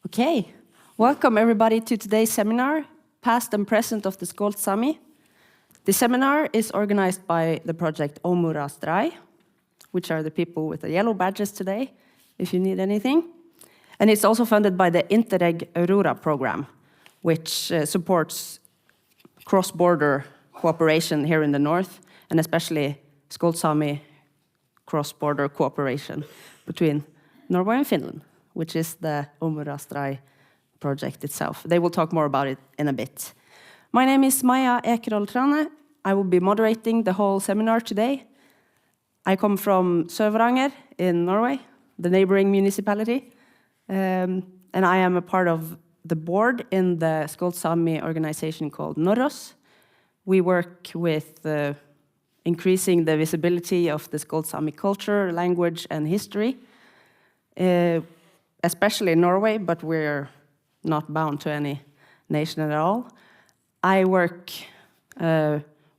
Okay, welcome everybody to today's seminar, Past and Present of the Skolt Saami. The seminar is organized by the project Oummu rââst raaj, which are the people with the yellow badges today, if you need anything. And it's also funded by the Interreg Aurora program, which supports cross-border cooperation here in the north, and especially Skolt Saami cross-border cooperation between Norway and Finland, which is the Oummu rââst raaj project itself. They will talk more about it in a bit. My name is Maja Ekerol-Trane. I will be moderating the whole seminar today. I come from Sør-Varanger in Norway, the neighboring municipality, and I am a part of the board in the Skolt Saami organization called 𝙤𝙪𝙡𝙠𝙗. We work with increasing the visibility of the Skolt Saami culture, language, and history, especially in Norway, but we're not bound to any nation at all. I work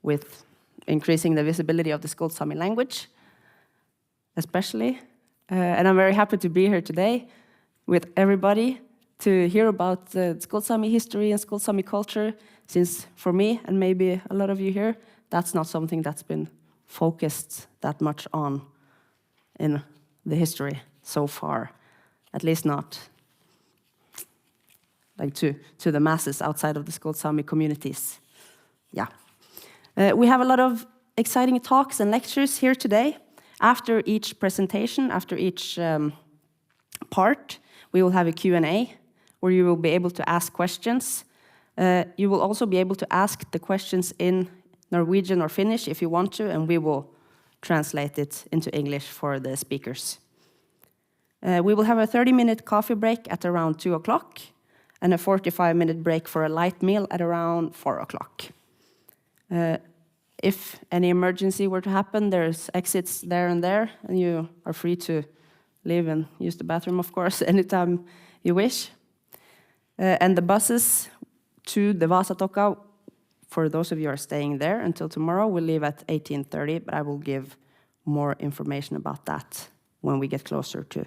with increasing the visibility of the Skolt Saami language, especially. And I'm very happy to be here today with everybody to hear about the Skolt Saami history and Skolt Saami culture, since for me, and maybe a lot of you here, that's not something that's been focused that much on in the history so far, at least not like to the masses outside of the Skolt Saami communities. Yeah. We have a lot of exciting talks and lectures here today. After each presentation, after each part, we will have a Q&A where you will be able to ask questions. You will also be able to ask the questions in Norwegian or Finnish if you want to, and we will translate it into English for the speakers. We will have a 30-minute coffee break at around 2 o'clock and a 45-minute break for a light meal at around 4 o'clock. If any emergency were to happen, there's exits there, and you are free to leave and use the bathroom, of course, anytime you wish. And the buses to the Vasatokka, for those of you who are staying there until tomorrow, will leave at 18:30, but I will give more information about that when we get closer to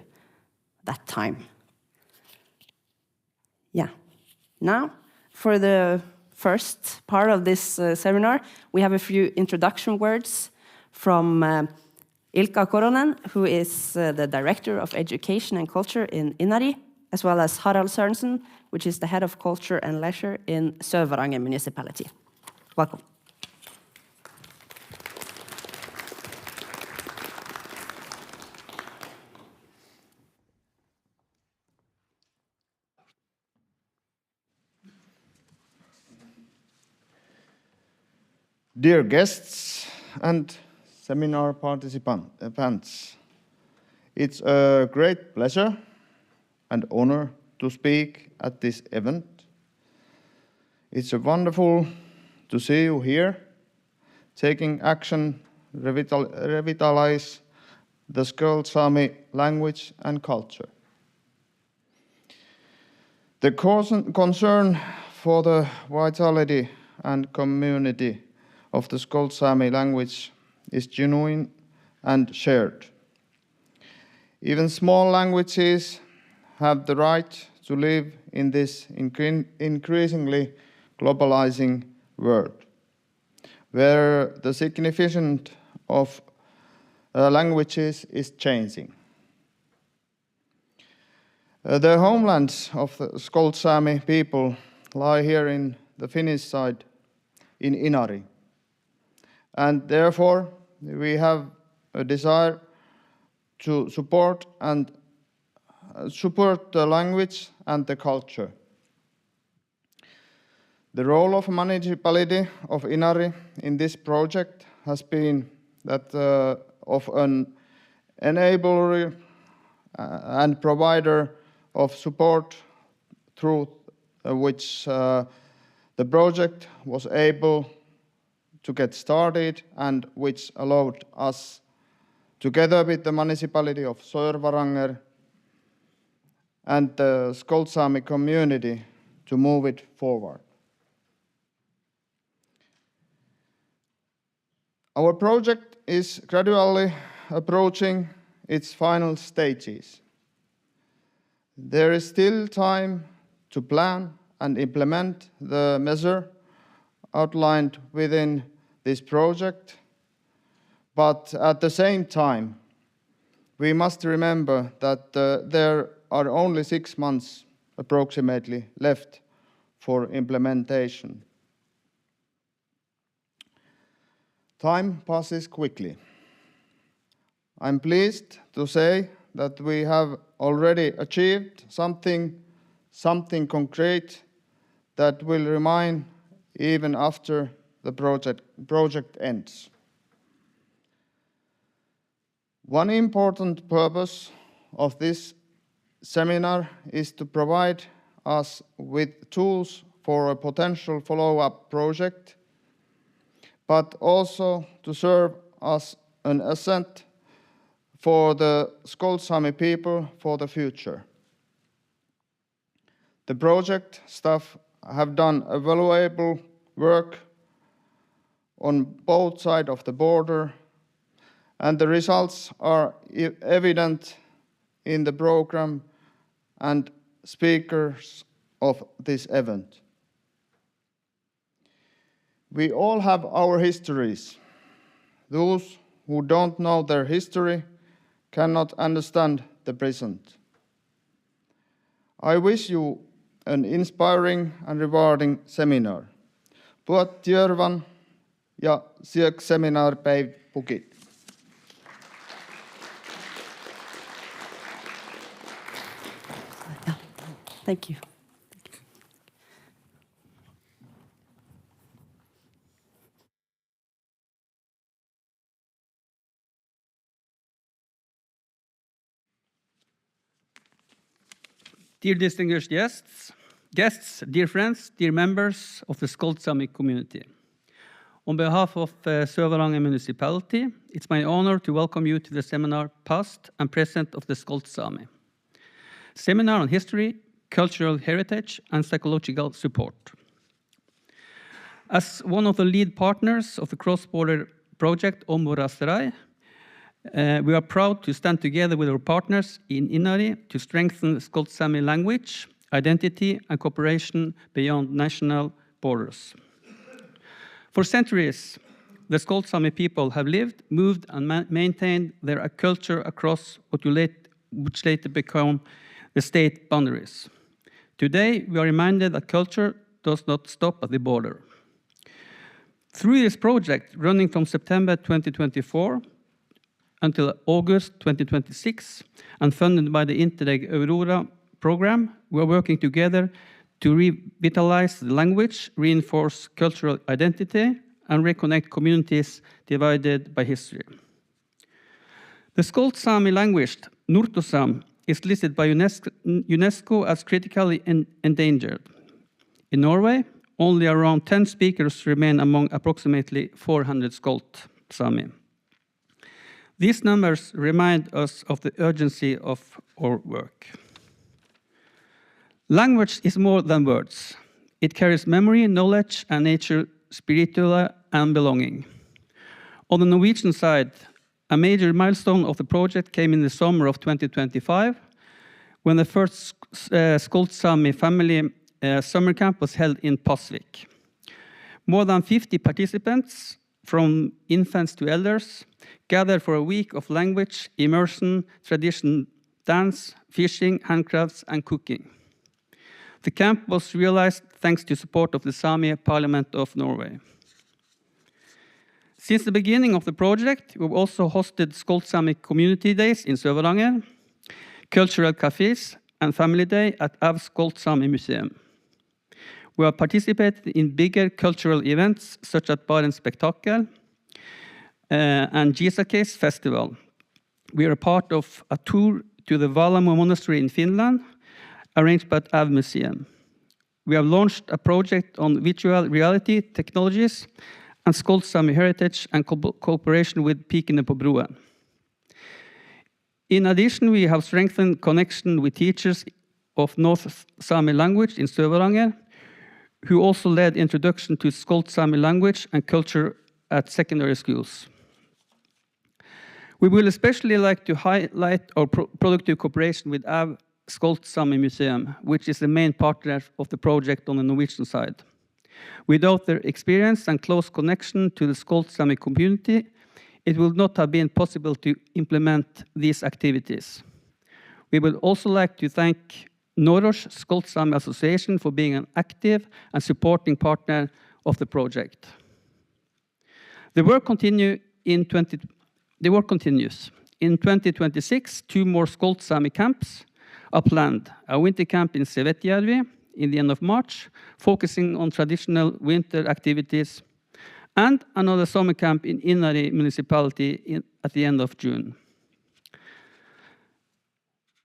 that time. Yeah. Now, for the first part of this seminar, we have a few introduction words from Ilkka Koronen, who is the Director of Education and Culture in Inari, as well as Harald Sørensen, which is the Head of Culture and Leisure in Sør-Varanger municipality. Welcome. Dear guests and seminar participants, it's a great pleasure and honor to speak at this event. It's wonderful to see you here, taking action, revitalize the Skolt Saami language and culture. The concern for the vitality and community of the Skolt Saami language is genuine and shared. Even small languages have the right to live in this increasingly globalizing world, where the significance of languages is changing. The homelands of the Skolt Saami people lie here in the Finnish side, in Inari. And therefore, we have a desire to support the language and the culture. The role of municipality of Inari in this project has been that of an enabler and provider of support through which the project was able to get started and which allowed us, together with the municipality of Sør-Varanger and the Skolt Saami community, to move it forward. Our project is gradually approaching its final stages. There is still time to plan and implement the measure outlined within this project, but at the same time, we must remember that there are only 6 months approximately left for implementation. Time passes quickly. I'm pleased to say that we have already achieved something concrete that will remain even after the project ends. One important purpose of this seminar is to provide us with tools for a potential follow-up project, but also to serve as an asset for the Skolt Saami people for the future. The project staff have done a valuable work on both sides of the border, and the results are evident in the program and speakers of this event. We all have our histories. Those who don't know their history cannot understand the present. I wish you an inspiring and rewarding seminar. 𝙤𝙪𝙡𝙠𝙪𝙣𝙠 ja 𝙎𝙤𝙢𝙬𝙑 pukit. Thank you. Dear distinguished guests, dear friends, dear members of the Skolt Saami community. On behalf of Sør-Varanger municipality, it's my honor to welcome you to the seminar Past and Present of the Skolt Saami. Seminar on history, cultural heritage, and psychological support. As one of the lead partners of the cross-border project Oummu rââst, we are proud to stand together with our partners in Inari to strengthen Skolt Saami language, identity, and cooperation beyond national borders. For centuries, the Skolt Saami people have lived, moved, and maintained their culture across which later become the state boundaries. Today, we are reminded that culture does not stop at the border. Through this project, running from September 2024 until August 2026, and funded by the Interreg Aurora program, we are working together to revitalize the language, reinforce cultural identity, and reconnect communities divided by history. The Skolt Saami language, Nortusam, is listed by UNESCO as critically endangered. In Norway, only around 10 speakers remain among approximately 400 Skolt Saami. These numbers remind us of the urgency of our work. Language is more than words. It carries memory, knowledge, and nature, spiritual and belonging. On the Norwegian side, a major milestone of the project came in the summer of 2025, when the first Skolt Saami family summer camp was held in Pasvik. More than 50 participants, from infants to elders, gathered for a week of language, immersion, tradition, dance, fishing, handcrafts, and cooking. The camp was realized thanks to support of the Sami Parliament of Norway. Since the beginning of the project, we've also hosted Skolt Saami Community Days in Sør-Varanger, cultural cafes, and family day at Skolt Saami Museum. We have participated in bigger cultural events such as Barents Spektakel and Gisakes Festival. We are a part of a tour to the Valamon Monastery in Finland, arranged by the Museum. We have launched a project on virtual reality technologies and Skolt Saami heritage and cooperation with Pikene på broen. In addition, we have strengthened connection with teachers of North Sami language in Sør-Varanger, who also led introduction to Skolt Saami language and culture at secondary schools. We will especially like to highlight our productive cooperation with Skolt Sámi Museum, which is the main partner of the project on the Norwegian side. Without their experience and close connection to the Skolt Sámi community, it would not have been possible to implement these activities. We would also like to thank Norway's Skolt Sámi Association for being an active and supporting partner of the project. The work continues. In 2026, 2 more Skolt Sámi camps are planned. A winter camp in 𝙎𝙬𝙧𝙬 in the end of March, focusing on traditional winter activities, and another summer camp in Inari municipality at the end of June.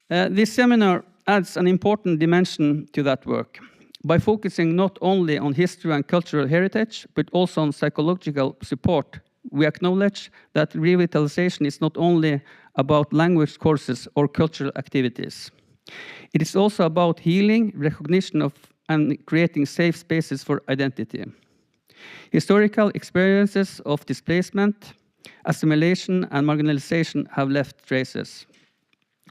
This seminar adds an important dimension to that work by focusing not only on history and cultural heritage, but also on psychological support. We acknowledge that revitalization is not only about language courses or cultural activities. It is also about healing, recognition of, and creating safe spaces for identity. Historical experiences of displacement, assimilation, and marginalization have left traces.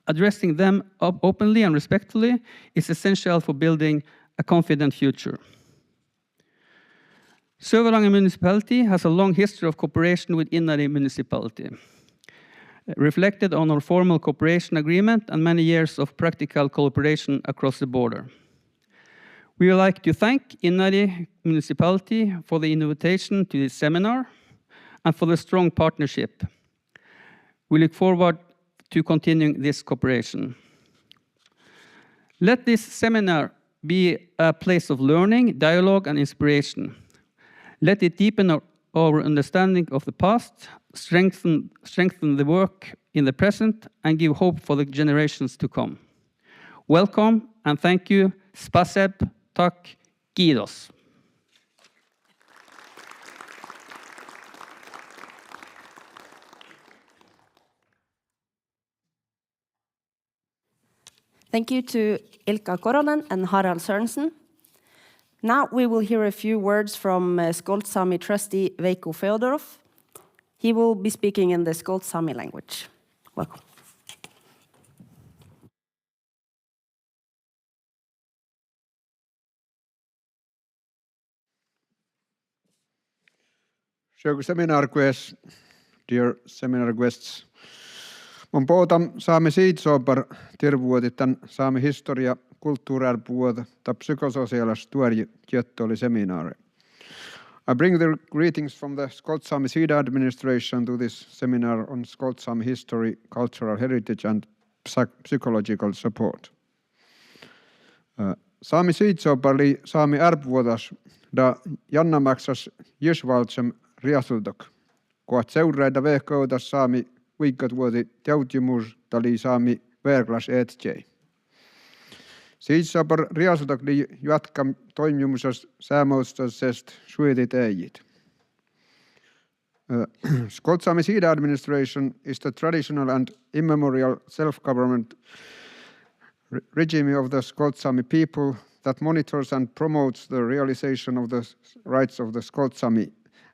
Addressing them openly and respectfully is essential for building a confident future. Sør-Varanger municipality has a long history of cooperation with Inari municipality, reflected on our formal cooperation agreement and many years of practical cooperation across the border. We would like to thank Inari municipality for the invitation to this seminar and for the strong partnership. We look forward to continuing this cooperation. Let this seminar be a place of learning, dialogue, and inspiration. Let it deepen our understanding of the past, strengthen the work in the present, and give hope for the generations to come. Welcome and thank you. Spaseb, tak, kiitos. Thank you to Ilkka Koronen and Harald Sørensen. Now we will hear a few words from Skolt Sámi trustee Veikko Feodorov. He will be speaking in the Skolt Sámi language. Welcome. Dear seminar guests, mun pootam saami siitsoopar tirvuotitan saami historia kulttuurärpuota ta psykososiaalis tuori seminaari. I bring the greetings from the Skolt Sámi Seed Administration to this seminar on Skolt Sámi history, cultural heritage and psychological support. Saami siitsoopar li saami ärpuotas da jannamaksas jysvaltsem riasudok. Koat seuraida vehkoutas saami viikot vuoti teutimus tali saami verglas 𝙤𝙬𝙧𝙬. Siitsoopar riasudok li jatkam toimimusas säämoustasest suitit äijit. Skolt Sámi Seed Administration is the traditional and immemorial self-government regime of the Skolt Sámi people that monitors and promotes the realization of the rights of the Skolt Sámi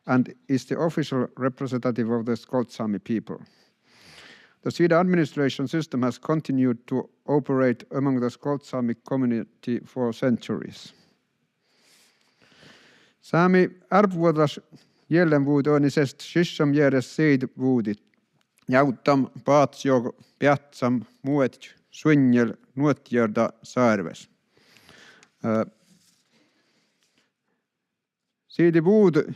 and is the official representative of the Skolt Sámi people. The Seed administration system has continued to operate among the Skolt Sámi community for centuries. Saami ärpuotas jällenvuutoinisest sissam järjes seidvuudit. Jauttam paatsjog piatsam muet sunnjel nuotjärda saarves. Siidi vuud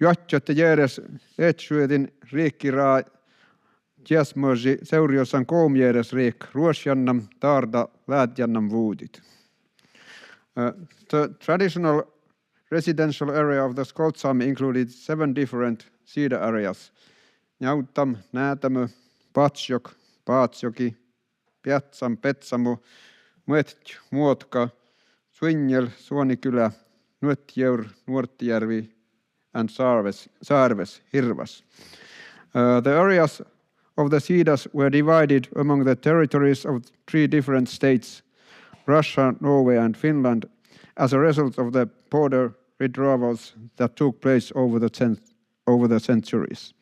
juotjotte järjes etsyötin riikkiraa Tiesmörsi seuriosan koomjärjes riik ruosjannam Taarna Valtonen vuudit. The traditional residential area of the Skolt Sámi included 7 different cedar areas. Njautam, Näätämö, Patsjok, Paatsjoki, Piatsam, Petsamu, Muetj, Muotka, Sunnjel, Suonikylä, Nuotjärv, Nuorttijärvi, and Saarves, Hirvas. The areas of the cedars were divided among the territories of 3 different states, Russia, Norway and Finland, as a result of the border withdrawals that took place over the centuries.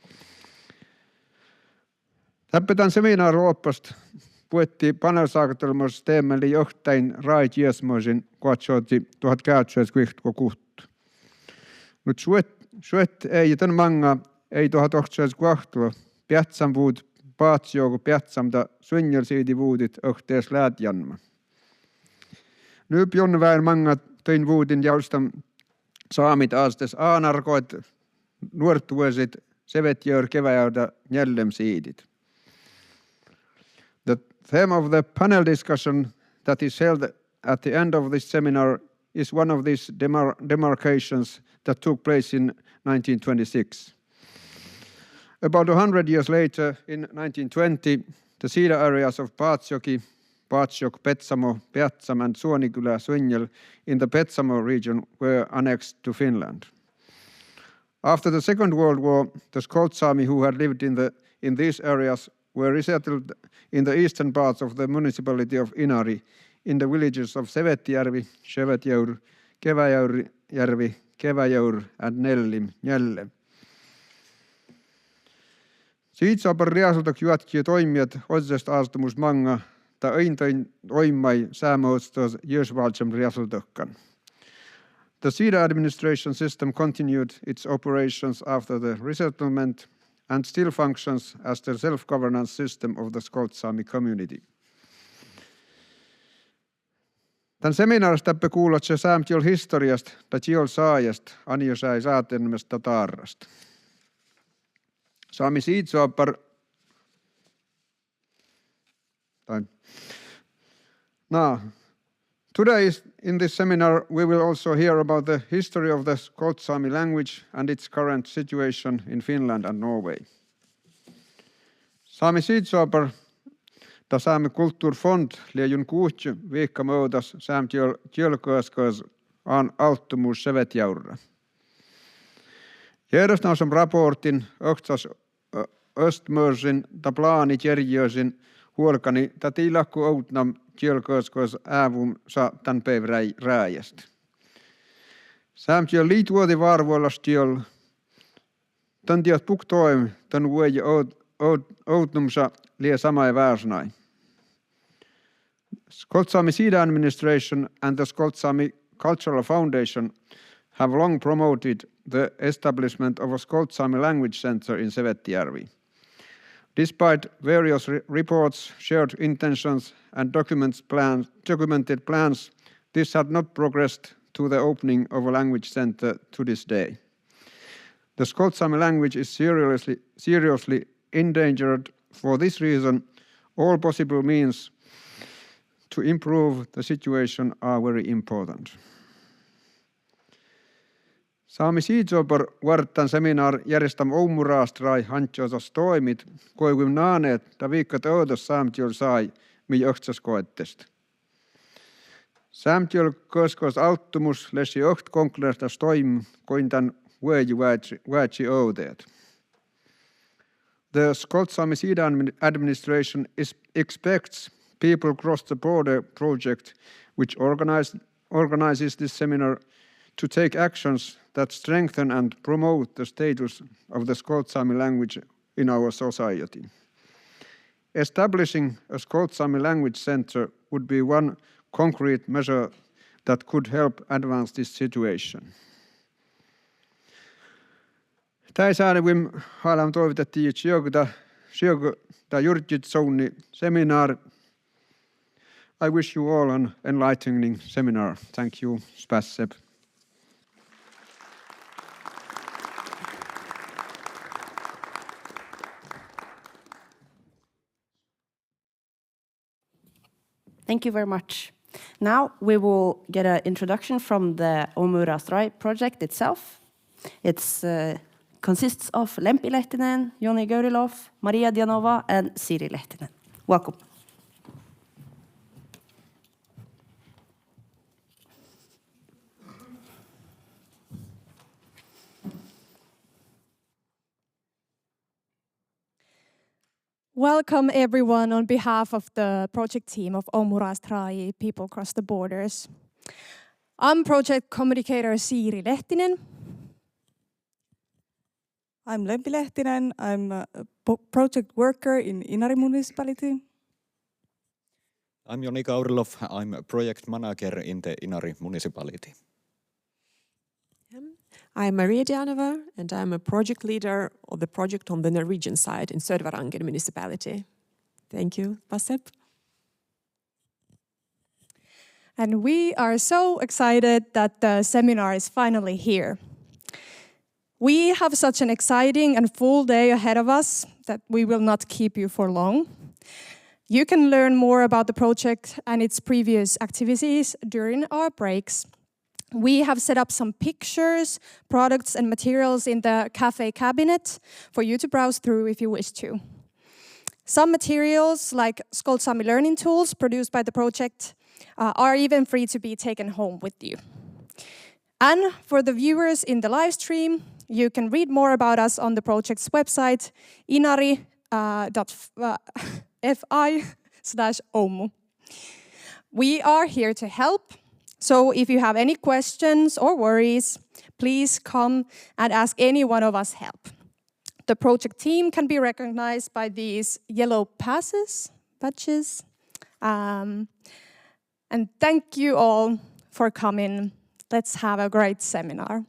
Täppätän seminaari loppast puetti panelsaakatelmos teemeli johtain raaj jesmoisin kuatsoti 1906. Nyt suet ei tän manga ei 1906 piatsam vuud paatsjoogu piatsamda sunnjelsiidi vuudit õhtees läädjanma. Nyt on väin manga tõin vuudin jaustam saamit aastas aanarkoet nuortuesit sevetjör keväjäydä jällem siidit. The theme of the panel discussion that is held at the end of this seminar is one of these demarcations that took place in 1926. About 100 years later, in 1920, the cedar areas of Paatsjoki, Paatsjok, Petsamo, Piatsam and Suonikylä Sunnjel in the Petsamo region were annexed to Finland. After the Second World War, the Skolt Saami who had lived in these areas were resettled in the eastern parts of the municipality of Inari, in the villages of Sevetjärvi, Sevetjäur, Keväjärvi, Keväjäur and Njälle. Siit saab reaalselt juhatki toimijat otsest aastamus manga, ta õintain oimai säämõostas jõsvaltsam reaalseltõhkan. The cedar administration system continued its operations after the resettlement and still functions as the self-governance system of the Skolt Saami community. Tän seminaarista täppä kuulat se säämtiol historiasta tai tiol saajast, anjo sai saatenmesta Taarrasta. Saami siitä saapar... Today in this seminar we will also hear about the history of the Skolt Saami language and its current situation in Finland and Norway. Saami siitä saapar ta Saami kulttuurfond liejun kuuhtju viikka möödas saamtiol kielköösköös aan alttumus Sevetjäurra. Järjestelmän raportin öhtsas östmörsin ta plaani järjösin huolkani ta tilakku outnam kielköösköös äävum sa tän päiv rääjäst. Saamtiol liituoti varvoilastiol tän tiot puktoim tän vuoji outnumsa lie samai väärsnai. Skolt Saami Cedar Administration and the Skolt Saami Cultural Foundation have long promoted the establishment of a Skolt Saami language center in Sevetjärvi. Despite various reports, shared intentions and documented plans, this had not progressed to the opening of a language center to this day. The Skolt Saami language is seriously endangered. For this reason, all possible means to improve the situation are very important. Saami siitsopar vartan seminar järjestäm Oummu rââst rai hantjoosas toimit, koivim naaneet ta viikkat öödos saamtiol sai, mi õhtsas koettest. Saamtiol kõskos alttumus lesi õht konkreettas toim, koin tän võeji väätsi öödeet. The Skolt Saami Cedar Administration expects People Cross the Border project, which organizes this seminar, to take actions that strengthen and promote the status of the Skolt Saami language in our society. Establishing a Skolt Saami language center would be one concrete measure that could help advance this situation. Täisäänevim haalam toivotettiin sijoguta jurtjit souni seminar. I wish you all an enlightening seminar. Thank you, Spasseb. Thank you very much. Now we will get an introduction from the Oummu project itself. It consists of Lempi Lehtinen, Joni Gaurilov, Maria Dianova, and Siri Lehtinen. Welcome. Welcome everyone on behalf of the project team of Oummu People Cross the Borders. I'm project communicator Siri Lehtinen. I'm Lempi Lehtinen. I'm a project worker in Inari municipality. I'm Joni Kaurilov. I'm a project manager in the Inari municipality. I'm Maria Dianova, and I'm a project leader of the project on the Norwegian side in Sør-Varanger municipality. Thank you, Pasep. And we are so excited that the seminar is finally here. We have such an exciting and full day ahead of us that we will not keep you for long. You can learn more about the project and its previous activities during our breaks. We have set up some pictures, products and materials in the cafe cabinet for you to browse through if you wish to. Some materials, like Skolt Saami learning tools produced by the project, are even free to be taken home with you. And for the viewers in the live stream, you can read more about us on the project's website, inari.fi/Oummu. We are here to help, so if you have any questions or worries, please come and ask any one of us help. The project team can be recognized by these yellow badges. And thank you all for coming. Let's have a great seminar.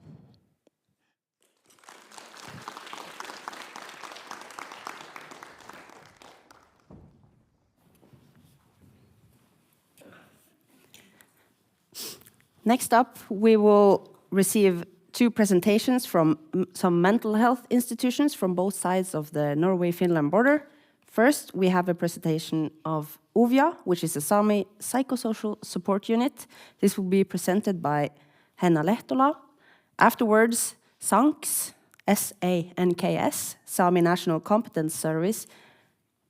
Next up, we will receive 2 presentations from some mental health institutions from both sides of the Norway-Finland border. First, we have a presentation of Uvjâ, which is a Sami psychosocial support unit. This will be presented by Henna Lehtola. Afterwards, SANKS, S-A-N-K-S, Sami National Competence Service,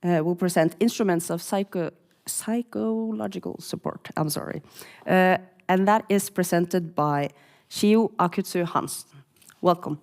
will present instruments of psychological support. And that is presented by 𝙎𝙚𝙢𝙬𝙧𝙐. Welcome.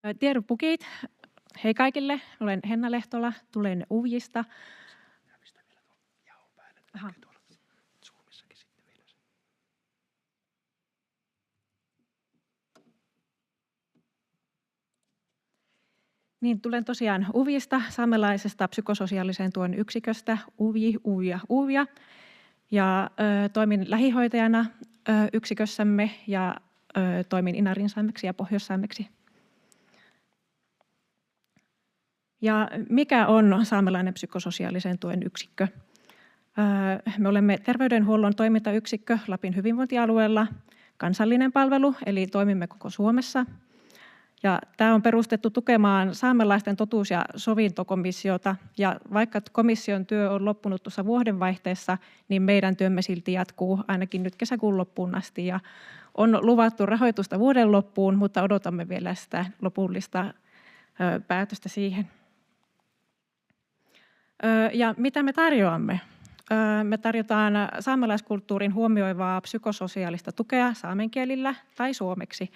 𝙩𝙪𝙡𝙠𝙗. Hei kaikille, olen Henna Lehtola, tulen Uvjista. Niin, tulen tosiaan Uvjista, saamelaisesta psykososiaalisen tuen yksiköstä, Uvjj, Uvja, Uvja. Ja toimin lähihoitajana yksikössämme ja toimin Inarin saameksi ja Pohjois-saameksi. Ja mikä on saamelainen psykososiaalisen tuen yksikkö? Me olemme terveydenhuollon toimintayksikkö Lapin hyvinvointialueella, kansallinen palvelu, eli toimimme koko Suomessa. Ja tämä on perustettu tukemaan saamelaisten totuus- ja sovintokomissiota. Ja vaikka komission työ on loppunut tuossa vuodenvaihteessa, niin meidän työmme silti jatkuu ainakin nyt kesäkuun loppuun asti. Ja on luvattu rahoitusta vuoden loppuun, mutta odotamme vielä sitä lopullista päätöstä siihen. Ja mitä me tarjoamme? Me tarjotaan saamelaiskulttuurin huomioivaa psykososiaalista tukea saamenkielillä tai suomeksi.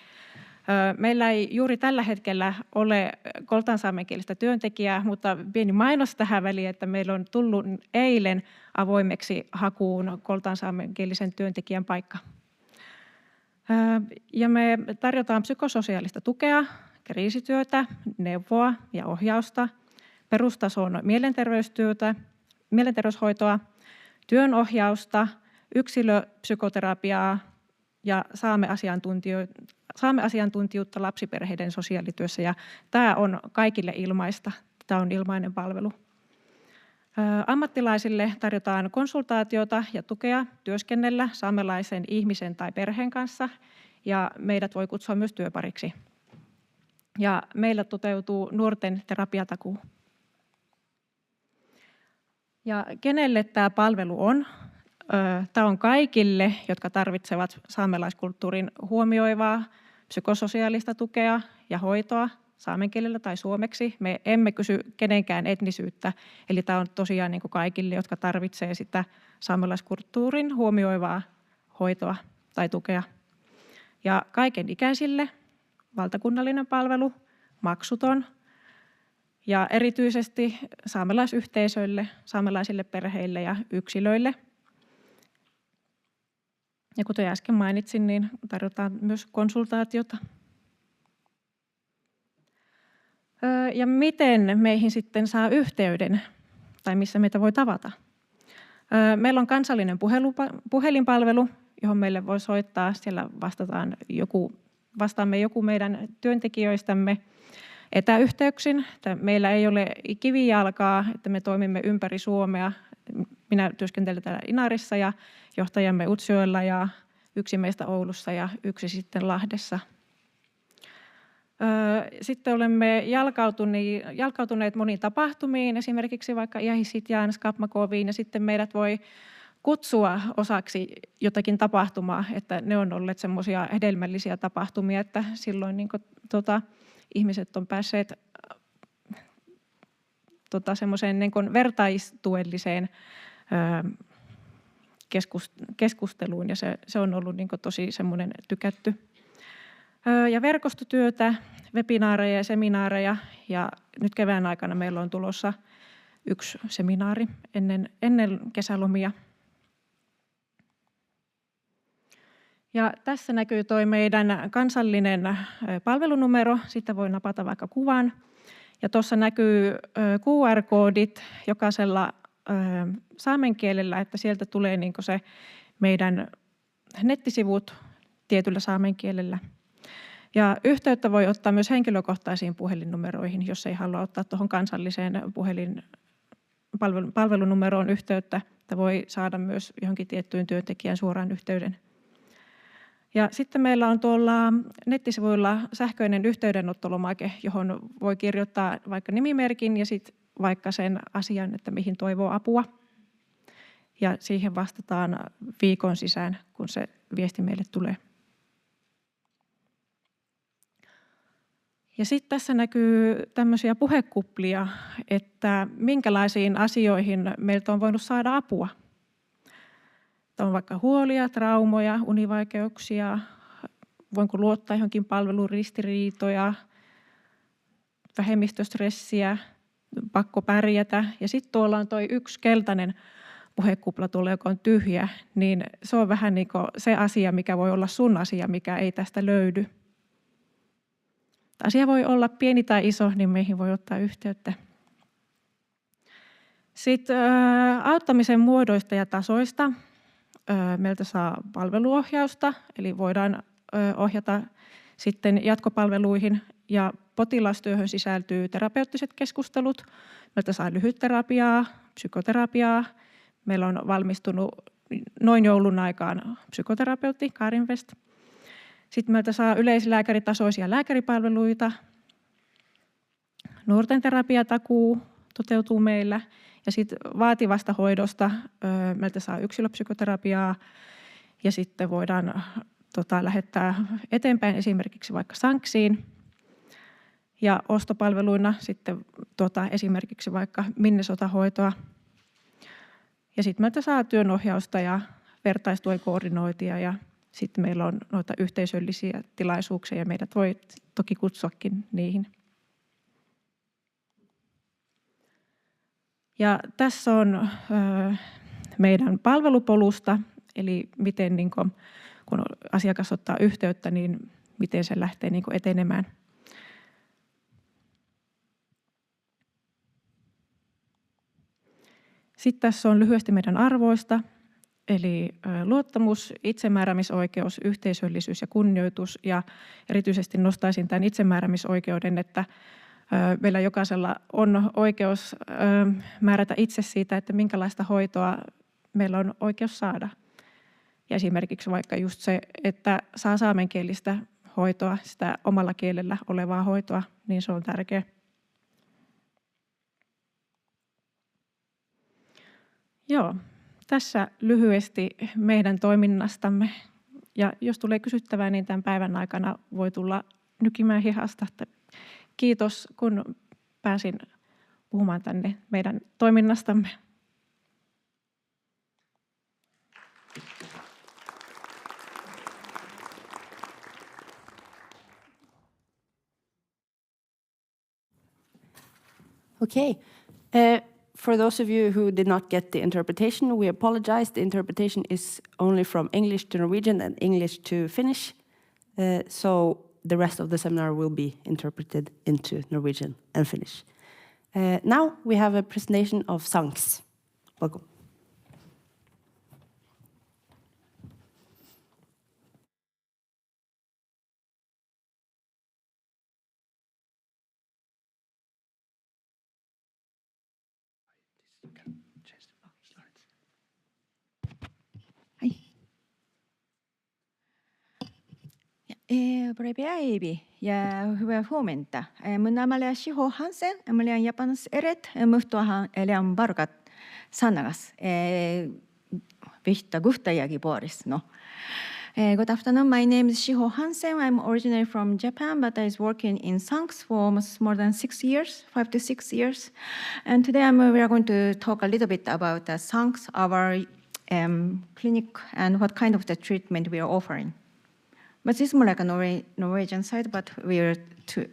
Meillä ei juuri tällä hetkellä ole koltansaamenkielistä työntekijää, mutta pieni mainos tähän väliin, että meillä on tullut eilen avoimeksi hakuun koltansaamenkielisen työntekijän paikka. Ja me tarjotaan psykososiaalista tukea, kriisityötä, neuvoa ja ohjausta, perustason mielenterveystyötä, mielenterveyshoitoa, työnohjausta, yksilöpsykoterapiaa ja saameasiantuntijuutta lapsiperheiden sosiaalityössä. Ja tämä on kaikille ilmaista. Tämä on ilmainen palvelu. Ammattilaisille tarjotaan konsultaatiota ja tukea työskennellä saamelaisen ihmisen tai perheen kanssa, ja meidät voi kutsua myös työpariksi. Ja meillä toteutuu nuorten terapiatakuu. Ja kenelle tämä palvelu on? Tämä on kaikille, jotka tarvitsevat saamelaiskulttuurin huomioivaa psykososiaalista tukea ja hoitoa saamen kielellä tai suomeksi. Me emme kysy kenenkään etnisyyttä, eli tämä on tosiaan niin kuin kaikille, jotka tarvitsee sitä saamelaiskulttuurin huomioivaa hoitoa tai tukea. Ja kaiken ikäisille valtakunnallinen palvelu, maksuton ja erityisesti saamelaisyhteisöille, saamelaisille perheille ja yksilöille. Ja kuten äsken mainitsin, niin tarjotaan myös konsultaatiota. Ja miten meihin sitten saa yhteyden tai missä meitä voi tavata? Meillä on kansallinen puhelinpalvelu, johon meille voi soittaa. Siellä vastaamme joku meidän työntekijöistämme etäyhteyksin. Meillä ei ole kivijalkaa, että me toimimme ympäri Suomea. Minä työskentelen täällä Inarissa ja johtajamme Utsjoella ja yksi meistä Oulussa ja yksi sitten Lahdessa. Sitten olemme jalkautuneet moniin tapahtumiin, esimerkiksi vaikka 𝙎𝙬𝙙𝙢𝙬 Skapmakoviin, ja sitten meidät voi kutsua osaksi jotakin tapahtumaa, että ne on olleet semmoisia hedelmällisiä tapahtumia, että silloin niin ihmiset on päässeet semmoiseen niin vertaistuelliseen keskusteluun, ja se on ollut niin tosi semmoinen tykätty. Ja verkostotyötä, webinaareja ja seminaareja, ja nyt kevään aikana meillä on tulossa yksi seminaari ennen kesälomia. Ja tässä näkyy tuo meidän kansallinen palvelunumero, sitä voi napata vaikka kuvan. Ja tuossa näkyy QR-koodit jokaisella saamen kielellä, että sieltä tulee niin se meidän nettisivut tietyllä saamen kielellä. Ja yhteyttä voi ottaa myös henkilökohtaisiin puhelinnumeroihin, jos ei halua ottaa tuohon kansalliseen palvelunumeroon yhteyttä, että voi saada myös johonkin tiettyyn työntekijän suoraan yhteyden. Ja sitten meillä on tuolla nettisivuilla sähköinen yhteydenottolomake, johon voi kirjoittaa vaikka nimimerkin ja sitten vaikka sen asian, että mihin toivoo apua. Ja siihen vastataan viikon sisään, kun se viesti meille tulee. Ja sitten tässä näkyy tämmöisiä puhekuplia, että minkälaisiin asioihin meiltä on voinut saada apua. On vaikka huolia, traumoja, univaikeuksia, voinko luottaa johonkin palveluun, ristiriitoja, vähemmistöstressiä, pakko pärjätä. Ja sitten tuolla on toi yksi keltainen puhekupla tuolla, joka on tyhjä, niin se on vähän niin kuin se asia, mikä voi olla sun asia, mikä ei tästä löydy. Asia voi olla pieni tai iso, niin meihin voi ottaa yhteyttä. Sitten auttamisen muodoista ja tasoista. Meiltä saa palveluohjausta, eli voidaan ohjata sitten jatkopalveluihin, ja potilastyöhön sisältyy terapeuttiset keskustelut. Meiltä saa lyhytterapiaa, psykoterapiaa. Meillä on valmistunut noin joulun aikaan psykoterapeutti Karin West. Sitten meiltä saa yleislääkäritasoisia lääkäripalveluita. Nuorten terapiatakuu toteutuu meillä. Ja sitten vaativasta hoidosta meiltä saa yksilöpsykoterapiaa ja sitten voidaan lähettää eteenpäin esimerkiksi vaikka Sanksiin. Ja ostopalveluina sitten esimerkiksi vaikka Minnesota-hoitoa. Ja sitten meiltä saa työnohjausta ja vertaistuen koordinointia ja sitten meillä on noita yhteisöllisiä tilaisuuksia ja meidät voi toki kutsuakin niihin. Ja tässä on meidän palvelupolusta, eli miten kun asiakas ottaa yhteyttä, niin miten se lähtee etenemään. Sitten tässä on lyhyesti meidän arvoista, eli luottamus, itsemääräämisoikeus, yhteisöllisyys ja kunnioitus. Ja erityisesti nostaisin tämän itsemääräämisoikeuden, että meillä jokaisella on oikeus määrätä itse siitä, että minkälaista hoitoa meillä on oikeus saada. Ja esimerkiksi vaikka just se, että saa saamenkielistä hoitoa, sitä omalla kielellä olevaa hoitoa, niin se on tärkeä. Joo, tässä lyhyesti meidän toiminnastamme. Ja jos tulee kysyttävää, niin tämän päivän aikana voi tulla nykimään hihasta, että kiitos, kun pääsin puhumaan tänne meidän toiminnastamme. Okay. For those of you who did not get the interpretation, we apologize. The interpretation is only from English to Norwegian and English to Finnish. So the rest of the seminar will be interpreted into Norwegian and Finnish. Now we have a presentation of 𝙬𝙬. Welcome. Breviaivi ja hyvä huomenta. Mun namalla on Xiho Hansen. Mulla on japanis eret, muhtuahan elian varkat sanagas. Vihta guhtajagi puolis, no. Good afternoon, my name is Xiho Hansen. I'm originally from Japan, but I was working in 𝙬𝙬 for almost more than 6 years, 5 to 6 years. And today we are going to talk a little bit about 𝙬𝙬, our clinic, and what kind of the treatment we are offering. But this is more like a Norwegian side, but we are to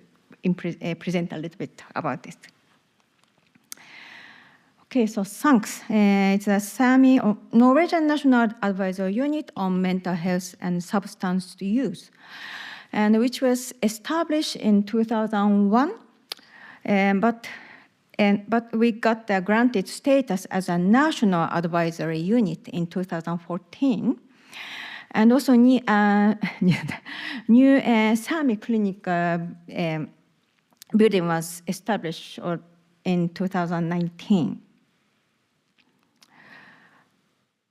present a little bit about this. Okay, so 𝙬𝙬, it's a Sámi, Norwegian National Advisory Unit on Mental Health and Substance Use, and which was established in 2001, but we got the granted status as a National Advisory Unit in 2014. And also new Sámi clinic building was established in 2019.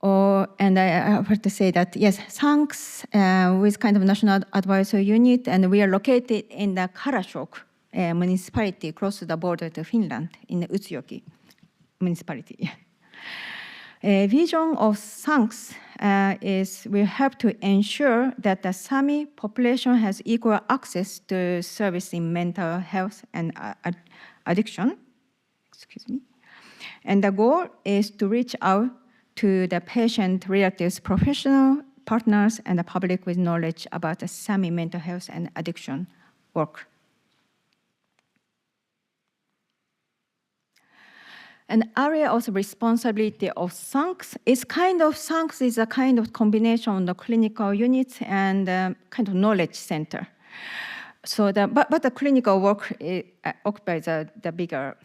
And I have to say that, yes, 𝙬𝙬, with kind of national advisory unit, and we are located in the Karasjok municipality close to the border to Finland, in the Uvjä municipality. Vision of 𝙬𝙬 is we have to ensure that the Sámi population has equal access to service in mental health and addiction. Excuse me. And the goal is to reach out to the patient, relatives, professional partners, and the public with knowledge about the Sámi mental health and addiction work. An area of responsibility of 𝙬𝙬 is 𝙬𝙬 is a kind of combination of the clinical units and kind of knowledge center. So but the clinical work occupies the bigger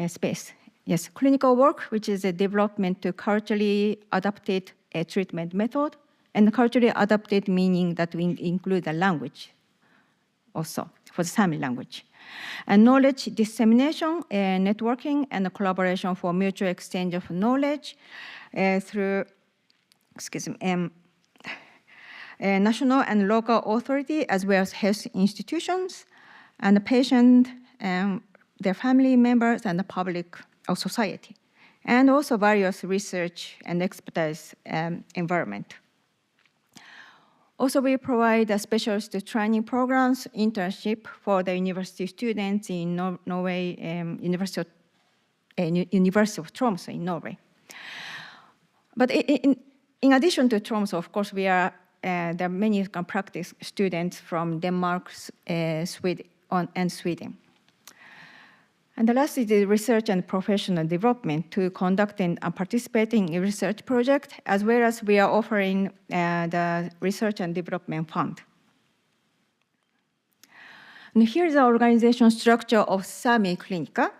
space. Yes, clinical work, which is a development to culturally adapted treatment method, and culturally adapted meaning that we include the language also for the Sámi language. And knowledge dissemination, networking, and collaboration for mutual exchange of knowledge through, national and local authority, as well as health institutions, and the patient, their family members, and the public of society, and also various research and expertise environment. Also, we provide specialist training programs, internship for the university students in Norway, University of Tromsø in Norway. But in addition to Tromsø, of course, there are many practice students from Denmark, Sweden, and Sweden. And the last is the research and professional development to conducting and participating in research project, as well as we are offering the research and development fund. And here's the organization structure of Sámi Clinica,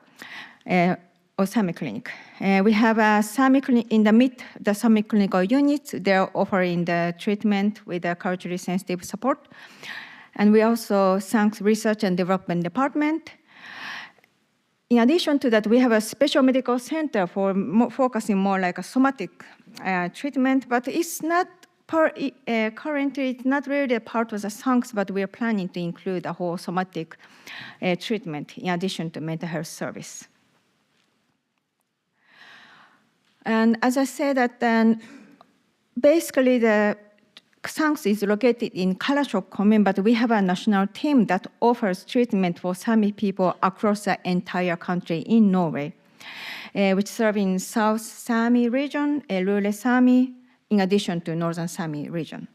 or Sámi Clinic. We have a Sámi Clinic in the the Sámi clinical units. They're offering the treatment with a culturally sensitive support. And we also 𝙬𝙬 Research and Development Department. In addition to that, we have a special medical center for focusing more like a somatic treatment, but it's not currently it's not really a part of the 𝙬𝙬, but we are planning to include a whole somatic treatment in addition to mental health service. And as I said, that then basically Ksans is located in Karasjok commune, but we have a national team that offers treatment for Sami people across the entire country in Norway, which serve in South Sami region, Rural Sami, in addition to Northern Sami region.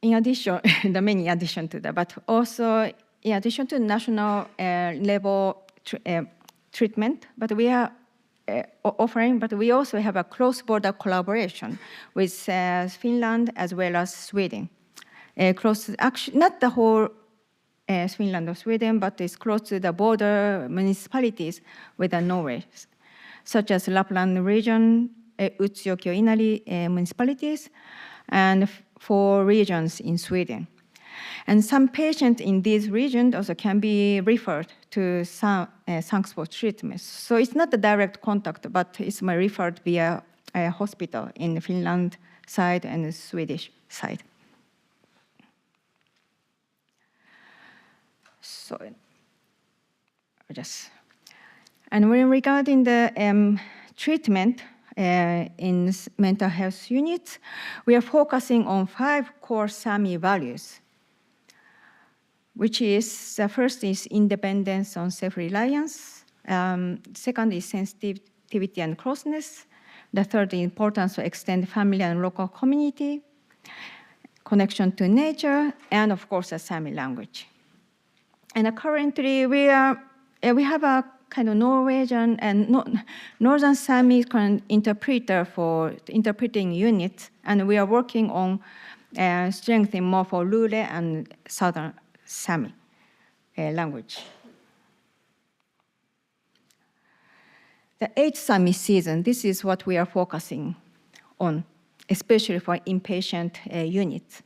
In addition, the many addition to that, but also in addition to national level treatment, but we are offering, but we also have a cross-border collaboration with Finland as well as Sweden. Actually, not the whole Finland or Sweden, but it's close to the border municipalities with Norway, such as Lapland region, Uvjä, Inari municipalities, and 4 regions in Sweden. And some patients in these regions also can be referred to some for treatment. So it's not a direct contact, but it's referred via a hospital in the Finland side and the Swedish side. So, and when regarding the treatment in mental health units, we are focusing on 5 core Sami values, which is, the first is independence and self-reliance. Second is sensitivity and closeness. The third is importance to extend family and local community, connection to nature, and of course, the Sami language. And currently, we have a kind of Norwegian and Northern Sami interpreter for interpreting units, and we are working on strengthening more for Rural and Southern Sami language. The 8th Sami season, this is what we are focusing on, especially for inpatient units.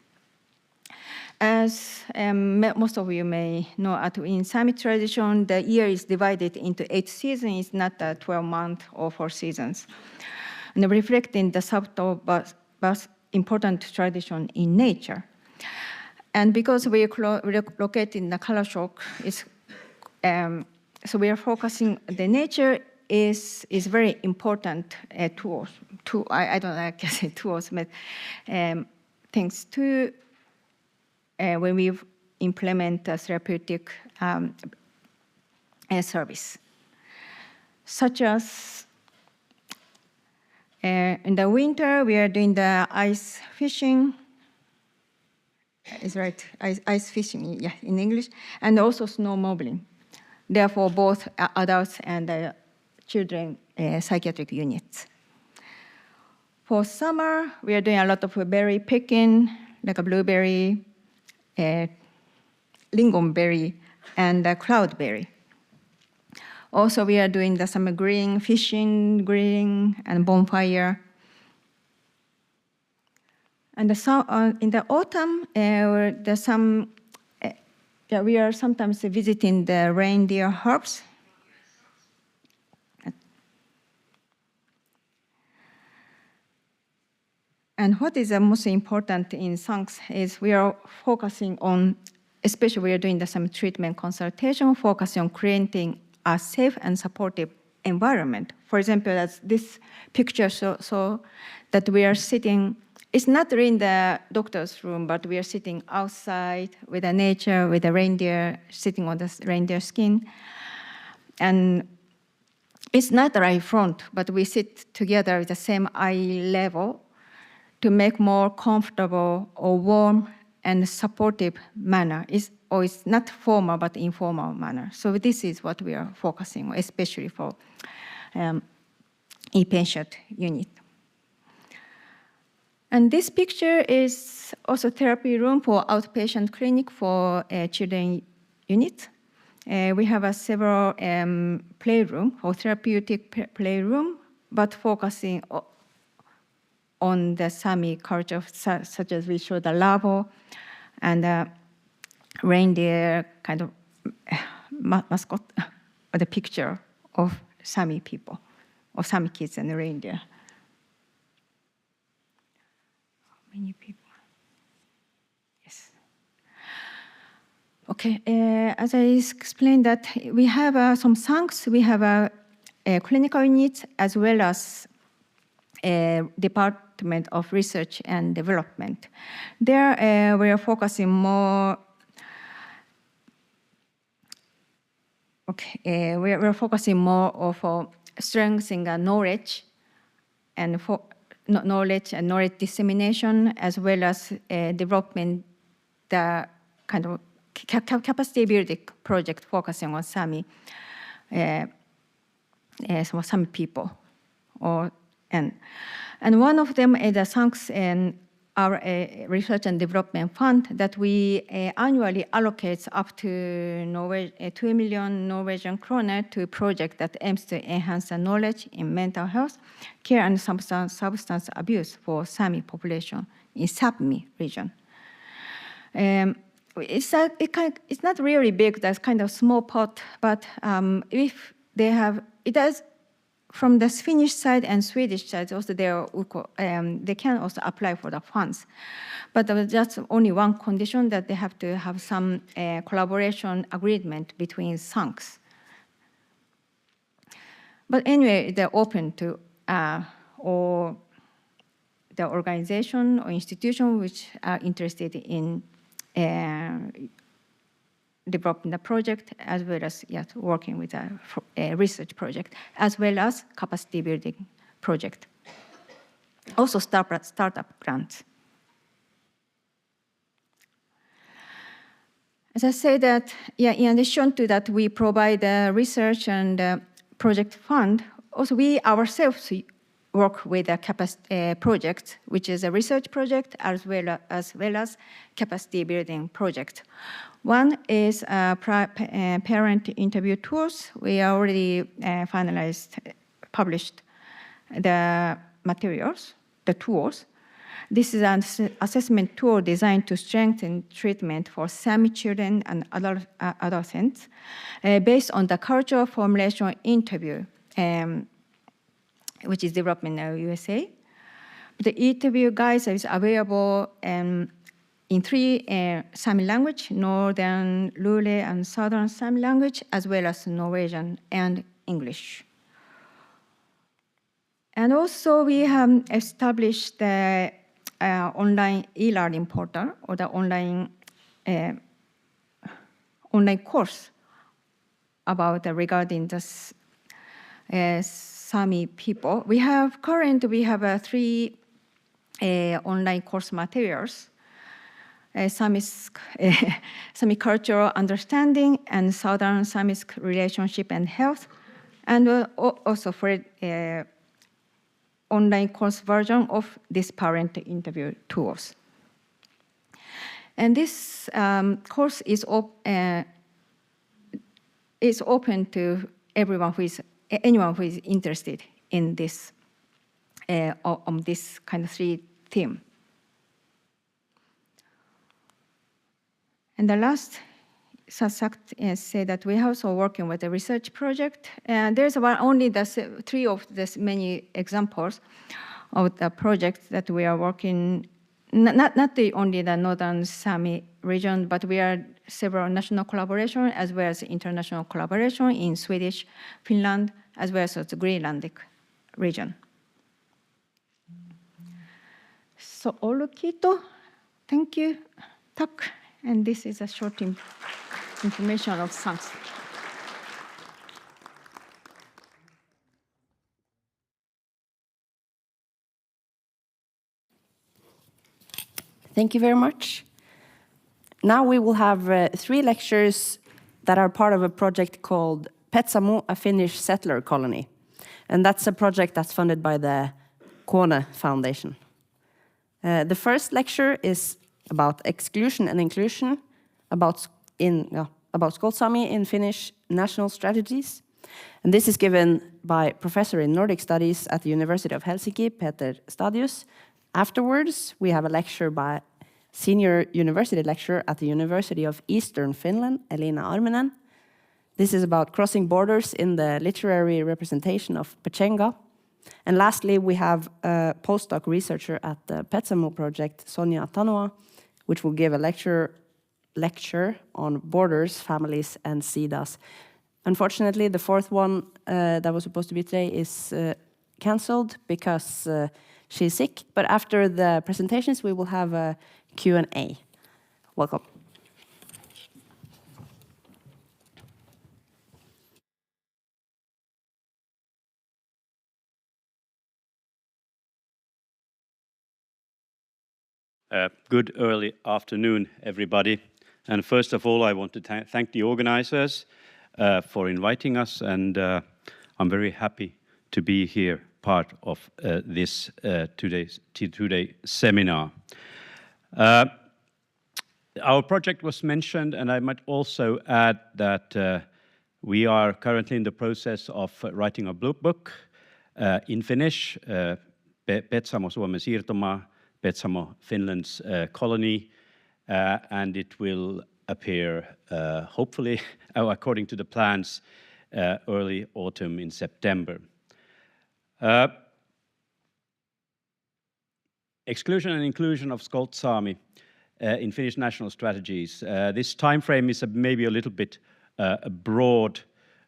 As most of you may know, in Sami tradition, the year is divided into 8 seasons, it's not 12-month or 4 seasons. And reflecting the subtle but important tradition in nature. And because we are located in the Karasjok, so we are focusing, the nature is very important tools. I don't like to say tools, but things to when we implement a therapeutic service, such as in the winter we are doing the ice fishing. Is right, ice fishing, yeah, in English, and also snowmobiling. Therefore, both adults and children psychiatric units. For summer, we are doing a lot of berry picking, like a blueberry, lingonberry, and cloudberry. Also, we are doing some grilling, fishing, grilling, and bonfire. And in the autumn, there's some, we are sometimes visiting the reindeer herbs. And what is the most important in SANCS is we are focusing on, especially we are doing some treatment consultation, focusing on creating a safe and supportive environment. For example, as this picture so that we are sitting, it's not in the doctor's room, but we are sitting outside with the nature, with the reindeer, sitting on the reindeer skin. And it's not right front, but we sit together with the same eye level to make more comfortable or warm and supportive manner. It's not formal, but informal manner. So this is what we are focusing on, especially for inpatient unit. And this picture is also therapy room for outpatient clinic for children unit. We have several playroom or therapeutic playroom, but focusing on the Sami culture, such as we show the lavo and the reindeer kind of mascot, or the picture of Sami people, of Sami kids and the reindeer. How many people? Yes. Okay, as I explained that we have some SANCS, we have a clinical units as well as Department of Research and Development. There we are focusing more. Okay, we're focusing more of strengthening knowledge and knowledge dissemination, as well as development the kind of capacity building project focusing on Sami, Sami people. And one of them is thanks in our research and development fund that we annually allocates up to 2 million Norwegian kroner to a project that aims to enhance the knowledge in mental health care and substance abuse for Sami population in Sápmi region. It's not really big, that's kind of small pot, but if they have, it does, from the Finnish side and Swedish side, also they can also apply for the funds. But there was just only one condition, that they have to have some collaboration agreement between SANCs. But anyway, they're open to or the organization or institution which are interested in developing the project, as well as working with a research project, as well as capacity building project. Also startup grants. As I say that, in addition to that, we provide research and project fund. Also, we ourselves work with a project, which is a research project, as well as capacity building project. One is parent interview tools. We already published the materials, the tools. This is an assessment tool designed to strengthen treatment for Sami children and adolescents based on the cultural formulation interview, which is developed in the USA. The interview guides is available in 3 Sami language, Northern Lule and Southern Sami language, as well as Norwegian and English. And also we have established the online e-learning portal, or the online course about regarding the Sami people. We have 3 online course materials. Sami cultural understanding and Southern Samisk relationship and health, and also for online course version of this parent interview tools. And this course is open to anyone who is interested in this on this kind of 3 theme. And the last say that we are also working with a research project. And there's only 3 of this many examples of the projects that we are working, not only the Northern Sami region, but we are several national collaboration as well as international collaboration in Swedish, Finland, as well as the Greenlandic region. So, Olukito, thank you. Tack. And this is a short information of SANCs. Thank you very much. Now we will have 3 lectures that are part of a project called Petsamu, a Finnish settler colony. And that's a project that's funded by the Kone Foundation. The first lecture is about exclusion and inclusion, about Skolt Saami in Finnish national strategies. And this is given by Professor in Nordic Studies at the University of Helsinki, Peter Stadius. Afterwards, we have a lecture by Senior University Lecturer at the University of Eastern Finland, Elina Arminen. This is about crossing borders in the literary representation of Pechenga. And lastly, we have a postdoc researcher at the Petsamu project, Sonja Tanhua, which will give a lecture on borders, families, and SIDAs. Unfortunately, the 4th one that was supposed to be today is cancelled because she's sick. But after the presentations, we will have a Q&A. Welcome. Good early afternoon, everybody. And first of all, I want to thank the organizers for inviting us, and I'm very happy to be here, part of this today seminar. Our project was mentioned, and I might also add that we are currently in the process of writing a book in Finnish, 𝙤𝙤𝙢𝙤𝙤, Suomen siirtomaa, 𝙤𝙤𝙢𝙤, Finland's colony, and it will appear, hopefully, according to the plans, early autumn in September. Exclusion and inclusion of Skolt Saami in Finnish national strategies. This time frame is maybe a little bit broader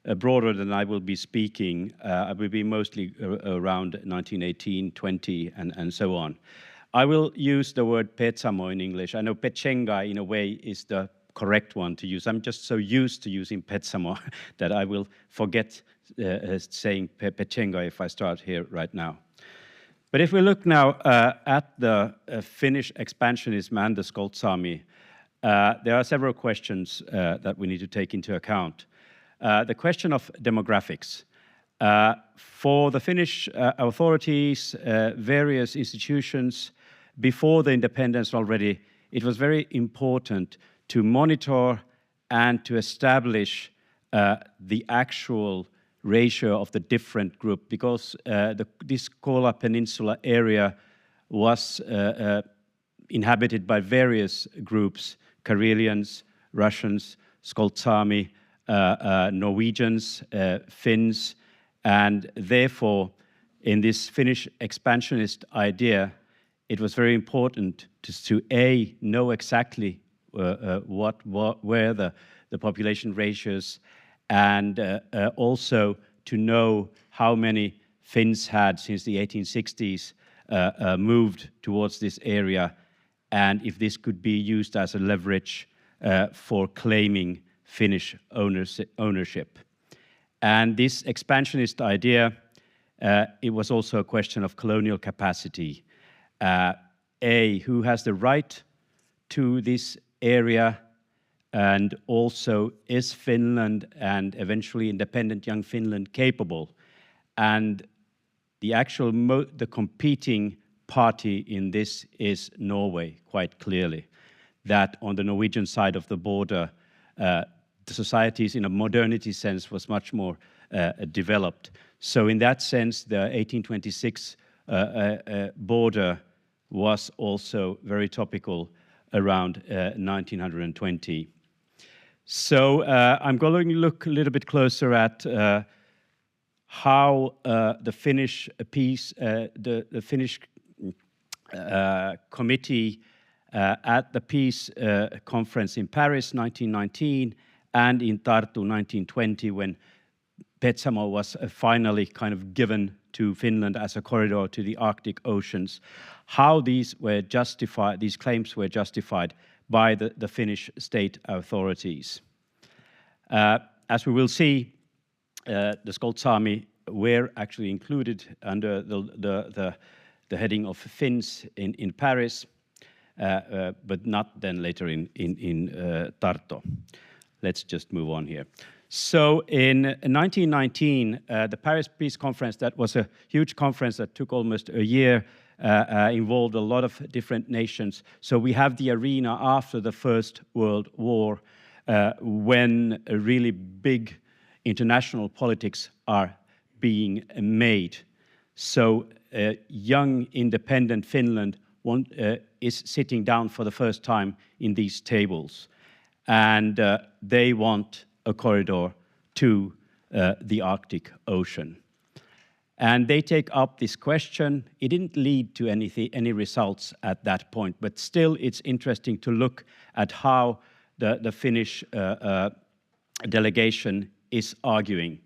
than I will be speaking. I will be mostly around 1918, 20, and so on. I will use the word 𝙤𝙤𝙢 in English. I know 𝙤𝙤𝙢 in a way is the correct one to use. I'm just so used to using 𝙤𝙤𝙢 that I will forget saying 𝙤𝙤𝙢 if I start here right now. But if we look now at the Finnish expansionism and the Skolt Saami, there are several questions that we need to take into account. The question of demographics. For the Finnish authorities, various institutions, before the independence already, it was very important to monitor and to establish the actual ratio of the different group, because this Kola Peninsula area was inhabited by various groups: Karelians, Russians, Skolt Saami, Norwegians, Finns, and therefore, in this Finnish expansionist idea, it was very important to know exactly what were the population ratios, and also to know how many Finns had since the 1860s moved towards this area, and if this could be used as a leverage for claiming Finnish ownership. And this expansionist idea, it was also a question of colonial capacity. Who has the right to this area, and also is Finland and eventually independent young Finland capable? And the competing party in this is Norway, quite clearly. That on the Norwegian side of the border, the societies in a modernity sense was much more developed. So in that sense, the 1826 border was also very topical around 1920. So I'm going to look a little bit closer at how the Finnish the Finnish committee at the peace conference in Paris 1919 and in Tartu 1920, when 𝙤𝙤𝙢 was finally kind of given to Finland as a corridor to the Arctic Oceans, how these claims were justified by the Finnish state authorities. As we will see, the Skolt Saami were actually included under the heading of Finns in Paris, but not then later in Tartu. Let's just move on here. So in 1919, the Paris Peace Conference, that was a huge conference that took almost a year, involved a lot of different nations. So we have the arena after the First World War, when a really big international politics are being made. So young independent Finland is sitting down for the first time in these tables, and they want a corridor to the Arctic Ocean. And they take up this question. It didn't lead to any results at that point, but still it's interesting to look at how the Finnish delegation is arguing.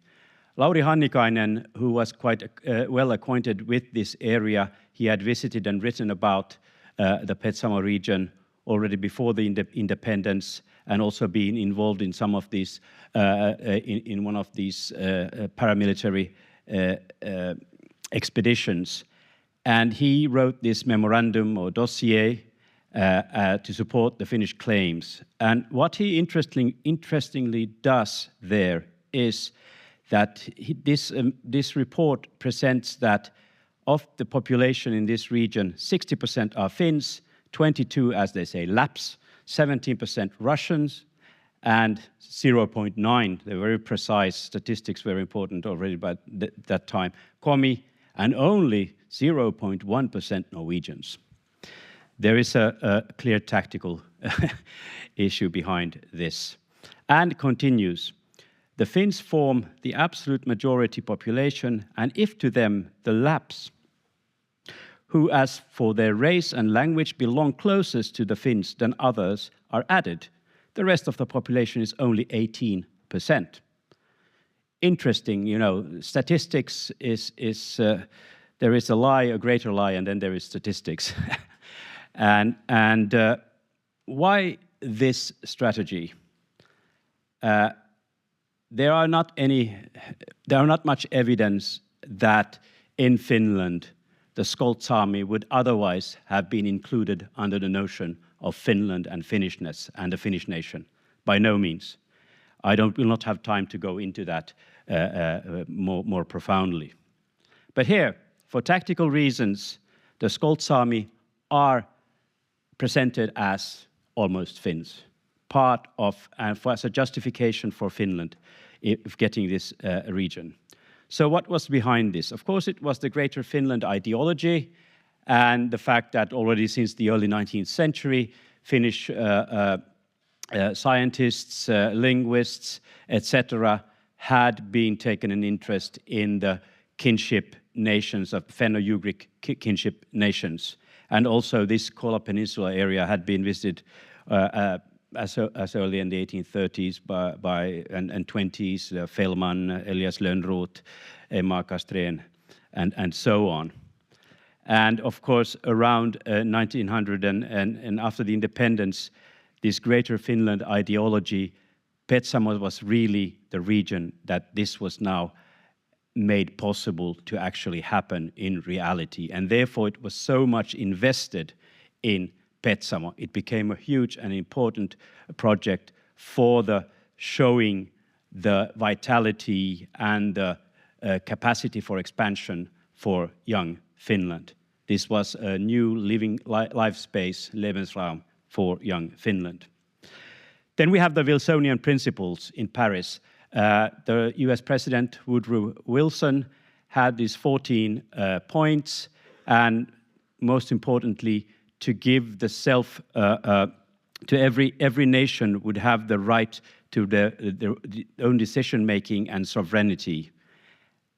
Lauri Hannikainen, who was quite well acquainted with this area, he had visited and written about the Petsamo region already before the independence, and also been involved in some of these, in one of these paramilitary expeditions. And he wrote this memorandum or dossier to support the Finnish claims. And what he interestingly does there is that this report presents that of the population in this region, 60% are Finns, 22, as they say, Lapps, 17% Russians, and 0.9, they're very precise statistics, very important already by that time, Komi, and only 0.1% Norwegians. There is a clear tactical issue behind this. And continues, the Finns form the absolute majority population, and if to them the Lapps, who as for their race and language belong closest to the Finns than others, are added, the rest of the population is only 18%. Interesting, you know, statistics there is a lie, a greater lie, and then there is statistics. and why this strategy? There are not much evidence that in Finland the Skolt Saami would otherwise have been included under the notion of Finland and Finnishness and the Finnish nation. By no means. I will not have time to go into that more profoundly. But here, for tactical reasons, the Skolt Saami are presented as almost Finns, part of, and as a justification for Finland of getting this region. So what was behind this? Of course, it was the Greater Finland ideology and the fact that already since the early 19th century, Finnish scientists, linguists, etc., had been taken an interest in the kinship nations of Finno-Ugric kinship nations. And also this Kola Peninsula area had been visited as early in the 1830s and 20s, Fellman, Elias Lönnroth, Emma Castrén, and so on. And of course, around 1900 and after the independence, this Greater Finland ideology, Petsamo was really the region that this was now made possible to actually happen in reality. And therefore, it was so much invested in Petsamo. It became a huge and important project for the showing the vitality and the capacity for expansion for young Finland. This was a new living life space, Lebensraum, for young Finland. Then we have the Wilsonian principles in Paris. The US President Woodrow Wilson had these 14 points, and most importantly, to give the to every nation would have the right to their own decision-making and sovereignty.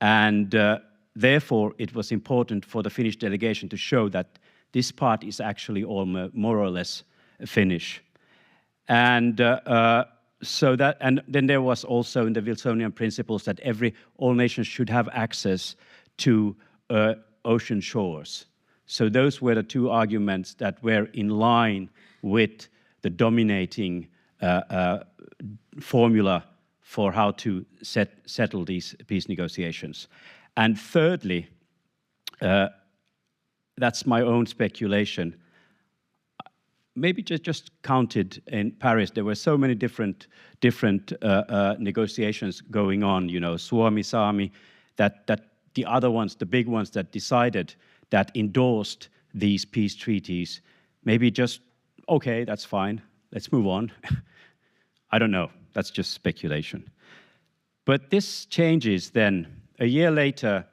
And therefore, it was important for the Finnish delegation to show that this part is actually all more or less Finnish. And and then there was also in the Wilsonian principles that all nations should have access to ocean shores. So those were the two arguments that were in line with the dominating formula for how to settle these peace negotiations. And thirdly, that's my own speculation. Maybe just counted in Paris, there were so many different negotiations going on, you know, Suomi, Saami, that the other ones, the big ones that decided, that endorsed these peace treaties, maybe just, okay, that's fine, let's move on. I don't know, that's just speculation. But this changes then a year later,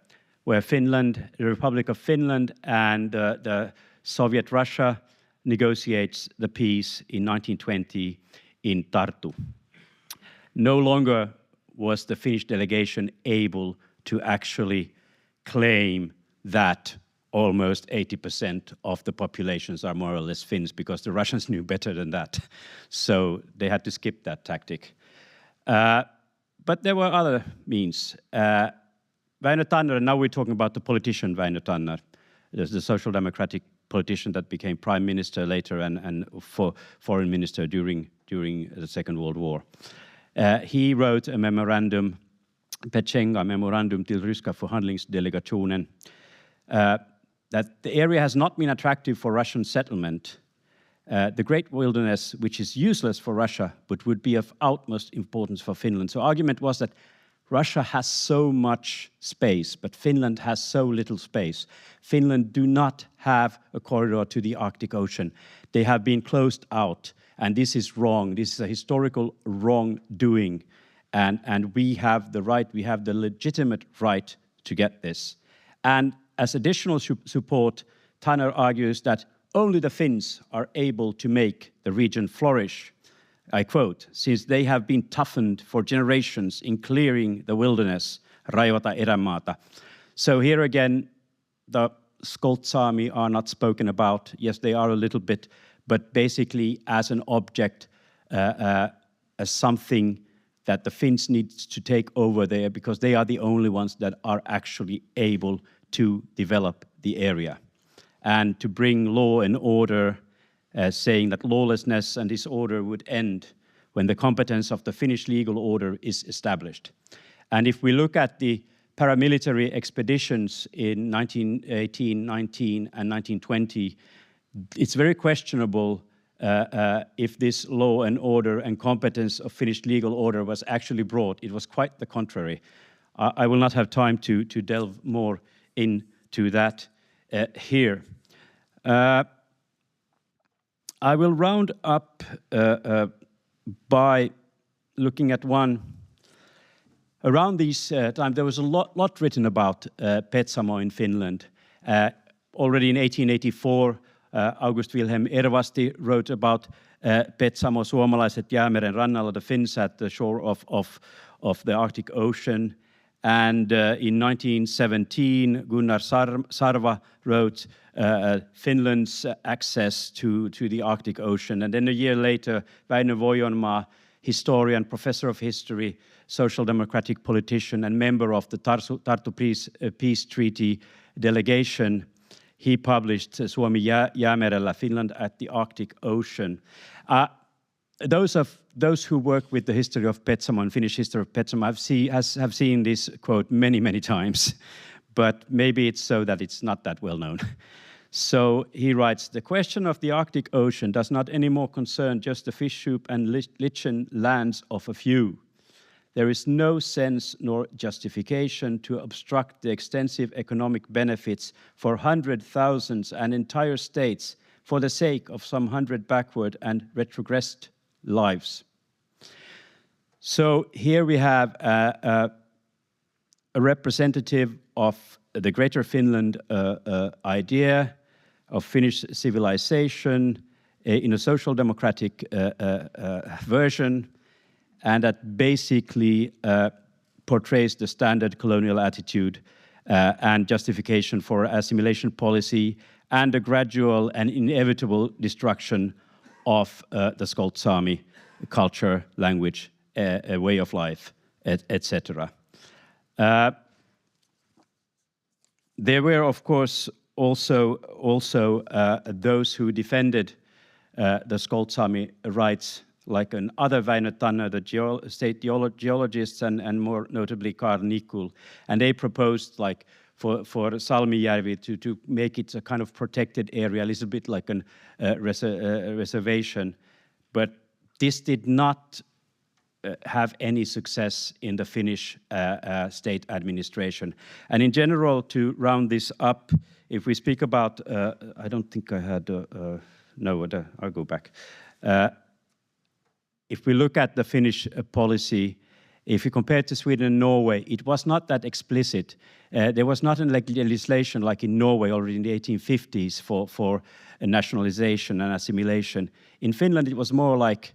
where Finland, the Republic of Finland and the Soviet Russia negotiates the peace in 1920 in Tartu. No longer was the Finnish delegation able to actually claim that almost 80% of the populations are more or less Finns, because the Russians knew better than that. So they had to skip that tactic. But there were other means. Väinö Tanner, and now we're talking about the politician Väinö Tanner, the social democratic politician that became prime minister later and foreign minister during the Second World War. He wrote a memorandum, Pechenga memorandum till ryska förhandlingsdelegationen, that the area has not been attractive for Russian settlement. The Great Wilderness, which is useless for Russia, but would be of utmost importance for Finland. So argument was that Russia has so much space, but Finland has so little space. Finland do not have a corridor to the Arctic Ocean. They have been closed out, and this is wrong. This is a historical wrongdoing, and we have the right, we have the legitimate right to get this. And as additional support, Tanner argues that only the Finns are able to make the region flourish. I quote, since they have been toughened for generations in clearing the wilderness, raivata erämaata. So here again, the Skolt Saami are not spoken about. Yes, they are a little bit, but basically as an object, as something that the Finns need to take over there because they are the only ones that are actually able to develop the area and to bring law and order, saying that lawlessness and disorder would end when the competence of the Finnish legal order is established. And if we look at the paramilitary expeditions in 1918, 19, and 1920, it's very questionable if this law and order and competence of Finnish legal order was actually brought. It was quite the contrary. I will not have time to delve more into that here. I will round up by looking at one. Around this time, there was a lot written about Petsamo in Finland. Already in 1884, August Wilhelm Ervasti wrote about Petsamo, suomalaiset Jäämeren rannalla, the Finns at the shore of the Arctic Ocean. And in 1917, Gunnar Sarva wrote Finland's access to the Arctic Ocean. And then a year later, Väinö Voionmaa, historian, professor of history, social democratic politician, and member of the Tartu Peace Treaty delegation, he published Suomi Jäämerellä, Finland at the Arctic Ocean. Those who work with the history of Petsamo and Finnish history of Petsamo have seen this quote many times, but maybe it's so that it's not that well known. So he writes, the question of the Arctic Ocean does not anymore concern just the fish soup and lichen lands of a few. There is no sense nor justification to obstruct the extensive economic benefits for hundred thousands and entire states for the sake of some 100 backward and retrogressed lives. So here we have a representative of the Greater Finland idea of Finnish civilization in a social democratic version, and that basically portrays the standard colonial attitude and justification for assimilation policy and the gradual and inevitable destruction of the Skolt Saami culture, language, a way of life, etc. There were, of course, also those who defended the Skolt Saami rights, like another Väinö Tanner, the state geologists, and more notably Carl Nikul, and they proposed, like, for Salmijärvi to make it a kind of protected area, a little bit like a reservation. But this did not have any success in the Finnish state administration. And in general, to round this up, if we speak about, I don't think I had, no, I'll go back. If we look at the Finnish policy, if you compare it to Sweden and Norway, it was not that explicit. There was not a legislation like in Norway already in the 1850s for nationalization and assimilation. In Finland, it was more like,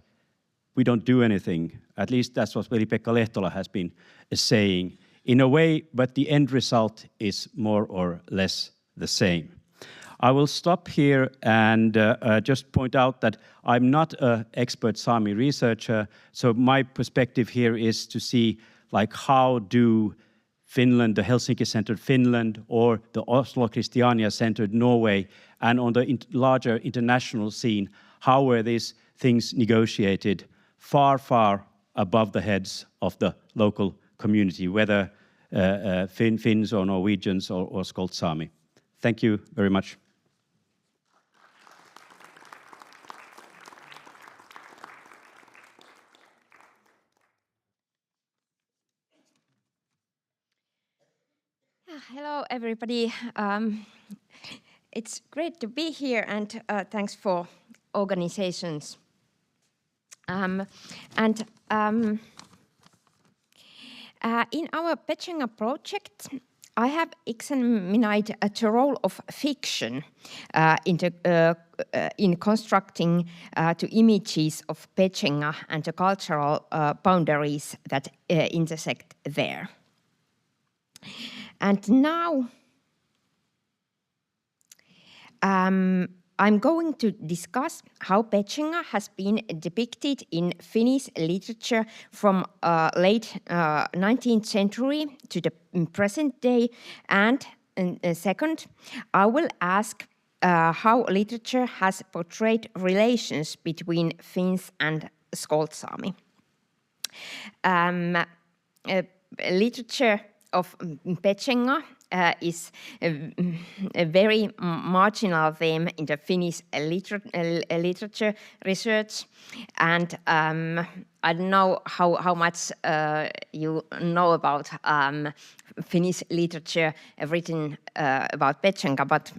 we don't do anything. At least that's what Veli-Pekka Lehtola has been saying. In a way, but the end result is more or less the same. I will stop here and just point out that I'm not an expert Sami researcher, so my perspective here is to see like how do Finland, the Helsinki-centered Finland, or the Oslo Christiania-centered Norway, and on the larger international scene, how were these things negotiated far, far above the heads of the local community, whether Finns or Norwegians or Skolt Saami. Thank you very much. Hello, everybody. It's great to be here, and thanks for organizations. In our 𝙎𝙢𝙢𝙀𝙢𝙀 project, I have examined the role of fiction in constructing the images of 𝙎𝙢𝙢 and the cultural boundaries that intersect there. And now I'm going to discuss how 𝙎𝙢𝙢 has been depicted in Finnish literature from late 19th century to the present day. And second, I will ask how literature has portrayed relations between Finns and Skolt Saami. Literature of 𝙎𝙢𝙢 is a very marginal theme in the Finnish literature research, and I don't know how much you know about Finnish literature written about 𝙎𝙢𝙢, but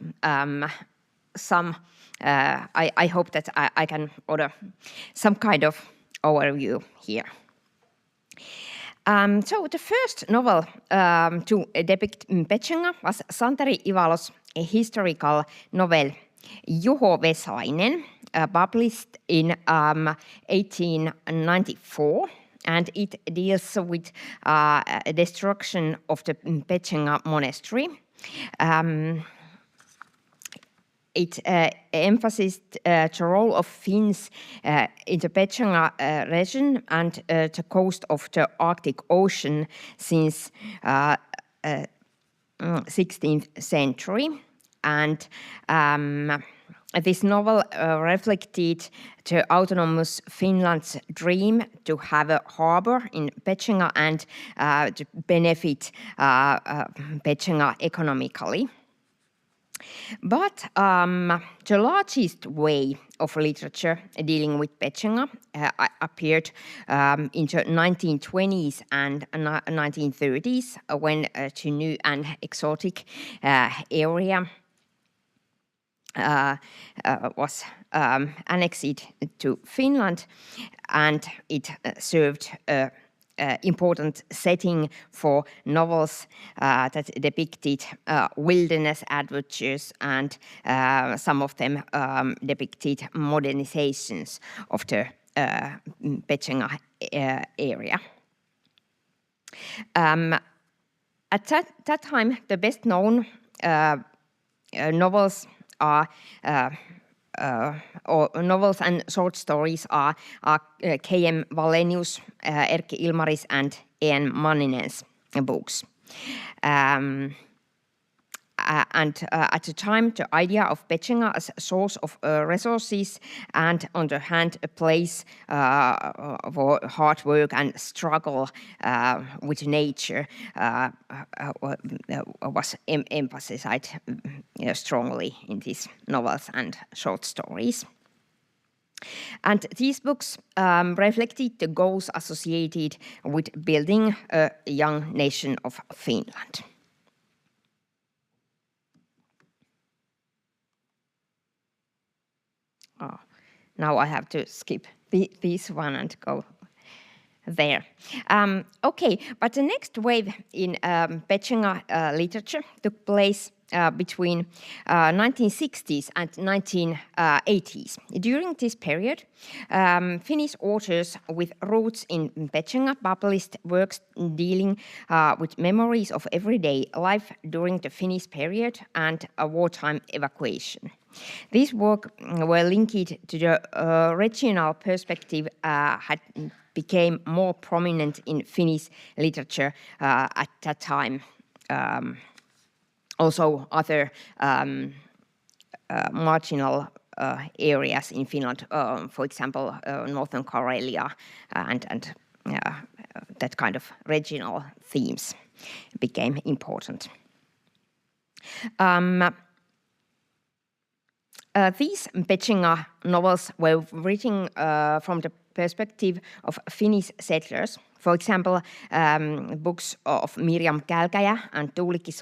some I hope that I can order some kind of overview here. So the first novel to depict 𝙎𝙢𝙢 was Santeri Ivalo's historical novel Juho Vesainen, published in 1894, and it deals with destruction of the 𝙎𝙢𝙢 monastery. It emphasized the role of Finns in the 𝙎𝙢𝙢 region and the coast of the Arctic Ocean since 16th century. And this novel reflected the autonomous Finland's dream to have a harbor in 𝙎𝙢𝙢 and to benefit 𝙎𝙢𝙢 economically. But the largest way of literature dealing with 𝙎𝙢𝙢 appeared in the 1920s and 1930s when the new and exotic area was annexed to Finland, and it served important setting for novels that depicted wilderness adventures, and some of them depicted modernizations of the 𝙎𝙢𝙢 area. At that time, the best known novels are or novels and short stories are K.M. Wallenius, Erkki Ilmaris, and E.N. Manninen's books. And at the time, the idea of 𝙎𝙢𝙢 as a source of resources and, on the hand, a place for hard work and struggle with nature was emphasized strongly in these novels and short stories. And these books reflected the goals associated with building a young nation of Finland. Oh, now I have to skip this one and go there. Okay, but the next wave in 𝙎𝙢𝙢 literature took place between 1960s and 1980s. During this period, Finnish authors with roots in 𝙎𝙢𝙢 published works dealing with memories of everyday life during the Finnish period and a wartime evacuation. These works were linked to the regional perspective had became more prominent in Finnish literature at that time. Also, other marginal areas in Finland, for example, Northern Karelia and that kind of regional themes became important. These 𝙤𝙤𝙢𝙬 novels were written from the perspective of Finnish settlers. For example, books of Mirjam Kälkäjä and Tuulikki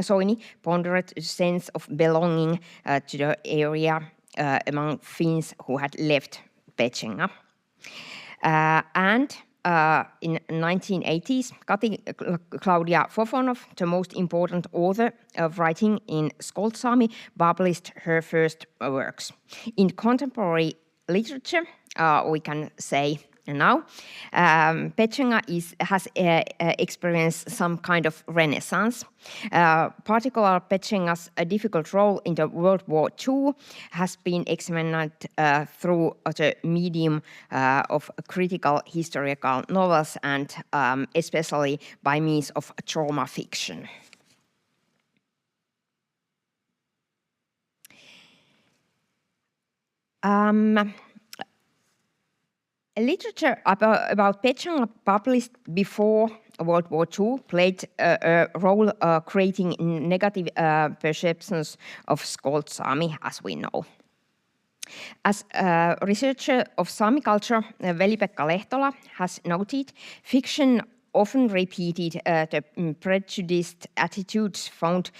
Soini pondered a sense of belonging to the area among Finns who had left 𝙤𝙤𝙢𝙬. And in 1980s, Kati Claudia Fofonov, the most important author of writing in Skolt Saami, published her first works. In contemporary literature, we can say now, 𝙤𝙤𝙢𝙬 has experienced some kind of renaissance. Particular 𝙤𝙤𝙢𝙬's difficult role in the World War II has been examined through the medium of critical historical novels and especially by means of trauma fiction. Literature about 𝙤𝙤𝙢𝙬 published before World War II played a role creating negative perceptions of Skolt Saami, as we know. As a researcher of Sami culture, Veli-Pekka Lehtola has noted, fiction often repeated the prejudiced attitudes found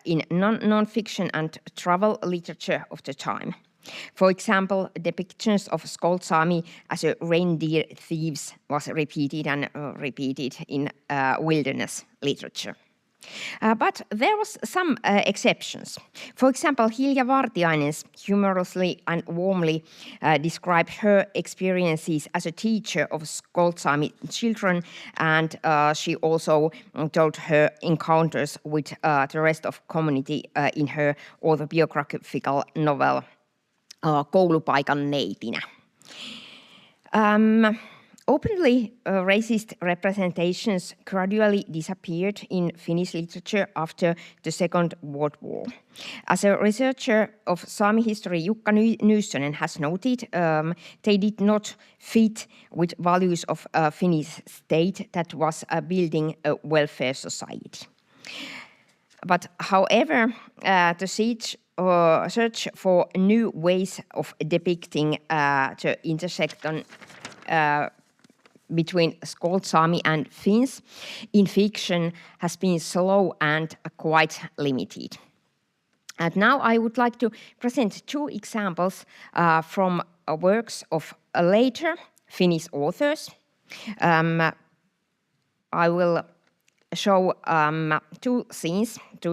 in non-fiction and travel literature of the time. For example, depictions of Skolt Saami as a reindeer thieves was repeated in wilderness literature. But there was some exceptions. For example, Hilja Vartiainen humorously and warmly described her experiences as a teacher of Skolt Saami children, and she also told her encounters with the rest of community in her autobiographical novel Koulupaikan neidinä. Openly racist representations gradually disappeared in Finnish literature after the Second World War. As a researcher of Sami history, Jukka Nystönen has noted, they did not fit with values of a Finnish state that was building a welfare society. But however, the search for new ways of depicting the intersection between Skolt Saami and Finns in fiction has been slow and quite limited. And now I would like to present two examples from works of later Finnish authors. I will show two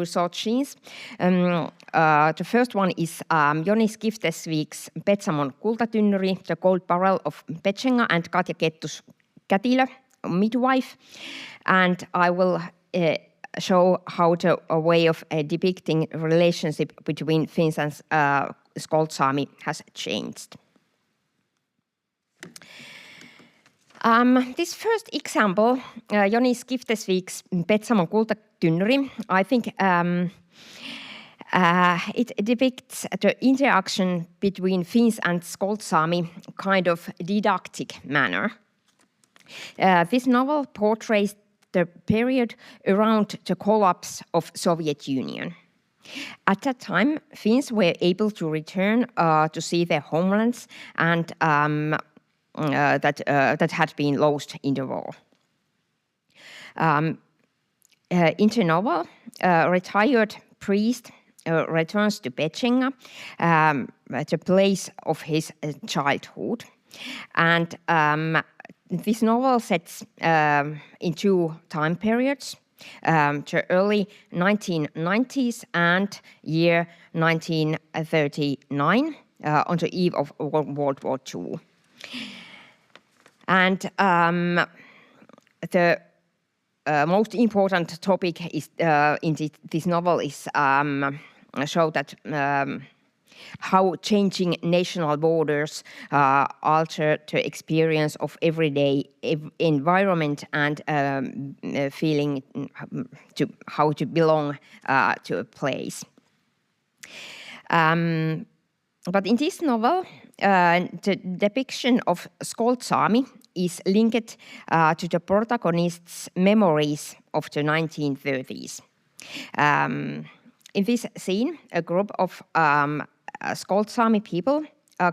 short scenes. The first one is Joni Skiftesvik's Petsamon kultatynnyri, The Gold Barrel of 𝙤𝙤𝙢𝙬, and Katja Kettus' Kätilö, Midwife. And I will show how the way of depicting relationship between Finns and Skolt Saami has changed. This first example, Joni Skiftesvik's Petsamon kultatynnyri, I think it depicts the interaction between Finns and Skolt Saami kind of didactic manner. This novel portrays the period around the collapse of Soviet Union. At that time, Finns were able to return to see their homelands and that had been lost in the war. In the novel, a retired priest returns to 𝙤𝙤𝙢𝙬, the place of his childhood. And this novel sets in two time periods, the early 1990s and year 1939, on the eve of World War II. And the most important topic is in this novel is show that how changing national borders alter the experience of everyday environment and feeling to how to belong to a place. But in this novel, the depiction of Skolt Saami is linked to the protagonist's memories of the 1930s. In this scene, a group of Skolt Saami people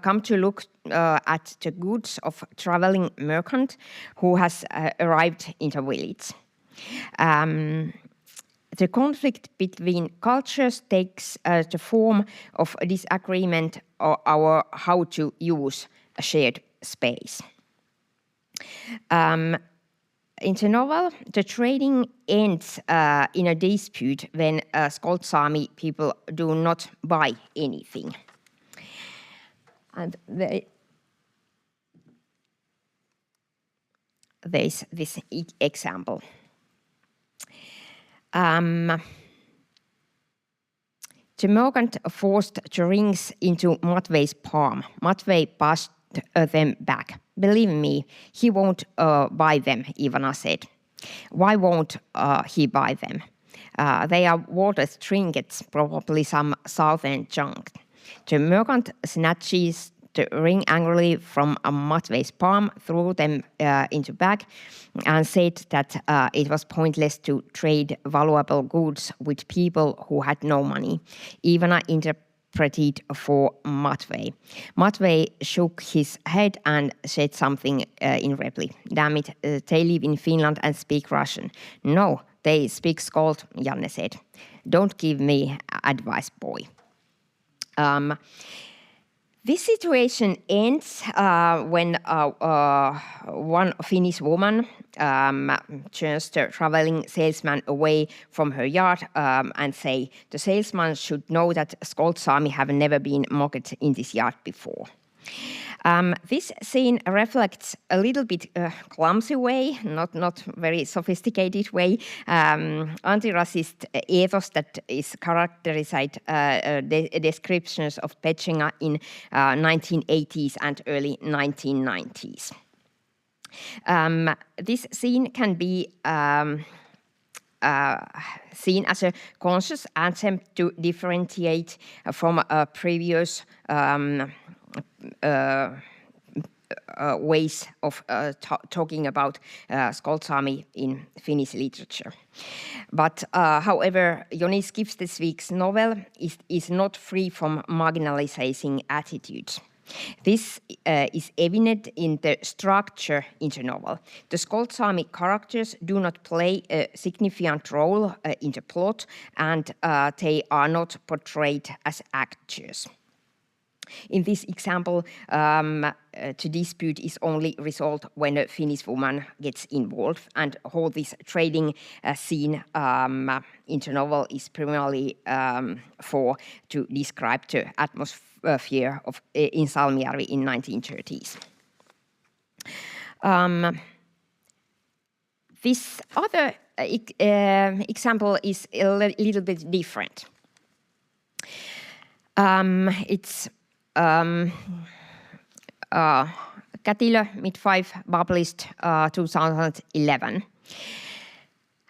come to look at the goods of traveling merchant who has arrived in the village. The conflict between cultures takes the form of a disagreement over how to use a shared space. In the novel, the trading ends in a dispute when Skolt Saami people do not buy anything. And there's this example. The merchant forced the rings into Matvei's palm. Matvei passed them back. Believe me, he won't buy them, Ivana said. Why won't he buy them? They are worthless trinkets, probably some southern junk. The merchant snatches the ring angrily from Matvei's palm, threw them into bag, and said that it was pointless to trade valuable goods with people who had no money. Ivana interpreted for Matvei. Matvei shook his head and said something in reply. Damn it, they live in Finland and speak Russian. No, they speak Skolt, Janne said. Don't give me advice, boy. This situation ends when one Finnish woman turns the traveling salesman away from her yard and say the salesman should know that Skolt Saami have never been mocked in this yard before. This scene reflects a little bit clumsy way, not very sophisticated way, anti-racist ethos that is characterized descriptions of Petchenga in 1980s and early 1990s. This scene can be seen as a conscious attempt to differentiate from previous ways of talking about Skolt Saami in Finnish literature. But however, Joni Skibstesvik's novel is not free from marginalizing attitudes. This is evident in the structure in the novel. The Skolt Saami characters do not play a significant role in the plot, and they are not portrayed as actors. In this example, the dispute is only resolved when a Finnish woman gets involved, and all this trading scene in the novel is primarily to describe the atmosphere in Salmijärvi in 1930s. This other example is a little bit different. It's Kätilö Mid-5 published 2011.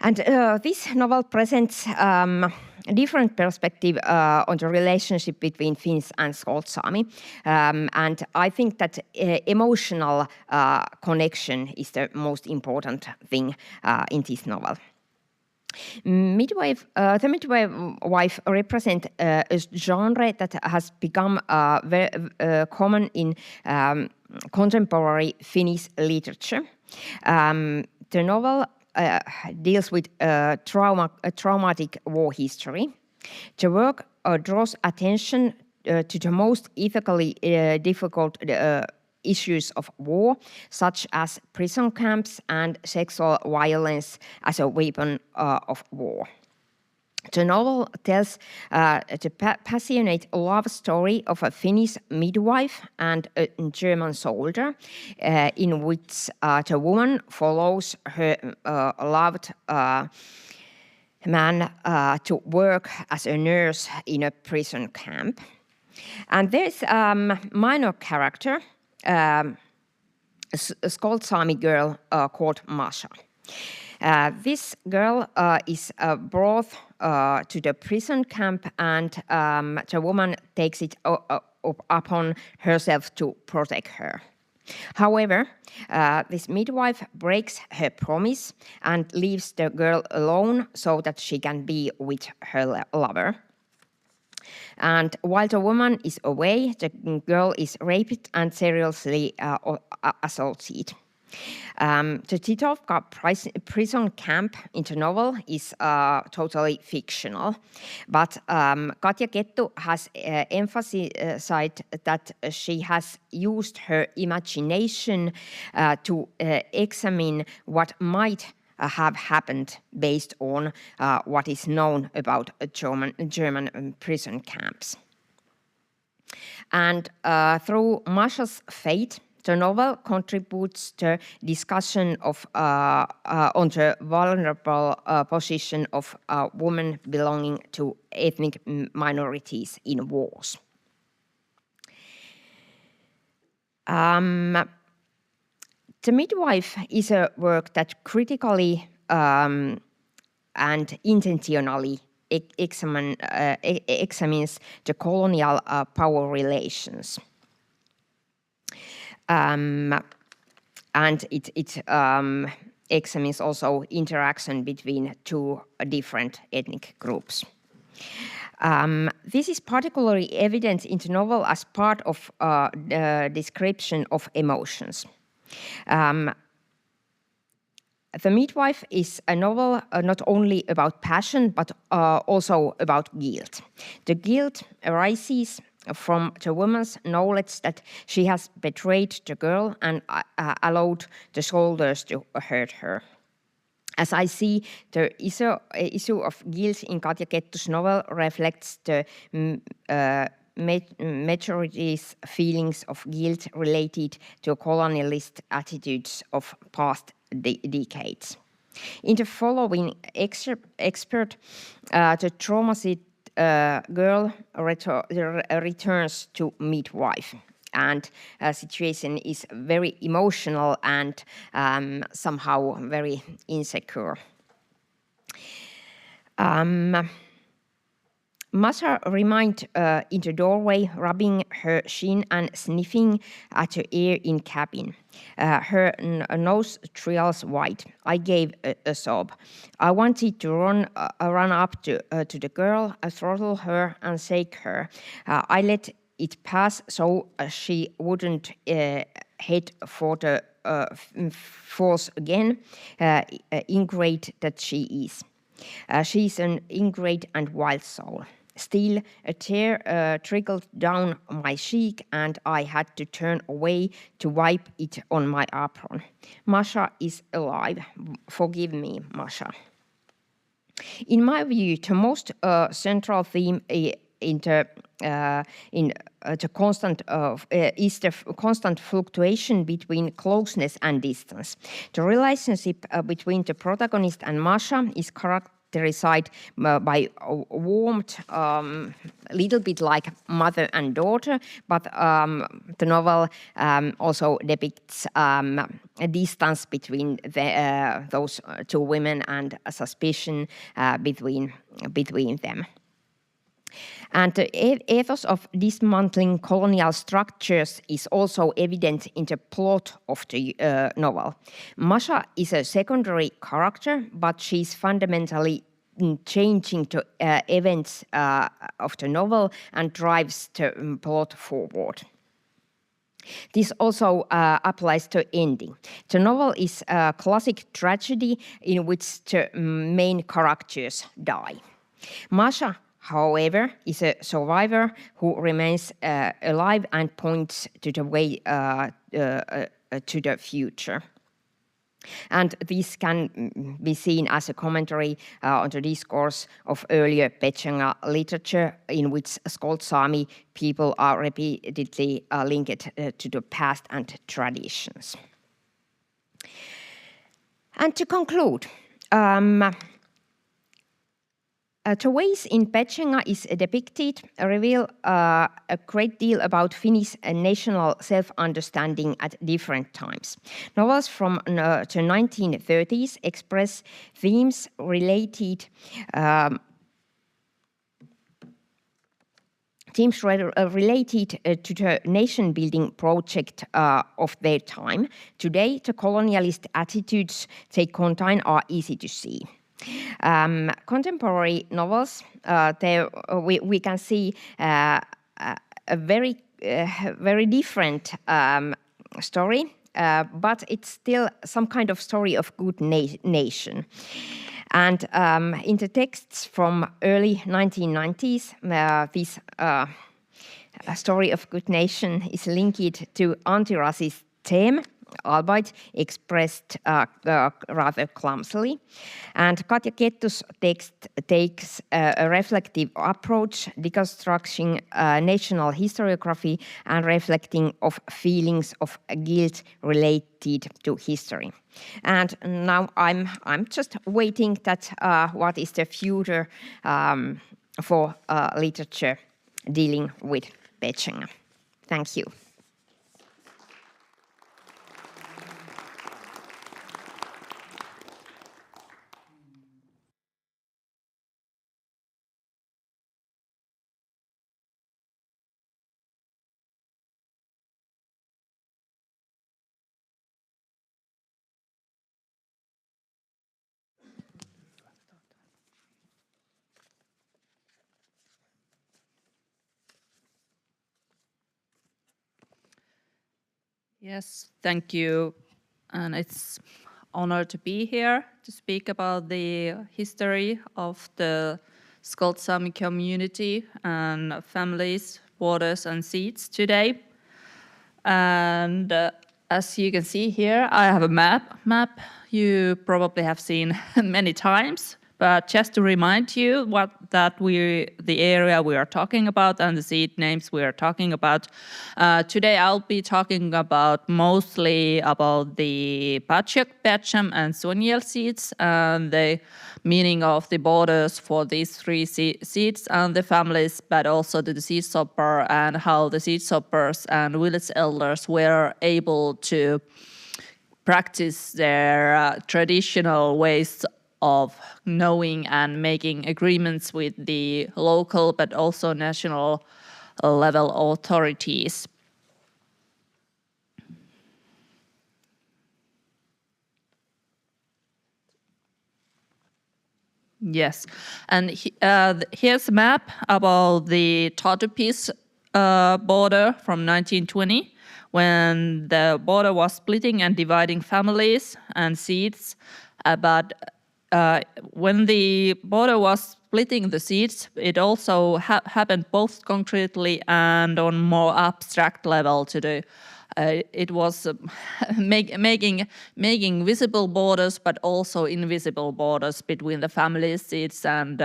And this novel presents a different perspective on the relationship between Finns and Skolt Saami. And I think that emotional connection is the most important thing in this novel. The midwife represents a genre that has become very common in contemporary Finnish literature. The novel deals with traumatic war history. The work draws attention to the most ethically difficult issues of war, such as prison camps and sexual violence as a weapon of war. The novel tells the passionate love story of a Finnish midwife and a German soldier, in which the woman follows her loved man to work as a nurse in a prison camp. And there's minor character, a Skolt Saami girl called Masha. This girl is brought to the prison camp, and the woman takes it upon herself to protect her. However, this midwife breaks her promise and leaves the girl alone so that she can be with her lover. And while the woman is away, the girl is raped and seriously assaulted. The Titovka prison camp in the novel is totally fictional, but Katja Kettu has emphasized that she has used her imagination to examine what might have happened based on what is known about German prison camps. And through Masha's fate, the novel contributes to discussion of on the vulnerable position of women belonging to ethnic minorities in wars. The Midwife is a work that critically and intentionally examines the colonial power relations. And it examines also interaction between two different ethnic groups. This is particularly evident in the novel as part of the description of emotions. The Midwife is a novel not only about passion, but also about guilt. The guilt arises from the woman's knowledge that she has betrayed the girl and allowed the soldiers to hurt her. As I see, the issue of guilt in Katja Kettu's novel reflects the majority's feelings of guilt related to colonialist attitudes of past decades. In the following excerpt, the traumatized girl returns to Midwife, and the situation is very emotional and somehow very insecure. Masha remained in the doorway, rubbing her chin and sniffing at the air in cabin. Her nose trails white. I gave a sob. I wanted to run up to the girl, throttle her and shake her. I let it pass so she wouldn't head for the falls again, ingrate that she is. She's an ingrate and wild soul. Still, a tear trickled down my cheek, and I had to turn away to wipe it on my apron. Masha is alive. Forgive me, Masha. In my view, the most central theme is the constant fluctuation between closeness and distance. The relationship between the protagonist and Masha is characterized by warmth, a little bit like mother and daughter, but the novel also depicts a distance between those two women and a suspicion between them. And the ethos of dismantling colonial structures is evident in the plot of the novel. Masha is a secondary character, but she's fundamentally changing the events of the novel and drives the plot forward. This also applies to ending. The novel is a classic tragedy in which the main characters die. Masha, however, is a survivor who remains alive and points to the way to the future. And this can be seen as a commentary on the discourse of earlier Pechenga literature, in which Skolt Saami people are repeatedly linked to the past and traditions. And to conclude, The ways in 𝙤𝙀𝙢 is depicted reveal a great deal about Finnish national self-understanding at different times. Novels from the 1930s express themes related to the nation-building project of their time. Today, the colonialist attitudes they contain are easy to see. Contemporary novels, we can see a very different story, but it's still some kind of story of good nation. And in the texts from early 1990s, this story of good nation is linked to anti-racist theme, albeit expressed rather clumsily. And Katja Kettu's text takes a reflective approach, deconstructing national historiography and reflecting of feelings of guilt related to history. And now I'm just waiting that what is the future for literature dealing with 𝙤𝙀𝙢. Thank you. Yes, thank you. And it's honor to be here to speak about the history of the Skolt Saami community and families, waters and seeds today. And as you can see here, I have a map you probably have seen many times. But just to remind you the area we are talking about and the seed names we are talking about. Today I'll be talking about mostly about the 𝙤𝙢𝙢, 𝙤𝙢𝙢 and 𝙤𝙀𝙢 seeds and the meaning of the borders for these three seeds and the families, but also the seed stopper and how the seed stoppers and village elders were able to practice their traditional ways of knowing and making agreements with the local but also national level authorities. Yes, and here's a map about the Taarna border from 1920, when the border was splitting and dividing families and seeds. But when the border was splitting the seeds, it also happened both concretely and on more abstract level to do. It was making visible borders, but also invisible borders between the family seeds and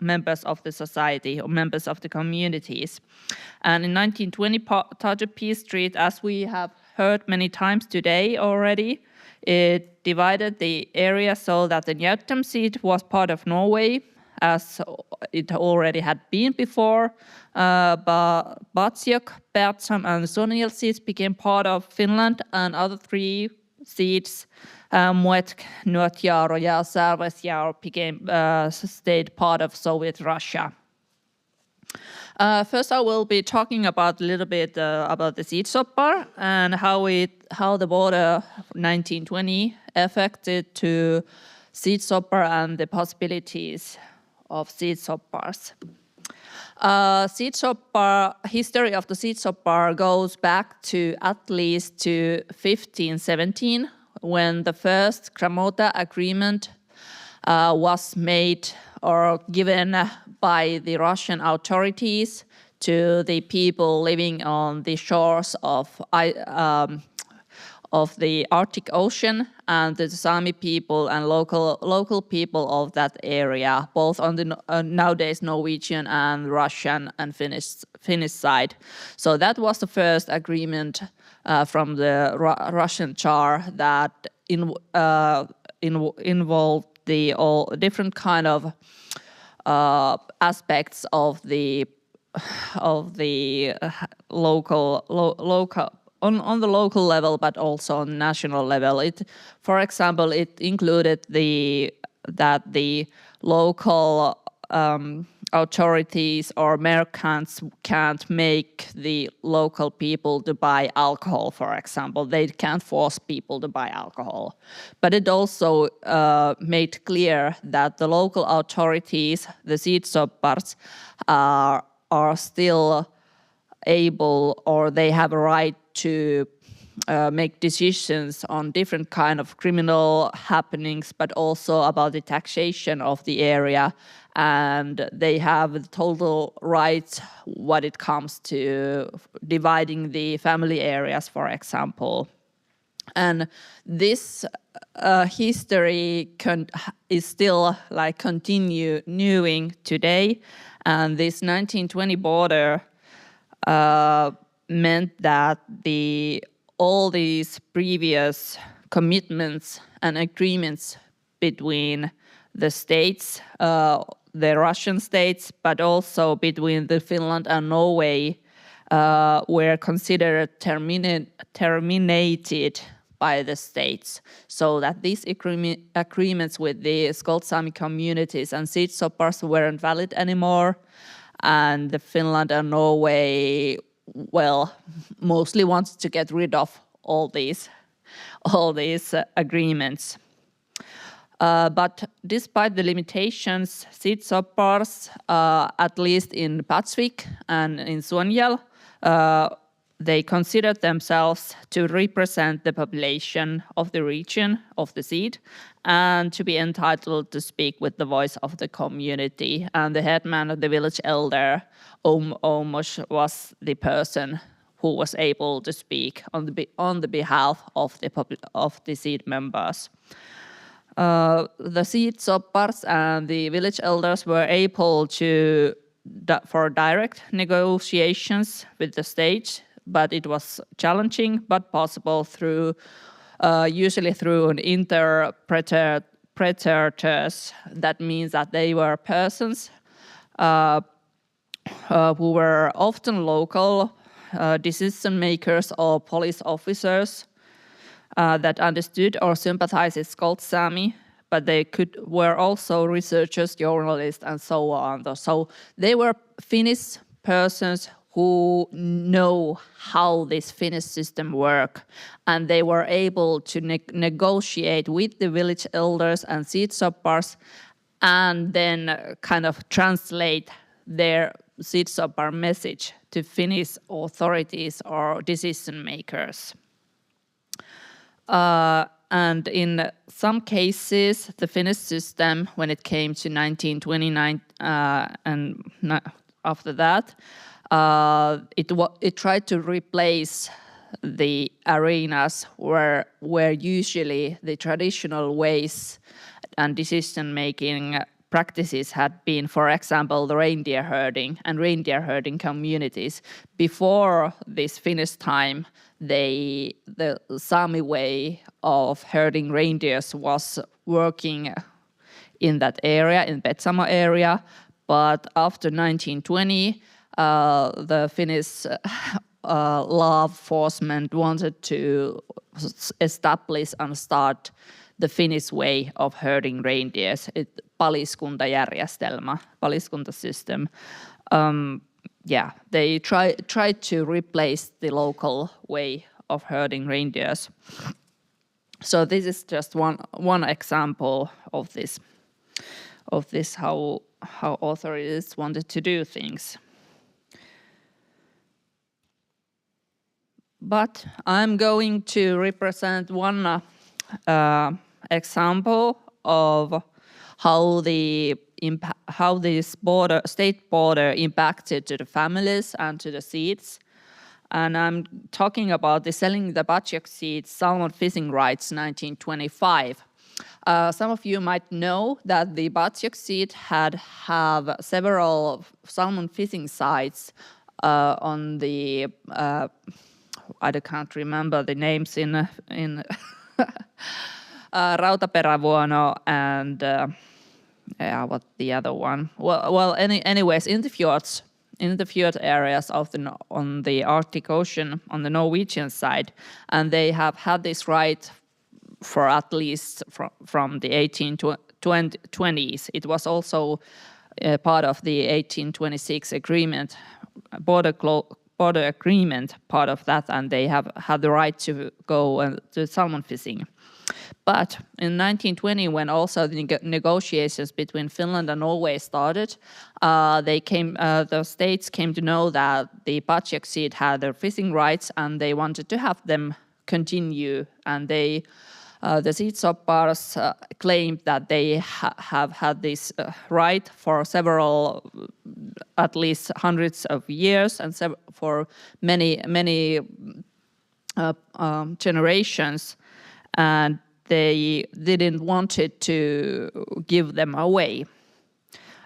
members of the society or members of the communities. And in 1920, Taarna Street, as we have heard many times today already, it divided the area so that the 𝙎𝙢𝙢𝙢 seat was part of Norway, as it already had been before. But 𝙤𝙢𝙢𝙢, 𝙤𝙢𝙢𝙢, and 𝙤𝙀𝙢𝙢 seats became part of Finland, and other three seats, 𝙬𝙬, 𝙬𝙬, 𝙬𝙬, stayed part of Soviet Russia. First, I will be talking about a little bit about the seed stopper and how the border 1920 affected to seed stopper and the possibilities of seed stoppers. History of the seed stopper goes back to at least to 1517, when the first Gramota agreement was made or given by the Russian authorities to the people living on the shores of the Arctic Ocean and the Sami people and local people of that area, both on the nowadays Norwegian and Russian and Finnish side. So that was the first agreement from the Russian Tsar that involved the all different kind of aspects of the local on the local level, but also on national level. For example, it included that the local authorities or merchants can't make the local people to buy alcohol, for example. They can't force people to buy alcohol. But it also made clear that the local authorities, the 𝙤𝙬𝙧𝙠𝙬, are still able, or they have a right to make decisions on different kind of criminal happenings, but also about the taxation of the area. And they have total rights when it comes to dividing the family areas, for example. And this history is still like continuing today. And this 1920 border meant that all these previous commitments and agreements between the states, the Russian states, but also between the Finland and Norway, were considered terminated by the states, so that these agreements with the Skolt Saami communities and 𝙤𝙬𝙧𝙬 weren't valid anymore, and Finland and Norway, well, mostly wants to get rid of all these agreements. But despite the limitations, 𝙤𝙬𝙧𝙬, at least in Pacific and in Suonjärvi, they considered themselves to represent the population of the region of the 𝙤𝙬 and to be entitled to speak with the voice of the community. And the headman of the village elder, Oummu, was the person who was able to speak on the behalf of the 𝙤𝙬 members. The 𝙤𝙬𝙧𝙬 and the village elders were able for direct negotiations with the state, but it was challenging but possible usually through an interpreters. That means that they were persons who were often local decision makers or police officers that understood or sympathized with Skolt Saami, but they were also researchers, journalists, and so on. So they were Finnish persons who know how this Finnish system works, and they were able to negotiate with the village elders and 𝙤𝙬𝙧𝙬, and then kind of translate their 𝙤𝙬𝙧𝙬 message to Finnish authorities or decision makers. And in some cases, the Finnish system, when it came to 1929 and after that, it tried to replace the arenas where usually the traditional ways and decision-making practices had been, for example, the reindeer herding and reindeer herding communities. Before this Finnish time, the Sami way of herding reindeers was working in that area, in Petsamo area, but after 1920, the Finnish law enforcement wanted to establish and start the Finnish way of herding reindeers, paliskuntajärjestelmä, paliskunta system. They tried to replace the local way of herding reindeers. So this is just one example of this how authorities wanted to do things. But I'm going to represent one example of how this state border impacted to the families and to the seeds. And I'm talking about the selling the bachok seeds salmon fishing rights 1925. Some of you might know that the bachok seed have several salmon fishing sites on the I can't remember the names in Rautaperävuono and what the other one? Anyways, in the fjords, in the fjord areas of on the Arctic Ocean on the Norwegian side, and they have had this right for at least from the 1820s. It was also part of the 1826 agreement, border agreement, part of that, and they have had the right to go to salmon fishing. But in 1920, when also the negotiations between Finland and Norway started, the states came to know that the 𝙎𝙢𝙬𝙧 had their fishing rights, and they wanted to have them continue. And the 𝙬𝙬𝙧𝙬𝙧 claimed that they have had this right for several, at least hundreds of years, and for many generations. And they didn't want it to give them away.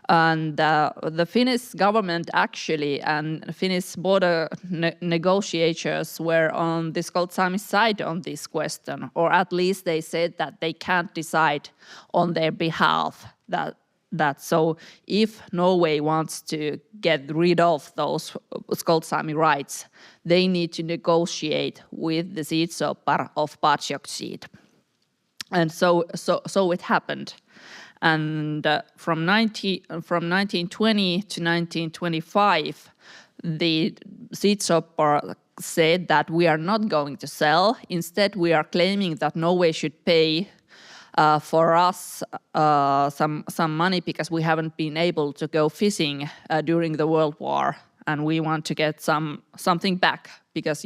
And the Finnish government actually and Finnish border negotiators were on the Skolt Saami side on this question, or at least they said that they can't decide on their behalf. That so if Norway wants to get rid of those Skolt Saami rights, they need to negotiate with the 𝙬𝙬𝙧𝙬𝙧 of 𝙎𝙢𝙬𝙧. And so it happened. And from 1920 to 1925, the 𝙬𝙬𝙧𝙬𝙧 said that we are not going to sell. Instead, we are claiming that Norway should pay for us some money because we haven't been able to go fishing during the World War, and we want to get something back because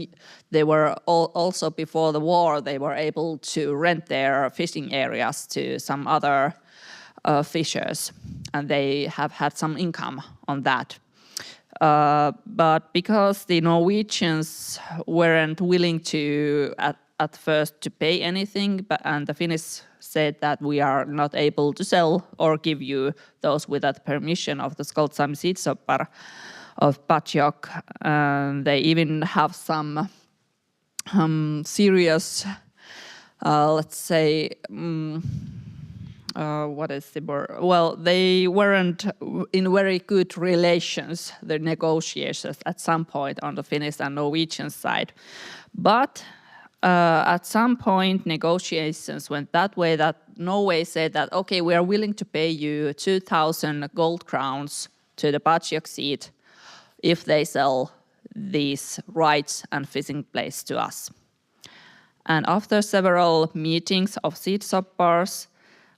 they were also before the war they were able to rent their fishing areas to some other fishers, and they have had some income on that. But because the Norwegians weren't willing to at first to pay anything, and the Finnish said that we are not able to sell or give you those without permission of the Skolt Saami 𝙬𝙬𝙧𝙬𝙧 of 𝙎𝙢𝙬𝙧. They even have some serious, let's say, what is the word? Well, they weren't in very good relations, the negotiations, at some point on the Finnish and Norwegian side. But at some point, negotiations went that way that Norway said that, okay, we are willing to pay you 2,000 gold crowns to the 𝙎𝙢𝙬𝙧 if they sell these rights and fishing place to us. And after several meetings of 𝙬𝙬𝙧𝙬𝙧,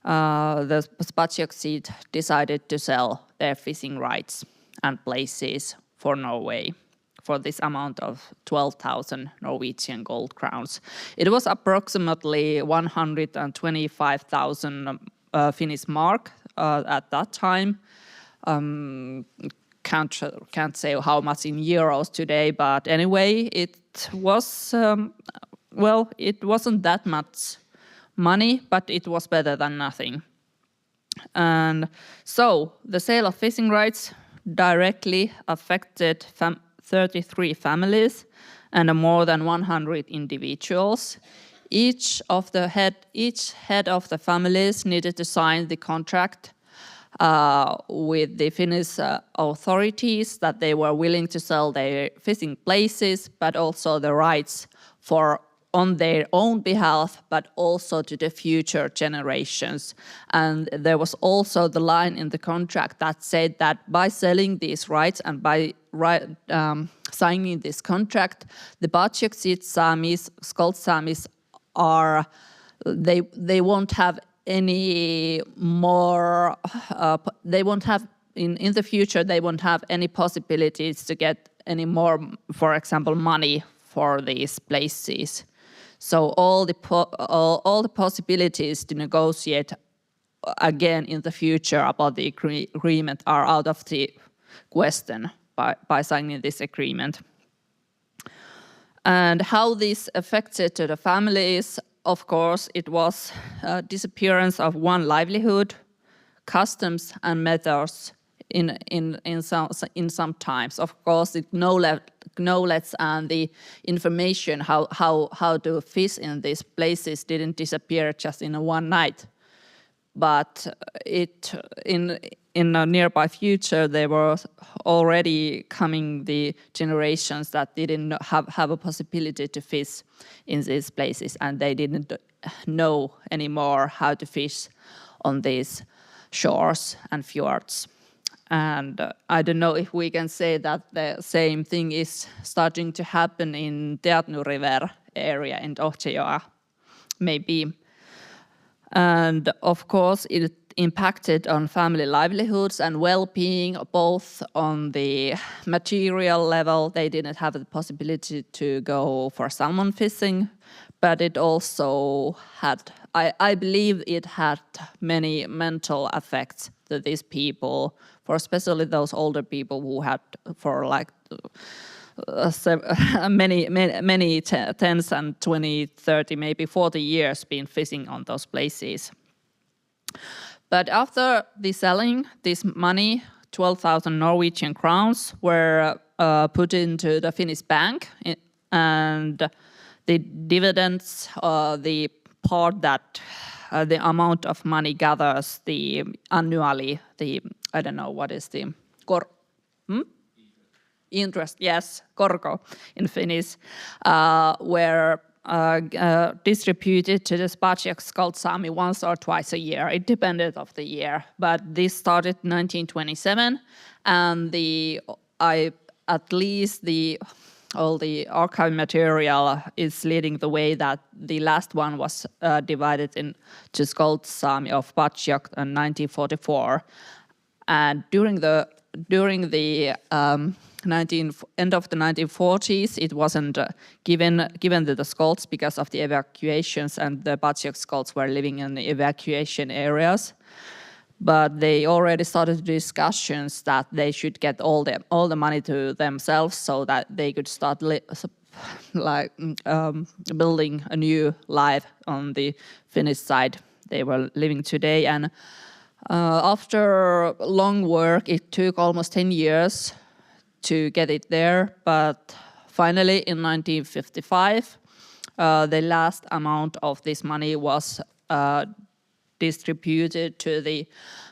the 𝙎𝙢𝙬𝙧 decided to sell their fishing rights and places for Norway for this amount of 12,000 Norwegian gold crowns. It was approximately 125,000 Finnish mark at that time. Can't say how much in euros today, but anyway, it was, it wasn't that much money, but it was better than nothing. And so the sale of fishing rights directly affected 33 families and more than 100 individuals. Each head of the families needed to sign the contract with the Finnish authorities that they were willing to sell their fishing places, but also the rights on their own behalf, but also to the future generations. And there was also the line in the contract that said that by selling these rights and by signing this contract, the 𝙎𝙢𝙧𝙬𝙧 Saamis, Skolt Saamis, they won't have any more, they won't have, in the future, they won't have any possibilities to get any more, for example, money for these places. So all the possibilities to negotiate again in the future about the agreement are out of the question by signing this agreement. And how this affected to the families, of course, it was disappearance of one livelihood, customs and methods in some times. Of course, the knowledge and the information how to fish in these places didn't disappear just in one night. but in a nearby future, there were already coming the generations that didn't have a possibility to fish in these places, and they didn't know anymore how to fish on these shores and fjords. And I don't know if we can say that the same thing is starting to happen in Taarna River area in 𝙎𝙬𝙧𝙬, maybe. And of course, it impacted on family livelihoods and well-being, both on the material level. They didn't have the possibility to go for salmon fishing, but it also had, I believe it had many mental effects to these people, for especially those older people who had for like many tens and 20, 30, maybe 40 years been fishing on those places. But after the selling, this money, 12,000 Norwegian crowns, were put into the Finnish bank, and the dividends, the part that the amount of money gathers the annually, the, I don't know, what is the interest, yes, korko in Finnish, were distributed to the Skolt Saami once or twice a year. It depended of the year, but this started in 1927, and at least all the archive material is leading the way that the last one was divided into Skolt Saami of 𝙎𝙢𝙙𝙢 in 1944, and during the end of the 1940s, it wasn't given to the Skolts because of the evacuations, and the 𝙎𝙢𝙙𝙢 Skolts were living in the evacuation areas. But they already started discussions that they should get all the money to themselves so that they could start building a new life on the Finnish side they were living today. And after long work, it took almost 10 years to get it there, but finally in 1955, the last amount of this money was distributed to the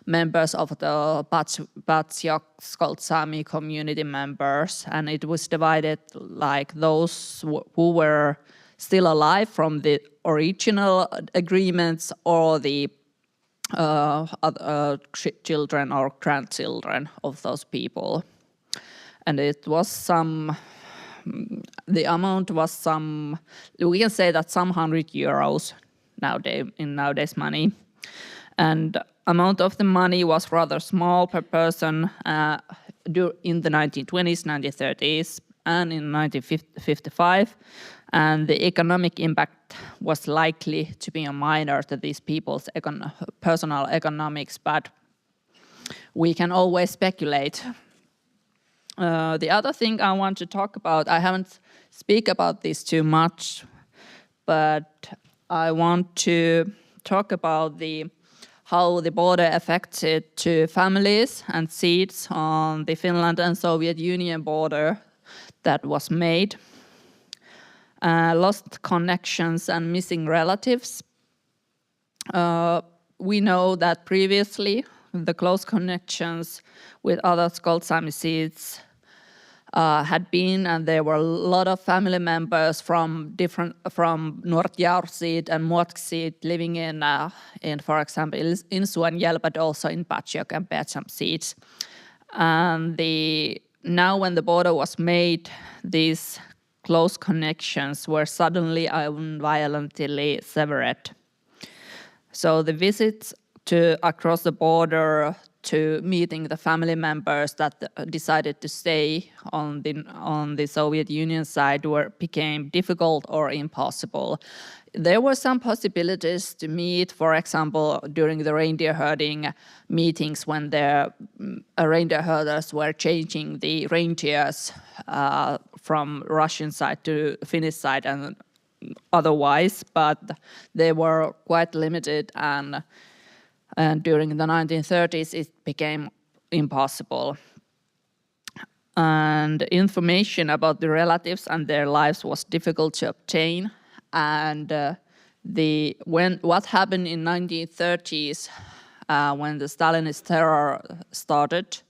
members of the 𝙎𝙢𝙙𝙢 Skolt Saami community members, and it was divided like those who were still alive from the original agreements, or the children or grandchildren of those people. And it was the amount was we can say that some €100 nowadays money. And amount of the money was rather small per person in the 1920s, 1930s, and in 1955. And the economic impact was likely to be a minor to these people's personal economics, but we can always speculate. The other thing I want to talk about, I haven't speak about this too much, but I want to talk about how the border affected to families and seats on the Finland and Soviet Union border that was made. Lost connections and missing relatives. We know that previously the close connections with other Skolt Saami seats had been, and there were a lot of family members from Nordjaur seat and Muotk seat living in, for example, in Suonjärvi, but also in 𝙎𝙢𝙙𝙢 and 𝙬𝙬𝙢 seats. And now when the border was made, these close connections were suddenly and violently severed. So the visits across the border to meeting the family members that decided to stay on the Soviet Union side became difficult or impossible. There were some possibilities to meet, for example, during the reindeer herding meetings when the reindeer herders were changing the reindeers from Russian side to Finnish side and otherwise, but they were quite limited, and during the 1930s it became impossible. And information about the relatives and their lives was difficult to obtain. And what happened in 1930s when the Stalinist terror started,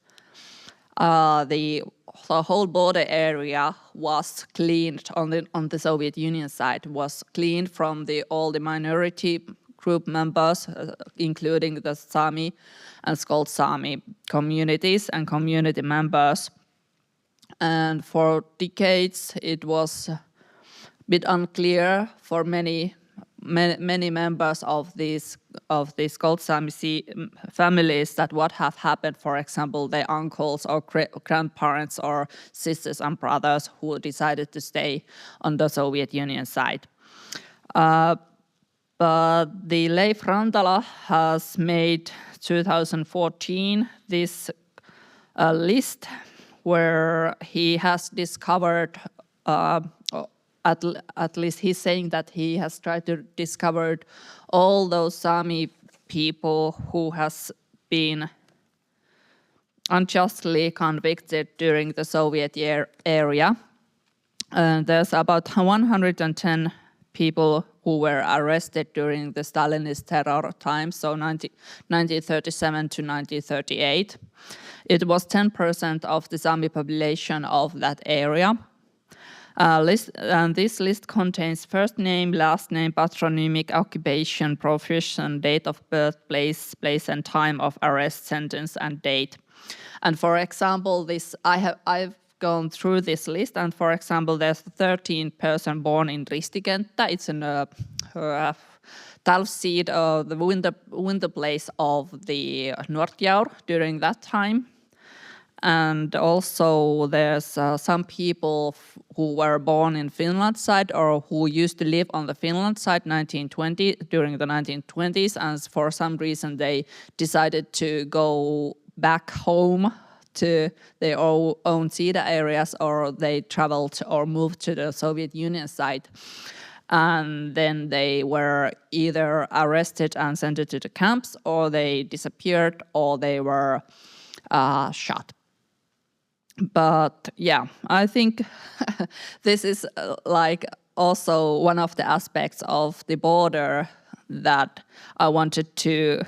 the whole border area was cleaned on the Soviet Union side, was cleaned from all the minority group members, including the Sámi and Skolt Saami communities and community members. And for decades, it was a bit unclear for many members of these Skolt Saami families that what have happened, for example, their uncles or grandparents or sisters and brothers who decided to stay on the Soviet Union side. But the Leif Rantala has made 2014 this list where he has discovered, at least he's saying that he has tried to discover all those Sámi people who has been unjustly convicted during the Soviet era. There's about 110 people who were arrested during the Stalinist terror times, so 1937 to 1938. It was 10% of the Sámi population of that area. And this list contains first name, last name, patronymic, occupation, profession, date of birth, place and time of arrest, sentence, and date. And for example, I've gone through this list, and for example, there's a 13 person born in Ristikenttä. It's in Talvseed, the winter place of the Nordjaur during that time. And also there's some people who were born in Finland side or who used to live on the Finland side during the 1920s, and for some reason they decided to go back home to their own Sida areas, or they traveled or moved to the Soviet Union side. And then they were either arrested and sent to the camps, or they disappeared, or they were shot. But yeah, I think this is like also one of the aspects of the border that I wanted to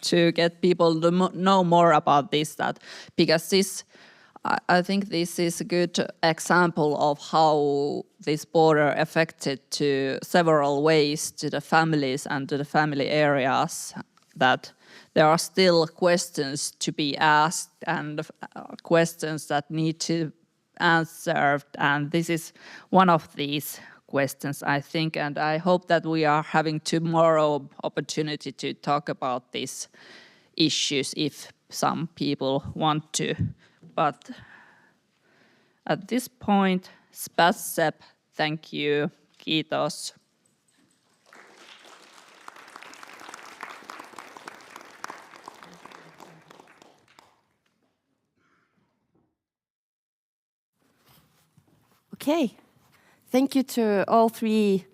to get people to know more about this, because I think this is a good example of how this border affected to several ways to the families and to the family areas, that there are still questions to be asked and questions that need to be answered, and this is one of these questions, I think, and I hope that we are having tomorrow opportunity to talk about these issues if some people want to. But at this point, Spassep, thank you, kiitos. Okay, thank you to all three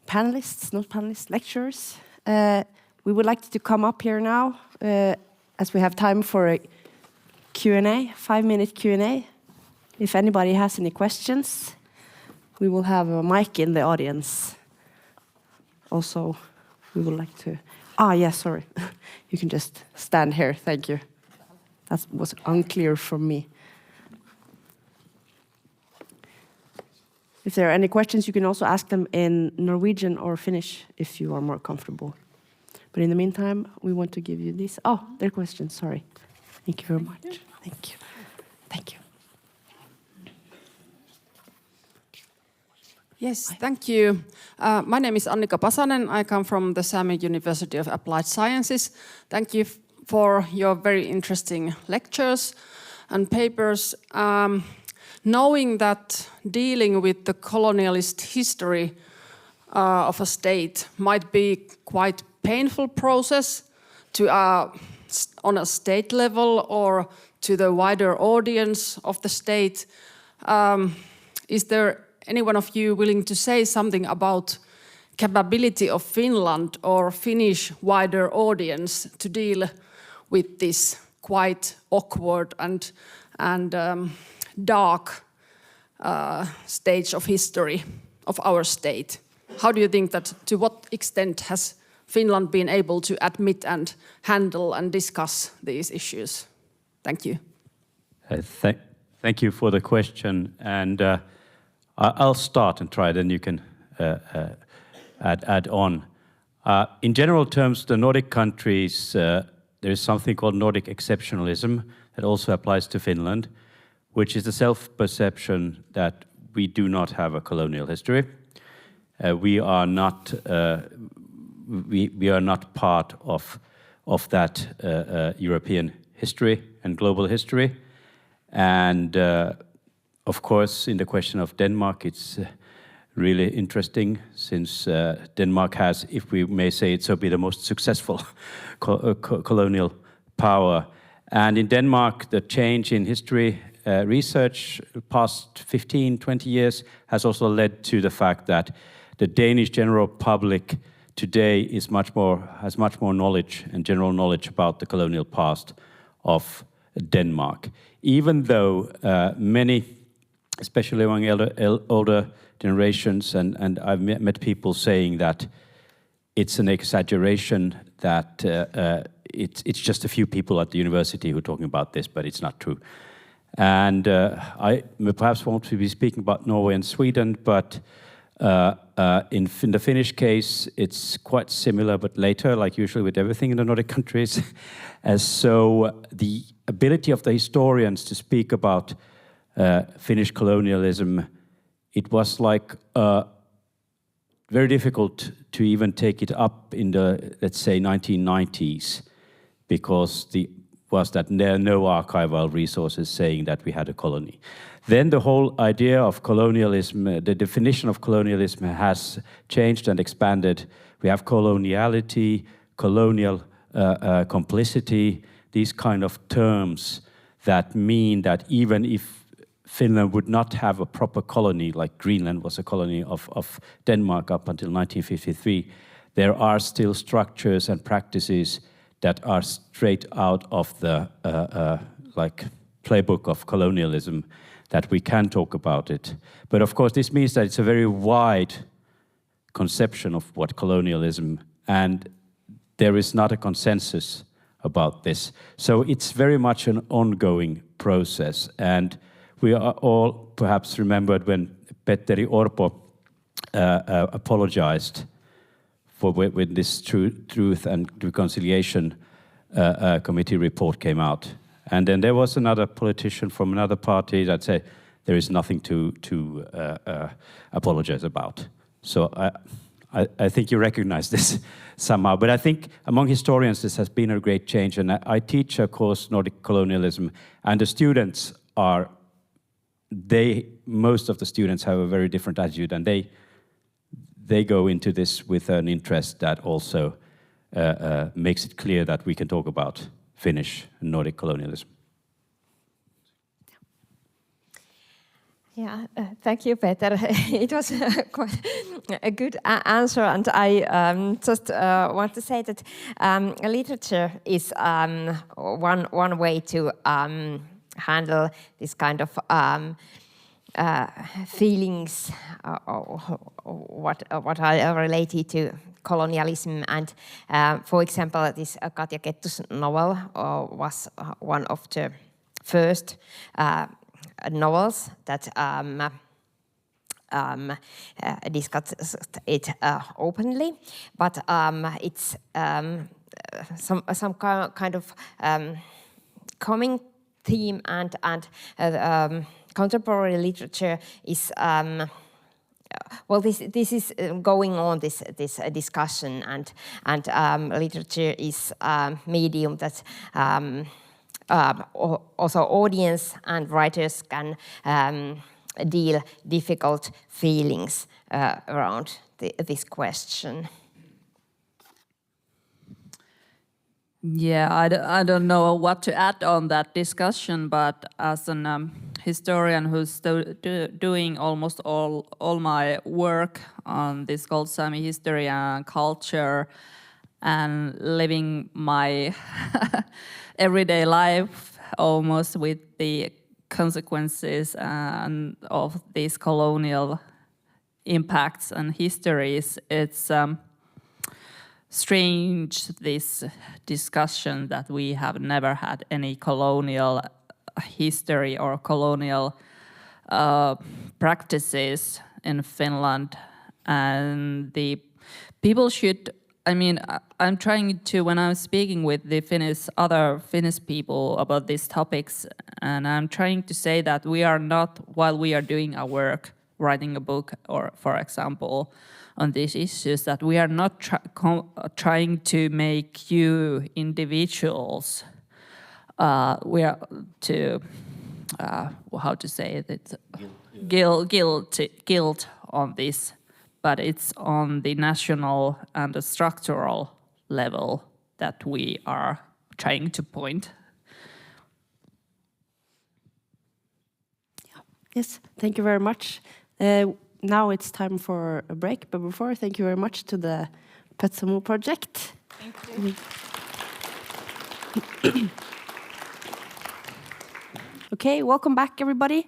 panelists, not panelists, lecturers. We would like to come up here now, as we have time for a Q&A, 5-minute Q&A. If anybody has any questions, we will have a mic in the audience. Also, we would like to... yes, sorry. You can just stand here, thank you. That was unclear from me. If there are any questions, you can also ask them in Norwegian or Finnish if you are more comfortable. But in the meantime, we want to give you this. There are questions, sorry. Thank you very much. Thank you. Thank you. Yes, thank you. My name is Annika Pasanen. I come from the Sámi University of Applied Sciences. Thank you for your very interesting lectures and papers. Knowing that dealing with the colonialist history of a state might be quite painful process to on a state level or to the wider audience of the state, is there any one of you willing to say something about capability of Finland or Finnish wider audience to deal with this quite awkward and dark stage of history of our state? How do you think that, to what extent has Finland been able to admit and handle and discuss these issues? Thank you. Thank you for the question, and I'll start and try, then you can add on. In general terms, the Nordic countries, there is something called Nordic exceptionalism that also applies to Finland, which is the self-perception that we do not have a colonial history. We are not part of that European history and global history. And of course, in the question of Denmark, it's really interesting, since Denmark has, if we may say it so, be the most successful colonial power. And in Denmark, the change in history research past 15, 20 years has also led to the fact that the Danish general public today has much more knowledge and general knowledge about the colonial past of Denmark. Even though many, especially among older generations, and I've met people saying that it's an exaggeration, that it's just a few people at the university who are talking about this, but it's not true. And I perhaps won't be speaking about Norway and Sweden, but in the Finnish case, it's quite similar, but later, like usually with everything in the Nordic countries. So the ability of the historians to speak about Finnish colonialism, it was like very difficult to even take it up in the, let's say, 1990s, because there are no archival resources saying that we had a colony. Then the whole idea of colonialism, the definition of colonialism has changed and expanded. We have coloniality, colonial complicity, these kind of terms that mean that even if Finland would not have a proper colony, like Greenland was a colony of Denmark up until 1953, there are still structures and practices that are straight out of the playbook of colonialism, that we can talk about it. But of course, this means that it's a very wide conception of what colonialism, and there is not a consensus about this. So it's very much an ongoing process. And we are all perhaps remembered when Petteri Orpo apologized when this Truth and Reconciliation Committee report came out. And then there was another politician from another party that said there is nothing to apologize about. So I think you recognize this somehow. But I think among historians this has been a great change. And I teach a course, Nordic Colonialism, and the students are, most of the students have a very different attitude, and they go into this with an interest that also makes it clear that we can talk about Finnish and Nordic colonialism. Yeah, thank you, Peter. It was quite a good answer, and I just want to say that literature is one way to handle this kind of feelings, what are related to colonialism. And for example, this Katja Kettu's novel was one of the first novels that discussed it openly, but it's some kind of coming theme, and contemporary literature is well, this is going on, this discussion, and literature is a medium that also audience and writers can deal difficult feelings around this question. Yeah, I don't know what to add on that discussion, but as an historian who's doing almost all my work on this Skolt Saami history and culture, and living my everyday life almost with the consequences of these colonial impacts and histories, it's strange, this discussion that we have never had any colonial history or colonial practices in Finland, and the people should, I mean, I'm trying to, when I'm speaking with the other Finnish people about these topics, and I'm trying to say that we are not, while we are doing our work, writing a book, or for example, on these issues, that we are not trying to make you individuals, we are to, how to say it, guilt on this, but it's on the national and the structural level that we are trying to point. Yes, thank you very much. Now it's time for a break, but before, thank you very much to the 𝙬𝙬𝙢𝙬𝙢 project. Thank you. Okay, welcome back, everybody.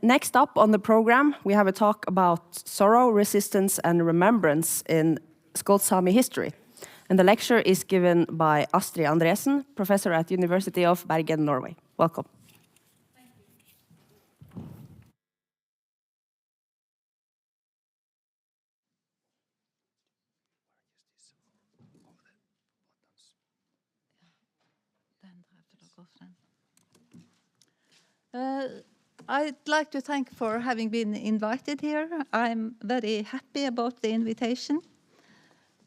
Next up on the program, we have a talk about sorrow, resistance, and remembrance in Skolt Saami history. And the lecture is given by Astri Andresen, professor at University of Bergen, Norway. Welcome. I'd like to thank for having been invited here. I'm very happy about the invitation.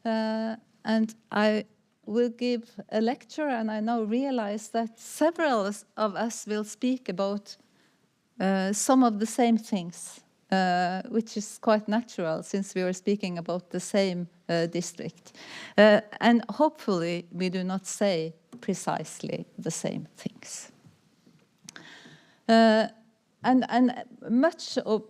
And I will give a lecture, and I now realize that several of us will speak about some of the same things, which is quite natural since we are speaking about the same district. And hopefully we do not say precisely the same things. And much of,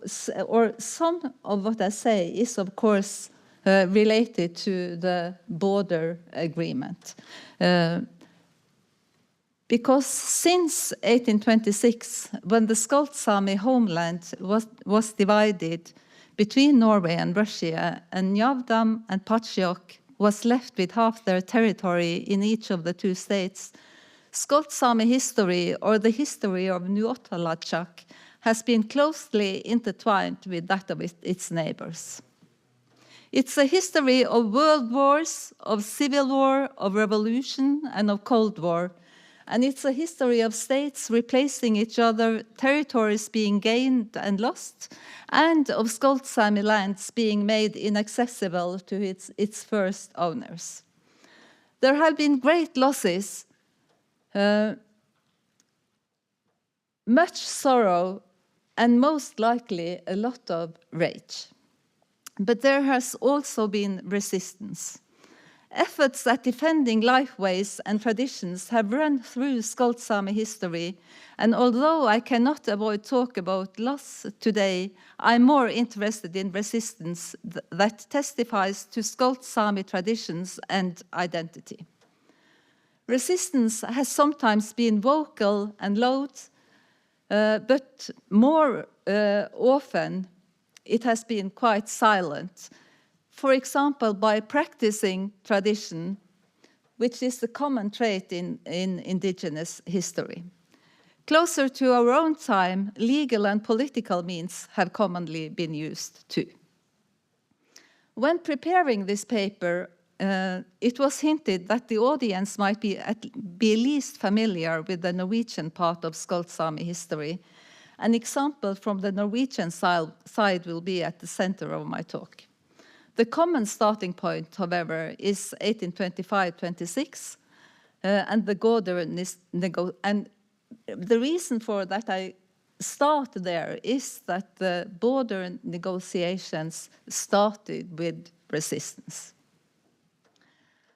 or some of what I say is, of course, related to the border agreement. Because since 1826, when the Skolt Saami homeland was divided between Norway and Russia, and Ňavdam and Patsiok was left with half their territory in each of the two states, Skolt Saami history, or the history of 𝙬𝙬𝙢𝙬𝙢, has been closely intertwined with that of its neighbors. It's a history of world wars, of civil war, of revolution, and of Cold War. And it's a history of states replacing each other, territories being gained and lost, and of Skolt Saami lands being made inaccessible to its first owners. There have been great losses, much sorrow, and most likely a lot of rage. But there has also been resistance. Efforts at defending lifeways and traditions have run through Skolt Saami history, and although I cannot avoid talk about loss today, I'm more interested in resistance that testifies to Skolt Saami traditions and identity. Resistance has sometimes been vocal and loud, but more often it has been quite silent. For example, by practicing tradition, which is the common trait in indigenous history. Closer to our own time, legal and political means have commonly been used too. When preparing this paper, it was hinted that the audience might be least familiar with the Norwegian part of Skolt Saami history. An example from the Norwegian side will be at the center of my talk. The common starting point, however, is 1825-26, and the and the reason for that I start there is that the border negotiations started with resistance.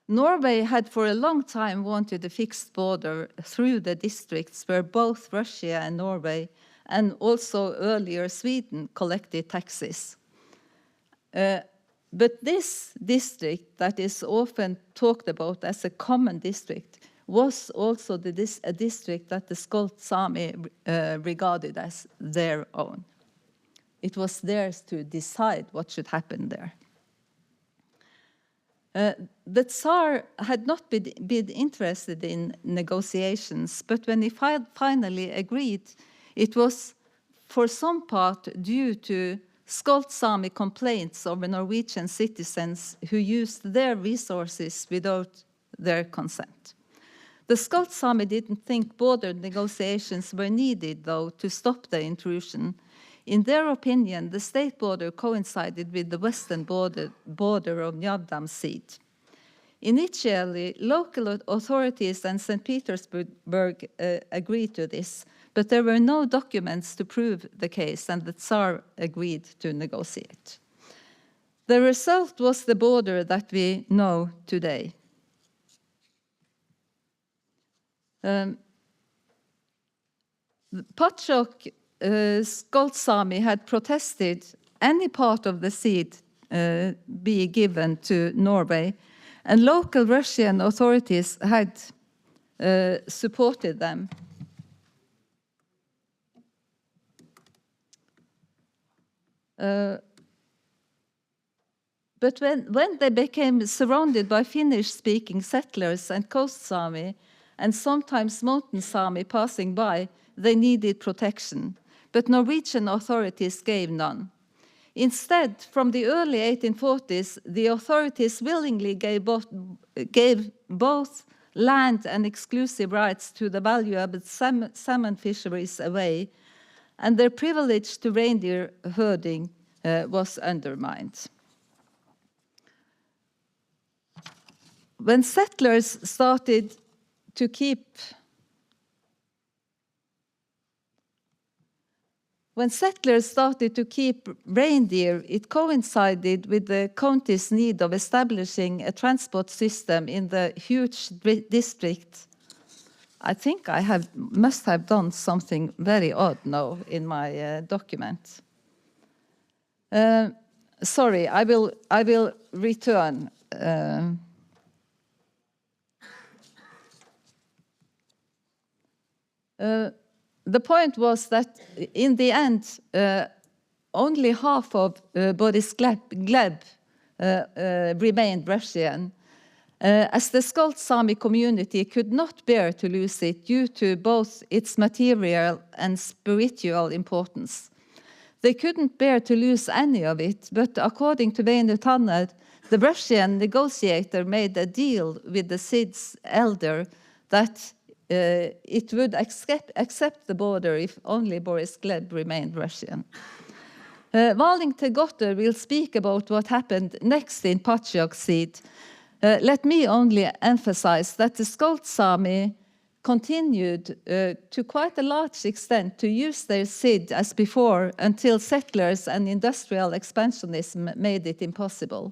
Norway had for a long time wanted a fixed border through the districts where both Russia and Norway, and also earlier Sweden, collected taxes. But this district that is often talked about as a common district was also a district that the Skolt Saami regarded as their own. It was theirs to decide what should happen there. The Tsar had not been interested in negotiations, but when he finally agreed, it was for some part due to Skolt Saami complaints over Norwegian citizens who used their resources without their consent. The Skolt Saami didn't think border negotiations were needed, though, to stop the intrusion. In their opinion, the state border coincided with the western border of Njavdam Seat. Initially, local authorities and St. Petersburg agreed to this, but there were no documents to prove the case, and the Tsar agreed to negotiate. The result was the border that we know today. Skolt Saami had protested any part of the seat be given to Norway, and local Russian authorities had supported them. But when they became surrounded by Finnish-speaking settlers and coast Sami, and sometimes mountain Sami passing by, they needed protection. But Norwegian authorities gave none. Instead, from the early 1840s, the authorities willingly gave both land and exclusive rights to the valuable salmon fisheries away, and their privilege to reindeer herding was undermined. When settlers started to keep reindeer, it coincided with the county's need of establishing a transport system in the huge district. I think I must have done something very odd now in my document. Sorry, I will return. The point was that in the end, only half of Boris Gleb remained Russian, as the Skolt Saami community could not bear to lose it due to both its material and spiritual importance. They couldn't bear to lose any of it, but according to Väinö Tanner, the Russian negotiator made a deal with the Sid's elder that it would accept the border if only Boris Gleb remained Russian. Valing Tegotter will speak about what happened next in Patriarch Seat. Let me only emphasize that the Skolt Saami continued to quite a large extent to use their Sid as before until settlers and industrial expansionism made it impossible.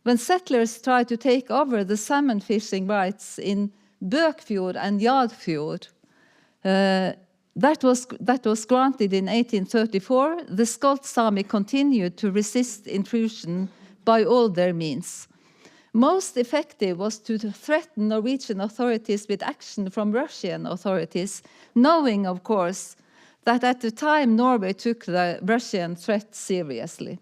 When settlers tried to take over the salmon fishing rights in Bøkfjord and Jarfjord, that was granted in 1834. The Skolt Saami continued to resist intrusion by all their means. Most effective was to threaten Norwegian authorities with action from Russian authorities, knowing, of course, that at the time Norway took the Russian threat seriously.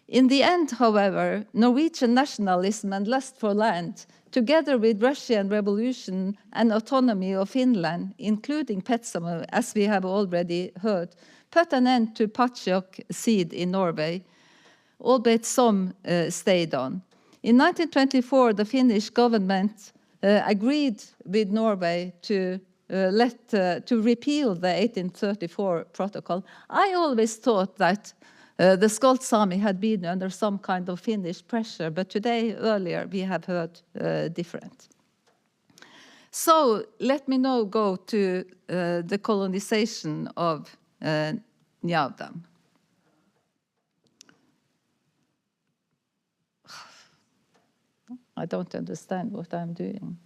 In the end, however, Norwegian nationalism and lust for land, together with Russian revolution and autonomy of Finland, including Petsamo, as we have already heard, put an end to Patriarch Seed in Norway, albeit some stayed on. In 1924, the Finnish government agreed with Norway to repeal the 1834 protocol. I always thought that the Skolt Saami had been under some kind of Finnish pressure, but today, earlier, we have heard different. So let me now go to the colonization of Njavdam. I don't understand what I'm doing.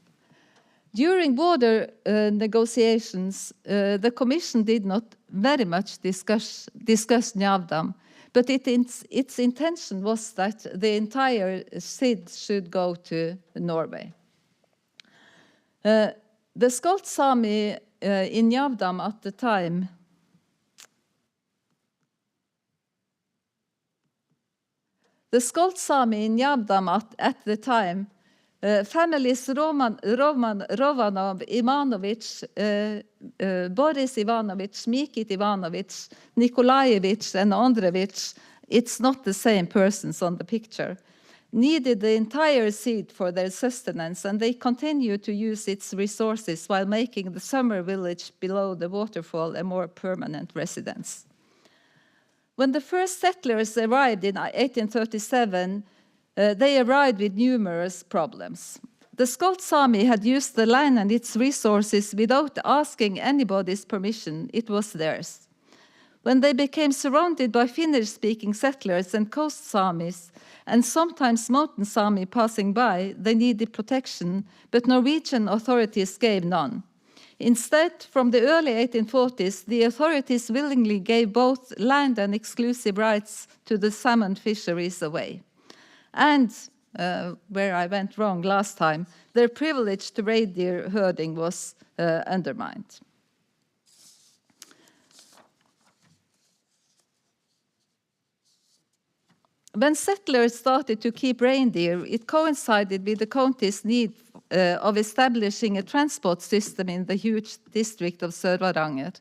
During border negotiations, the Commission did not very much discuss Njavdam, but its intention was that the entire SID should go to Norway. The Skolt Saami in Njavdam at the time The Skolt Saami in Javdam at the time, families Rovanov, Ivanovic, Boris Ivanovic, Mikit Ivanovic, Nikolaevich, and Andrevich, it's not the same persons on the picture, needed the entire seed for their sustenance, and they continue to use its resources while making the summer village below the waterfall a more permanent residence. When the first settlers arrived in 1837, they arrived with numerous problems. The Skolt Saami had used the land and its resources without asking anybody's permission. It was theirs. When they became surrounded by Finnish-speaking settlers and coast Samis, and sometimes mountain Sami passing by, they needed protection, but Norwegian authorities gave none. Instead, from the early 1840s, the authorities willingly gave both land and exclusive rights to the salmon fisheries away. And, where I went wrong last time, their privilege to reindeer herding was undermined. When settlers started to keep reindeer, it coincided with the county's need of establishing a transport system in the huge district of Sør-Varanger.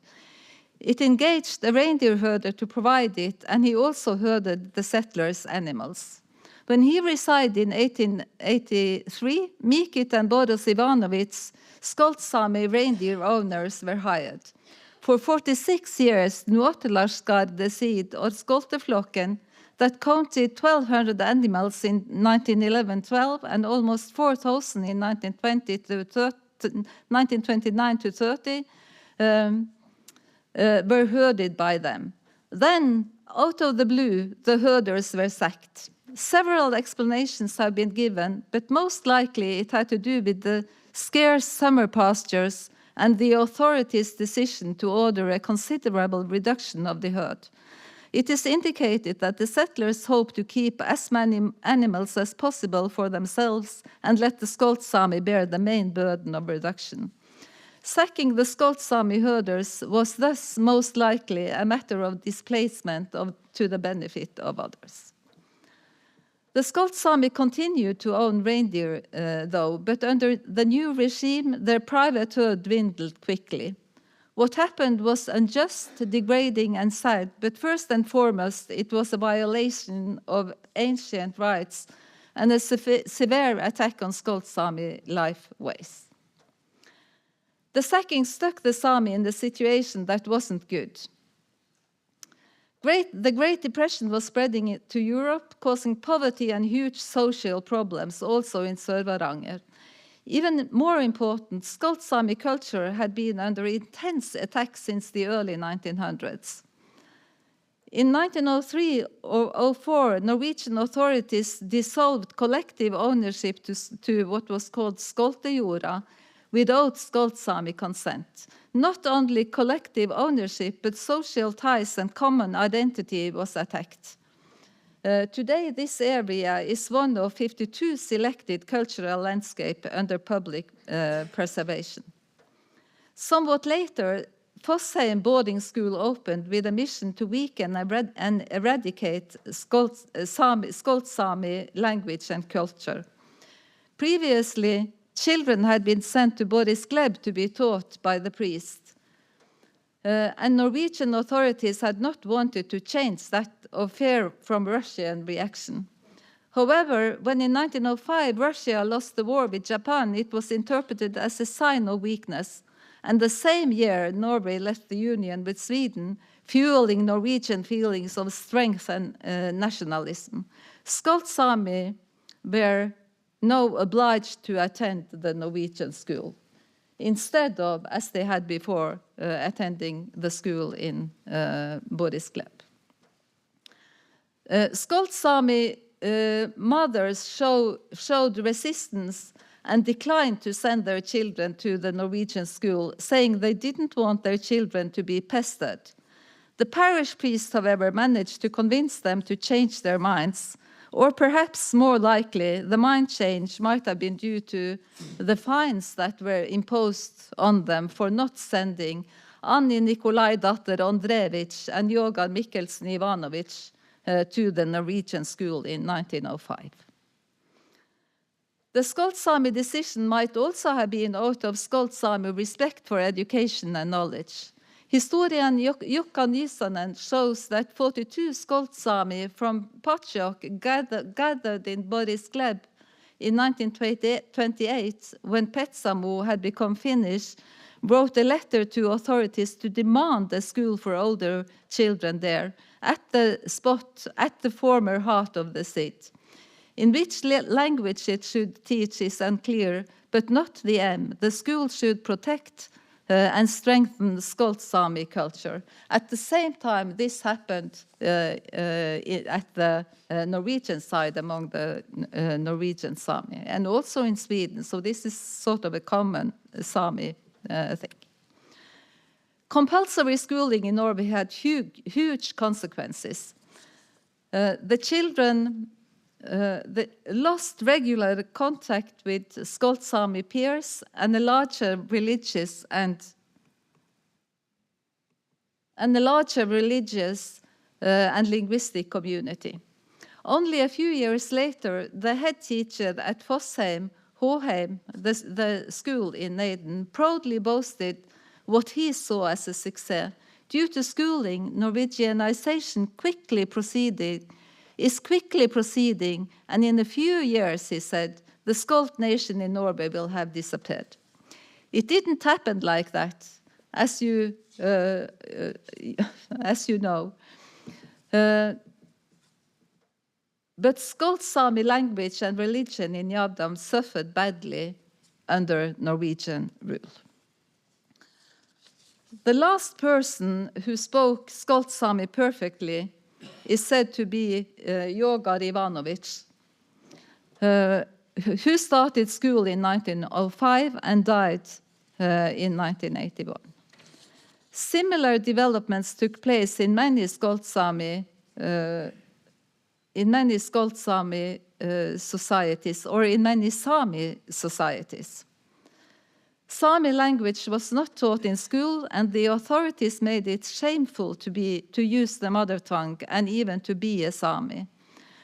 It engaged a reindeer herder to provide it, and he also herded the settlers' animals. When he resigned in 1883, Mikit and Boris Ivanovic, Skolt Saami reindeer owners, were hired. For 46 years, �̎𝙪𝙡𝙠𝙪𝙣, or Skolteflokken, that counted 1,200 animals in 1911-12 and almost 4,000 in 1929 to 30, were herded by them. Then, out of the blue, the herders were sacked. Several explanations have been given, but most likely it had to do with the scarce summer pastures and the authorities' decision to order a considerable reduction of the herd. It is indicated that the settlers hoped to keep as many animals as possible for themselves and let the Skolt Saami bear the main burden of reduction. Sacking the Skolt Saami herders was thus most likely a matter of displacement to the benefit of others. The Skolt Saami continued to own reindeer, though, but under the new regime, their private herd dwindled quickly. What happened was unjust, degrading, and sad, but first and foremost, it was a violation of ancient rights and a severe attack on Skolt Saami life ways. The sacking stuck the Sami in a situation that wasn't good. The Great Depression was spreading to Europe, causing poverty and huge social problems also in Sør-Varanger. Even more important, Skolt Saami culture had been under intense attack since the early 1900s. In 1903 or 04, Norwegian authorities dissolved collective ownership to what was called Skoltejorda without Skolt Saami consent. Not only collective ownership, but social ties and common identity was attacked. Today, this area is one of 52 selected cultural landscapes under public preservation. Somewhat later, Fossheim boarding school opened with a mission to weaken and eradicate Skolt Saami language and culture. Previously, children had been sent to Boris Gleb to be taught by the priest. And Norwegian authorities had not wanted to change that of fear from Russian reaction. However, when in 1905 Russia lost the war with Japan, it was interpreted as a sign of weakness. And the same year, Norway left the union with Sweden, fueling Norwegian feelings of strength and nationalism. Skolt Saami were now obliged to attend the Norwegian school, instead of, as they had before, attending the school in Boris Gleb. Skolt Saami mothers showed resistance and declined to send their children to the Norwegian school, saying they didn't want their children to be pestered. The parish priest, however, managed to convince them to change their minds, or perhaps more likely, the mind change might have been due to the fines that were imposed on them for not sending Anni Nikolai-datter Andrevich and Jogan Mikkelsen Ivanovic to the Norwegian school in 1905. The Skolt Saami decision might also have been out of Skolt Saami respect for education and knowledge. Historian Jukka Nysanen shows that 42 Skolt Saami from Patsjok gathered in Boris Gleb in 1928, when Petsamo had become Finnish, wrote a letter to authorities to demand a school for older children there, at the spot at the former heart of the seat. In which language it should teach is unclear, but not the aim. The school should protect and strengthen the Skolt Saami culture. At the same time, this happened at the Norwegian side among the Norwegian Sami, and also in Sweden. So this is sort of a common Sami thing. Compulsory schooling in Norway had huge consequences. The children lost regular contact with Skolt Saami peers and a larger religious and linguistic community. Only a few years later, the head teacher at Fossheim, Håheim, the school in Neiden, proudly boasted what he saw as a success. Due to schooling, Norwegianization is quickly proceeding, and in a few years, he said, the Skolt nation in Norway will have disappeared. It didn't happen like that, as you know. But Skolt Saami language and religion in Javdam suffered badly under Norwegian rule. The last person who spoke Skolt Saami perfectly is said to be Jogar Ivanovic, who started school in 1905 and died in 1981. Similar developments took place in many Skolt Saami societies, or in many Sami societies. Sami language was not taught in school, and the authorities made it shameful to use the mother tongue and even to be a Sami.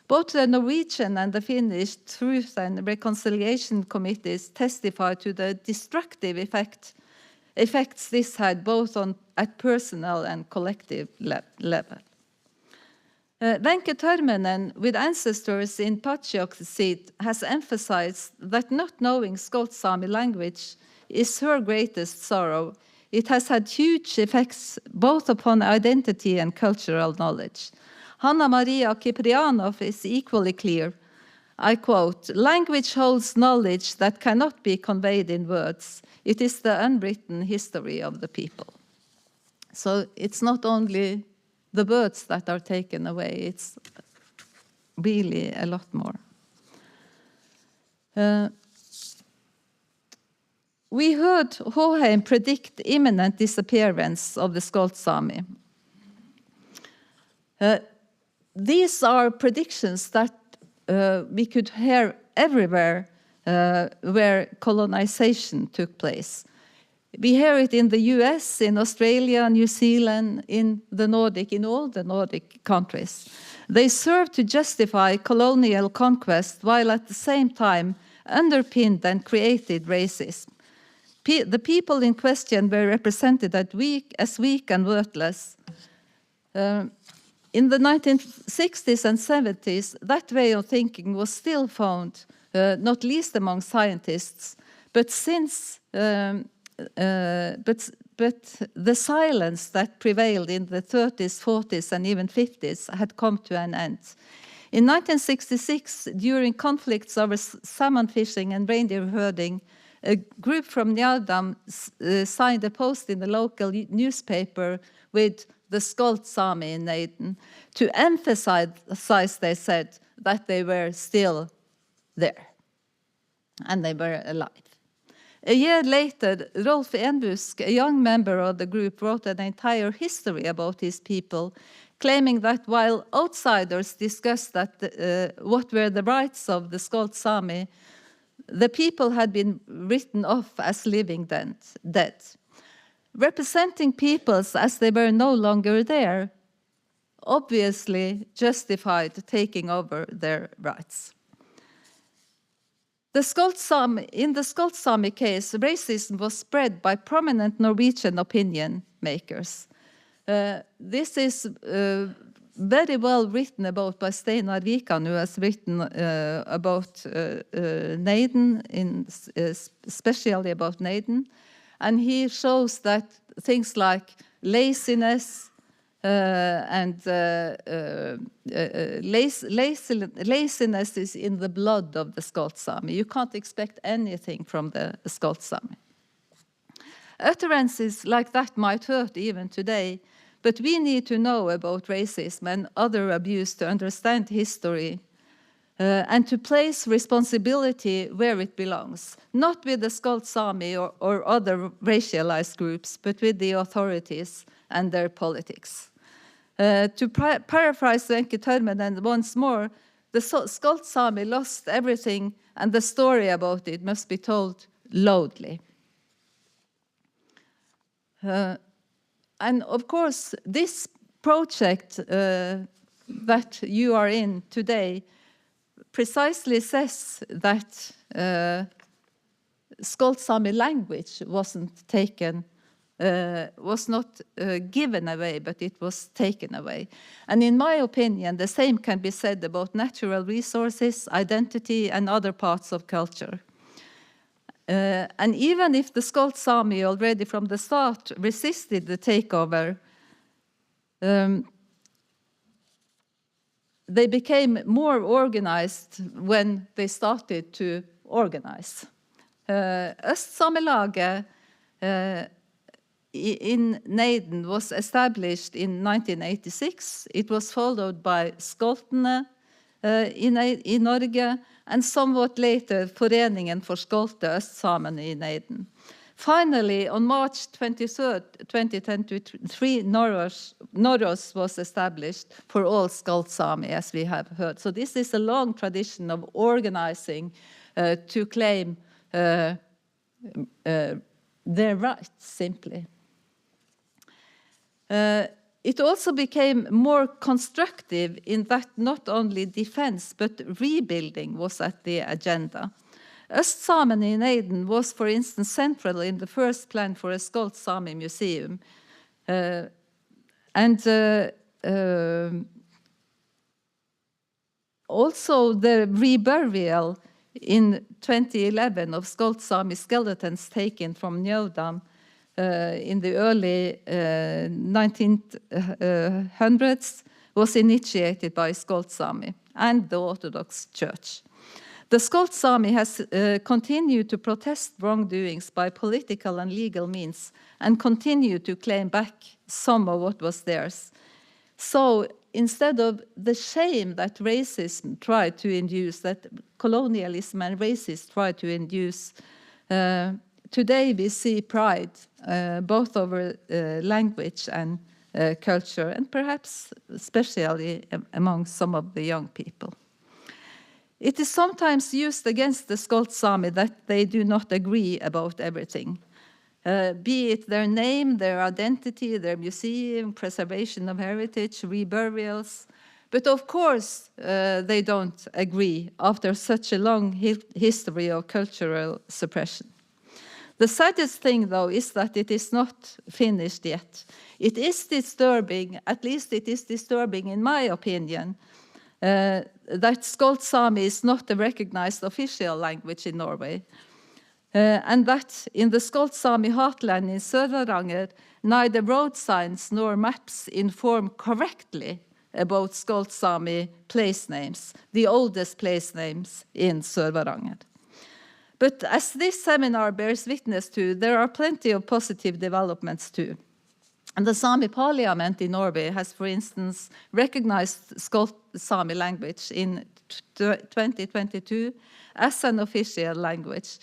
Both the Norwegian and the Finnish Truth and Reconciliation Committees testify to the destructive effects this had both at personal and collective level. Wenche Törmänen, with ancestors in Patsjok seat, has emphasized that not knowing Skolt Saami language is her greatest sorrow. It has had huge effects both upon identity and cultural knowledge. Hanna Maria Kiprianov is equally clear. I quote, "Language holds knowledge that cannot be conveyed in words. It is the unwritten history of the people." So it's not only the words that are taken away, it's really a lot more. We heard Håheim predict imminent disappearance of the Skolt Saami. These are predictions that we could hear everywhere where colonization took place. We hear it in the US, in Australia, New Zealand, in all the Nordic countries. They serve to justify colonial conquest while at the same time underpinned and created racism. The people in question were represented as weak and worthless. In the 1960s and 70s, that way of thinking was still found, not least among scientists. But the silence that prevailed in the 30s, 40s, and even 50s had come to an end. In 1966, during conflicts over salmon fishing and reindeer herding, a group from Njardam signed a post in the local newspaper with the Skolt Saami in Neiden to emphasize, they said, that they were still there and they were alive. A year later, Rolf Enbusk, a young member of the group, wrote an entire history about his people, claiming that while outsiders discussed what were the rights of the Skolt Saami, the people had been written off as living dead. Representing peoples as they were no longer there, obviously justified taking over their rights. In the Skolt Saami case, racism was spread by prominent Norwegian opinion makers. This is very well written about by 𝙩𝙪𝙡𝙠𝙗𝙗, who has written about 𝙤𝙪𝙡𝙗𝙗, especially about 𝙤𝙪𝙡𝙗. And he shows that things like laziness laziness is in the blood of the Skolt Saami. You can't expect anything from the Skolt Saami. Utterances like that might hurt even today, but we need to know about racism and other abuse to understand history and to place responsibility where it belongs, not with the Skolt Saami or other racialized groups, but with the authorities and their politics. To paraphrase 𝙤𝙤𝙢𝙙𝙗𝙗 once more, the Skolt Saami lost everything, and the story about it must be told loudly. And of course, this project that you are in today precisely says that Skolt Saami language wasn't taken, was not given away, but it was taken away. And in my opinion, the same can be said about natural resources, identity, and other parts of culture. And even if the Skolt Saami already from the start resisted the takeover, they became more organized when they started to organize. 𝙎𝙬𝙧𝙗𝙗 in 𝙤𝙪𝙡𝙗 was established in 1986. It was followed by Skoltene i Norge, and somewhat later Foreningen for Skolte Østsamene i 𝙤𝙪𝙡𝙗. Finally, on March 23rd, 2023, Norway was established for all Skolt Saami, as we have heard. So this is a long tradition of organizing to claim their rights, simply. It also became more constructive in that not only defense but rebuilding was at the agenda. Østsamene i 𝙤𝙪𝙡𝙗 was, for instance, central in the first plan for a Skolt Saami museum. Also the reburial in 2011 of Skolt Saami skeletons taken from Njødam in the early 1900s was initiated by Skolt Saami and the Orthodox Church. The Skolt Saami has continued to protest wrongdoings by political and legal means and continue to claim back some of what was theirs. So instead of the shame that racism tried to induce, that colonialism and racism tried to induce, today we see pride, both over language and culture, and perhaps especially among some of the young people. It is sometimes used against the Skolt Saami that they do not agree about everything, be it their name, their identity, their museum, preservation of heritage, reburials. But of course, they don't agree after such a long history of cultural suppression. The saddest thing, though, is that it is not finished yet. It is disturbing, at least it is disturbing in my opinion, that Skolt Saami is not a recognized official language in Norway. And that in the Skolt Saami heartland in Sør-Varanger, neither road signs nor maps inform correctly about Skolt Saami place names, the oldest place names in Sør-Varanger. But as this seminar bears witness to, there are plenty of positive developments too. And the Sami Parliament in Norway has, for instance, recognized Skolt Saami language in 2022 as an official language.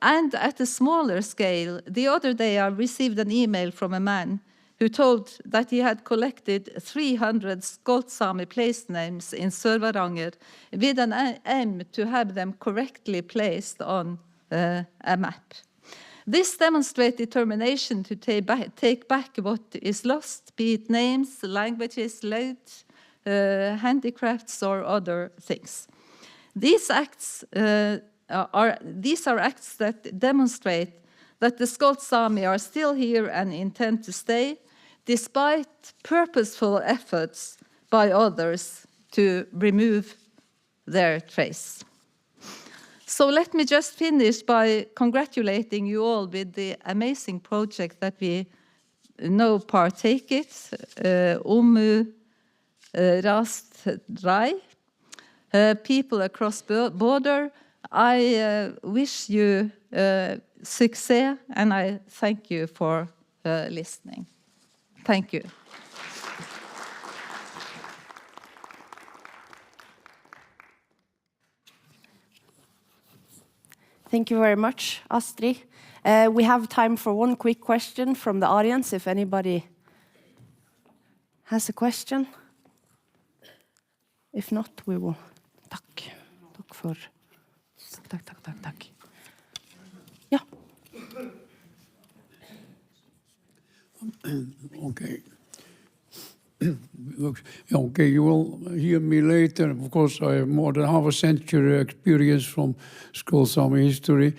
And at a smaller scale, the other day I received an email from a man who told that he had collected 300 Skolt Saami place names in Sør-Varanger with an aim to have them correctly placed on a map. This demonstrates determination to take back what is lost, be it names, languages, handicrafts, or other things. These acts are acts that demonstrate that the Skolt Saami are still here and intend to stay, despite purposeful efforts by others to remove their trace. So let me just finish by congratulating you all with the amazing project that we now partake in, Oummu, rââst, raaj. People across border, I wish you success, and I thank you for listening. Thank you. Thank you very much, Astri. We have time for one quick question from the audience, if anybody has a question. If not, we will. Tack. Tack för. Tack. Ja. Okay. Okay, you will hear me later. Of course, I have more than half a century experience from Skolt Saami history.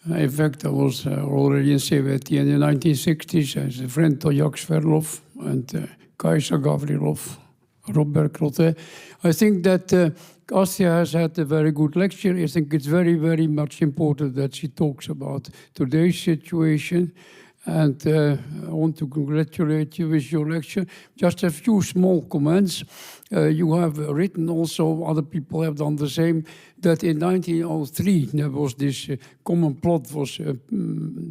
In fact, I was already in Sevetti in the 1960s as a friend of Jacques Verlof and Kajsa Gavrilov, Robert Crotet. I think that Astri has had a very good lecture. I think it's very, very much important that she talks about today's situation. And I want to congratulate you with your lecture. Just a few small comments. You have written also, other people have done the same, that in 1903 there was this common plot was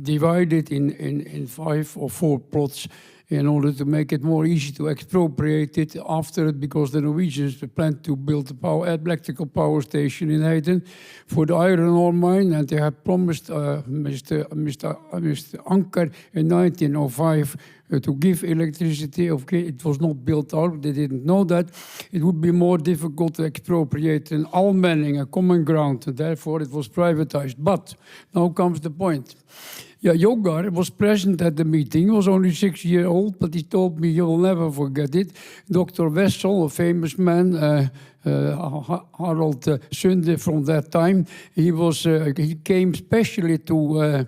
divided in 5 or 4 plots in order to make it more easy to expropriate it after it, because the Norwegians planned to build a electrical power station in Hayden for the iron ore mine, and they had promised Mr. Anker in 1905 to give electricity. Okay, it was not built out, they didn't know that. It would be more difficult to expropriate an allmenning, a common ground, and therefore it was privatized. But now comes the point. Yeah, Jogar was present at the meeting. He was only 6 years old, but he told me, you will never forget it. Dr. Wessel, a famous man, Harald Sunde from that time, he came specially to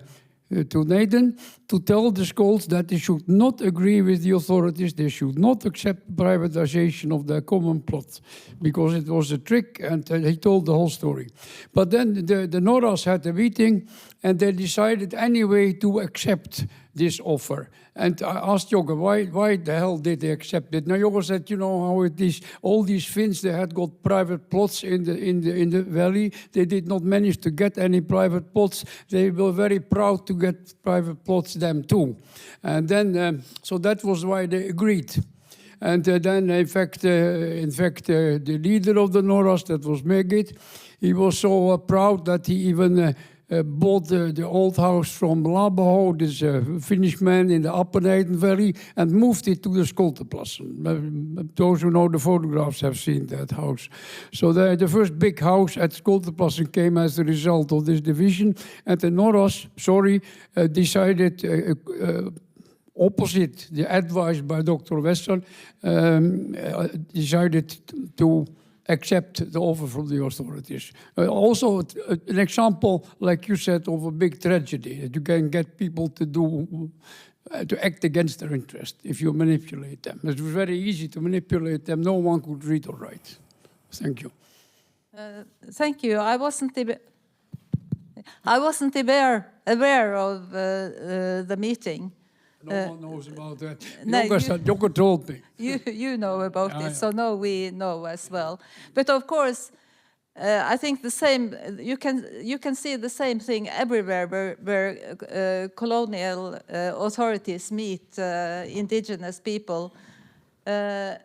Naden to tell the Skolts that they should not agree with the authorities, they should not accept privatization of their common plot, because it was a trick, and he told the whole story. But then the Norras had a meeting, and they decided anyway to accept this offer. And I asked Jogga, why the hell did they accept it? Now Jogga said, you know how it is, all these Finns, they had got private plots in the valley. They did not manage to get any private plots. They were very proud to get private plots them too. And then, so that was why they agreed. And then, in fact, the leader of the Norras, that was Megit, he was so proud that he even bought the old house from Labeho, this Finnish man in the Upper Naden Valley, and moved it to the Skolteplassen. Those who know the photographs have seen that house. So the first big house at Skolteplassen came as a result of this division, and the Norras, decided opposite the advice by Dr. Wessel, decided to accept the offer from the authorities. Also, an example, like you said, of a big tragedy, that you can get people to act against their interest if you manipulate them. It was very easy to manipulate them. No one could read or write. Thank you. Thank you. I wasn't aware of the meeting. No one knows about that. No, Jogga told me. You know about it, so now we know as well. But of course, I think the same. You can see the same thing everywhere where colonial authorities meet indigenous people. There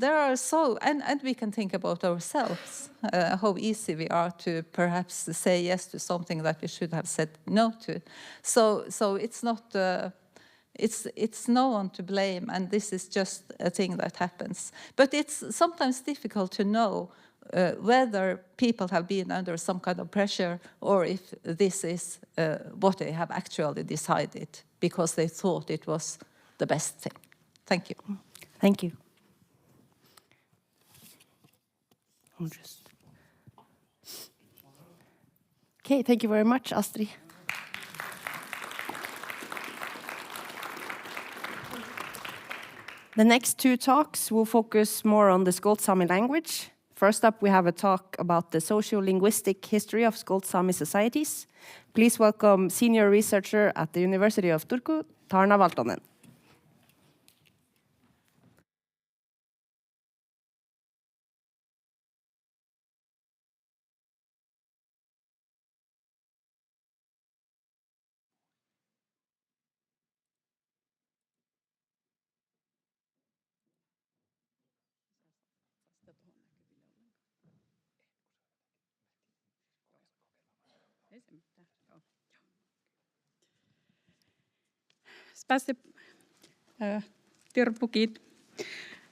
are so, and we can think about ourselves, how easy we are to perhaps say yes to something that we should have said no to. So it's not. It's no one to blame, and this is just a thing that happens. But it's sometimes difficult to know whether people have been under some kind of pressure or if this is what they have actually decided because they thought it was the best thing. Thank you. Thank you. Okay, thank you very much, Astri. The next two talks will focus more on the Skolt Sámi language. First up, we have a talk about the socio-linguistic history of Skolt Sámi societies. Please welcome senior researcher at the University of Turku, Taarna Valtonen.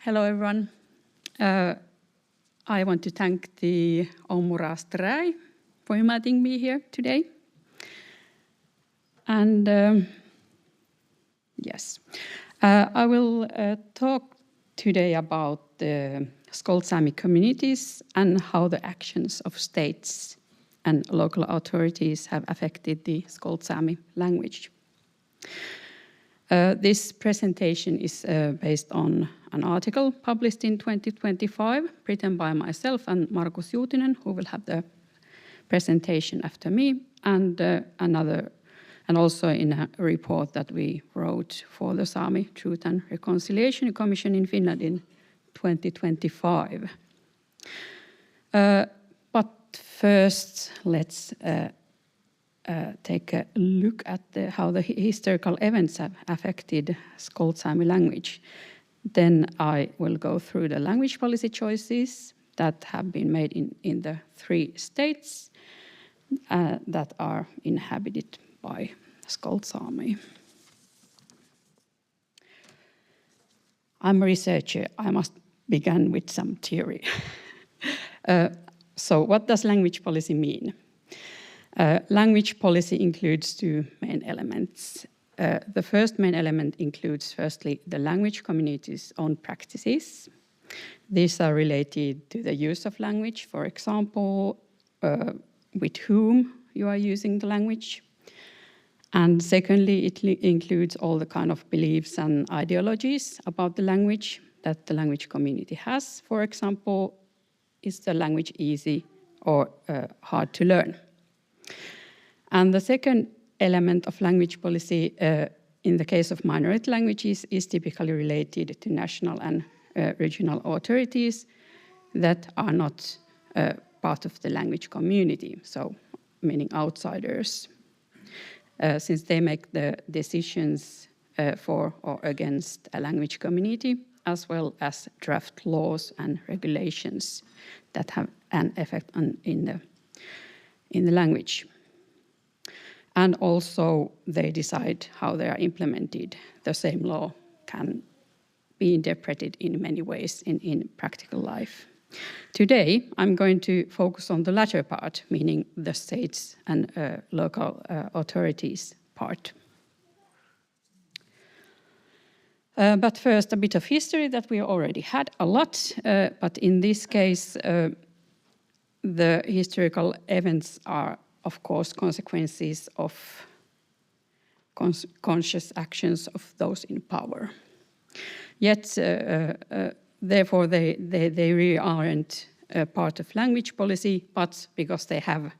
Hello, everyone. I want to thank the Oummu for inviting me here today. And yes, I will talk today about the Skolt Sámi communities and how the actions of states and local authorities have affected the Skolt Sámi language. This presentation is based on an article published in 2025, written by myself and Markus Juutinen, who will have the presentation after me, and also in a report that we wrote for the Sami Truth and Reconciliation Commission in Finland in 2025. But first, let's take a look at how the historical events have affected Skolt Sámi language. Then I will go through the language policy choices that have been made in the 3 states that are inhabited by Skolt Sámi. I'm a researcher. I must begin with some theory. So what does language policy mean? Language policy includes 2 main elements. The first main element includes, firstly, the language community's own practices. These are related to the use of language, for example, with whom you are using the language. And secondly, it includes all the kind of beliefs and ideologies about the language that the language community has. For example, is the language easy or hard to learn? And the second element of language policy in the case of minority languages is typically related to national and regional authorities that are not part of the language community, so meaning outsiders, since they make the decisions for or against a language community, as well as draft laws and regulations that have an effect in the language. And also they decide how they are implemented. The same law can be interpreted in many ways in practical life. Today, I'm going to focus on the latter part, meaning the states and local authorities part. But first, a bit of history that we already had a lot, but in this case, the historical events are, of course, consequences of conscious actions of those in power. Yet, therefore, they really aren't a part of language policy, but because they have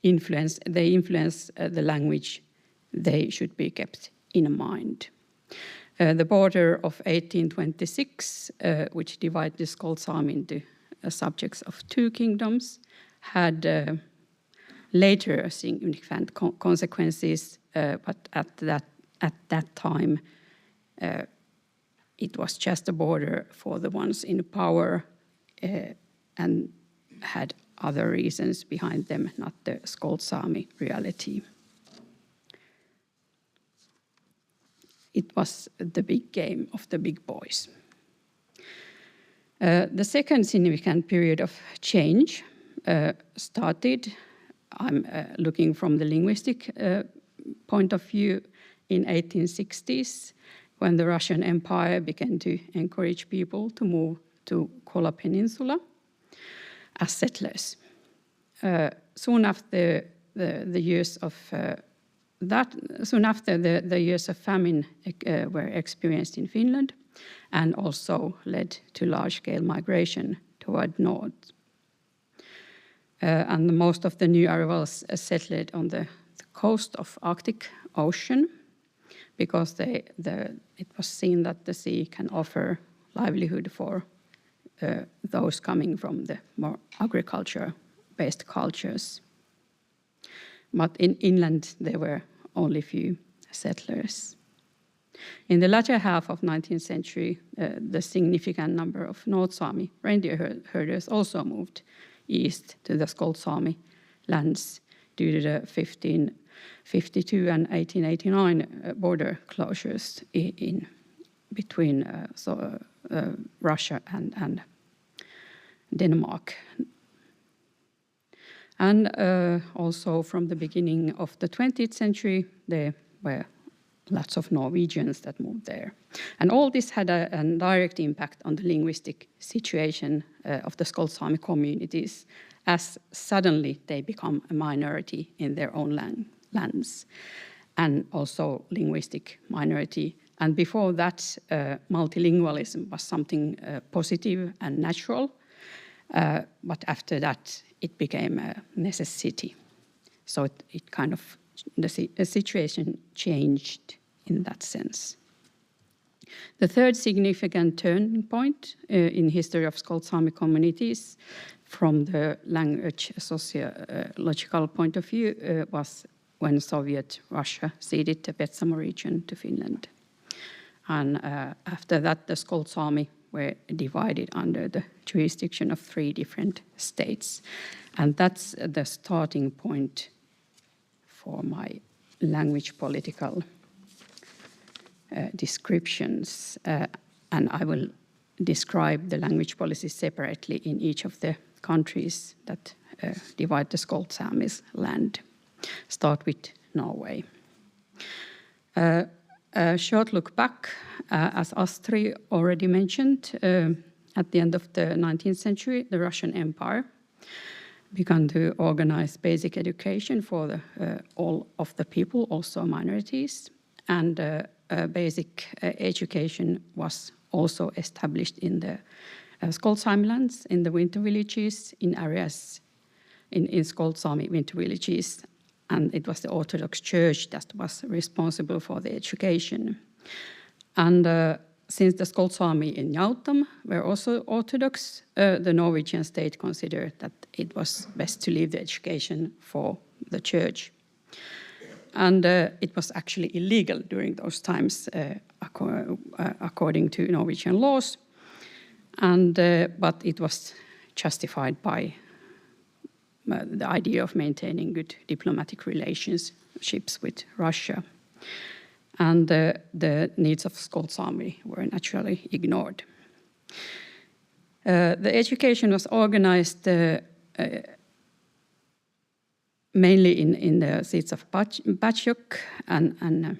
influence the language, they should be kept in mind. The border of 1826, which divided the Skolt Sámi into subjects of 2 kingdoms, had later significant consequences, but at that time it was just a border for the ones in power and had other reasons behind them, not the Skolt Sámi reality. It was the big game of the big boys. The second significant period of change started, I'm looking from the linguistic point of view, in 1860s, when the Russian Empire began to encourage people to move to Kola Peninsula as settlers. Soon after the years of the years of famine were experienced in Finland, and also led to large-scale migration toward north. And most of the new arrivals settled on the coast of Arctic Ocean, because it was seen that the sea can offer livelihood for those coming from the more agriculture-based cultures. But in inland, there were only few settlers. In the latter half of 19th century, the significant number of North Sami reindeer herders also moved east to the Skolt Saami lands due to the 1552 and 1889 border closures in between Russia and Denmark. And also from the beginning of the 20th century, there were lots of Norwegians that moved there. And all this had a direct impact on the linguistic situation of the Skolt Saami communities, as suddenly they become a minority in their own lands, and also linguistic minority. And before that, multilingualism was something positive and natural, but after that, it became a necessity. So it kind of, the situation changed in that sense. The third significant turning point in history of Skolt Saami communities from the language sociological point of view was when Soviet Russia ceded the Petsamo region to Finland. And after that, the Skolt Saami were divided under the jurisdiction of 3 different states. And that's the starting point for my language political descriptions. And I will describe the language policy separately in each of the countries that divide the Skolt Saami's land. Start with Norway. A short look back, as Astri already mentioned, at the end of the 19th century, the Russian Empire began to organize basic education for all of the people, also minorities. And basic education was also established in the Skolt Saami lands, in the winter villages, in areas in Skolt Saami winter villages. And it was the Orthodox Church that was responsible for the education. And since the Skolt Saami in Ňautam were also Orthodox, the Norwegian state considered that it was best to leave the education for the church. And it was actually illegal during those times, according to Norwegian laws. And but it was justified by the idea of maintaining good diplomatic relationships with Russia. And the needs of Skolt Saami were naturally ignored. The education was organized mainly in the seats of Uvjâ and in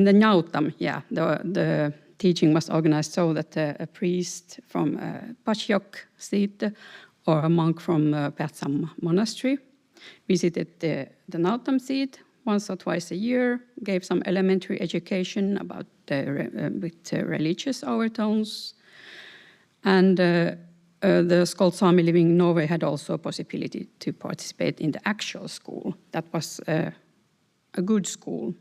the Ňautam, the teaching was organized so that a priest from Uvjâ seat or a monk from Petsamo monastery visited the Ňautam seat once or twice a year, gave some elementary education about with religious overtones. And the Skolt Saami living in Norway had also a possibility to participate in the actual school. That was a good school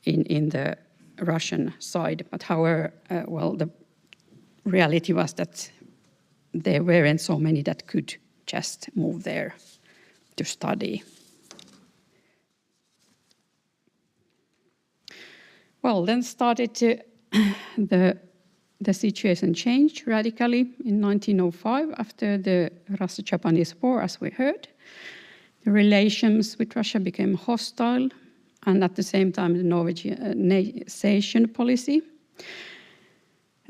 in the Russian side. But however, the reality was that there weren't so many that could just move there to study. Well, then started the situation changed radically in 1905 after the Russo-Japanese War, as we heard. The relations with Russia became hostile, and at the same time the Norwegianization policy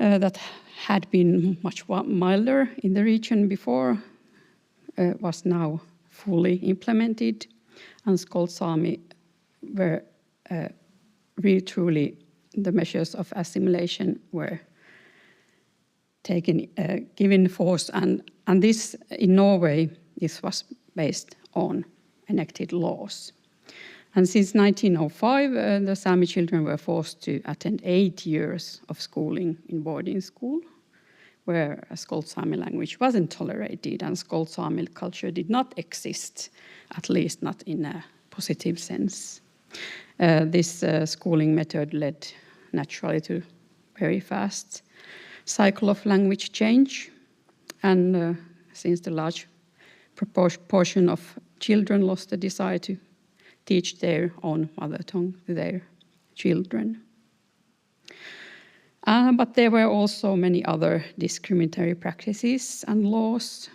that had been much milder in the region before was now fully implemented, and Skolt Saami were really truly the measures of assimilation were taken, given force, and this in Norway, this was based on enacted laws. And since 1905, the Sami children were forced to attend 8 years of schooling in boarding school, where Skolt Saami language wasn't tolerated, and Skolt Saami culture did not exist, at least not in a positive sense. This schooling method led naturally to very fast cycle of language change, and since the large proportion of children lost the desire to teach their own mother tongue to their children. But there were also many other discriminatory practices and laws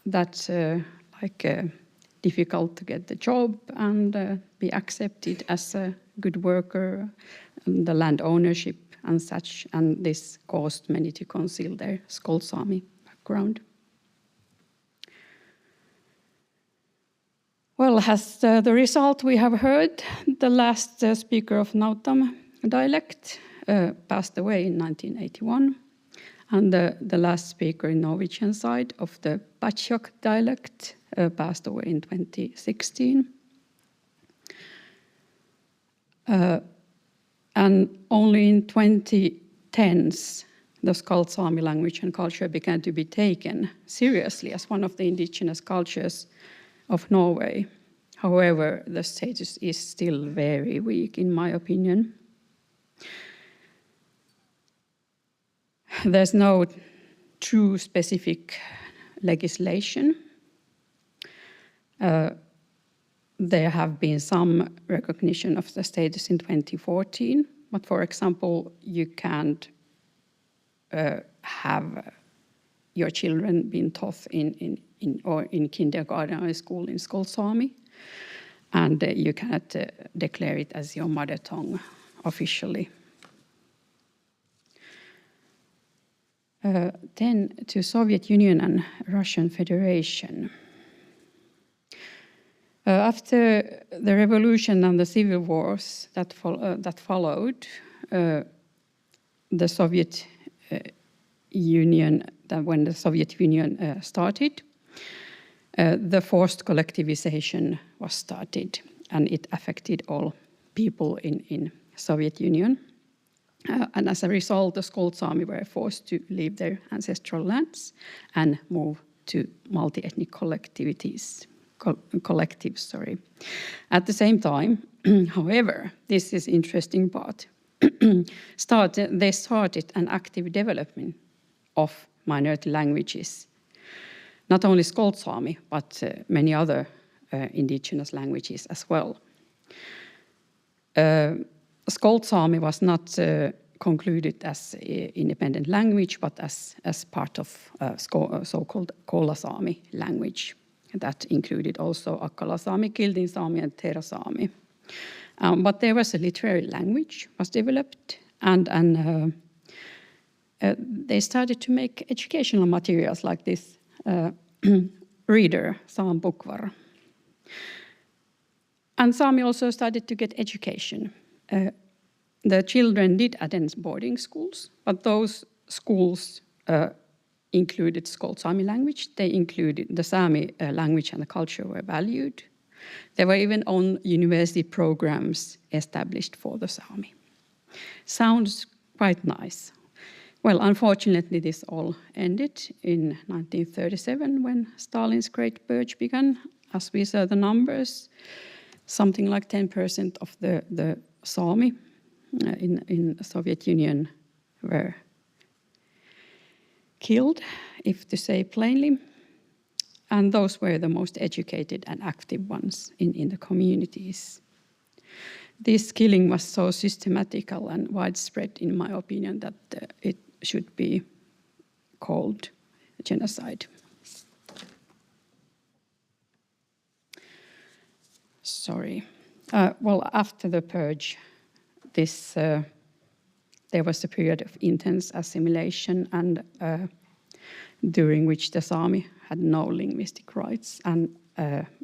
that difficult to get the job and be accepted as a good worker, and the land ownership and such, and this caused many to conceal their Skolt Saami background. Well, as the result we have heard, the last speaker of Nautaam dialect passed away in 1981, and the last speaker in Norwegian side of the Vatjok dialect passed away in 2016. And only in 2010s, the Skolt Saami language and culture began to be taken seriously as one of the indigenous cultures of Norway. However, the status is still very weak, in my opinion. There's no true specific legislation. There have been some recognition of the status in 2014, but for example, you can't have your children being taught in kindergarten or school in Skolt Saami, and you cannot declare it as your mother tongue officially. Then to Soviet Union and Russian Federation. After the revolution and the civil wars that followed, the Soviet Union, when the Soviet Union started, the forced collectivization was started, and it affected all people in Soviet Union. And as a result, the Skolt Saami were forced to leave their ancestral lands and move to multi-ethnic collectives. At the same time, however, this is interesting part, they started an active development of minority languages. Not only Skolt Saami, but many other indigenous languages as well. Skolt Saami was not concluded as an independent language, but as part of so-called Kola Saami language. That included also Akkala Saami, Kiltin Saami, and 𝙬𝙪𝙡𝙬𝙬 Saami. But there was a literary language was developed, and they started to make educational materials like this reader, Saan Bukvar. And Saami also started to get education. The children did attend boarding schools, but those schools included Skolt Saami language. They included the Sami language and the culture were valued. There were even own university programs established for the Sami. Sounds quite nice. Well, unfortunately, this all ended in 1937 when Stalin's Great Purge began. As we saw the numbers, something like 10% of the Sami in the Soviet Union were killed, if to say plainly, and those were the most educated and active ones in the communities. This killing was so systematical and widespread, in my opinion, that it should be called genocide. Sorry. Well, after the purge, this there was a period of intense assimilation, and during which the Sami had no linguistic rights, and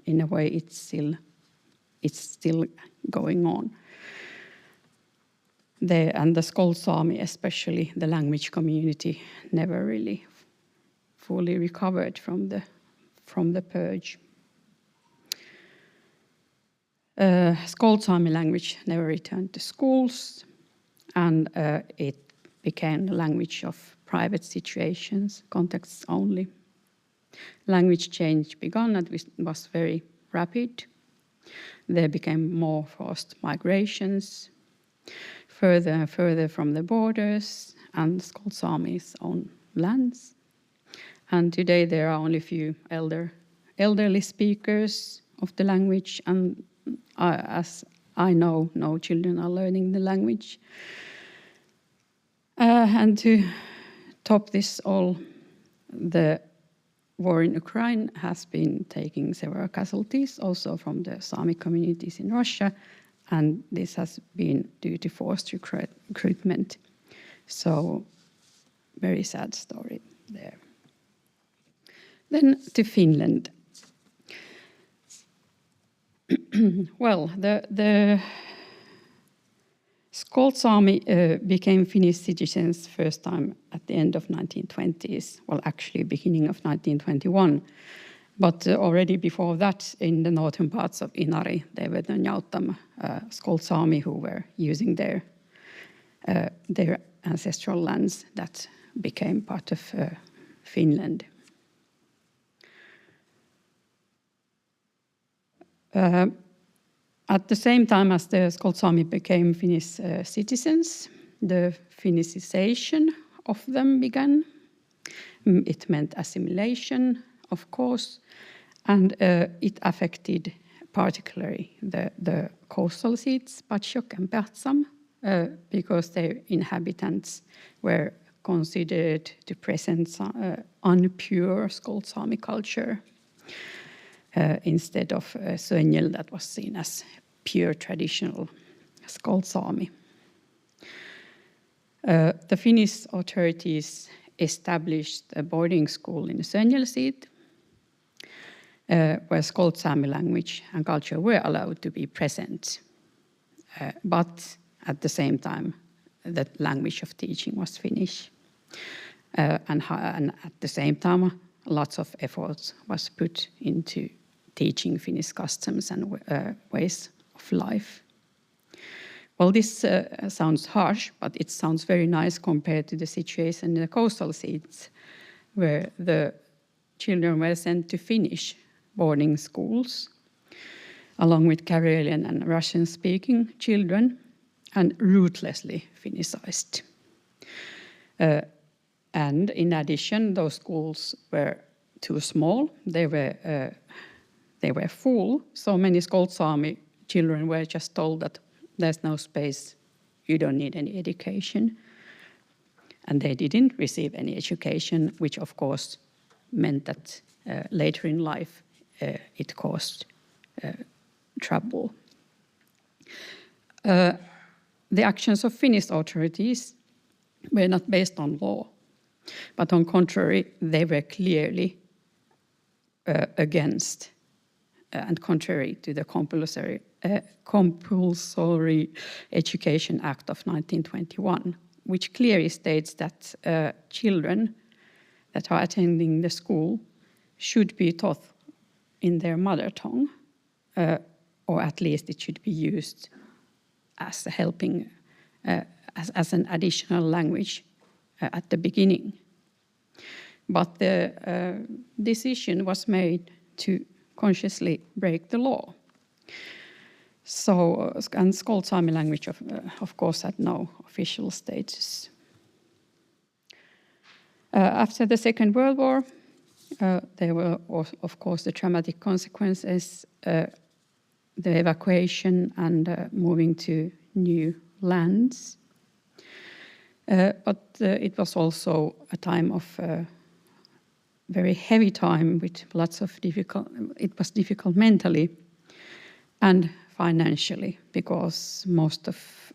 in a way it's still going on. And the Skolt Saami, especially the language community, never really fully recovered from the purge. Skolt Saami language never returned to schools, and it became the language of private situations, contexts only. Language change began and was very rapid. There became more forced migrations, further and further from the borders and Skolt Saami's own lands. And today there are only a few elderly speakers of the language, and as I know, no children are learning the language. And to top this all, the war in Ukraine has been taking several casualties, also from the Sami communities in Russia, and this has been due to forced recruitment. So, very sad story there. Then to Finland. Well, the Skolt Saami became Finnish citizens first time at the end of 1920s, well, actually beginning of 1921. But already before that, in the northern parts of Inari, there were the 𝙎𝙬𝙢𝙬 Skolt Saami who were using their ancestral lands that became part of Finland. At the same time as the Skolt Saami became Finnish citizens, the Finnicization of them began. It meant assimilation, of course, and it affected particularly the coastal seats, 𝙎𝙢𝙢𝙬 and 𝙬𝙬𝙬, because their inhabitants were considered to present unpure Skolt Saami culture. Instead of 𝙎𝙬𝙢𝙬 that was seen as pure traditional Skolt Saami. The Finnish authorities established a boarding school in 𝙎𝙬𝙬 where Skolt Saami language and culture were allowed to be present. But at the same time, the language of teaching was Finnish. And at the same time, lots of efforts was put into teaching Finnish customs and ways of life. Well, this sounds harsh, but it sounds very nice compared to the situation in the coastal seats, where the children were sent to Finnish boarding schools, along with Karelian and Russian-speaking children, and ruthlessly Finnicized. And in addition, those schools were too small. They were full. So many Skolt Saami children were just told that there's no space, you don't need any education. And they didn't receive any education, which of course meant that later in life it caused trouble. The actions of Finnish authorities were not based on law, but on contrary, they were clearly against and contrary to the Compulsory Education Act of 1921, which clearly states that children that are attending the school should be taught in their mother tongue, or at least it should be used as a helping, as an additional language at the beginning. But the decision was made to consciously break the law. So, and Skolt Saami language, of course, had no official status. After the Second World War, there were, of course, the traumatic consequences, the evacuation and moving to new lands. But it was also a time of very heavy time with lots of it was difficult mentally and financially, because most of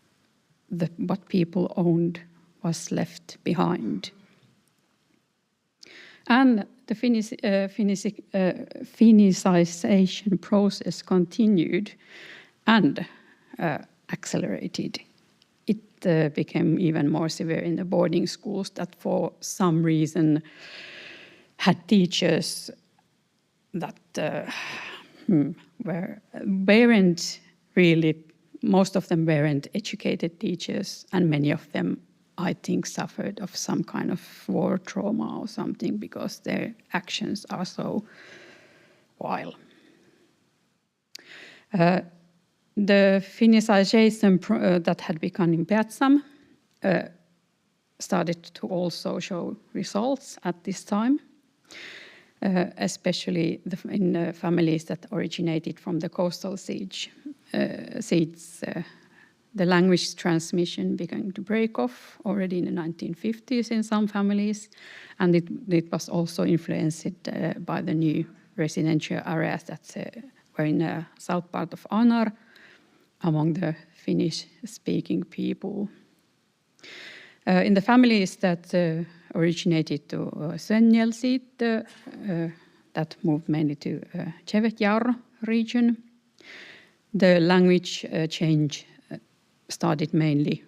what people owned was left behind. And the Finnicization process continued and accelerated. It became even more severe in the boarding schools that for some reason had teachers that weren't really, most of them weren't educated teachers, and many of them, I think, suffered of some kind of war trauma or something because their actions are so wild. The Finnicization that had begun in Ďersam started to also show results at this time, especially in families that originated from the coastal seats. The language transmission began to break off already in the 1950s in some families, and it was also influenced by the new residential areas that were in the south part of Anar among the Finnish-speaking people. In the families that originated to Sönjelseat, that moved mainly to 𝙎𝙪𝙡𝙠𝙗 region, the language change started mainly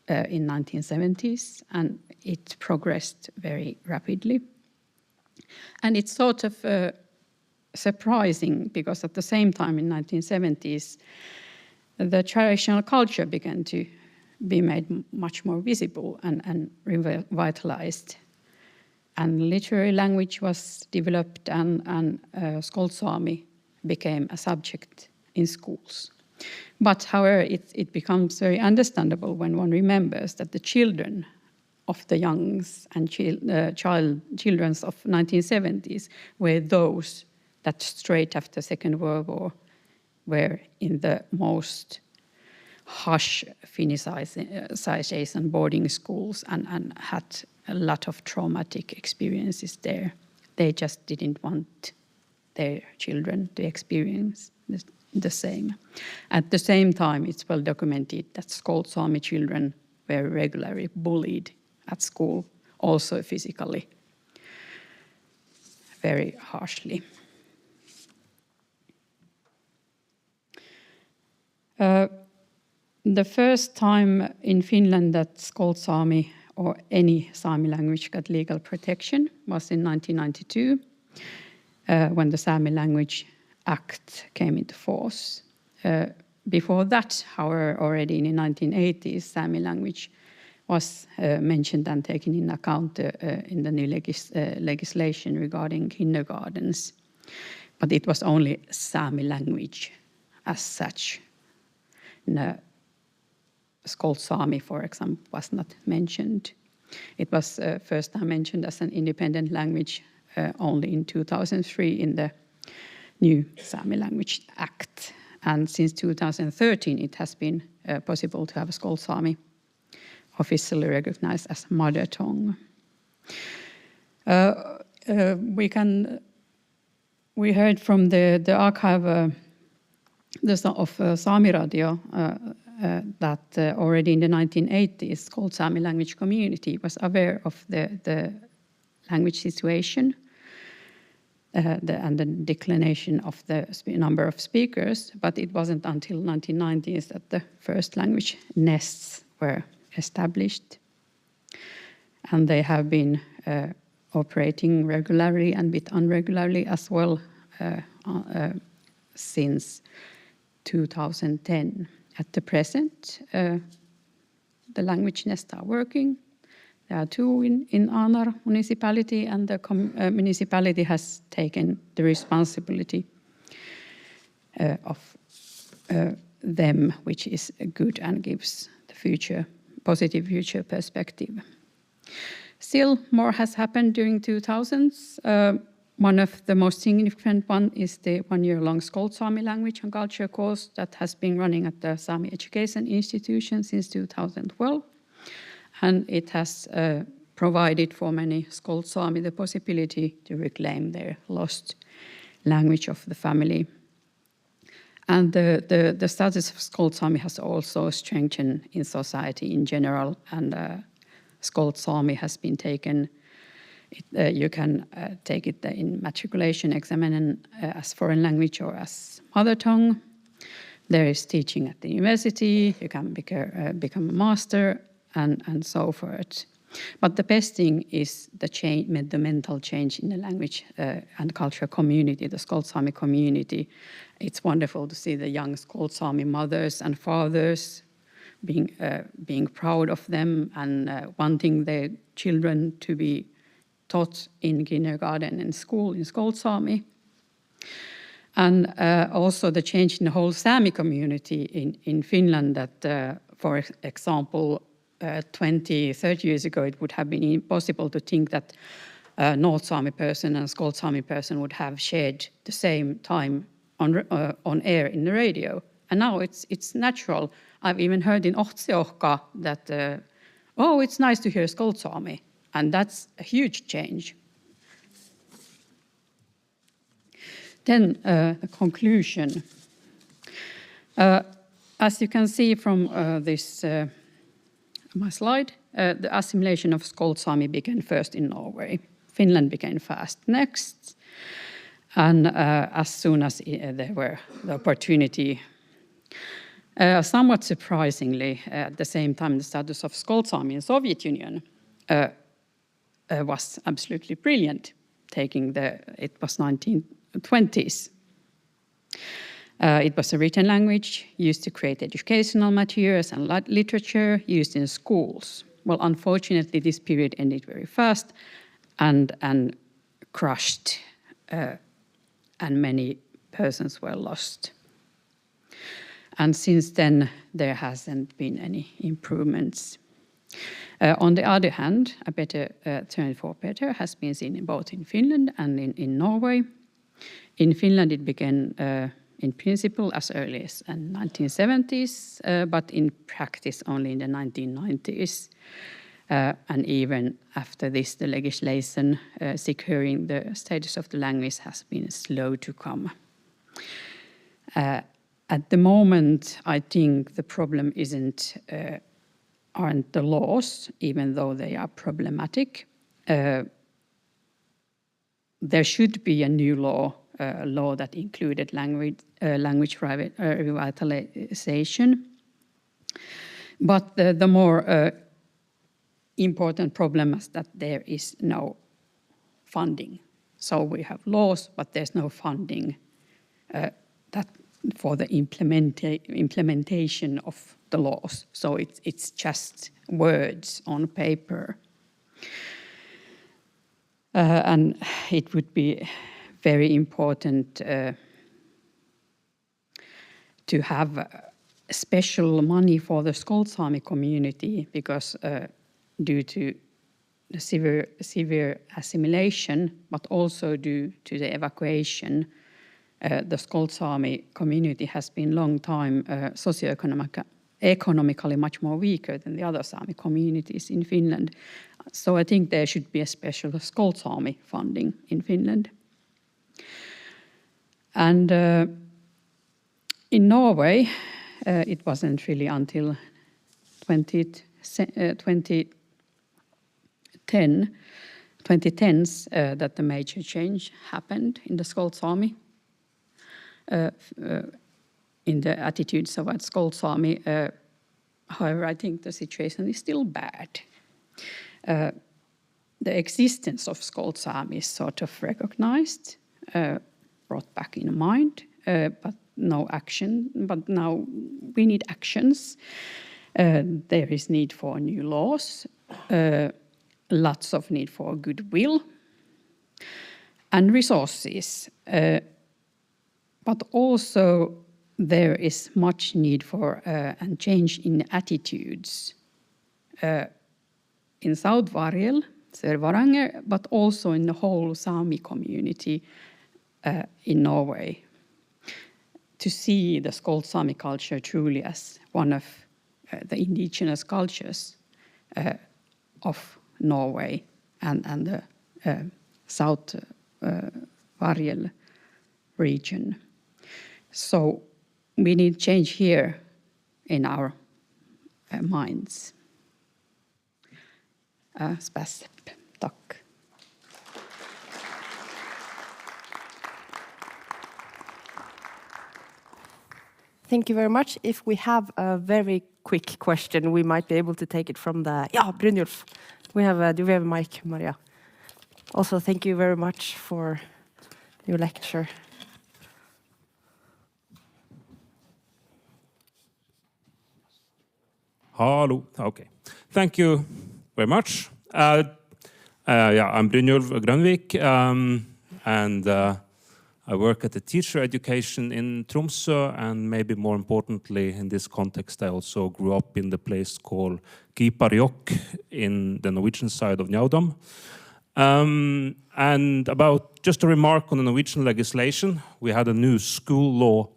in 1970s, and it progressed very rapidly. And it's sort of surprising because at the same time in 1970s, the traditional culture began to be made much more visible and revitalized. And literary language was developed, and Skolt Saami became a subject in schools. But however, it becomes very understandable when one remembers that the children of the youngs and children of 1970s were those that straight after Second World War were in the most harsh Finnicization boarding schools and had a lot of traumatic experiences there. They just didn't want their children to experience the same. At the same time, it's well documented that Skolt Saami children were regularly bullied at school, also physically, very harshly. The first time in Finland that Skolt Saami or any Sami language got legal protection was in 1992, when the Sami Language Act came into force. Before that, however, already in the 1980s, Sami language was mentioned and taken in account in the new legislation regarding kindergartens. But it was only Sami language as such. No, Skolt Saami, for example, was not mentioned. It was first time mentioned as an independent language only in 2003 in the new Sami Language Act. And since 2013, it has been possible to have Skolt Saami officially recognized as mother tongue. We heard from the archive of Sami Radio that already in the 1980s, Skolt Saami language community was aware of the language situation and the declination of the number of speakers, but it wasn't until 1990s that the first language nests were established. And they have been operating regularly and a bit unregularly as well since 2010. At the present, the language nests are working. There are two in Anar municipality, and the municipality has taken the responsibility of them, which is good and gives the positive future perspective. Still, more has happened during 2000s. One of the most significant one is the one-year-long Skolt Saami language and culture course that has been running at the Sami Education Institution since 2012. And it has provided for many Skolt Saami the possibility to reclaim their lost language of the family. And the status of Skolt Sámi has also strengthened in society in general, and Skolt Sámi has been taken, you can take it in matriculation examination as foreign language or as mother tongue. There is teaching at the university, you can become a master, and so forth. But the best thing is the mental change in the language and cultural community, the Skolt Sámi community. It's wonderful to see the young Skolt Sámi mothers and fathers being proud of them and wanting their children to be taught in kindergarten and school in Skolt Sámi. And also the change in the whole Sámi community in Finland that, for example, 20, 30 years ago, it would have been impossible to think that a North Sámi person and Skolt Sámi person would have shared the same time on air in the radio. And now it's natural. I've even heard in 𝙎𝙬𝙧𝙞𝙬 that, oh, it's nice to hear Skolt Sámi. And that's a huge change. Then the conclusion. As you can see from this my slide, the assimilation of Skolt Sámi began first in Norway. Finland became fast next. And as soon as there were the opportunity, somewhat surprisingly, at the same time, the status of Skolt Sámi in Soviet Union was absolutely brilliant, it was 1920s. It was a written language used to create educational materials and literature used in schools. Well, unfortunately, this period ended very fast and crushed, and many persons were lost. And since then, there hasn't been any improvements. On the other hand, a better turn for better has been seen both in Finland and in Norway. In Finland, it began in principle as early as the 1970s, but in practice only in the 1990s. And even after this, the legislation securing the status of the language has been slow to come. At the moment, I think the problem aren't the laws, even though they are problematic. There should be a new law that included language revitalization. But the more important problem is that there is no funding. So we have laws, but there's no funding for the implementation of the laws. So it's just words on paper. And it would be very important to have special money for the Skolt Sámi community because due to the severe assimilation, but also due to the evacuation, the Skolt Sámi community has been long time socioeconomically much more weaker than the other Sámi communities in Finland. So I think there should be a special Skolt Sámi funding in Finland. And in Norway, it wasn't really until 2010s that the major change happened in the Skolt Sámi, in the attitudes about Skolt Sámi. However, I think the situation is still bad. The existence of Skolt Sámi is sort of recognized, brought back in mind, but no action. But now we need actions. There is need for new laws, lots of need for goodwill and resources. But also there is much need for a change in attitudes in 𝙎𝙪𝙡𝙠𝙪𝙤, Sør-Varanger, but also in the whole Sámi community in Norway, to see the Skolt Sámi culture truly as one of the indigenous cultures of Norway and the South Varanger region. So we need change here in our minds. Späs. Tack. Thank you very much. If we have a very quick question, we might be able to take it from the... Yeah, Brynjulf. Do we have a mic, Maria? Also, thank you very much for your lecture. Hello. Okay. Thank you very much. I'm Brynjulf Grønvik, and I work at the teacher education in Tromsø, and maybe more importantly in this context, I also grew up in the place called Kiparjok in the Norwegian side of Njådom. And about just a remark on the Norwegian legislation, we had a new school law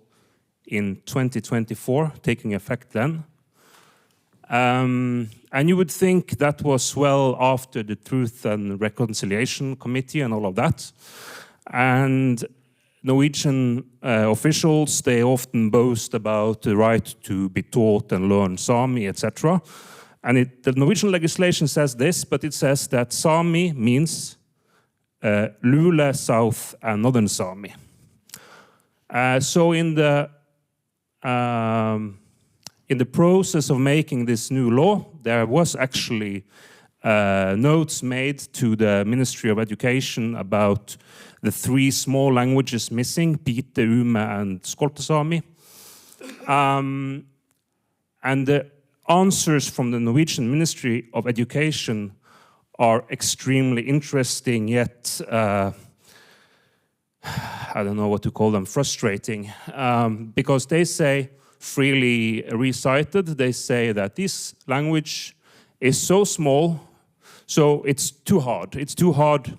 in 2024 taking effect then. And you would think that was well after the Truth and Reconciliation Committee and all of that. And Norwegian officials, they often boast about the right to be taught and learn Sami, etc. And the Norwegian legislation says this, but it says that Sami means Lule, South, and Northern Sami. So in the process of making this new law, there was actually notes made to the Ministry of Education about the 3 small languages missing, Pite, Oummu, and Skolt Saami. And the answers from the Norwegian Ministry of Education are extremely interesting, yet I don't know what to call them, frustrating, because they say, freely recited, they say that this language is so small, so it's too hard. It's too hard.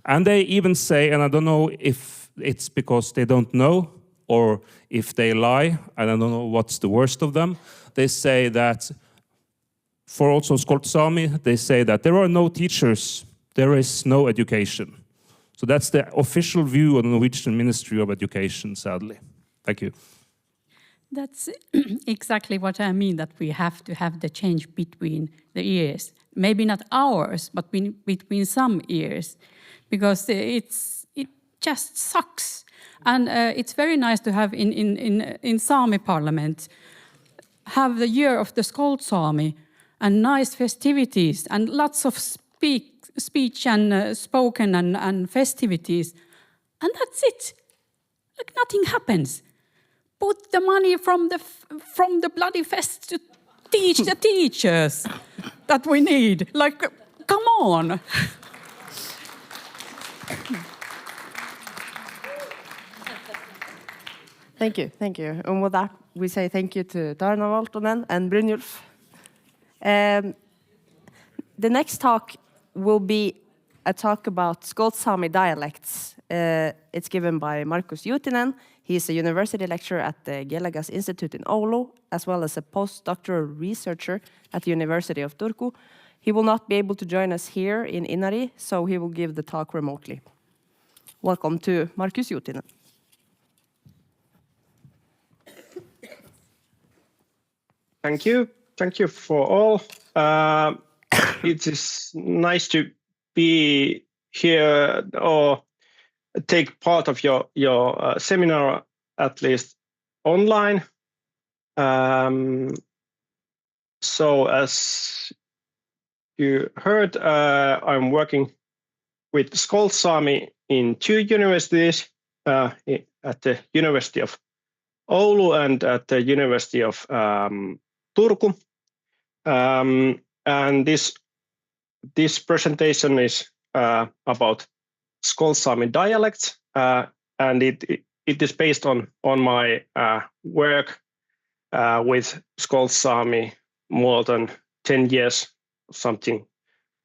And they even say, and I don't know if it's because they don't know or if they lie, and I don't know what's the worst of them. They say that for also Skolt Saami, they say that there are no teachers, there is no education. So that's the official view of the Norwegian Ministry of Education, sadly. Thank you. That's exactly what I mean, that we have to have the change between the years. Maybe not ours, but between some years, because it just sucks. And it's very nice to have in Sami Parliament, have the year of the Skolt Saami and nice festivities and lots of speech and spoken and festivities. And that's it. Like nothing happens. Put the money from the bloody fest to teach the teachers that we need. Like, come on. Thank you, thank you. And with that, we say thank you to Taarna Valtonen and Brynjulf. The next talk will be a talk about Skolt Saami dialects. It's given by Markus Juutinen. He's a university lecturer at the Gelegas Institute in Oulu, as well as a postdoctoral researcher at the University of Turku. He will not be able to join us here in Inari, so he will give the talk remotely. Welcome to Markus Juutinen. Thank you. Thank you for all. It is nice to be here or take part of your seminar, at least online. So as you heard, I'm working with Skolt Saami in 2 universities, at the University of Oulu and at the University of Turku. And this presentation is about Skolt Saami dialects, and it is based on my work with Skolt Saami more than 10 years, something.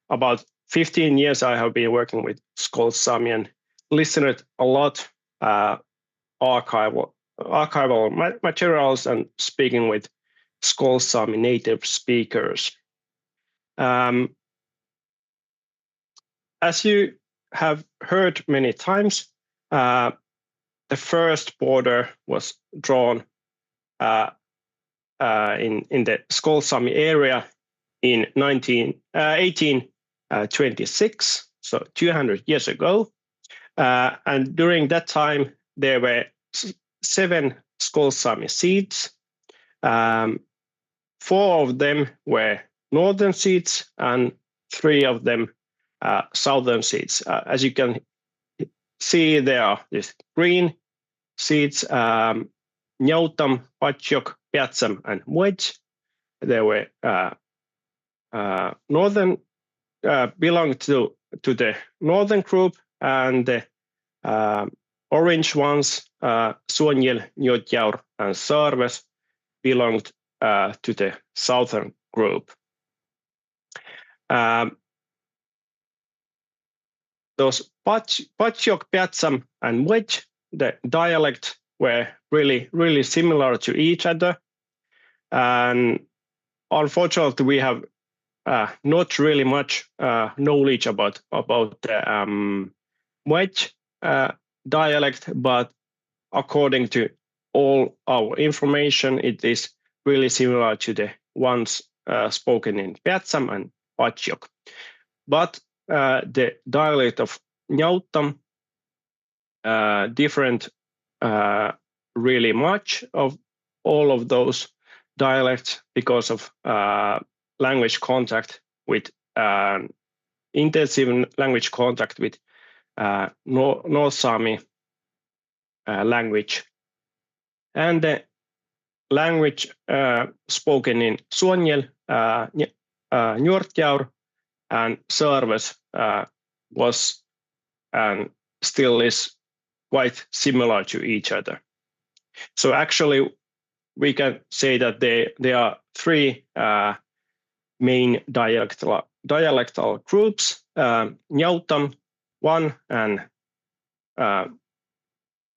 About 15 years I have been working with Skolt Saami and listened a lot archival materials and speaking with Skolt Saami native speakers. As you have heard many times, the first border was drawn in the Skolt Saami area in 1826, so 200 years ago. And during that time, there were 7 Skolt Saami seats. 4 of them were northern seats and 3 of them southern seats. As you can see, there are these green seats, 𝙎𝙬𝙧𝙬𝙬, 𝙎𝙬𝙧𝙬𝙬, 𝙬𝙬𝙬𝙬, and 𝙬𝙬. They were northern, belonged to the northern group, and the orange ones, 𝙎𝙬𝙬𝙬𝙬, 𝙎𝙬𝙬𝙬𝙬, and 𝙬𝙪𝙡𝙬, belonged to the southern group. Those 𝙎𝙬𝙬𝙬𝙬, 𝙬𝙬𝙬𝙬, and 𝙬𝙬, the dialect were really similar to each other. And unfortunately, we have not really much knowledge about the 𝙬𝙬 dialect, but according to all our information, it is really similar to the ones spoken in 𝙬𝙬𝙬 and 𝙎𝙬𝙬𝙬. But the dialect of 𝙎𝙬𝙬, different really much of all of those dialects because of language contact with intensive language contact with North Sami language. And the language spoken in Suonjel, Njortjaur, and Sørves was and still is quite similar to each other. So actually, we can say that there are 3 main dialectal groups: 𝙎𝙬𝙬, one, and 𝙎𝙬𝙬,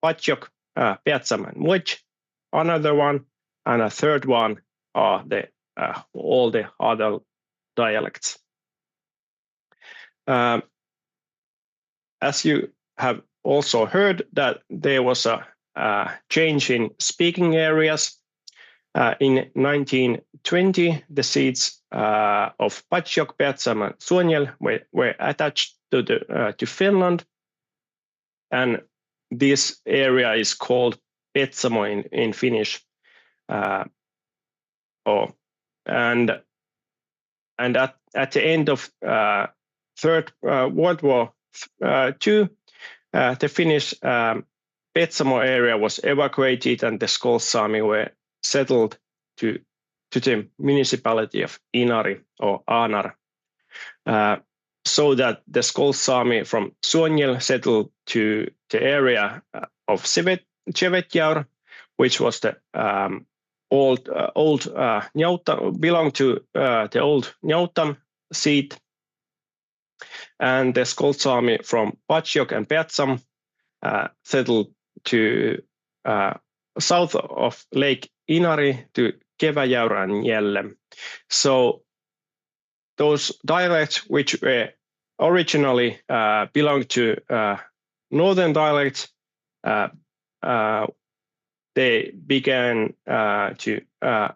𝙬𝙬𝙬, and 𝙬𝙬, another one, and a third one are all the other dialects. As you have also heard, that there was a change in speaking areas. In 1920, the seats of 𝙎𝙬𝙬, 𝙬𝙬𝙬, and Suonjel were attached to Finland, and this area is called Petsamo in Finnish. And at the end of Third World War II, the Finnish Petsamo area was evacuated, and the Skolt Saami were settled to the municipality of Inari or Aanar, so that the Skolt Saami from Suonjel settled to the area of 𝙎𝙬𝙬𝙬, which was the old 𝙎𝙬𝙬, belonged to the old 𝙎𝙬𝙬 seat, and the Skolt Saami from 𝙎𝙬𝙬 and 𝙬𝙬𝙬 settled to south of Lake Inari to Keväjärvi and 𝙎𝙬. So those dialects, which were originally belonged to northern dialects, they began to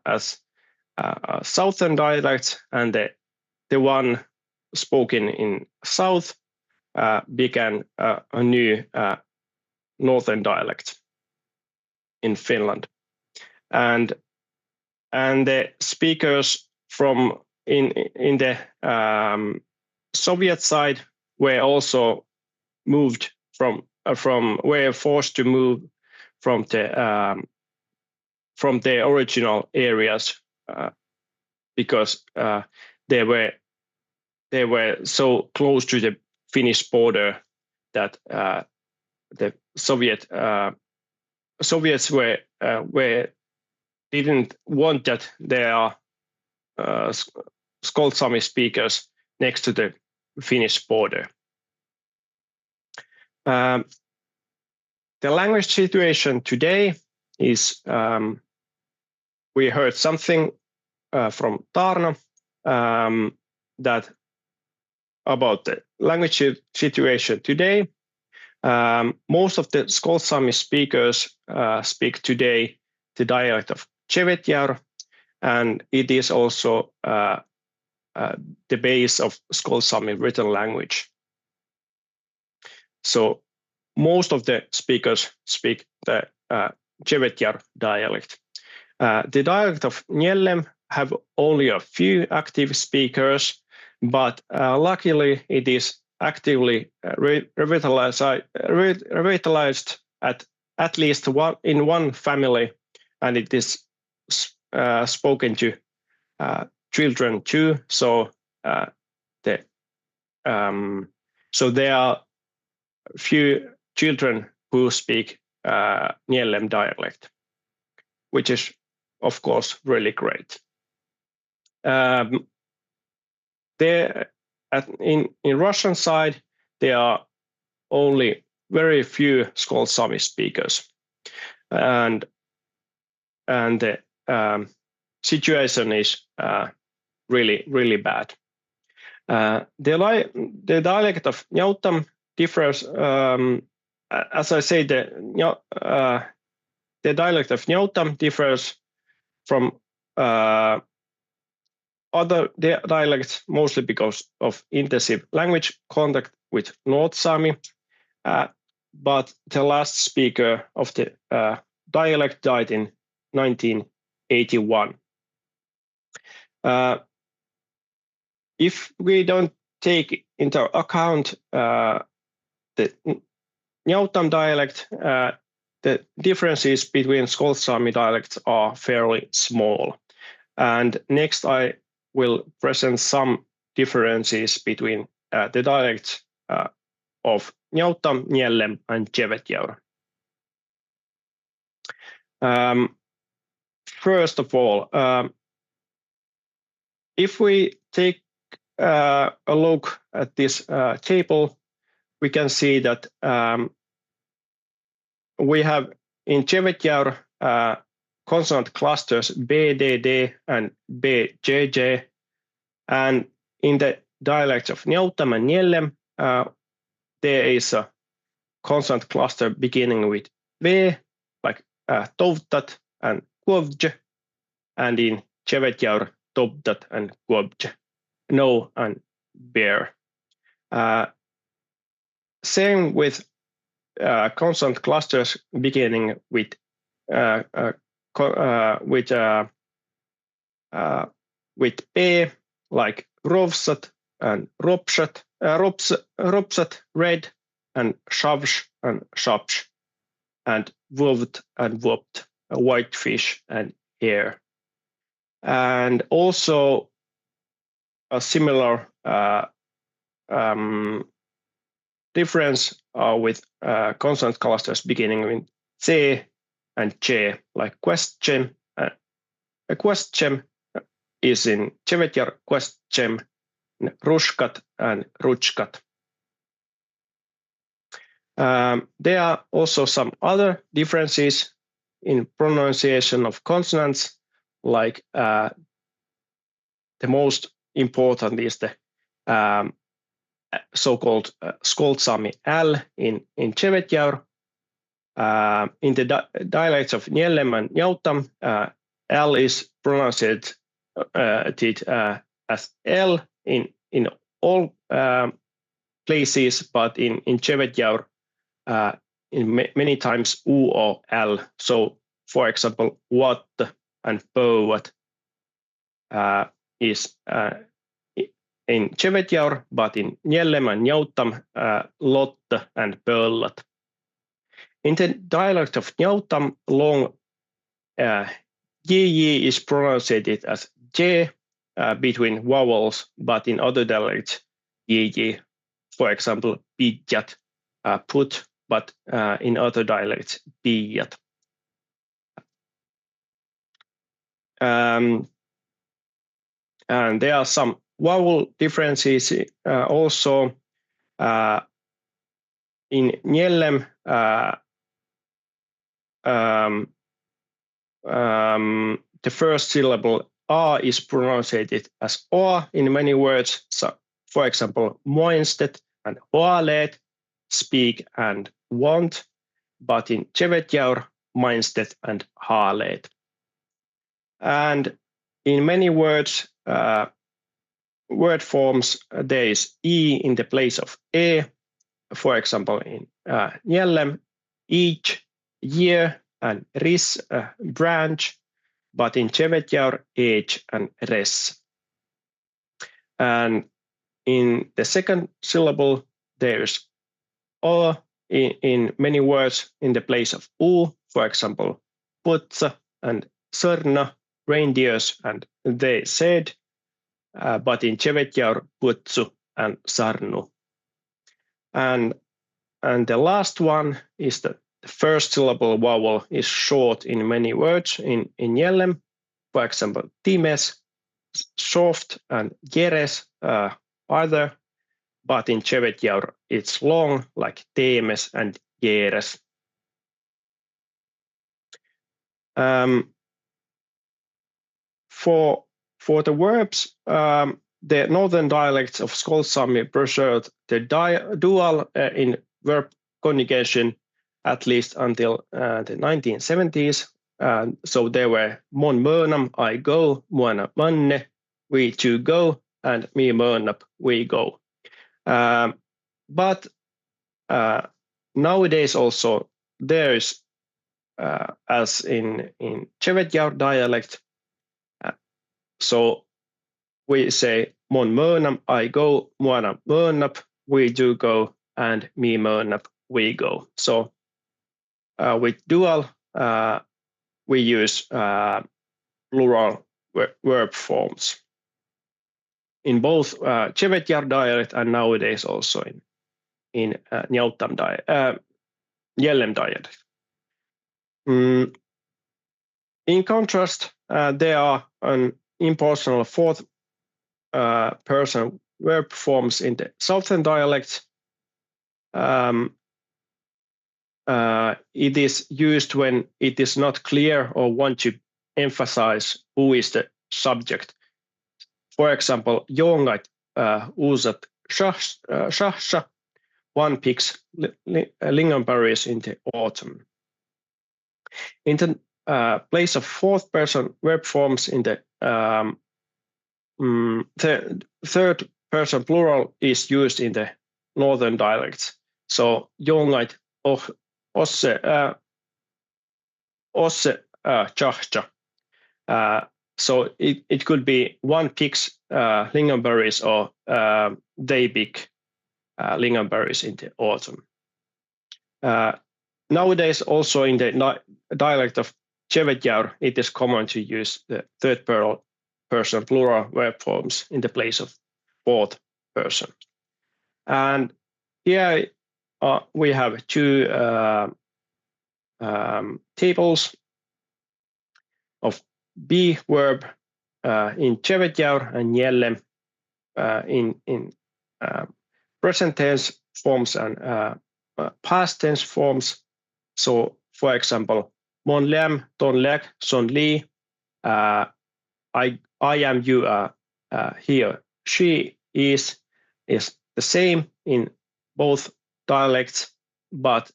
as southern dialects, and the one spoken in south began a new northern dialect in Finland, and the speakers from in the Soviet side were also moved were forced to move from the original areas because they were so close to the Finnish border that the Soviets didn't want that there are Skolt Saami speakers next to the Finnish border. The language situation today is, we heard something from Taarna that about the language situation today. Most of the Skolt Saami speakers speak today the dialect of 𝙎𝙤𝙢𝙬𝙧, and it is also the base of Skolt Sámi written language. So most of the speakers speak the 𝙎𝙤𝙢𝙬 dialect. The dialect of 𝙎𝙬 have only a few active speakers, but luckily it is actively revitalized at least in one family, and it is spoken to children too. So there are few children who speak 𝙎𝙬 dialect, which is of course really great. In Russian side, there are only very few Skolt Sámi speakers, and the situation is really bad. The dialect of 𝙎𝙬 differs, as I say, the dialect of 𝙎𝙬 differs from other dialects, mostly because of intensive language contact with North Sami, but the last speaker of the dialect died in 1981. If we don't take into account the 𝙎𝙬 dialect, the differences between Skolt Sámi dialects are fairly small. And next I will present some differences between the dialects of 𝙎𝙬, 𝙎𝙬, and 𝙎𝙤𝙢𝙬. First of all, if we take a look at this table, we can see that we have in 𝙎𝙤𝙢𝙬 consonant clusters B, D, D, and B, J, J, and in the dialects of 𝙎𝙬 and 𝙎𝙬, there is a consonant cluster beginning with V, like 𝙩𝙮𝙮 and 𝙎𝙮, and in 𝙎𝙤𝙢𝙬, 𝙩𝙮 and 𝙎𝙮, no and bear. Same with consonant clusters beginning with P, like rovsat and ropsat, ropsat, red, and shavsh and shapsh, and vovt and vopt, whitefish and hare. And also a similar difference with consonant clusters beginning with C and Ch, like question. A question is in 𝙎𝙤𝙢𝙬, question, rushkat and ruchkat. There are also some other differences in pronunciation of consonants, like the most important is the so-called Skolt Sámi L in 𝙎𝙤𝙢𝙬. In the dialects of 𝙎𝙬 and 𝙎𝙬, L is pronounced as L in all places, but in 𝙎𝙤𝙢𝙬, in many times U or L. So, for example, what and pöuät is in 𝙎𝙤𝙢𝙬, but in 𝙎𝙬 and 𝙎𝙬, lotte and pöllät. In the dialect of 𝙎𝙬, long 𝙎𝙎 is pronounced as J between vowels, but in other dialects, 𝙎𝙎, for example, pidjat, put, but in other dialects, pijat. And there are some vowel differences also. In 𝙎𝙬, the first syllable A is pronounced as O in many words. So, for example, moinstet and hoaleet, speak and want, but in 𝙎𝙤𝙢𝙬, mainstet and haaleet. And in many words, word forms, there is E in the place of E. For example, in 𝙎𝙬, each, year, and ris, branch, but in 𝙎𝙢𝙢, age, and res. And in the second syllable, there's O in many words in the place of U, for example, putsa and sørna, reindeers, and they said, but in 𝙎𝙢𝙢, putsu and sarnu. And the last one is the first syllable vowel is short in many words in 𝙎𝙬, for example, times, soft, and jeres, other, but in 𝙎𝙢𝙢 it's long, like temes and jeres. For the verbs, the northern dialects of Skolt Sámi preserved the dual in verb conjugation at least until the 1970s. So there were mon möönam, I go, muana manne, we two go, and me möönap, we go. But nowadays also there is, as in 𝙎𝙢𝙢 dialect, so we say mon möönam, I go, muana möönap, we do go, and me möönap, we go. So with dual, we use plural verb forms in both 𝙎𝙢𝙢 dialect and nowadays also in 𝙎𝙬 dialect. In contrast, there are an impersonal fourth person verb forms in the southern dialects. It is used when it is not clear or want to emphasize who is the subject. For example, joongat uusat 𝙎𝙬, one picks lingonberries in the autumn. In the place of fourth person verb forms in the third person plural is used in the northern dialects. So joongat osse 𝙎𝙬. So it could be one picks lingonberries or they pick lingonberries in the autumn. Nowadays, also in the dialect of 𝙎𝙢𝙢, it is common to use the third person plural verb forms in the place of fourth person. And here we have two tables of be verb in 𝙎𝙢𝙢 and 𝙎𝙬 in present tense forms and past tense forms. So, for example, mon läm, ton läk, son li, I am, you are, he or she is the same in both dialects, but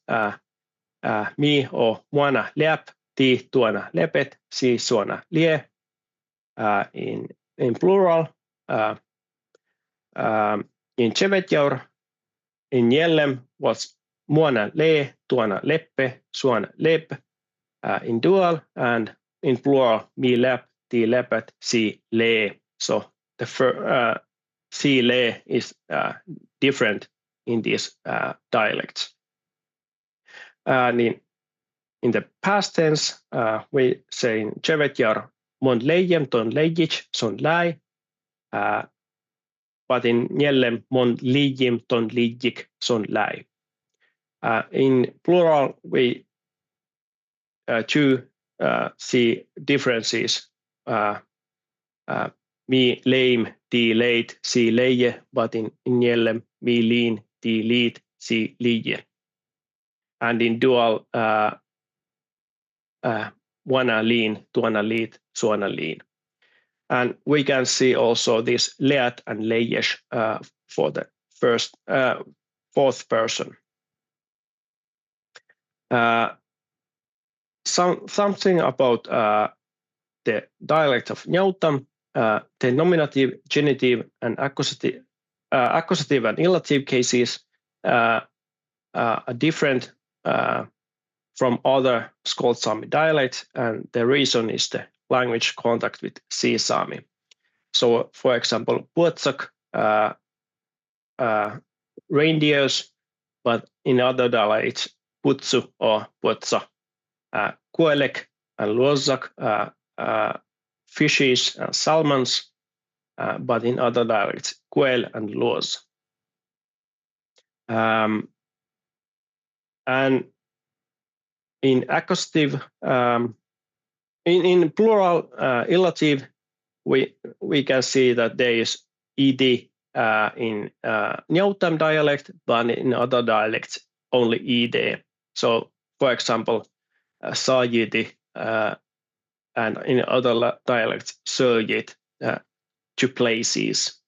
mi or muana läp, ti tuona lepet, si suona lie, in plural. In 𝙎𝙢𝙢, in 𝙎𝙬 was muana le, tuona leppe, suona lep, in dual, and in plural, mi läp, ti lepet, si le. So the si le is different in these dialects. And in the past tense, we say in 𝙎𝙢𝙢, mon leiem, ton leijich, son lai. But in 𝙎𝙬, mon liijim, ton liijik, son lai. In plural, we see differences. Mi leim, ti leit, si leije, but in 𝙎𝙬, mi liin, ti liit, si liije. And in dual, muana liin, tuona liit, suona liin. And we can see also this leat and leijesh for the fourth person. Something about the dialect of 𝙎𝙬𝙢𝙬, the nominative, genitive, and accusative and illative cases are different from other Skolt Saami dialects, and the reason is the language contact with Sea Sami. So, for example, puotsak, reindeers, but in other dialects, putsu or puotsa, kuelek and luosak, fishes and salmons, but in other dialects, kuel and luos. And in accusative, in plural illative, we can see that there is ed in 𝙎𝙬𝙢𝙬 dialect, but in other dialects only ed. So, for example, saajiti, and in other dialects 𝙎𝙬𝙧𝙬𝙬, to places,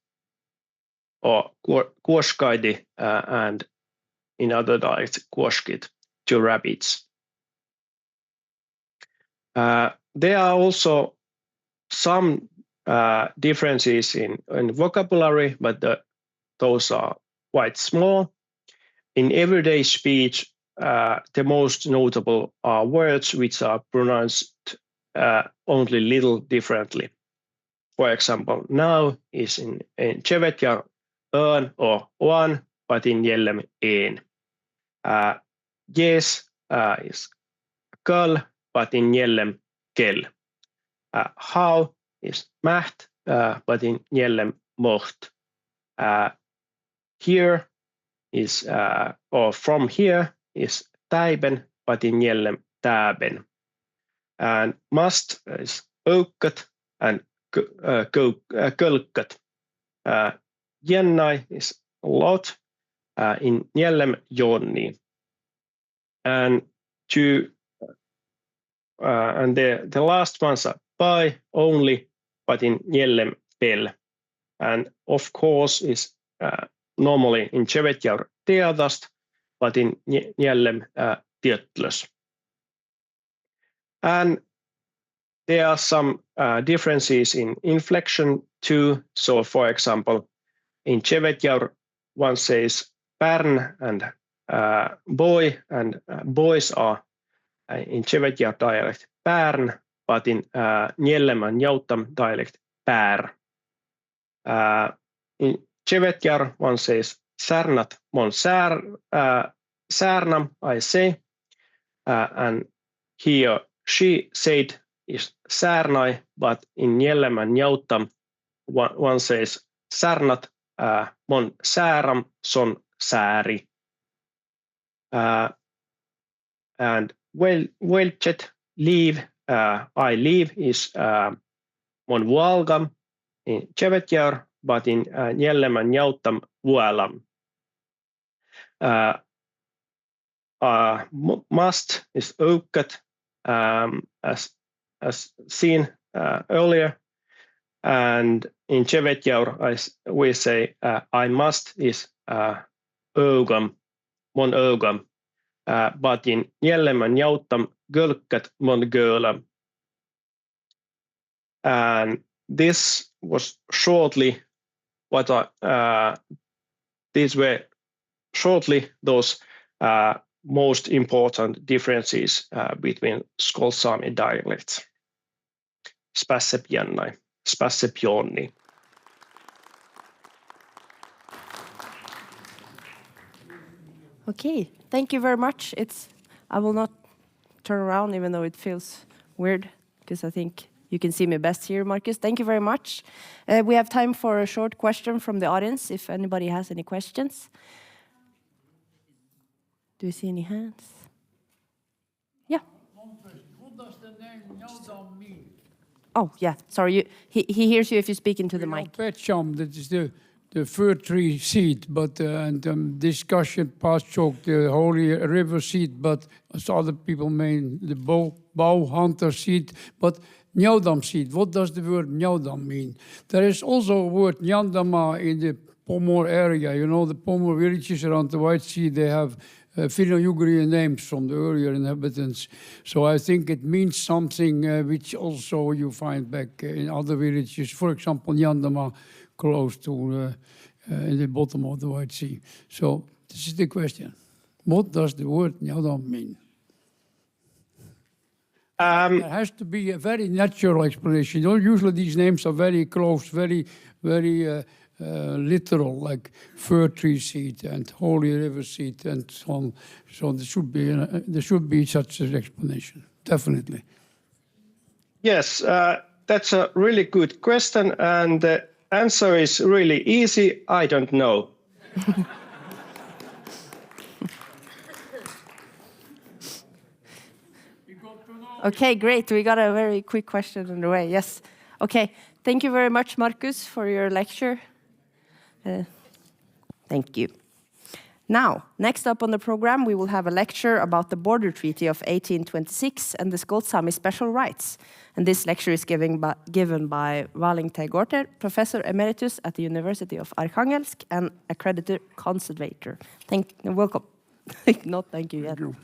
or kuoskaidi, and in other dialects kuoskit, to rabbits. There are also some differences in vocabulary, but those are quite small. In everyday speech, the most notable are words which are pronounced only little differently. For example, now is in 𝙎𝙬𝙢𝙢 ön or one, but in 𝙎𝙬𝙢 en. Yes is köl, but in 𝙎𝙬𝙢 kel. How is mäht, but in 𝙎𝙬𝙢 moht. Here is, or from here is täiben, but in 𝙎𝙬𝙢 tääben. And must is 𝙬𝙮𝑘ät and kölkät. Jännai is lot, in 𝙎𝙬𝙢 jonni. And the last ones are by only, but in 𝙎𝙬𝙢 pel. And of course is normally in 𝙎𝙬𝙢 teadast, but in 𝙎𝙬𝙢 tietlös. And there are some differences in inflection too. So, for example, in 𝙎𝙬𝙢 one says pärn and boy, and boys are in 𝙎𝙬𝙢 dialect pärn, but in 𝙎𝙬𝙢 and 𝙎𝙬𝙢 dialect pär. In 𝙎𝙬𝙢 one says särnat mon särnam, I say, and he or she said is särnai, but in 𝙎𝙬𝙢 and 𝙎𝙬𝙢 one says särnat mon sääram son sääri. And velchet, leave, I leave is mon vualgam in 𝙎𝙬𝙢, but in 𝙎𝙬𝙢 and 𝙎𝙬𝙢 vualam. Must is 𝙬𝙮𝑘ät, as seen earlier, and in 𝙎𝙬𝙢 we say I must is 𝙬𝙬𝑚, mon 𝙬𝙬𝑚, but in 𝙎𝙬𝙢 and 𝙎𝙬𝙢 gölkät mon gölam. And this was shortly what these were shortly those most important differences between Skolt Saami dialects. Spässep jännai, spässep jonni. Okay, thank you very much. I will not turn around, even though it feels weird, because I think you can see me best here, Marcus. Thank you very much. We have time for a short question from the audience, if anybody has any questions. Do you see any hands? Yeah. What does the name 𝙎𝙬𝙢 mean? Oh, yeah, sorry. He hears you if you speak into the mic. 𝙬𝙬𝙢, that is the fir tree seed, but and discussion past choke, the holy river seed, but as other people mean, the bow hunter seed, but 𝙎𝙬𝙢 seed. What does the word 𝙎𝙬𝙢 mean? There is also a word ņandama in the Pomor area. You know, the Pomor villages around the White Sea, they have Finno-Ugrian names from the earlier inhabitants. So I think it means something which also you find back in other villages. For example, Njandama, close to in the bottom of the White Sea. So this is the question. What does the word Njandam mean? There has to be a very natural explanation. Usually these names are very close, very literal, like fir tree seed and holy river seed and so on. So there should be such an explanation, definitely. Yes, that's a really good question, and the answer is really easy. I don't know. Okay, great. We got a very quick question on the way. Yes. Okay. Thank you very much, Markus, for your lecture. Thank you. Now, next up on the program, we will have a lecture about the Border Treaty of 1826 and the Skolt Saami special rights. And this lecture is given by 𝙎𝙬𝙧𝙬𝙧𝙧, Professor Emeritus at the University of Arkhangelsk and accredited conservator. Welcome. Not thank you yet. Thank you.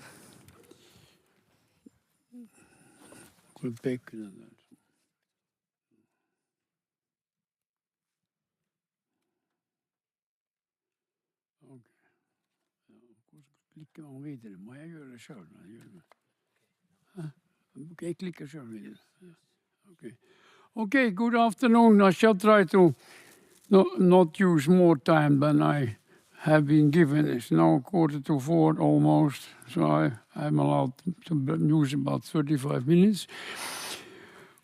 Klikken om videre. Må jeg gjøre det selv? Jeg klikker selv videre. Okay, good afternoon. I shall try to not use more time than I have been given. It's now 3:45 almost, so I'm allowed to use about 35 minutes.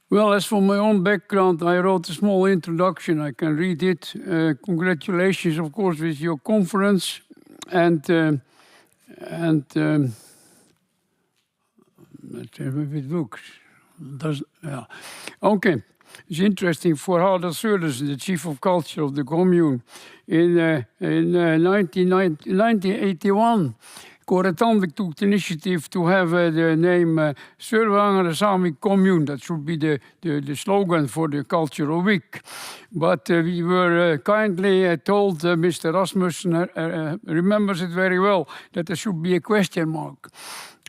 Well, as for my own background, I wrote a small introduction. I can read it. Congratulations, of course, with your conference. And let's see if it works. Yeah. Okay. It's interesting for 𝙎𝙪𝙡𝙠𝙪𝙣, the chief of culture of the commune. In 1981, Koretandvik took the initiative to have the name Sør-Varanger Sami Commune. That should be the slogan for the cultural week. But we were kindly told, Mr. Rasmussen remembers it very well, that there should be a question mark.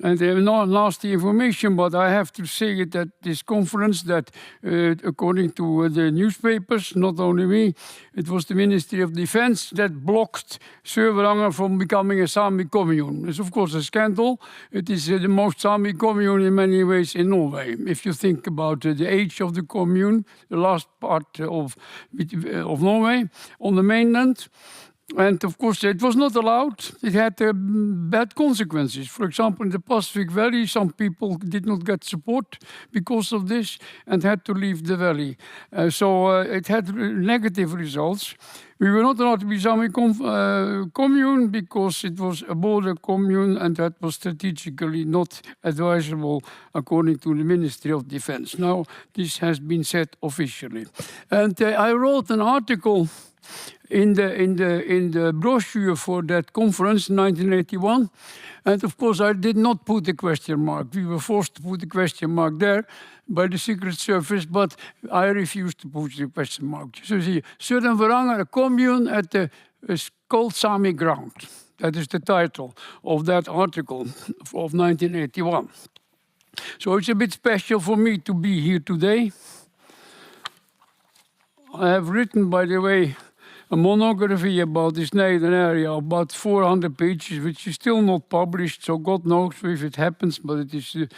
And they have no nasty information, but I have to say that this conference, that according to the newspapers, not only me, it was the Ministry of Defense that blocked Sør-Varanger from becoming a Sami commune. It's of course a scandal. It is the most Sami commune in many ways in Norway. If you think about the age of the commune, the last part of Norway on the mainland. And of course, it was not allowed. It had bad consequences. For example, in the Pacific Valley, some people did not get support because of this and had to leave the valley. So it had negative results. We were not allowed to be Sami commune because it was a border commune, and that was strategically not advisable according to the Ministry of Defense. Now, this has been said officially. And I wrote an article in the brochure for that conference in 1981. And of course, I did not put the question mark. We were forced to put the question mark there by the Secret Service, but I refused to put the question mark. So see, Sør-Varanger, a commune at the Skolt Saami ground. That is the title of that article of 1981. So it's a bit special for me to be here today. I have written, by the way, a monography about this Gneider area, about 400 pages, which is still not published, so God knows if it happens, but it is it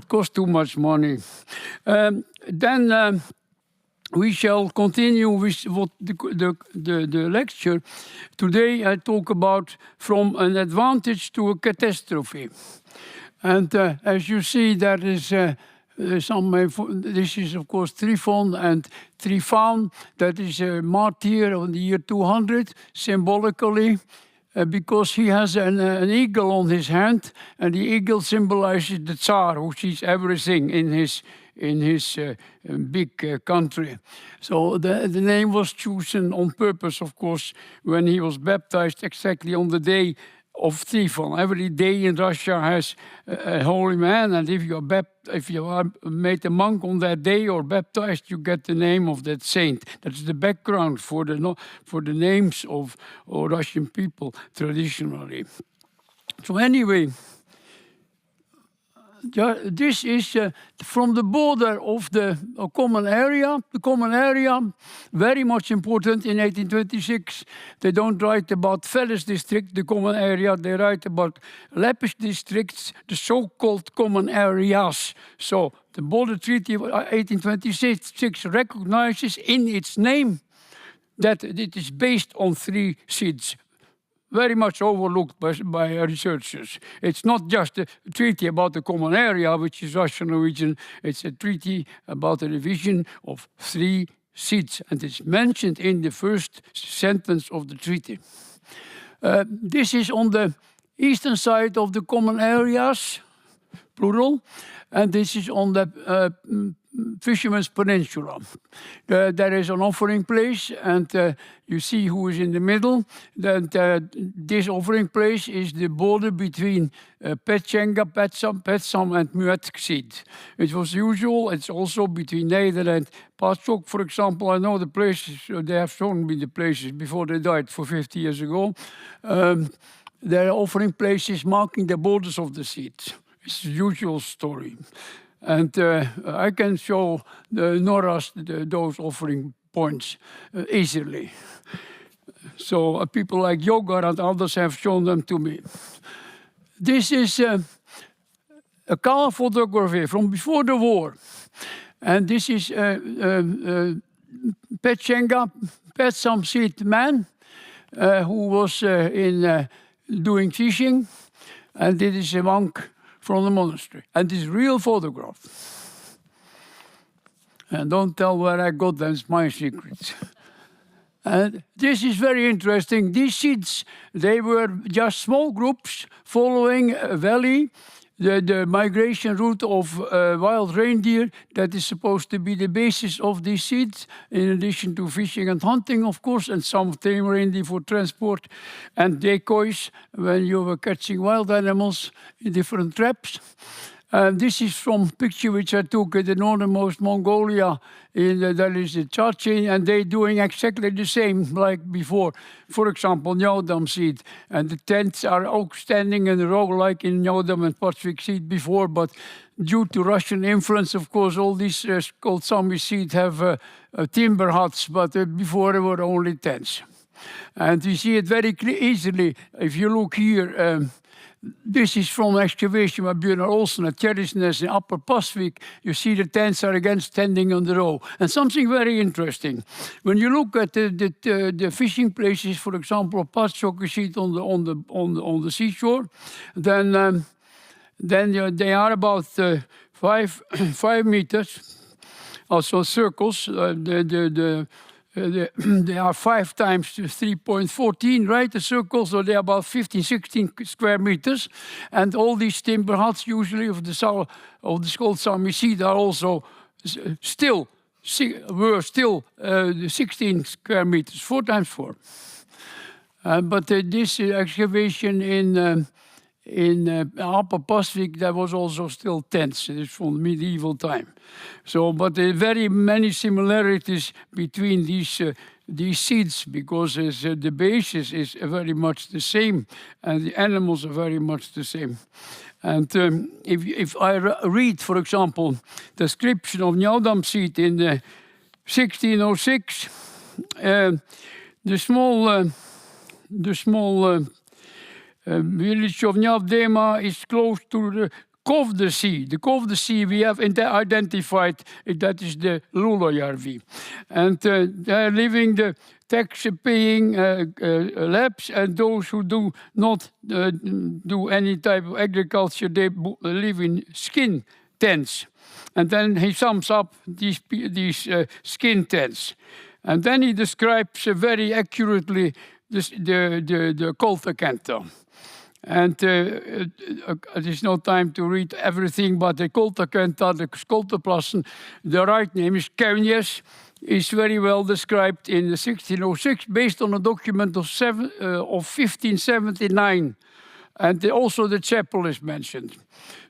costs too much money. Then we shall continue with what the lecture. Today I talk about from an advantage to a catastrophe. And as you see, that is this is of course Trifon and Trifaan, that is a martyr of the year 200, symbolically, because he has an eagle on his hand, and the eagle symbolizes the Tsar, who sees everything in his big country. So the name was chosen on purpose, of course, when he was baptized exactly on the day of Trifon. Every day in Russia has a holy man, and if you are made a monk on that day or baptized, you get the name of that saint. That's the background for the names of Russian people traditionally. So anyway, this is from the border of the common area. The common area, very much important in 1826. They don't write about Veles district, the common area. They write about Lappish districts, the so-called common areas. So the border treaty of 1826 recognizes in its name that it is based on 3 seats. Very much overlooked by researchers. It's not just a treaty about the common area, which is Russian-Norwegian. It's a treaty about the division of 3 seats, and it's mentioned in the first sentence of the treaty. This is on the eastern side of the common areas, plural, and this is on the Fisherman's Peninsula. There is an offering place, and you see who is in the middle. This offering place is the border between Petjenga, Petsam, and Muetksied. It was usual. It's also between Nederland, Patsok, for example. I know the places, they have shown me the places before they died for 50 years ago. There are offering places marking the borders of the seats. It's the usual story. And I can show the 𝙎𝙪𝙡, those offering points easily. So people like Jogar and others have shown them to me. This is a color photography from before the war. And this is Petjenga, Petsam seat man, who was doing fishing. And this is a monk from the monastery, and this real photograph. And don't tell where I got them, it's my secret. And this is very interesting. These seeds, they were just small groups following a valley, the migration route of wild reindeer that is supposed to be the basis of these seeds, in addition to fishing and hunting, of course, and some tame reindeer for transport, and decoys when you were catching wild animals in different traps. This is from a picture which I took in the northernmost Mongolia. That is the Chachin, and they're doing exactly the same like before. For example, Njådam seed. And the tents are all standing in a row like in Njådam and Patsvik seed before, but due to Russian influence, of course, all these Skolt Saami seed have timber huts, but before there were only tents. And we see it very easily. If you look here, this is from excavation by Björn Olsen at Tjerrisnes in Upper Pasvik. You see the tents are again standing on the row. And something very interesting. When you look at the fishing places, for example, Patsok, you see it on the seashore, then they are about 5 meters. Also circles. They are 5 times 3.14, right? The circles, so they are about 15, 16 square meters. And all these timber huts, usually of the Skolt Sámi seed, are also were still 16 square meters, 4 times 4. But this excavation in Upper Pasvik, there was also still tents. It's from medieval time. So, but there are very many similarities between these seeds, because the basis is very much the same, and the animals are very much the same. And if I read, for example, the description of Njådam seed in 1606, the small village of Njavdema is close to the Kovde Sea. The Kovde Sea we have identified, that is the Luulajärvi. And they are living the tax-paying Lapps, and those who do not do any type of agriculture, they live in skin tents. And then he sums up these skin tents. And then he describes very accurately the Koltakenta. And there's no time to read everything, but the Koltakenta, the Skolteplassen, the right name is Keunjes, is very well described in 1606, based on a document of 1579. And also the chapel is mentioned.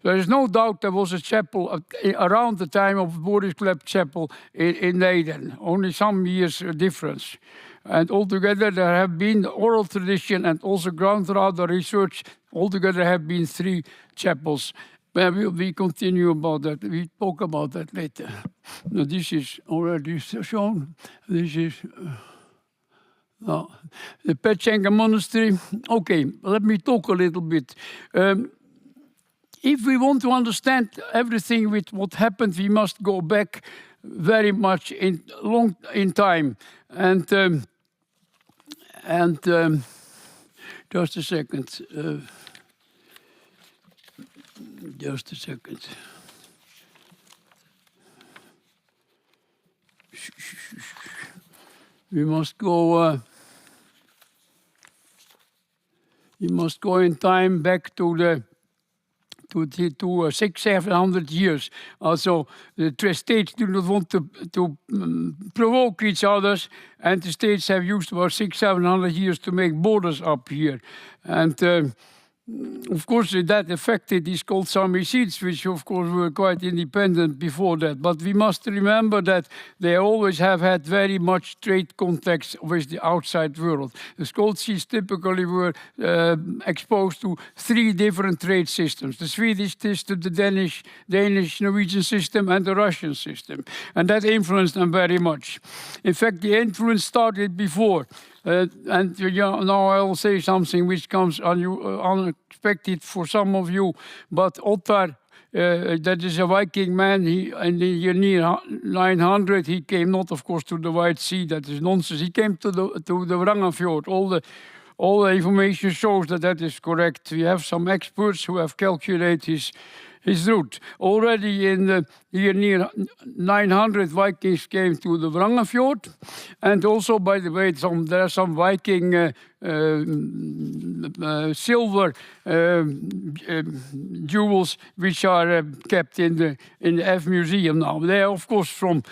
There is no doubt there was a chapel around the time of Boris Klepp Chapel in Leiden, only some years difference. And altogether there have been oral tradition and also ground rather research altogether have been 3 chapels. But we continue about that. We talk about that later. Now, this is already shown. This is the Petchenga Monastery. Okay, let me talk a little bit. If we want to understand everything with what happened, we must go back very much in time. And just a second. Just a second. We must go. You must go in time back to 600-700 years. Also, the states do not want to provoke each other, and the states have used about 600-700 years to make borders up here. And of course, that affected these Skolt Saami seats, which of course were quite independent before that. But we must remember that they always have had very much trade contacts with the outside world. The Skolt seats typically were exposed to 3 different trade systems: the Swedish system, the Danish Norwegian system, and the Russian system. And that influenced them very much. In fact, the influence started before. And now I'll say something which comes unexpected for some of you, but Ottar, that is a Viking man, in the year 900, he came not, of course, to the White Sea. That is nonsense. He came to the Varanger fjord. All the information shows that is correct. We have some experts who have calculated his route. Already in the year near 900, Vikings came to the Varanger fjord, and also, by the way, there are some Viking silver jewels which are kept in the F Museum now. They are, of course, from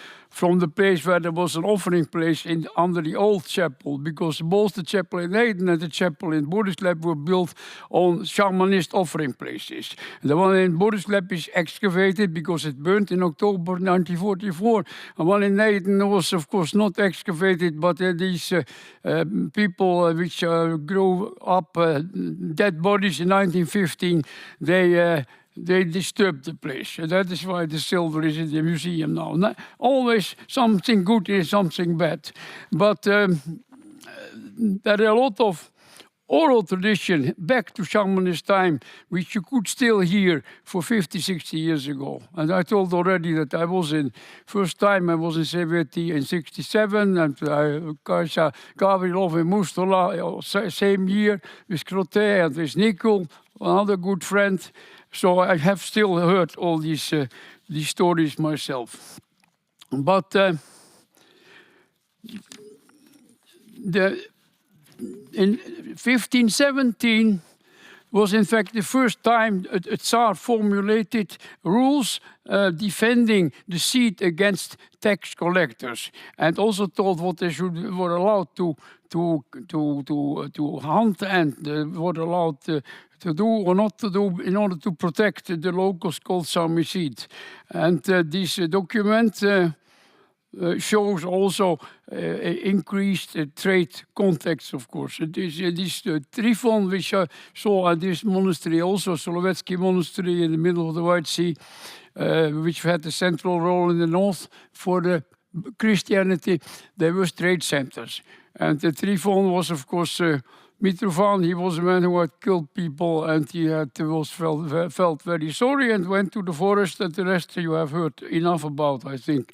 the place where there was an offering place under the old chapel, because both the chapel in Eden and the chapel in Borislav were built on shamanist offering places. The one in Borislav is excavated because it burnt in October 1944. The one in Eden was, of course, not excavated, but these people which grew up dead bodies in 1915, they disturbed the place. That is why the silver is in the museum now. Always something good is something bad. But there are a lot of oral tradition back to shamanist time, which you could still hear for 50, 60 years ago. And I told already that first time I was in Seveti in 67, and Kaisa Gavrilov in Mustola, same year, with Crote and with Nikol, another good friend. So I have still heard all these stories myself. But in 1517 was in fact the first time a Tsar formulated rules defending the seat against tax collectors, and also told what they were allowed to hunt and were allowed to do or not to do in order to protect the local Skolt Saami seat. And this document shows also increased trade contacts, of course. This Trifon, which I saw at this monastery, also Solovetsky Monastery in the middle of the White Sea, which had a central role in the north for the Christianity, they were trade centers. And the Trifon was, of course, Mitrovan. He was a man who had killed people, and he felt very sorry and went to the forest, and the rest you have heard enough about, I think.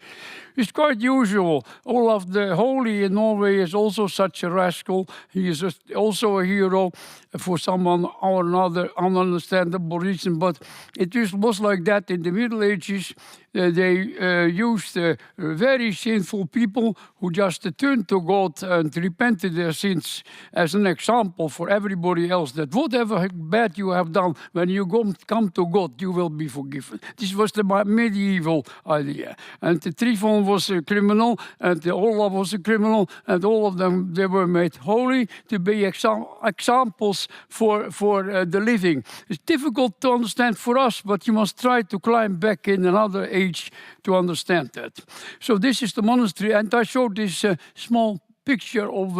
It's quite usual. Olaf the Holy in Norway is also such a rascal. He is also a hero for someone or another ununderstandable reason, but it was like that in the Middle Ages. They used very sinful people who just turned to God and repented their sins as an example for everybody else, that whatever bad you have done, when you come to God, you will be forgiven. This was the medieval idea. And the Trifon was a criminal, and the Olaf was a criminal, and all of them, they were made holy to be examples for the living. It's difficult to understand for us, but you must try to climb back in another age to understand that. So this is the monastery, and I showed this small picture of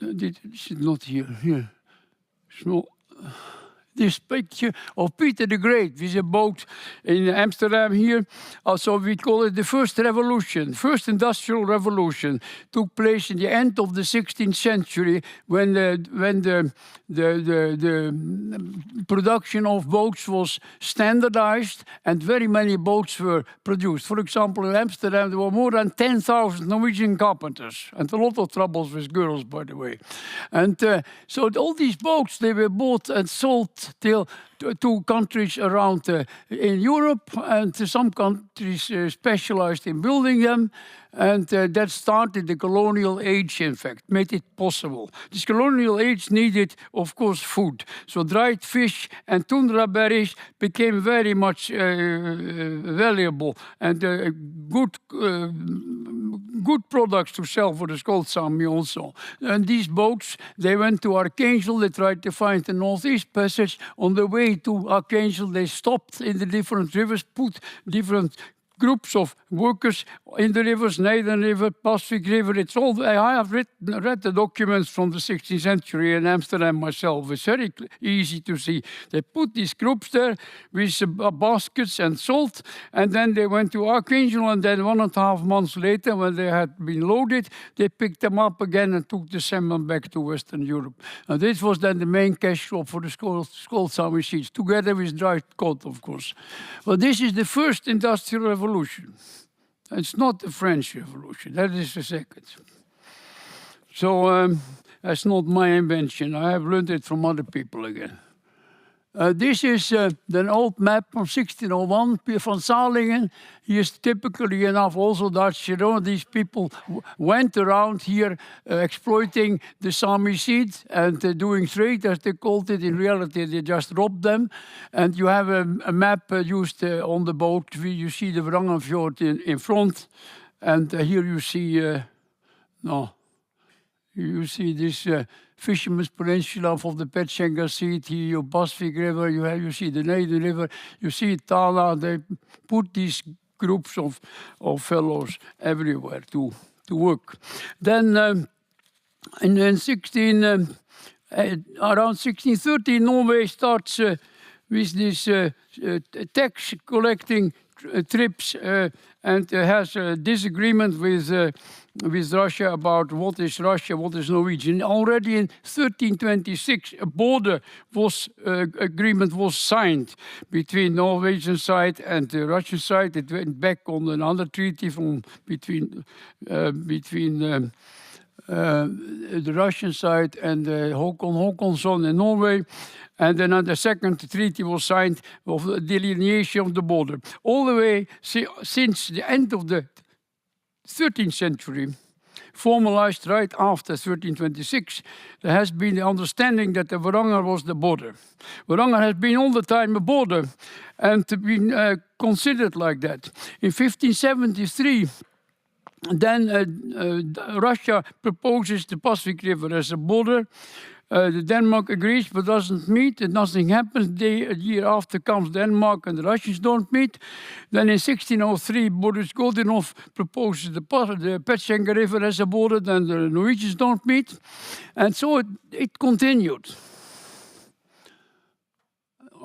this is not here. So, this picture of Peter the Great with a boat in Amsterdam here. Also, we call it the first revolution. First industrial revolution took place in the end of the 16th century when the production of boats was standardized and very many boats were produced. For example, in Amsterdam, there were more than 10,000 Norwegian carpenters and a lot of troubles with girls, by the way. And so all these boats, they were bought and sold till to countries around in Europe, and some countries specialized in building them. And that started the colonial age, in fact, made it possible. This colonial age needed, of course, food. So dried fish and tundra berries became very much valuable and good products to sell for the Skolt Saami also. And these boats, they went to Archangel, they tried to find the Northeast Passage. On the way to Archangel, they stopped in the different rivers, put different groups of workers in the rivers, Nijden River, Pacific River. It's all. I have read the documents from the 16th century in Amsterdam myself. It's very easy to see. They put these groups there with baskets and salt, and then they went to Archangel, and then 1.5 months later, when they had been loaded, they picked them up again and took the salmon back to Western Europe. And this was then the main cash crop for the Skolt Saami seeds, together with dried cod, of course. But this is the first industrial revolution. It's not the French Revolution, that is the second. So that's not my invention. I have learned it from other people again. This is an old map from 1601, van Salingen. He is typically enough also Dutch. You know, these people went around here exploiting the Sami seed and doing trade, as they called it. In reality, they just robbed them. And you have a map used on the boat. You see the Varanger Fjord in front. And here you see, you see this Fisherman's Peninsula of the Petsenga Sea, here Pacific River, you see the Nijden River, you see Taarna. They put these groups of fellows everywhere to work. Then around 1630, Norway starts with this tax collecting trips and has a disagreement with Russia about what is Russia, what is Norwegian. Already in 1326, a border agreement was signed between Norwegian side and the Russian side. It went back on another treaty between the Russian side and Håkonson in Norway. And then the second treaty was signed of the delineation of the border. All the way since the end of the 13th century, formalized right after 1326, there has been the understanding that the Varanger was the border. Varanger has been all the time a border and been considered like that. In 1573, then Russia proposes the Pacific River as a border. The Denmark agrees but doesn't meet, and nothing happens. A year after comes Denmark and the Russians don't meet. Then in 1603, Boris Godunov proposes the Petsenga River as a border, then the Norwegians don't meet. And so it continued.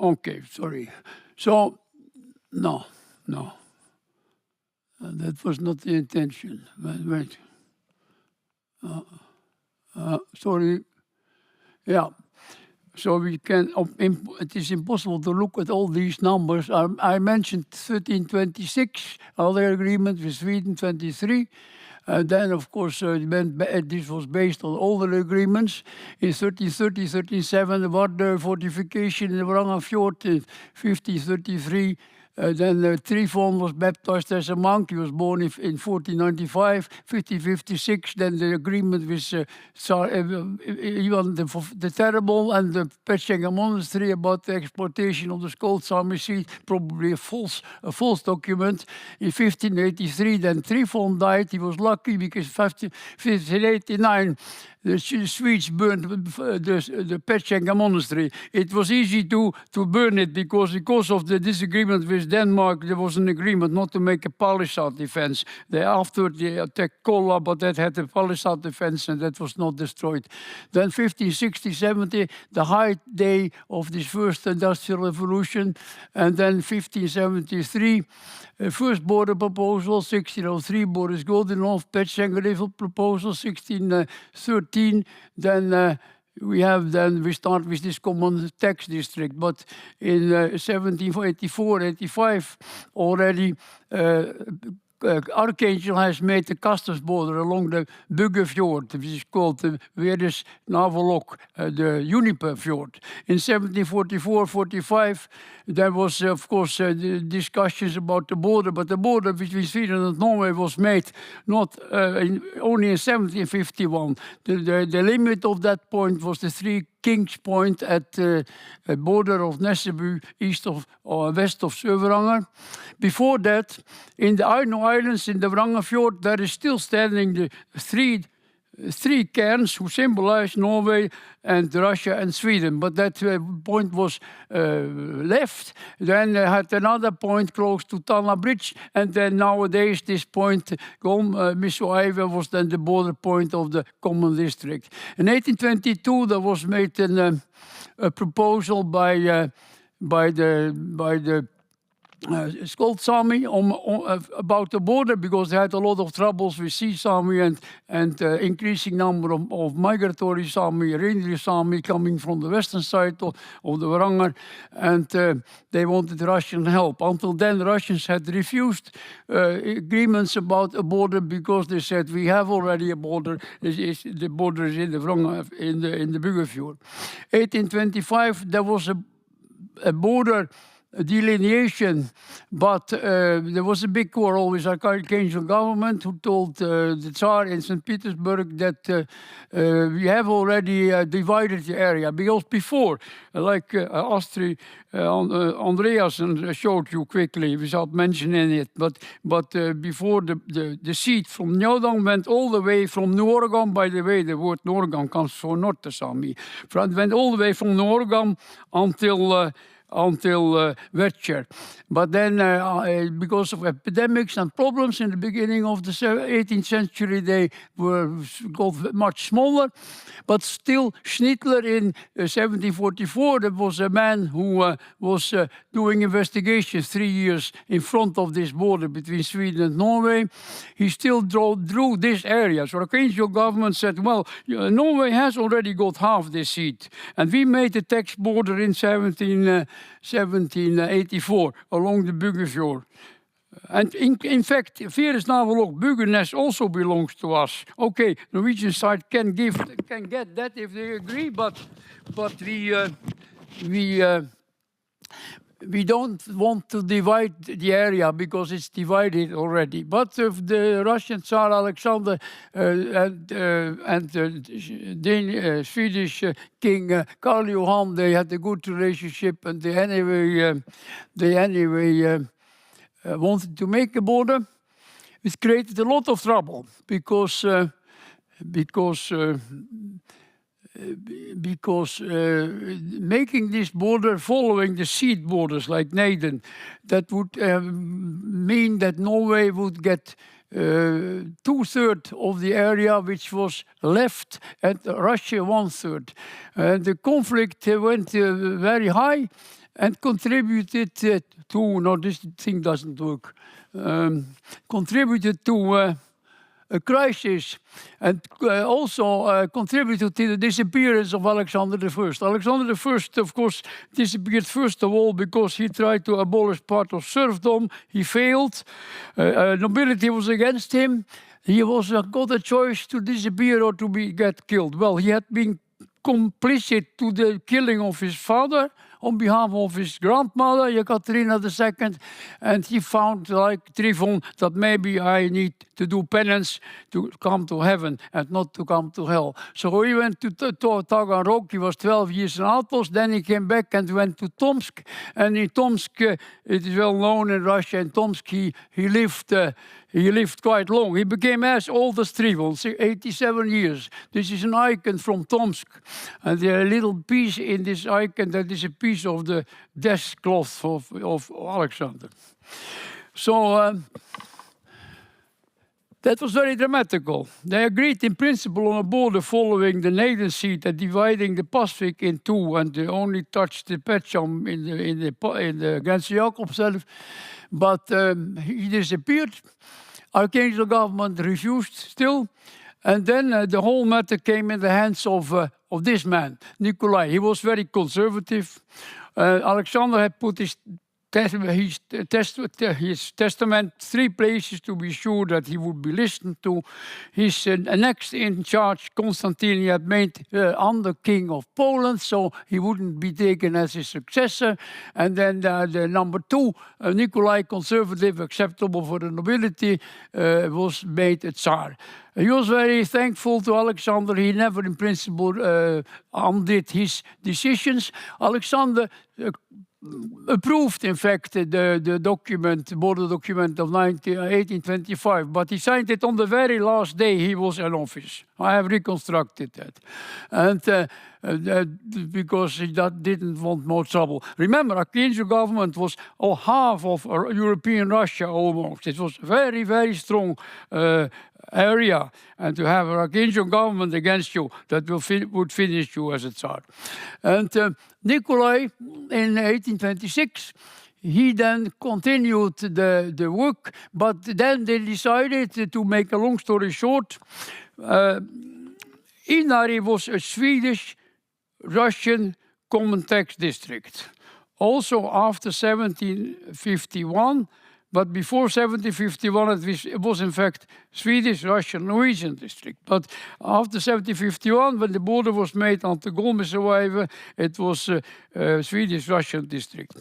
Okay, sorry. So, no. That was not the intention. Wait. Sorry. Yeah, so we can. It is impossible to look at all these numbers. I mentioned 1326, other agreement with Sweden 23. Then, of course, this was based on older agreements. In 1330, 1337, the Vardø fortification in the Varanger Fjord in 1533. Then Trifon was baptized as a monk. He was born in 1495, 1556. Then the agreement with Tsar Ivan the Terrible and the Petsenga Monastery about the exploitation of the Skolt Saami seed, probably a false document. In 1583, then Trifon died. He was lucky because 1589, the Swedes burned the Petsjenga monastery. It was easy to burn it because of the disagreement with Denmark. There was an agreement not to make a palisade defense. Afterward they attacked Kolla, but that had a palisade defense and that was not destroyed. Then 1560, 70, the high day of this first industrial revolution, and then 1573, first border proposal, 1603, Boris Godunov, Petsjenga River proposal, 1613, then we start with this common tax district, but in 1784, 85 already Archangel has made the customs border along the 𝙎𝙗𝙬𝙀, which is called the Veres Navalok, the Juniper Fjord. In 1744-45, there was, of course, discussions about the border, but the border between Sweden and Norway was made not only in 1751. The limit of that point was the Three Kings Point at the border of Nesseby, east of or west of Sør-Varanger. Before that, in the Aino Islands in the Varanger Fjord, there is still standing the three cairns who symbolize Norway and Russia and Sweden, but that point was left. Then they had another point close to Taarna Bridge, and then nowadays this point, 𝙬𝙬𝙧𝙬𝙬 was then the border point of the common district. In 1822 there was made a proposal by the Skolt Saami about the border, because they had a lot of troubles with Sea Sami and increasing number of migratory Sami, reindeer Sami coming from the western side of the Varanger, and they wanted Russian help. Until then, Russians had refused agreements about a border because they said we have already a border. The border is in the Varanger, in the 𝙎𝙬𝙀𝙀. 1825 there was a border delineation, but there was a big quarrel with Archangel government, who told the Tsar in St. Petersburg that we have already divided the area, because before, like Astri Andresen showed you quickly without mentioning it, but before the seed from Njodang went all the way from Norgam. By the way, the word Norgam comes from Norte Sami. It went all the way from Norgam until Uvjä. But then, because of epidemics and problems in the beginning of the 18th century, they got much smaller. But still, Schnittler in 1744, there was a man who was doing investigations 3 years in front of this border between Sweden and Norway. He still drew this area. So the Archangel government said, well, Norway has already got half this seat. And we made the tax border in 1784 along the 𝙎𝙬𝙀𝙀. And in fact, Veres Navalok Buggenest also belongs to us. Okay, Norwegian side can get that if they agree, but we don't want to divide the area because it's divided already. But the Russian Tsar Alexander and the Swedish King Karl Johan, they had a good relationship, and they anyway wanted to make a border. It created a lot of trouble because making this border following the seed borders like Naden, that would mean that Norway would get 2/3 of the area which was left, and Russia 1/3. The conflict went very high and contributed to, no, this thing doesn't work, contributed to a crisis, and also contributed to the disappearance of Alexander I. Alexander I, of course, disappeared first of all because he tried to abolish part of serfdom. He failed. Nobility was against him. He was got a choice to disappear or to get killed. Well, he had been complicit to the killing of his father on behalf of his grandmother, Ekaterina II, and he found, like Trifon, that maybe I need to do penance to come to heaven and not to come to hell. So he went to Taganrog. He was 12 years in outpost. Then he came back and went to Tomsk. And in Tomsk, it is well known in Russia, in Tomsk he lived he lived quite long. He became as old as Trivon, 87 years. This is an icon from Tomsk. And there a little piece in this icon that is a piece of the desk cloth of Alexander. So that was very dramatical. They agreed in principle on a border following the Naden Sea and dividing the Pacific in two, and they only touched the Petcham in the Grense Jakobself. But he disappeared. Archangel government refused still. And then the whole matter came in the hands of this man, Nikolai. He was very conservative. Alexander had put his testament 3 places to be sure that he would be listened to. His next in charge, Constantine, had made under king of Poland, so he wouldn't be taken as his successor. And then the number 2, Nikolai, conservative, acceptable for the nobility, was made a Tsar. He was very thankful to Alexander. He never, in principle, undid his decisions. Alexander approved, in fact, the document, border document of 1825, but he signed it on the very last day he was in office. I have reconstructed that. And because he didn't want more trouble. Remember, Archangel government was half of European Russia almost. It was a very, very strong area. And to have an Archangel government against you, that would finish you as a Tsar. And Nikolai, in 1826, he then continued the work, but then they decided, to make a long story short, Inari was a Swedish-Russian common tax district. Also after 1751, but before 1751 it was in fact Swedish-Russian Norwegian district. But after 1751, when the border was made onto Golmesøyve, it was Swedish-Russian district.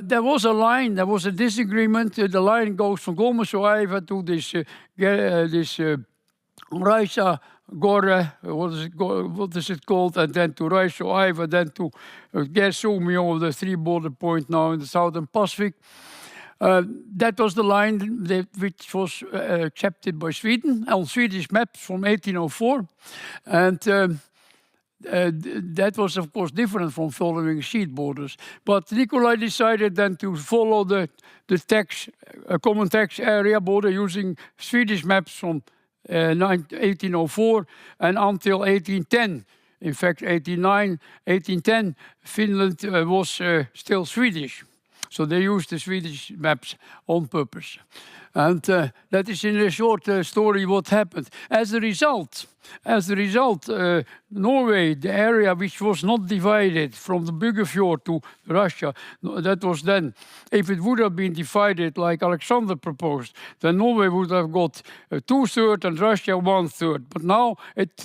There was a line, there was a disagreement. The line goes from Golmesøyve to this Raja Gore, what is it called, and then to 𝙎𝙎, then to 𝙎𝙎 over the 3 border point now in the southern Pacific. That was the line which was accepted by Sweden on Swedish maps from 1804. And that was, of course, different from following sheet borders. But Nikolai decided then to follow the common tax area border using Swedish maps from 1804 and until 1810. In fact, 1810, Finland was still Swedish. So they used the Swedish maps on purpose. And that is in a short story what happened. As a result, Norway, the area which was not divided from the Bugafjord to Russia, that was then, if it would have been divided like Alexander proposed, then Norway would have got 2/3 and Russia 1/3. But now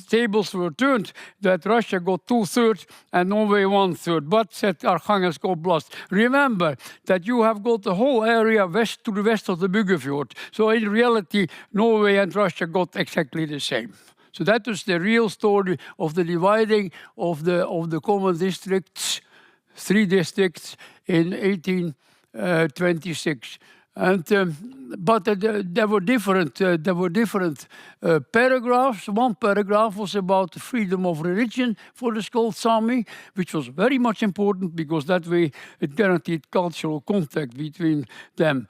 tables were turned that Russia got 2/3 and Norway 1/3. But, said Arkhangelsk Oblast, remember that you have got the whole area to the west of the Bugafjord. So in reality, Norway and Russia got exactly the same. So that was the real story of the dividing of the common districts, 3 districts in 1826. And but there were different paragraphs. One paragraph was about the freedom of religion for the Skolt Saami, which was very much important because that way it guaranteed cultural contact between them,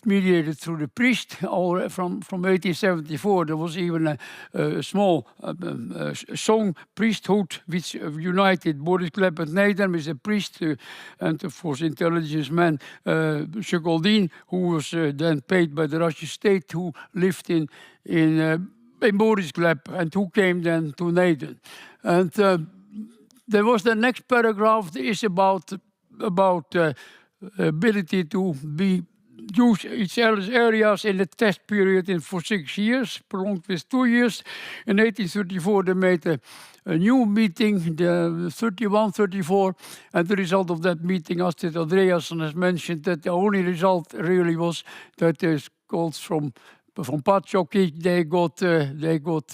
mediated through the priest. Or from 1874, there was even a small song priesthood which united Boris Klepp and Naden with a priest and of course intelligence man Skoldin, who was then paid by the Russian state, who lived in Boris Klepp and who came then to Naden. And there was the next paragraph is about ability to use each other's areas in the test period for 6 years, prolonged with 2 years. In 1834, they made a new meeting, the 31-34, and the result of that meeting, Astri Andresen has mentioned that the only result really was that the Skolts from Patjoki, they got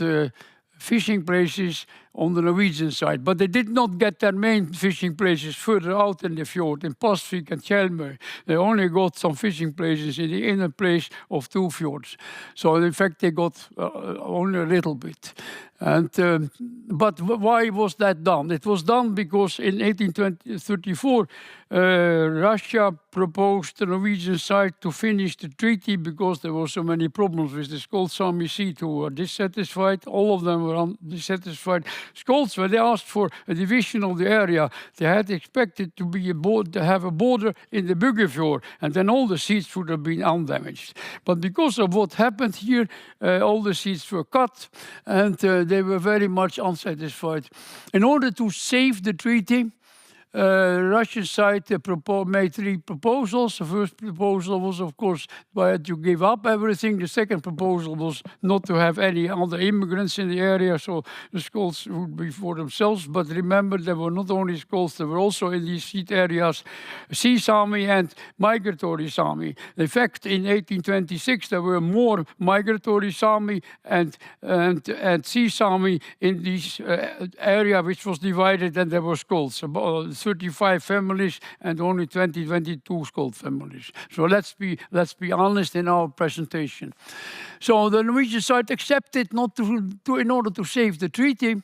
fishing places on the Norwegian side, but they did not get their main fishing places further out in the fjord, in Pasvik and 𝙎𝙬𝙢𝙬. They only got some fishing places in the inner place of two fjords. So in fact, they got only a little bit. And but why was that done? It was done because in 1834, Russia proposed the Norwegian side to finish the treaty because there were so many problems with the Skolt Saami seat who were dissatisfied. All of them were dissatisfied. Skolts, when they asked for a division of the area, they had expected to be to have a border in the Bugefjord, and then all the seats would have been undamaged. But because of what happened here, all the seats were cut, and they were very much unsatisfied. In order to save the treaty, Russian side made three proposals. The first proposal was, of course, to give up everything. The second proposal was not to have any other immigrants in the area, so the Skolts would be for themselves. But remember, there were not only Skolts, there were also in these seat areas Sea Sami and migratory Sami. In fact, in 1826, there were more migratory Sami and Sea Sami in this area, which was divided, than there were Skolts. About 35 families and only 22 Skolt families. So let's be honest in our presentation. So the Norwegian side accepted not to in order to save the treaty.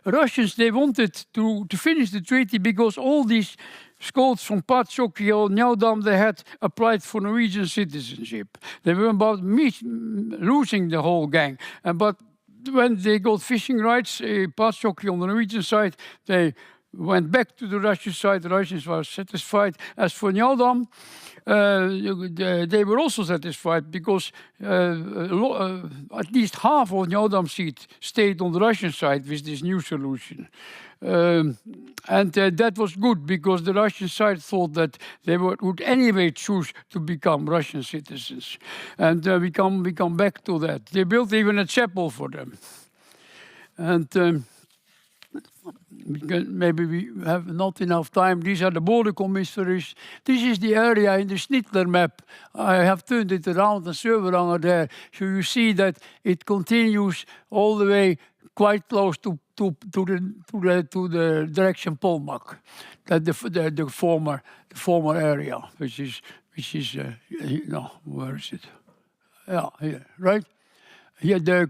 Russians, they wanted to finish the treaty because all these Skolts from Patsjoki or Njådam, they had applied for Norwegian citizenship. They were about losing the whole gang. But when they got fishing rights, Patsjoki on the Norwegian side, they went back to the Russian side. The Russians were satisfied. As for Njådam, they were also satisfied because at least half of Njådam seat stayed on the Russian side with this new solution. And that was good because the Russian side thought that they would anyway choose to become Russian citizens. And we come back to that. They built even a chapel for them. And maybe we have not enough time. These are the border commissaries. This is the area in the Schnittler map. I have turned it around and Sør-Varanger there. So you see that it continues all the way quite close to the direction Polmak, that the former area, which is where is it? Yeah, here, right? Here the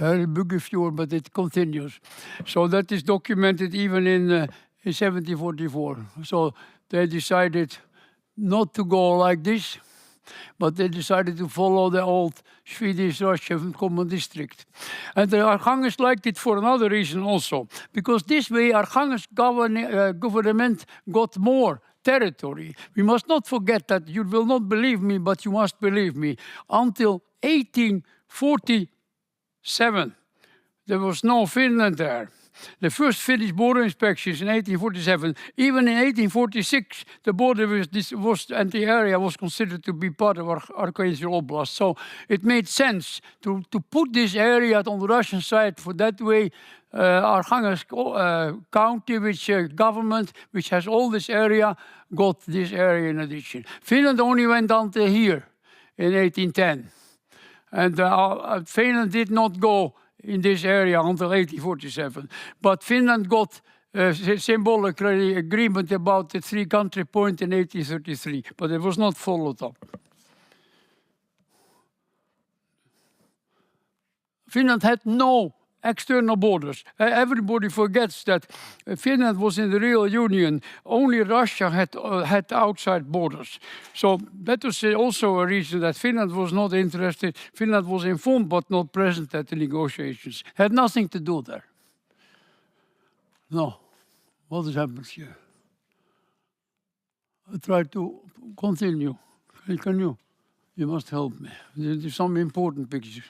Bugefjord, but it continues. So that is documented even in 1744. So they decided not to go like this, but they decided to follow the old Swedish-Russian common district. And the Archangels liked it for another reason also, because this way Archangels government got more territory. We must not forget that. You will not believe me, but you must believe me. Until 1847, there was no Finland there. The first Finnish border inspections in 1847, even in 1846, the border and the area was considered to be part of Arkhangelsk Oblast. So it made sense to put this area on the Russian side for that way. Arkhangelsk county, which government, which has all this area, got this area in addition. Finland only went until here in 1810. And Finland did not go in this area until 1847. But Finland got a symbolic agreement about the three-country point in 1833, but it was not followed up. Finland had no external borders. Everybody forgets that Finland was in the real union. Only Russia had outside borders. So that was also a reason that Finland was not interested. Finland was informed but not present at the negotiations. Had nothing to do there. No. What has happened here? I try to continue. Can you? You must help me. There's some important pictures.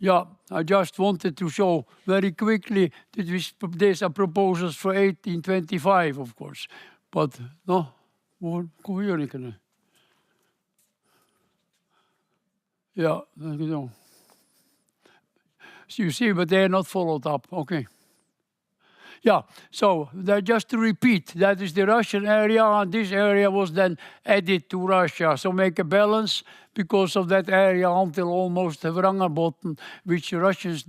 Yeah, I just wanted to show very quickly that these are proposals for 1825, of course. But no, yeah, so you see, but they are not followed up. Okay. Yeah, so just to repeat, that is the Russian area, and this area was then added to Russia. So make a balance because of that area until almost Vrangerbotten, which Russians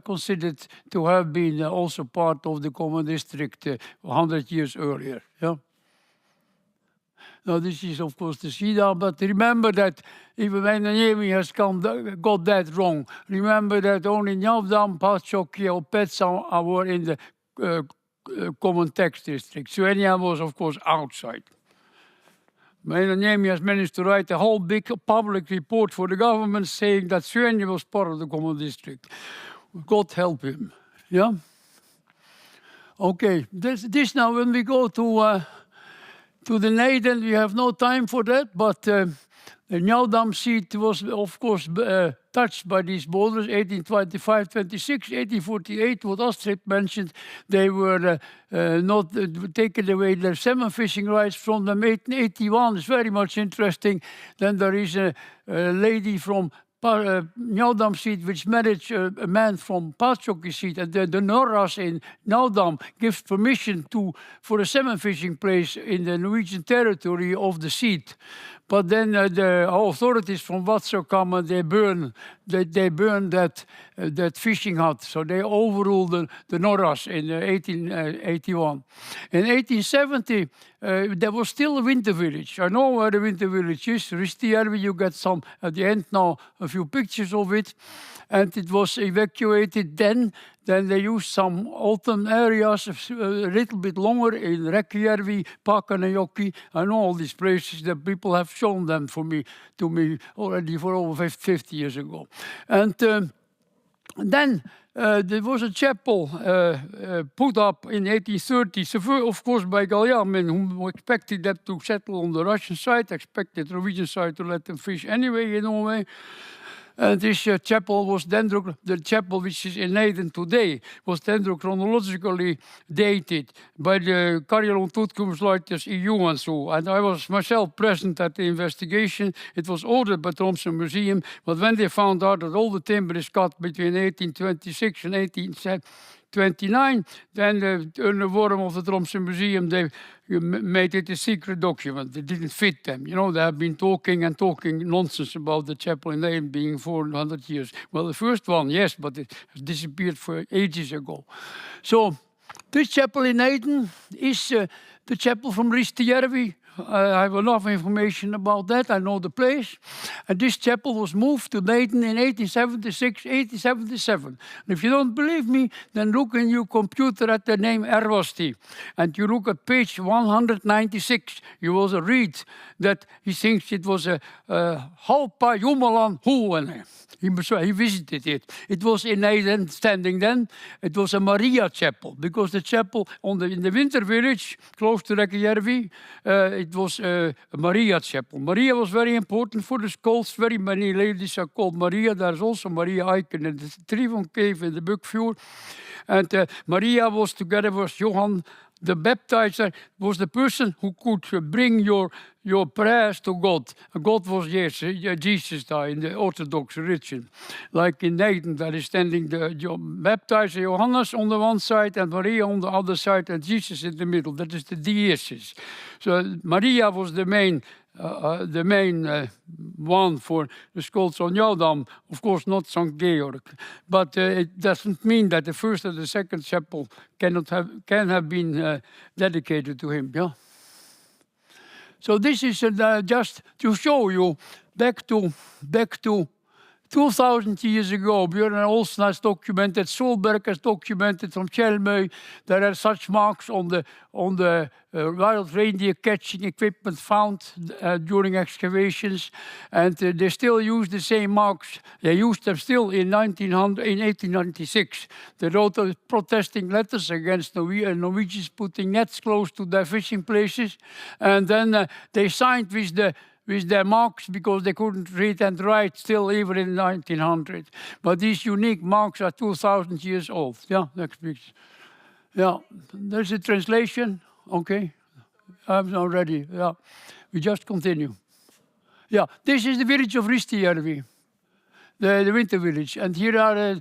considered to have been also part of the common district 100 years earlier. Yeah. Now this is of course the Sida, but remember that even when the Navy has got that wrong, remember that only Njavdam, Patsjoki or Petsam were in the common tax district. Suenia was of course outside. Nemi has managed to write a whole big public report for the government saying that Suenia was part of the common district. God help him. Yeah? Okay, this now when we go to the Naden, we have no time for that, but the Njavdam seat was, of course, touched by these borders, 1825-26, 1848, what Astrid mentioned, they were not taken away their salmon fishing rights from them. 1881 is very much interesting. Then there is a lady from Njavdam seat which married a man from Patsjoki seat, and the Norras in Njavdam gives permission for a salmon fishing place in the Norwegian territory of the seat. But then the authorities from Vadsø come and they burn that fishing hut. So they overruled the Norras in 1881. In 1870, there was still a winter village. I know where the winter village is. Ristijärvi, you get some at the end now, a few pictures of it. And it was evacuated then. Then they used some autumn areas, a little bit longer in Räkkijärvi, Pakanajoki, and all these places that people have shown them to me already for over 50 years ago. And then there was a chapel put up in 1830, of course by Galjamin, who expected them to settle on the Russian side, expected the Norwegian side to let them fish anyway in Norway. And this chapel was the chapel which is in Naden today, was dendrochronologically dated by the Karjelon Toekomstleuters EU and so. And I was myself present at the investigation. It was ordered by Tromsø Museum, but when they found out that all the timber is cut between 1826 and 1829, then the worm of the Tromsø Museum, they made it a secret document. It didn't fit them. You know, they have been talking nonsense about the chapel in Naden being 400 years. Well, the first one, yes, but it has disappeared for ages ago. So this chapel in Naden is the chapel from Ristijärvi. I have enough information about that. I know the place. And this chapel was moved to Naden in 1876, 1877. And if you don't believe me, then look in your computer at the name Ervasti. And you look at page 196. You will read that he thinks it was a Halpa Jumalan Huone. He visited it. It was in Naden, standing then. It was a Maria chapel, because the chapel in the winter village, close to Räkkijärvi, it was a Maria chapel. Maria was very important for the Skolts. Very many ladies are called Maria. There's also Maria Eiken in the Trivon Cave in the Bukfjord. And Maria was together with Johan the baptizer, was the person who could bring your prayers to God. God was, yes, Jesus there in the Orthodox religion. Like in Naden, there is standing the baptizer Johannes on the one side and Maria on the other side and Jesus in the middle. That is the deesis. So Maria was the main one for the Skolt on Njavdam, of course not St. Georg. But it doesn't mean that the first and the second chapel can have been dedicated to him. Yeah. So this is just to show you back to 2000 years ago. Björn Olsen has documented, Solberg has documented from Tjelmøy. There are such marks on the wild reindeer catching equipment found during excavations, and they still use the same marks. They used them still in 1896. They wrote protesting letters against Norwegians putting nets close to their fishing places, and then they signed with their marks because they couldn't read and write still even in 1900. But these unique marks are 2,000 years old. Yeah, next picture. Yeah, there's a translation. Okay, I'm not ready. Yeah, we just continue. Yeah, this is the village of Ristijärvi. the winter village. And here are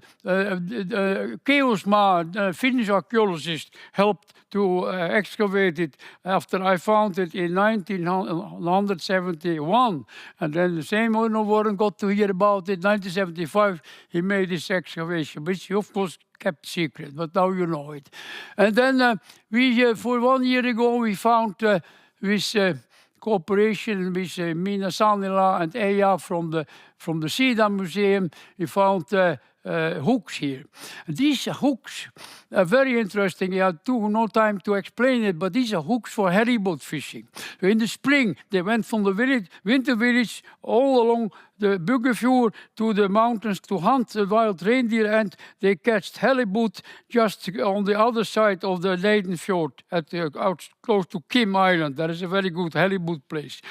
Keosmaa, Finnish archaeologist, helped to excavate it after I found it in 1971. And then the same Oino Warren got to hear about it. 1975, he made this excavation, which he, of course, kept secret, but now you know it. And then for 1 year ago, we found with cooperation with Mina Sanila and Eija from the Sida Museum, we found hooks here. These hooks are very interesting. I have no time to explain it, but these are hooks for herring fishing. So in the spring, they went from the winter village all along the Buggenfjord to the mountains to hunt the wild reindeer, and they catched halibut just on the other side of the Leidenfjord, out close to Kim Island. There is a very good halibut place.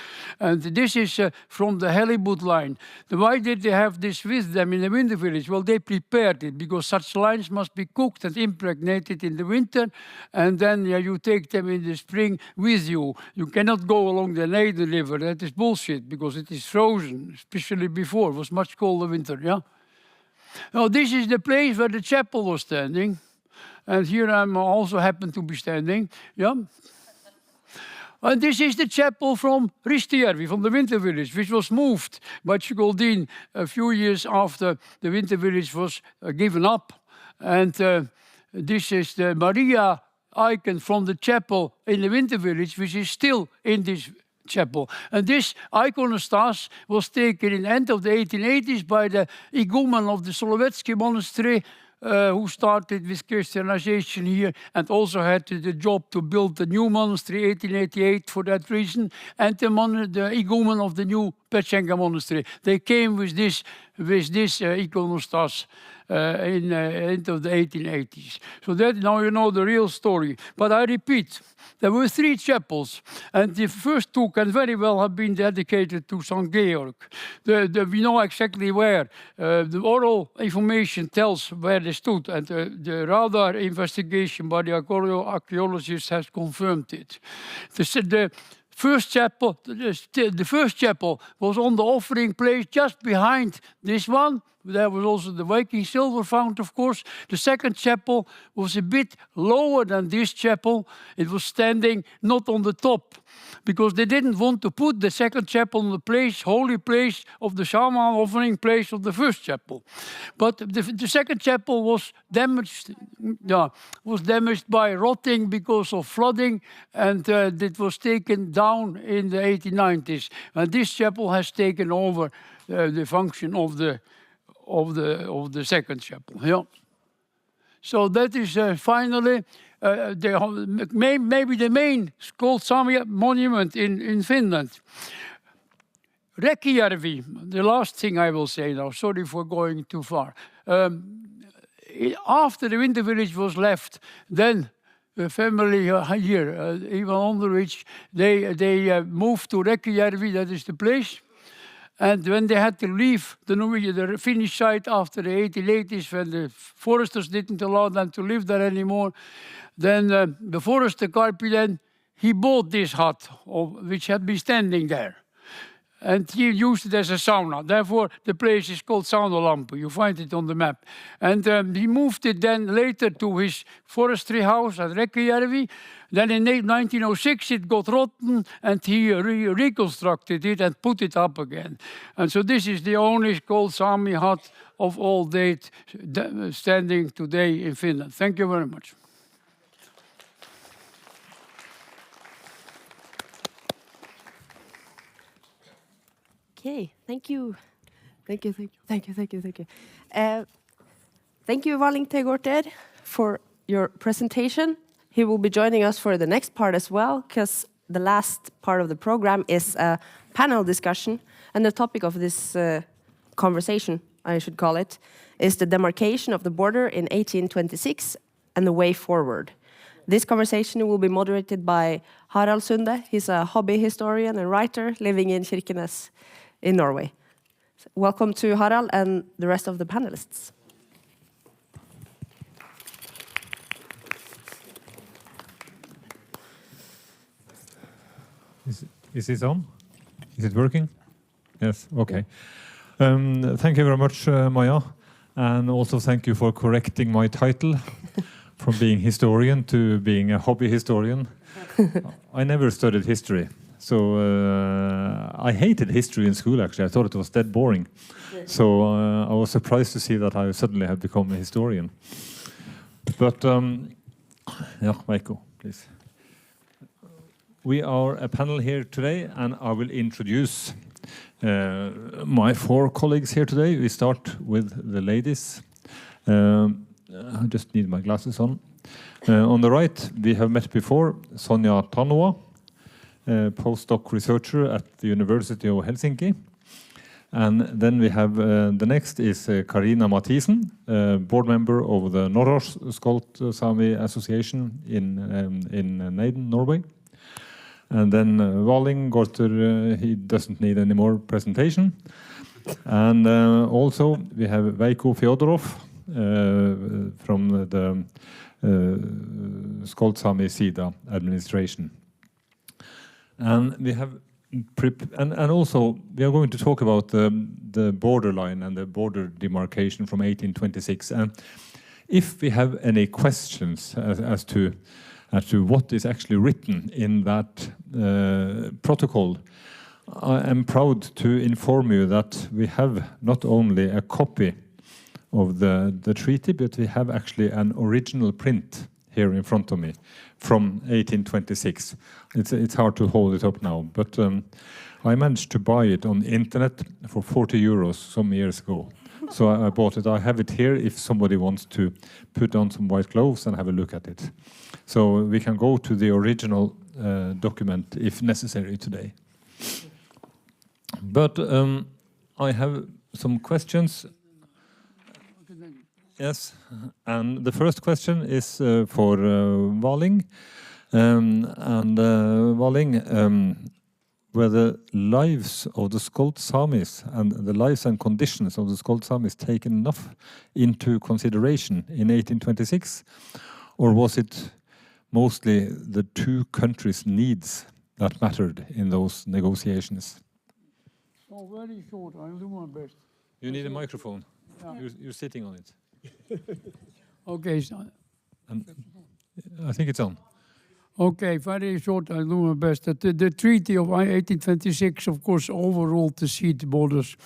And this is from the halibut line. Why did they have this with them in the winter village? Well, they prepared it because such lines must be cooked and impregnated in the winter, and then you take them in the spring with you. You cannot go along the Leiden River. That is bullshit because it is frozen, especially before. It was much colder winter, yeah? Now, this is the place where the chapel was standing, and here I'm also happen to be standing, yeah? And this is the chapel from Ristijärvi, from the winter village, which was moved by Skoldin a few years after the winter village was given up. And this is the Maria icon from the chapel in the winter village, which is still in this chapel. And this iconostas was taken in the end of the 1880s by the igumen of the Solovetsky monastery, who started with Christianization here and also had the job to build the new monastery 1888 for that reason, and the igumen of the new Petchenga monastery. They came with this iconostas in the end of the 1880s. So that now you know the real story. But I repeat, there were 3 chapels, and the first 2 can very well have been dedicated to St. Georg. We know exactly where. The oral information tells where they stood, and the radar investigation by the archaeologists has confirmed it. The first chapel was on the offering place just behind this one. There was also the Viking silver found, of course. The second chapel was a bit lower than this chapel. It was standing not on the top, because they didn't want to put the second chapel on the place, holy place of the shaman offering place of the first chapel. But the second chapel was damaged by rotting because of flooding, and it was taken down in the 1890s. And this chapel has taken over the function of the second chapel. Yeah. So that is finally maybe the main Skolt Saami monument in Finland. Rekijärvi, the last thing I will say now, sorry for going too far. After the winter village was left, then the family here, Ivan Onderwich, they moved to Rekijärvi, that is the place. And when they had to leave the Finnish side after the 1880s, when the foresters didn't allow them to live there anymore, then the forester Karpinen, he bought this hut, which had been standing there. And he used it as a sauna. Therefore, the place is called Saunalampu. You find it on the map. And he moved it then later to his forestry house at Rekijärvi. Then in 1906 it got rotten, and he reconstructed it and put it up again. And so this is the only Skolt Saami hut of all date standing today in Finland. Thank you very much. Okay, thank you. Thank you. Thank you, Valling Tegorter, for your presentation. He will be joining us for the next part as well, because the last part of the program is a panel discussion, and the topic of this conversation, I should call it, is the demarcation of the border in 1826 and the way forward. This conversation will be moderated by Harald Sunde. He's a hobby historian and writer living in Kirkenes in Norway. Welcome to Harald and the rest of the panelists. Is this on? Is it working? Yes, okay. Thank you very much, Maja, and also thank you for correcting my title from being historian to being a hobby historian. I never studied history, so I hated history in school, actually. I thought it was dead boring. So I was surprised to see that I suddenly had become a historian. But, yeah, Veikko, please. We are a panel here today, and I will introduce my 4 colleagues here today. We start with the ladies. I just need my glasses on. On the right, we have met before Sonja Tanhua, postdoc researcher at the University of Helsinki. And then we have the next is Karina Mathisen, board member of the Skolt Saami Association in Neiden, Norway. And then Valling Gorter, he doesn't need any more presentation. And also we have Veikko Fyodorov from the Skolt Saami Sida administration. And we have and also we are going to talk about the borderline and the border demarcation from 1826. And if we have any questions as to what is actually written in that protocol, I am proud to inform you that we have not only a copy of the treaty, but we have actually an original print here in front of me from 1826. It's hard to hold it up now, but I managed to buy it on the internet for 40 euros some years ago. So I bought it. I have it here if somebody wants to put on some white gloves and have a look at it. So we can go to the original document if necessary today. But I have some questions. Yes, and the first question is for Valling. Valling, were the lives of the Skolt Saamis and the lives and conditions of the Skolt Saamis taken enough into consideration in 1826? Or was it mostly the 2 countries' needs that mattered in those negotiations? Oh, very short. I'll do my best. You need a microphone. Yeah. You're sitting on it. Okay. So I think it's on. Okay, very short, I'll do my best. The Treaty of 1826, of course, overruled the sea borders,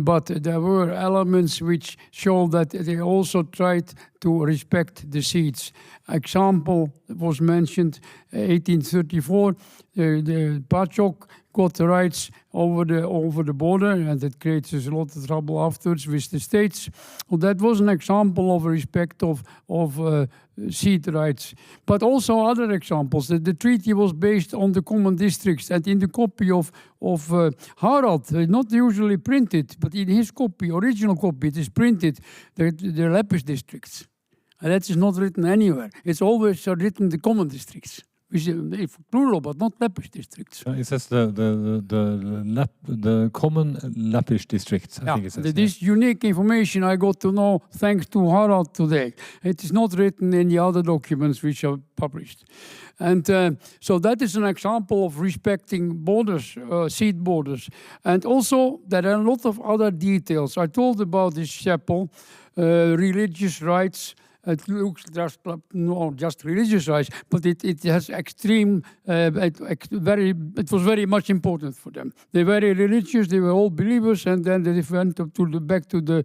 but there were elements which show that they also tried to respect the seas. Example was mentioned, 1834, the Pachok got the rights over the border, and that creates a lot of trouble afterwards with the states. Well, that was an example of respect of sea rights. But also other examples. The treaty was based on the common districts, and in the copy of Harald, not usually printed, but in his copy, original copy, it is printed, the Leppish districts. And that is not written anywhere. It's always written the common districts. Which is plural, but not Lappish districts. It says the common Lappish districts, I think it says. This unique information I got to know thanks to Harald today. It is not written in the other documents which are published. And so that is an example of respecting borders, seed borders. And also there are a lot of other details. I told about this chapel, religious rights. It looks just not just religious rights, but it has extreme. It was very much important for them. They were very religious. They were all believers, and then they went back to the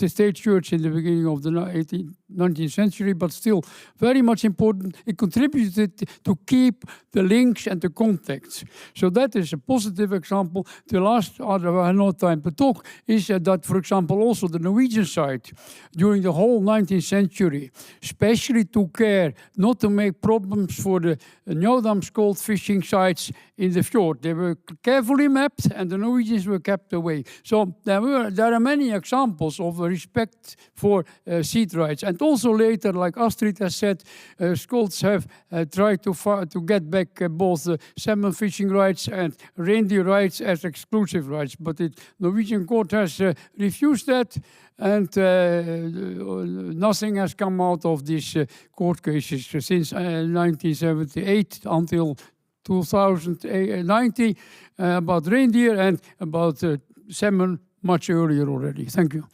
state church in the beginning of the 19th century, but still very much important. It contributed to keep the links and the contacts. So that is a positive example. The last, I have no time to talk, is that, for example, also the Norwegian side, during the whole 19th century, especially took care not to make problems for the Njødam-Skolt fishing sites in the fjord. They were carefully mapped, and the Norwegians were kept away. So there are many examples of respect for sea rights. And also later, like Astrid has said, Skolts have tried to get back both salmon fishing rights and reindeer rights as exclusive rights. But the Norwegian court has refused that, and nothing has come out of these court cases since 1978 until 2090 about reindeer and about salmon much earlier already. Thank you.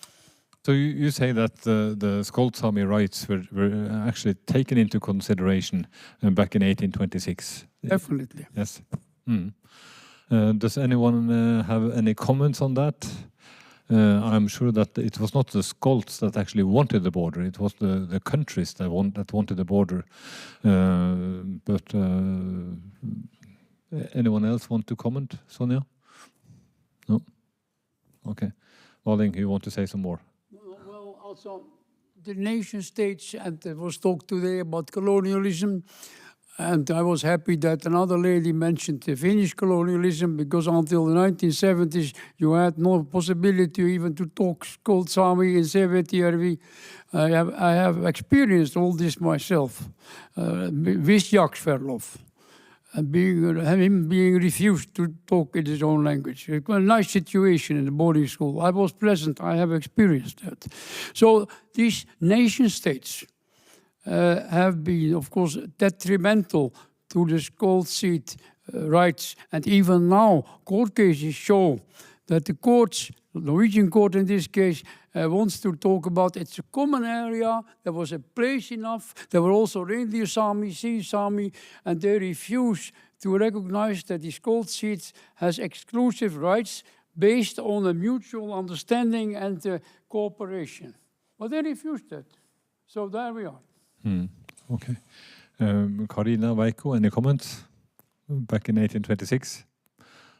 So you say that the Skolt Saami rights were actually taken into consideration back in 1826? Definitely. Yes. Does anyone have any comments on that? I'm sure that it was not the Skolts that actually wanted the border, it was the countries that wanted the border. But anyone else want to comment, Sonja? No? Okay. Walling, you want to say some more? Well, also the nation states, and there was talk today about colonialism, and I was happy that another lady mentioned the Finnish colonialism, because until the 1970s you had no possibility even to talk Skolt Saami in 𝙤𝙤𝙧𝙤𝙬. I have experienced all this myself. Vis-Jagsverlof. And him being refused to talk in his own language. It was a nice situation in the boarding school. I was present, I have experienced that. So these nation states have been, of course, detrimental to the Skolt seat rights. And even now, court cases show that the courts, the Norwegian court in this case, wants to talk about it's a common area, there was a place enough, there were also reindeer Sami, sea Sami, and they refuse to recognize that the Skolt seat has exclusive rights based on a mutual understanding and cooperation. But they refused that. So there we are. Okay. Karina, Veikko, any comments? Back in 1826?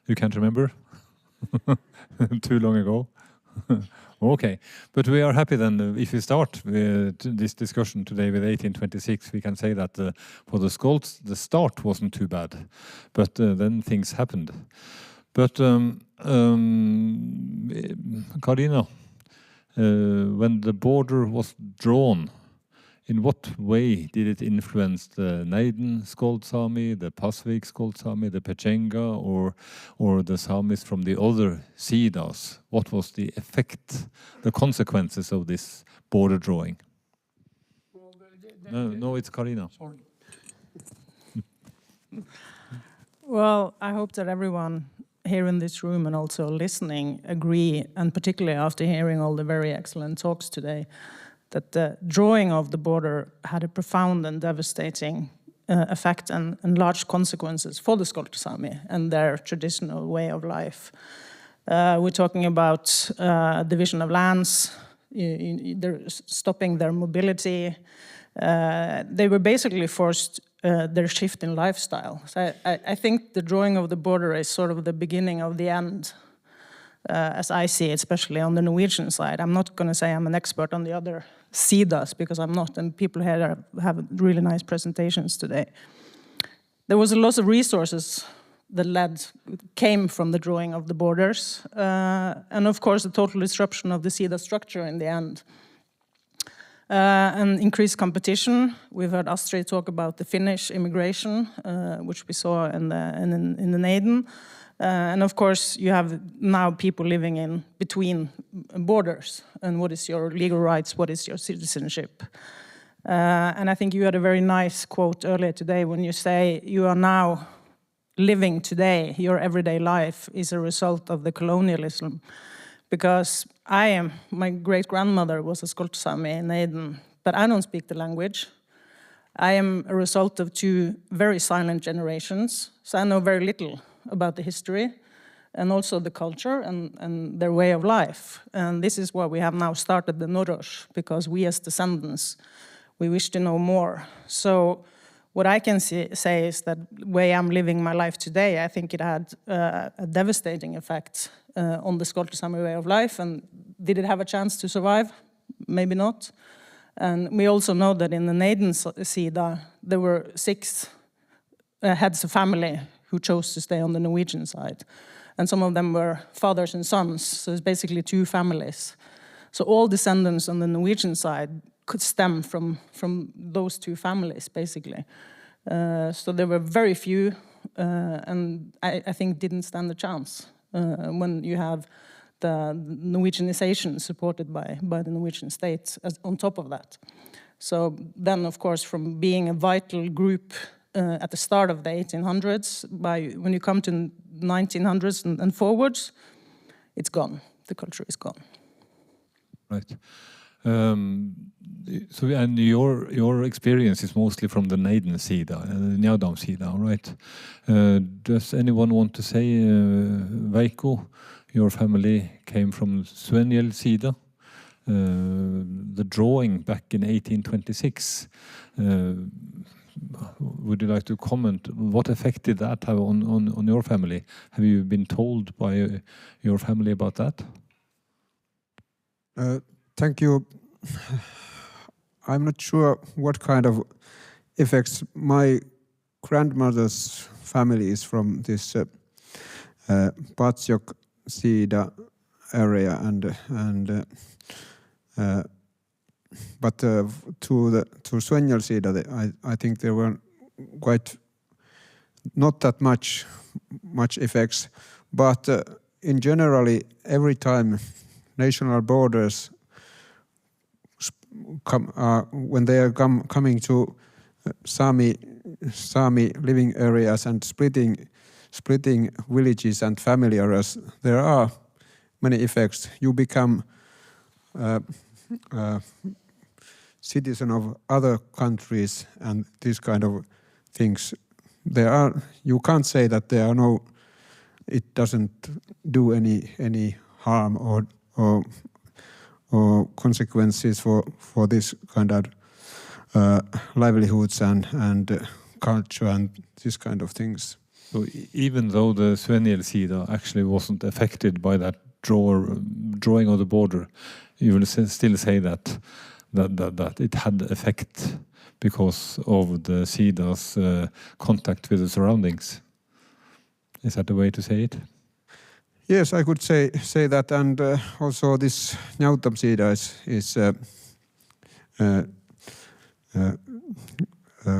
You can't remember? Too long ago? Okay, but we are happy then. If we start this discussion today with 1826, we can say that for the Skolts, the start wasn't too bad, but then things happened. But Karina, when the border was drawn, in what way did it influence the Neiden Skolt Saami, the Pasvik Skolt Saami, the Pechenga, or the Samis from the other Sidas? What was the effect, the consequences of this border drawing? No, it's Karina. Sorry. Well, I hope that everyone here in this room and also listening agree, and particularly after hearing all the very excellent talks today, that the drawing of the border had a profound and devastating effect and large consequences for the Skolt Saami and their traditional way of life. We're talking about division of lands, they're stopping their mobility. They were basically forced their shift in lifestyle. So I think the drawing of the border is sort of the beginning of the end, as I see it, especially on the Norwegian side. I'm not going to say I'm an expert on the other Sidas, because I'm not, and people here have really nice presentations today. There was a lot of resources that came from the drawing of the borders, and of course the total disruption of the Sida structure in the end. And increased competition. We've heard Astri talk about the Finnish immigration, which we saw in the Neiden. And of course, you have now people living in between borders. And what is your legal rights? What is your citizenship? And I think you had a very nice quote earlier today when you say you are now living today, your everyday life is a result of the colonialism. Because my great-grandmother was a Skolt Saami in Neiden, but I don't speak the language. I am a result of two very silent generations, so I know very little about the history and also the culture and their way of life. And this is why we have now started the �̠𝙪𝙡𝙠𝙗, because we as descendants, we wish to know more. So what I can say is that the way I'm living my life today, I think it had a devastating effect on the Skolt Saami way of life. And did it have a chance to survive? Maybe not. And we also know that in the Neiden Sida, there were 6 heads of family who chose to stay on the Norwegian side. And some of them were fathers and sons, so it's basically 2 families. So all descendants on the Norwegian side could stem from those 2 families, basically. So there were very few, and I think didn't stand a chance when you have the Norwegianization supported by the Norwegian state on top of that. So then, of course, from being a vital group at the start of the 1800s, when you come to 1900s and forwards, it's gone. the culture is gone. Right. So, and your experience is mostly from the Neiden-sida, the Njadam-sida, right? Does anyone want to say, Veikko, your family came from Suenjel-sida? The drawing back in 1826. Would you like to comment? What effect did that have on your family? Have you been told by your family about that? Thank you. I'm not sure what kind of effects. My grandmother's family is from this Patsjok-sida area, but to Suenjel-sida, I think there were quite not that much effects, but in generally every time national borders when they are coming to Sami living areas and splitting villages and family areas, there are many effects. You become citizen of other countries and these kind of things. You can't say that there are no. It doesn't do any harm or consequences for this kind of livelihoods and culture and this kind of things. So even though the Suenjel-sida actually wasn't affected by that drawing of the border, you will still say that it had effect because of the sida's contact with the surroundings. Is that the way to say it? Yes, I could say that, and also this Njadam-sida is a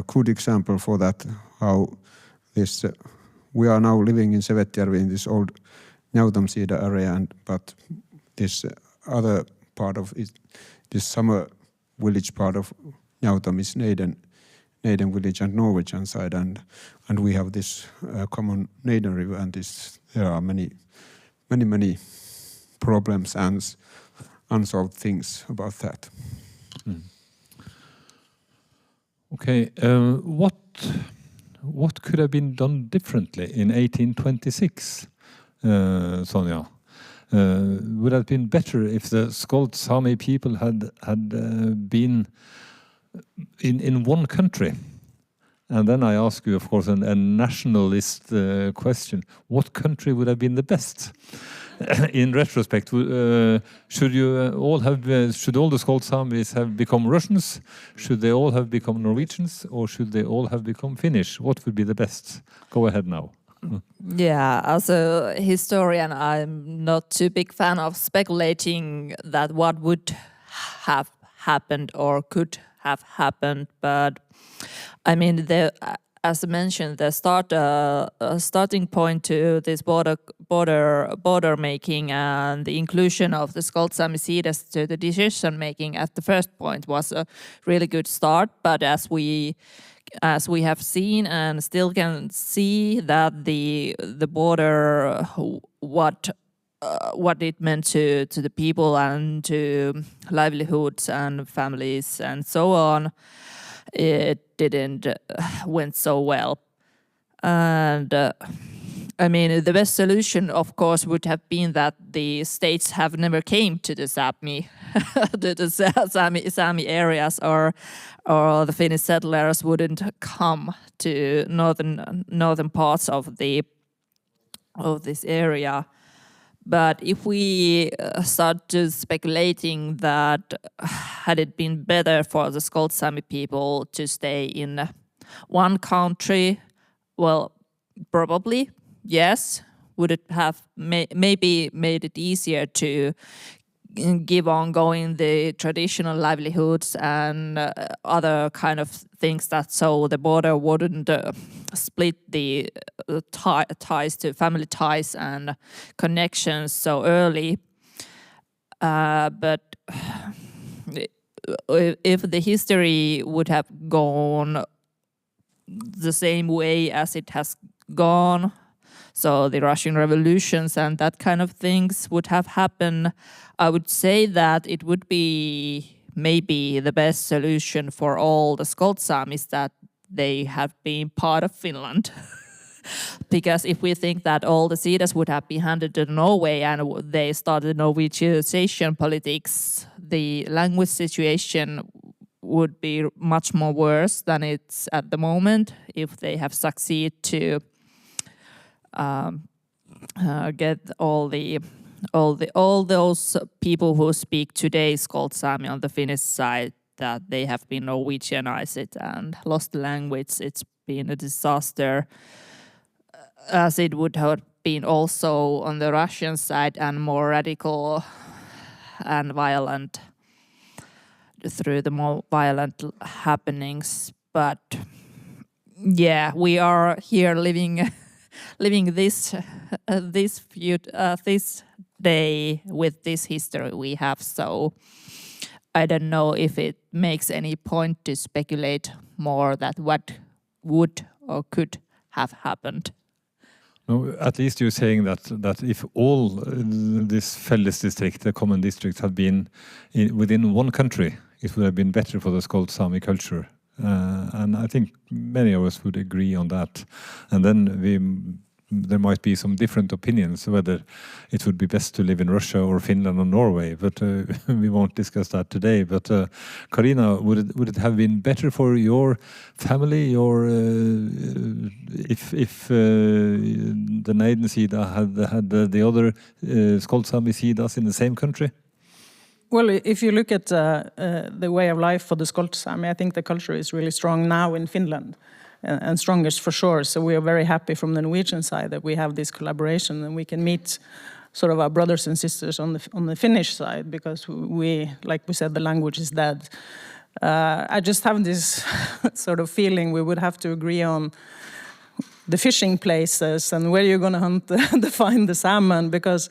good example for that. How this we are now living in Sevetjärvi in this old Njadam-sida area, but this other part of it, this summer village part of Njadam is Neiden village and Norwegian side, and we have this common Neiden river, and there are many problems and unsolved things about that. Okay, what could have been done differently in 1826, Sonja? Would have been better if the Skolt Saami people had been in one country. And then I ask you, of course, a nationalist question: what country would have been the best? In retrospect, should all the Skolt Saamis have become Russians? Should they all have become Norwegians, or should they all have become Finnish? What would be the best? Go ahead now. Yeah, as a historian, I'm not too big fan of speculating that what would have happened or could have happened. But I mean, as mentioned, the starting point to this border making and the inclusion of the Skolt Saami sidas to the decision making at the first point was a really good start. But as we have seen and still can see that the border, what it meant to the people and to livelihoods and families and so on, it didn't went so well. And I mean, the best solution, of course, would have been that the states have never came to the Sápmi, to the Sámi areas, or the Finnish settlers wouldn't come to northern parts of this area. But if we start to speculating that had it been better for the Skolt Saami people to stay in one country, well, probably, yes. Would it have maybe made it easier to give on going the traditional livelihoods and other kind of things, that so the border wouldn't split the ties to family ties and connections so early. But if the history would have gone the same way as it has gone, so the Russian revolutions and that kind of things would have happened, I would say that it would be maybe the best solution for all the Skolt Saamis that they have been part of Finland. Because if we think that all the 𝙤𝙬 would have been handed to Norway and they started Norwegianization politics, the language situation would be much more worse than it's at the moment if they have succeeded to get all those people who speak today Skolt Saami on the Finnish side, that they have been Norwegianized and lost the language. It's been a disaster, as it would have been also on the Russian side, and more radical and violent through the more violent happenings. But yeah, we are here living this day with this history we have. So I don't know if it makes any point to speculate more that what would or could have happened. No, at least you're saying that if all this fellesdistrict, the common districts, had been within one country, it would have been better for the Skolt Saami culture. And I think many of us would agree on that. And then there might be some different opinions whether it would be best to live in Russia or Finland or Norway, but we won't discuss that today. But Karina, would it have been better for your family, if the Neiden Sida had the other Skolt Saami Sidas in the same country? Well, if you look at the way of life for the Skolt Saami, I think the culture is really strong now in Finland. And strongest for sure. So we are very happy from the Norwegian side that we have this collaboration and we can meet sort of our brothers and sisters on the Finnish side, because we, like we said, the language is dead. I just have this sort of feeling we would have to agree on the fishing places and where you're going to hunt to find the salmon, because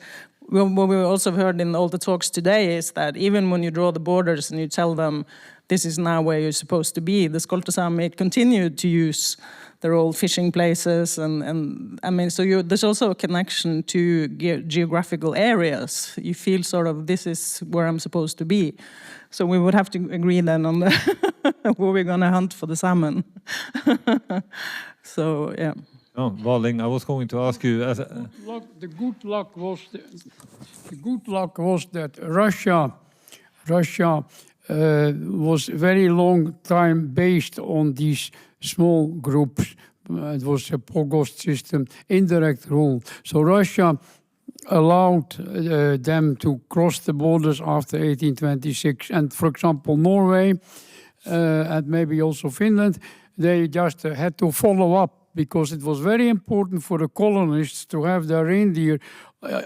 what we also heard in all the talks today is that even when you draw the borders and you tell them this is now where you're supposed to be, the Skolt Saami continued to use their old fishing places, and I mean, so there's also a connection to geographical areas. You feel sort of, this is where I'm supposed to be. So we would have to agree then on where we're going to hunt for the salmon. So, yeah. Oh, Valing, I was going to ask you. The good luck was that Russia was very long time based on these small groups. It was a pogost system, indirect rule. So Russia allowed them to cross the borders after 1826. And for example, Norway and maybe also Finland, they just had to follow up, because it was very important for the colonists to have their reindeer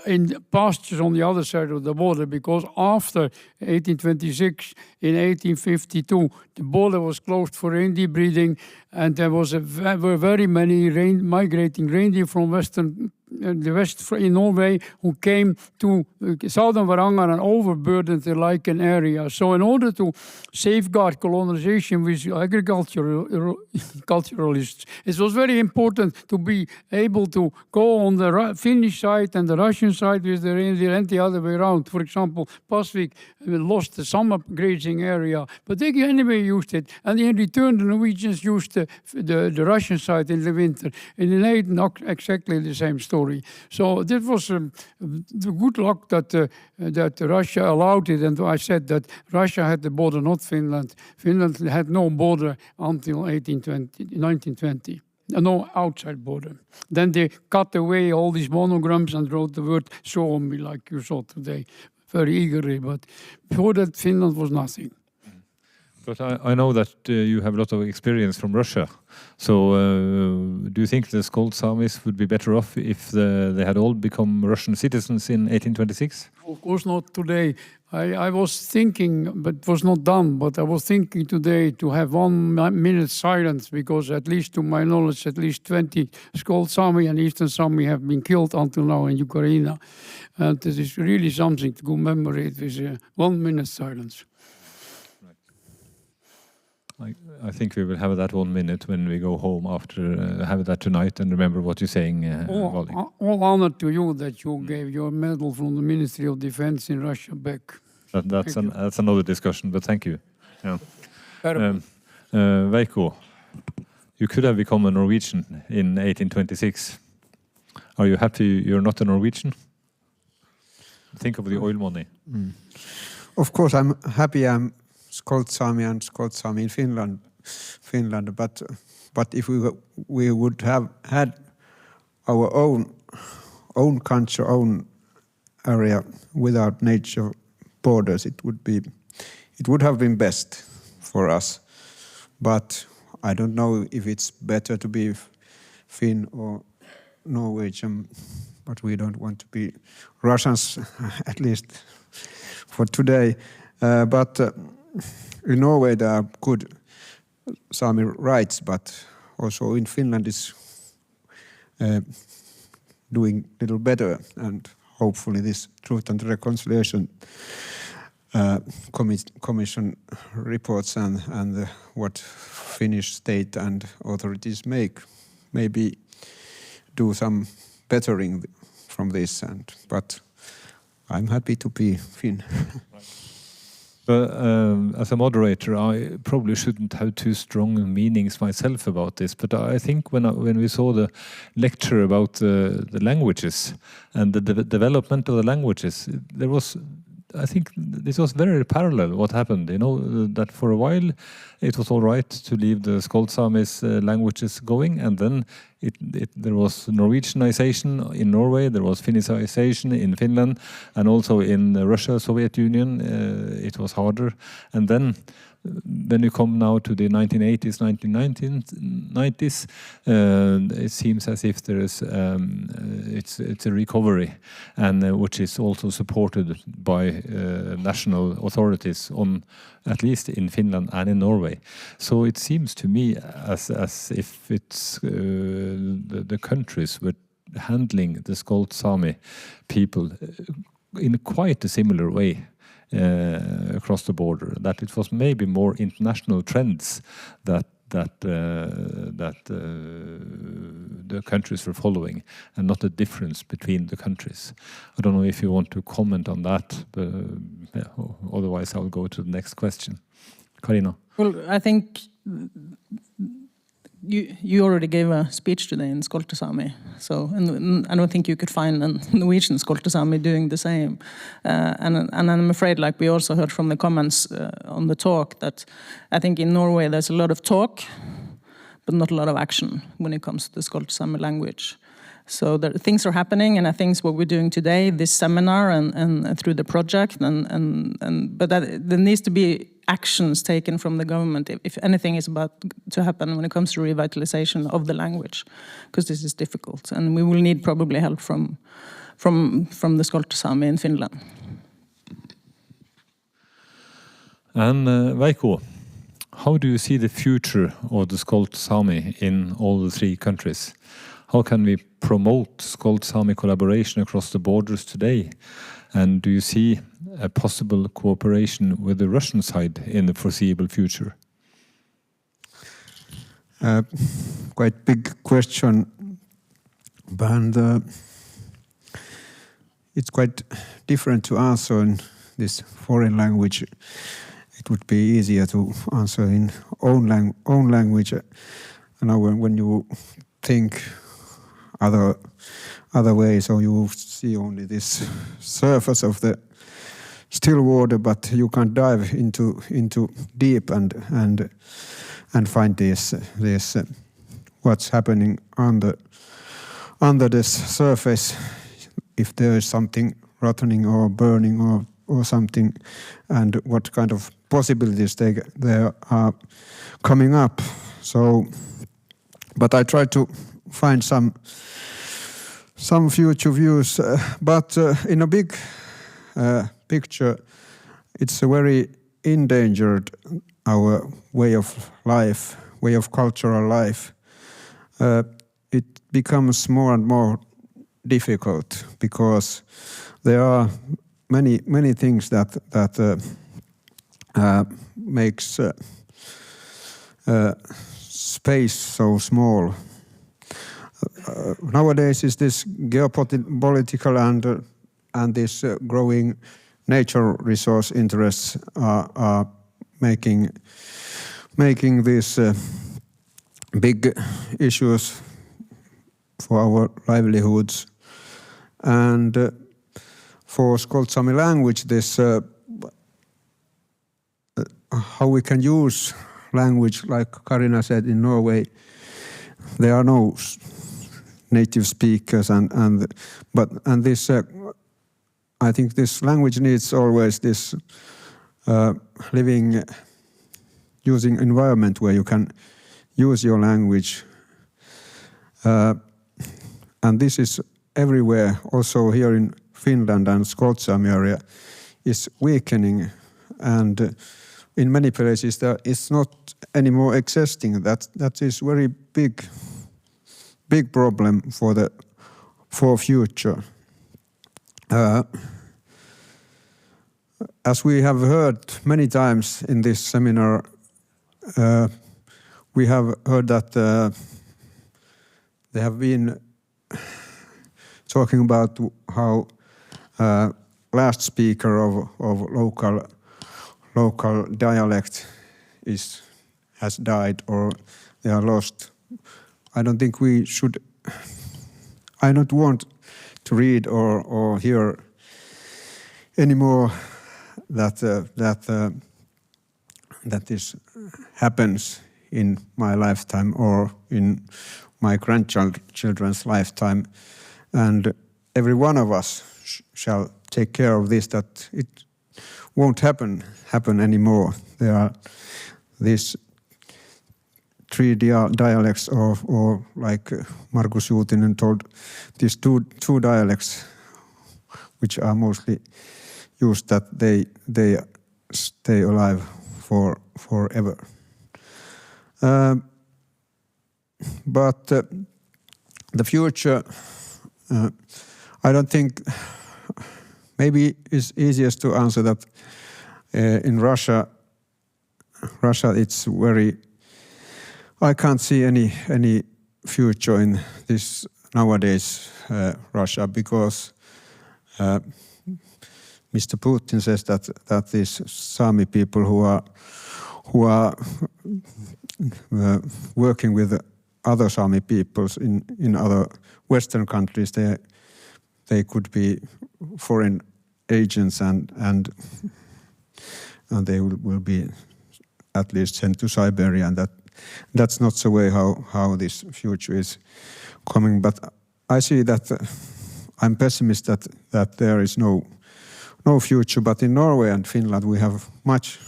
in pastures on the other side of the border, because after 1826, in 1852, the border was closed for reindeer breeding, and there were very many migrating reindeer from the west in Norway who came to southern Varanger and overburdened the Lycan area. So in order to safeguard colonization with agriculturalists, it was very important to be able to go on the Finnish side and the Russian side with the reindeer and the other way around. For example, Pasvik lost the summer grazing area, but they anyway used it, and in return the Norwegians used the Russian side in the winter. And in Neiden, not exactly the same story. So that was the good luck that Russia allowed it, and I said that Russia had the border, not Finland. Finland had no border until 1920. No outside border. Then they cut away all these monograms and wrote the word Suomi, like you saw today, very eagerly. But before that, Finland was nothing. But I know that you have a lot of experience from Russia. So do you think the Skolt Saamis would be better off if they had all become Russian citizens in 1826? Of course not today. I was thinking, but it was not done, but I was thinking today to have 1 minute silence, because at least to my knowledge, at least 20 Skolt Saami and Eastern Sami have been killed until now in Ukraine. And this is really something to commemorate with 1 minute silence. I think we will have that 1 minute when we go home after have that tonight and remember what you're saying. All honor to you that you gave your medal from the Ministry of Defense in Russia back. That's another discussion, but thank you. Yeah. Veikko, you could have become a Norwegian in 1826. Are you happy you're not a Norwegian? Think of the oil money. Of course, I'm happy I'm Skolt Saami and Skolt Saami in Finland. But if we would have had our own country, own area without nature borders, it would have been best for us. But I don't know if it's better to be Finn or Norwegian, but we don't want to be Russians, at least for today. But in Norway there are good Sami rights, but also in Finland is doing a little better, and hopefully this Truth and Reconciliation Commission reports and what Finnish state and authorities make maybe do some bettering from this. But I'm happy to be Finn. As a moderator, I probably shouldn't have too strong meanings myself about this, but I think when we saw the lecture about the languages and the development of the languages, I think this was very parallel what happened. You know, that for a while it was all right to leave the Skolt Saami's languages going, and then there was Norwegianization in Norway, there was Finnishization in Finland, and also in Russia, Soviet Union, it was harder. And then when you come now to the 1980s, 1990s, it seems as if there is it's a recovery, and which is also supported by national authorities on at least in Finland and in Norway. So it seems to me as if it's the countries were handling the Skolt Saami people in quite a similar way. Across the border, that it was maybe more international trends that the countries were following, and not a difference between the countries. I don't know if you want to comment on that, but otherwise I'll go to the next question. Karina. Well, I think you already gave a speech today in Skolt Saami, so and I don't think you could find a Norwegian Skolt Saami doing the same. And I'm afraid, like we also heard from the comments on the talk, that I think in Norway there's a lot of talk, but not a lot of action when it comes to the Skolt Saami language. So things are happening, and I think what we're doing today, this seminar and through the project, but there needs to be actions taken from the government if anything is about to happen when it comes to revitalization of the language, because this is difficult, and we will need probably help from the Skolt Saami in Finland. And Veikko, how do you see the future of the Skolt Saami in all the three countries? How can we promote Skolt Saami collaboration across the borders today? And do you see a possible cooperation with the Russian side in the foreseeable future? Quite big question, but it's quite different to answer in this foreign language. It would be easier to answer in own language. And when you think other ways, or you see only this surface of the still water, but you can't dive into deep and find this what's happening under this surface, if there is something rotting or burning or something, and what kind of possibilities there are coming up. So, but I try to find some future views, but in a big picture, it's a very endangered our way of life, way of cultural life. It becomes more and more difficult because there are many things that makes space so small. Nowadays is this geopolitical and this growing nature resource interests are making these big issues for our livelihoods. And for Skolt Sámi language, this how we can use language, like Karina said, in Norway, there are no native speakers, and this I think this language needs always this living, using environment where you can use your language, and this is everywhere. Also here in Finland and Skolt Sámi area is weakening, and in many places it's not anymore existing. That is very big problem for future. As we have heard many times in this seminar, we have heard that they have been talking about how last speaker of local dialect has died or they are lost. I don't think we should. I don't want to read or hear anymore that this happens in my lifetime or in my grandchildren's lifetime, and every one of us shall take care of this, that it won't happen anymore. There are these three dialects, or like Markus Juutinen told, these two dialects which are mostly used, that they stay alive forever. But the future, I don't think, maybe it's easiest to answer that in Russia it's very, I can't see any future in this nowadays Russia, because Mr. Putin says that these Sami people who are working with other Sami peoples in other Western countries, they could be foreign agents, and they will be at least sent to Siberia, and that's not the way how this future is coming. But I see that I'm pessimist that there is no future. But in Norway and Finland we have much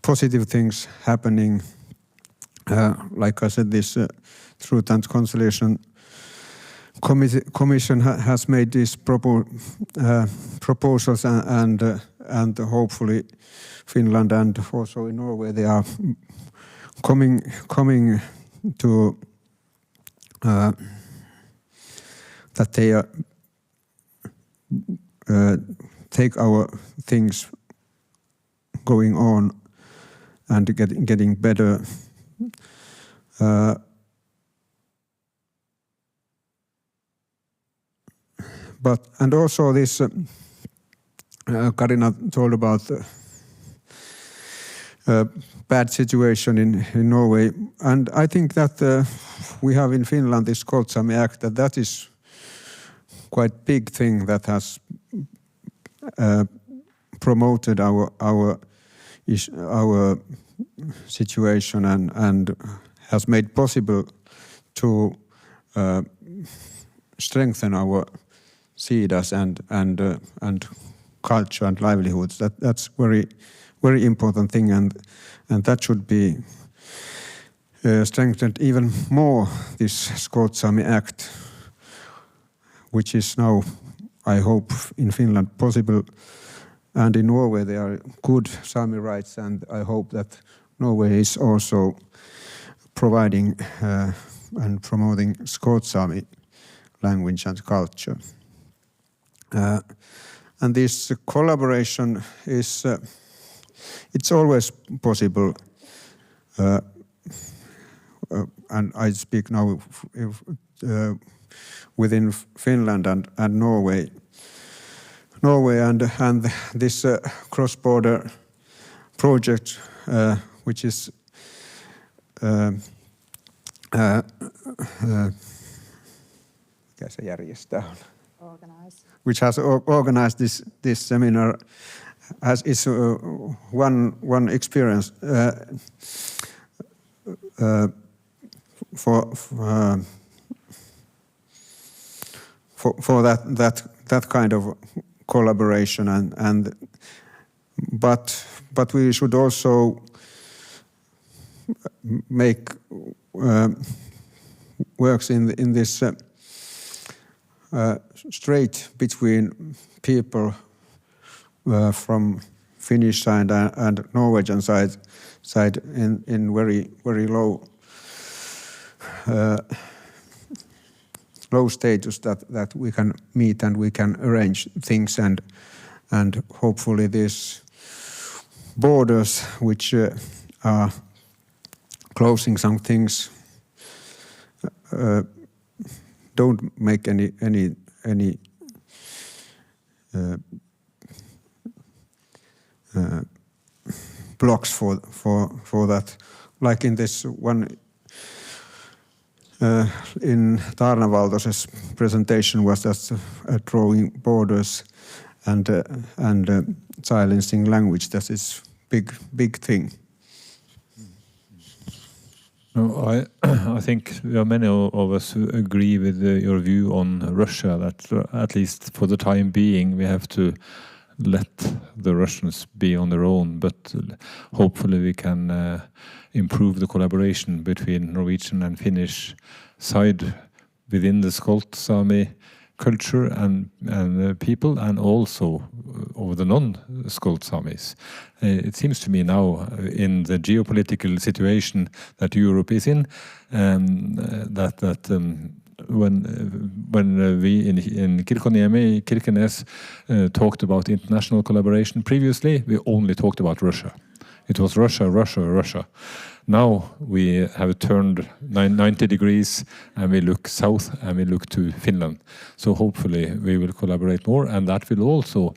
positive things happening. Like I said, this Truth and Conciliation Commission has made these proposals, and hopefully Finland and also in Norway they are coming to that they take our things going on and getting better. And also this Karina told about bad situation in Norway, and I think that we have in Finland this Skolt Sámi Act, that is quite big thing that has promoted our situation and has made possible to strengthen our 𝙎𝙪𝙡𝙠 and culture and livelihoods. That's very important thing, and that should be strengthened even more. This Skolt Sámi Act, which is now, I hope, in Finland possible, and in Norway there are good Sami rights, and I hope that Norway is also providing and promoting Skolt Sámi language and culture. And this collaboration is it's always possible and I speak now within Finland and Norway. And this cross-border project, which is which has organized this seminar, is one experience for that kind of collaboration, but we should also make works in this strait between people from Finnish side and Norwegian side in very low status that we can meet and we can arrange things, and hopefully these borders which are closing some things don't make any blocks for that, like in this one. In Taarna Valtosen's presentation was just drawing borders and silencing language. That is big thing. No, I think there are many of us who agree with your view on Russia, that at least for the time being we have to let the Russians be on their own, but hopefully we can improve the collaboration between Norwegian and Finnish side within the Skolt Saami culture and people, and also over the non-Skolt Saamis. It seems to me now, in the geopolitical situation that Europe is in, that when we in Kirkenes talked about international collaboration previously, we only talked about Russia. It was Russia, Russia, Russia. Now we have turned 90 degrees and we look south and we look to Finland. So hopefully we will collaborate more, and that will also,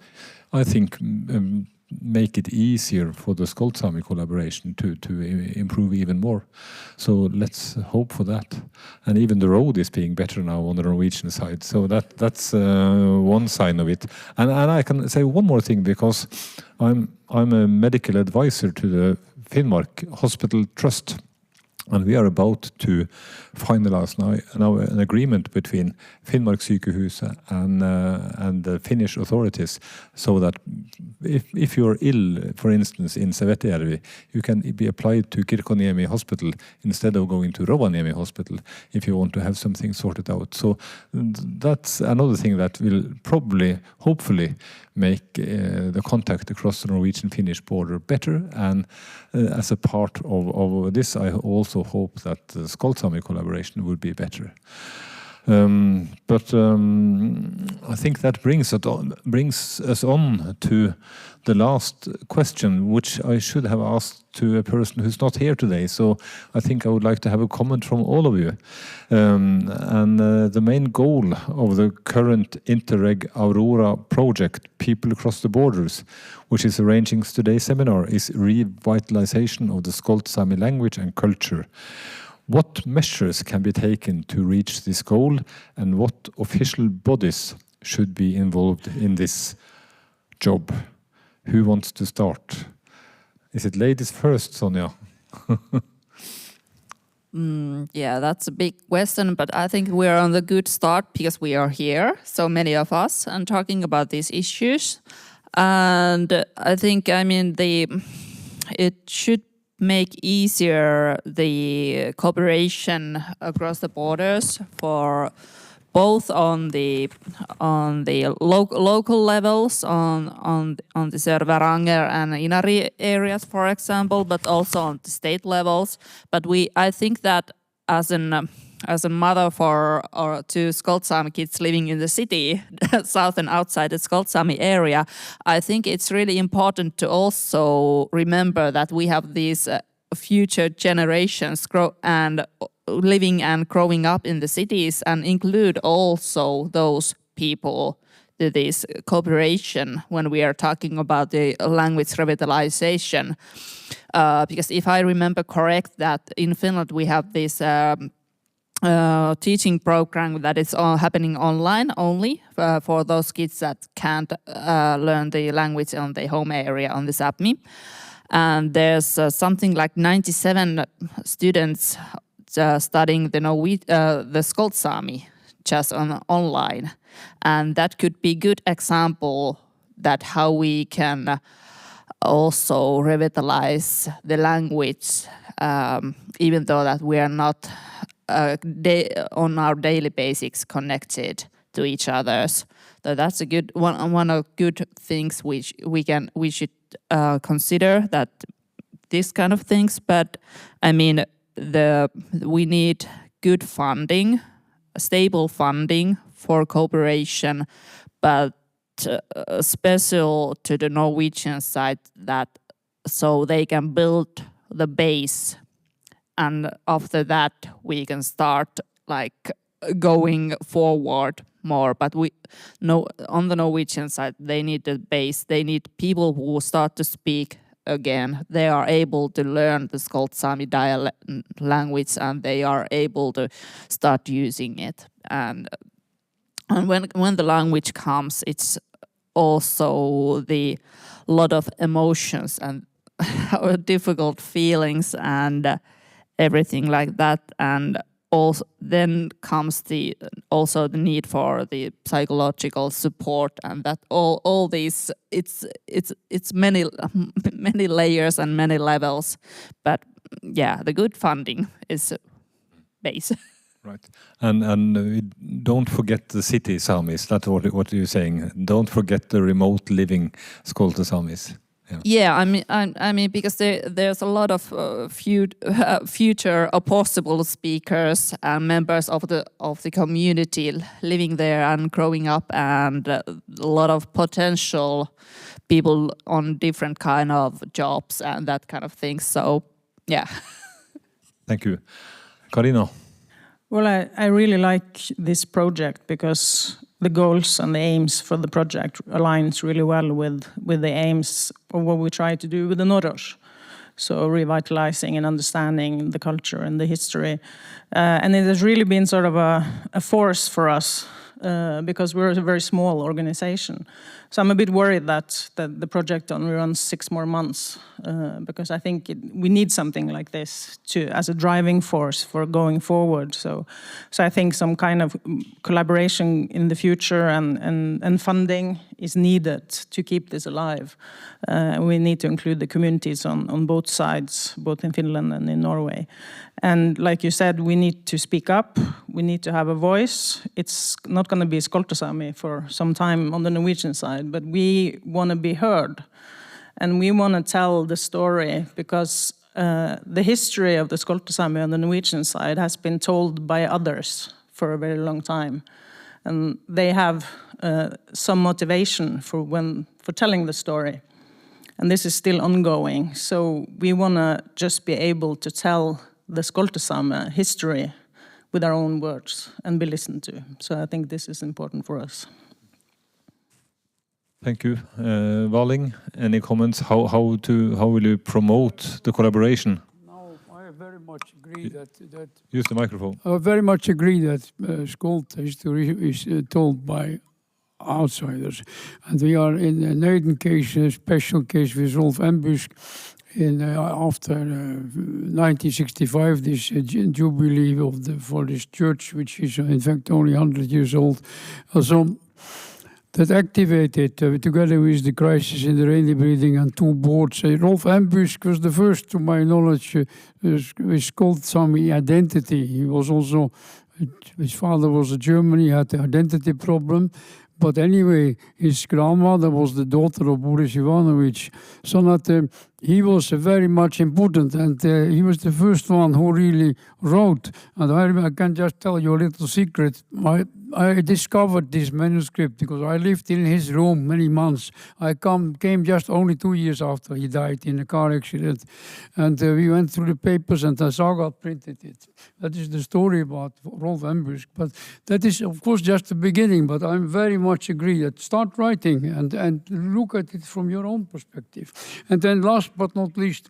I think, make it easier for the Skolt Saami collaboration to improve even more. So let's hope for that. And even the road is being better now on the Norwegian side. So that's one sign of it. And I can say one more thing, because I'm a medical advisor to the Finnmark Hospital Trust, and we are about to finalize now an agreement between Finnmark Sykehuset and the Finnish authorities, so that if you're ill, for instance, in 𝙎𝙬, you can be applied to Kirkoniemi Hospital instead of going to Rovaniemi Hospital if you want to have something sorted out. So that's another thing that will probably, hopefully, make the contact across the Norwegian-Finnish border better. And as a part of this, I also hope that the Skolt Saami collaboration would be better. But I think that brings us on to the last question, which I should have asked to a person who's not here today. So I think I would like to have a comment from all of you. The main goal of the current Interreg Aurora project, People Across the Borders, which is arranging today's seminar, is revitalization of the Skolt Saami language and culture. What measures can be taken to reach this goal, and what official bodies should be involved in this job? Who wants to start? Is it ladies first, Sonja? Yeah, that's a big question, but I think we're on the good start because we are here, so many of us, and talking about these issues. And I think, it should make easier the cooperation across the borders for both on the local levels, on the Sør-Varanger and Inari areas, for example, but also on the state levels. But I think that as a mother for two Skolt Saami kids living in the city, south and outside the Skolt Saami area, I think it's really important to also remember that we have these future generations living and growing up in the cities, and include also those people to this cooperation when we are talking about the language revitalization. Because if I remember correct, that in Finland we have this teaching program that is happening online only for those kids that can't learn the language on their home area on the Sápmi. And there's something like 97 students studying the Skolt Saami just online. And that could be a good example that how we can also revitalize the language, even though that we are not on our daily basics connected to each others. So that's a good one of good things which we should consider, that this kind of things. But I mean, we need good funding, stable funding for cooperation, but special to the Norwegian side, that so they can build the base, and after that we can start like going forward more. But on the Norwegian side, they need the base. They need people who start to speak again. They are able to learn the Skolt Saami language, and they are able to start using it. And when the language comes, it's also the lot of emotions and difficult feelings and everything like that. And also then comes also the need for the psychological support, and that all these it's many layers and many levels. But yeah, the good funding is base. Right, and don't forget the city Saamis. That's what you're saying. Don't forget the remote living Skolt Saamis. Yeah, I mean, because there's a lot of future or possible speakers and members of the community living there and growing up, and a lot of potential people on different kind of jobs and that kind of thing. So, yeah. Thank you, Karina. Well, I really like this project because the goals and the aims for the project aligns really well with the aims of what we try to do with the Norway. So revitalizing and understanding the culture and the history. And it has really been sort of a force for us because we're a very small organization. So I'm a bit worried that the project only runs 6 more months because I think we need something like this as a driving force for going forward. So I think some kind of collaboration in the future and funding is needed to keep this alive. We need to include the communities on both sides, both in Finland and in Norway. And like you said, we need to speak up. We need to have a voice. It's not going to be Skolt Saami for some time on the Norwegian side, but we want to be heard. And we want to tell the story because the history of the Skolt Saami on the Norwegian side has been told by others for a very long time. And they have some motivation for telling the story. And this is still ongoing. So we want to just be able to tell the Skolt Saami history with our own words and be listened to. So I think this is important for us. Thank you. Valing, any comments? How will you promote the collaboration? No, I very much agree that use the microphone. I very much agree that Skolt history is told by outsiders. And we are in a Neden case, a special case with Rolf Embusk after 1965, this jubilee for this church, which is in fact only 100 years old. So that activated, together with the crisis in the rainy breathing and 2 boards. Rolf Embusk was the first, to my knowledge, with Skolt Saami identity. He was also, his father was a German, he had the identity problem. But anyway, his grandmother was the daughter of Boris Ivanović. So that he was very much important, and he was the first one who really wrote. And I can just tell you a little secret. I discovered this manuscript because I lived in his room many months. I came just only 2 years after he died in a car accident. And we went through the papers and Saga printed it. That is the story about Rolf Embusk. But that is, of course, just the beginning. But I very much agree that start writing and look at it from your own perspective. And then last but not least,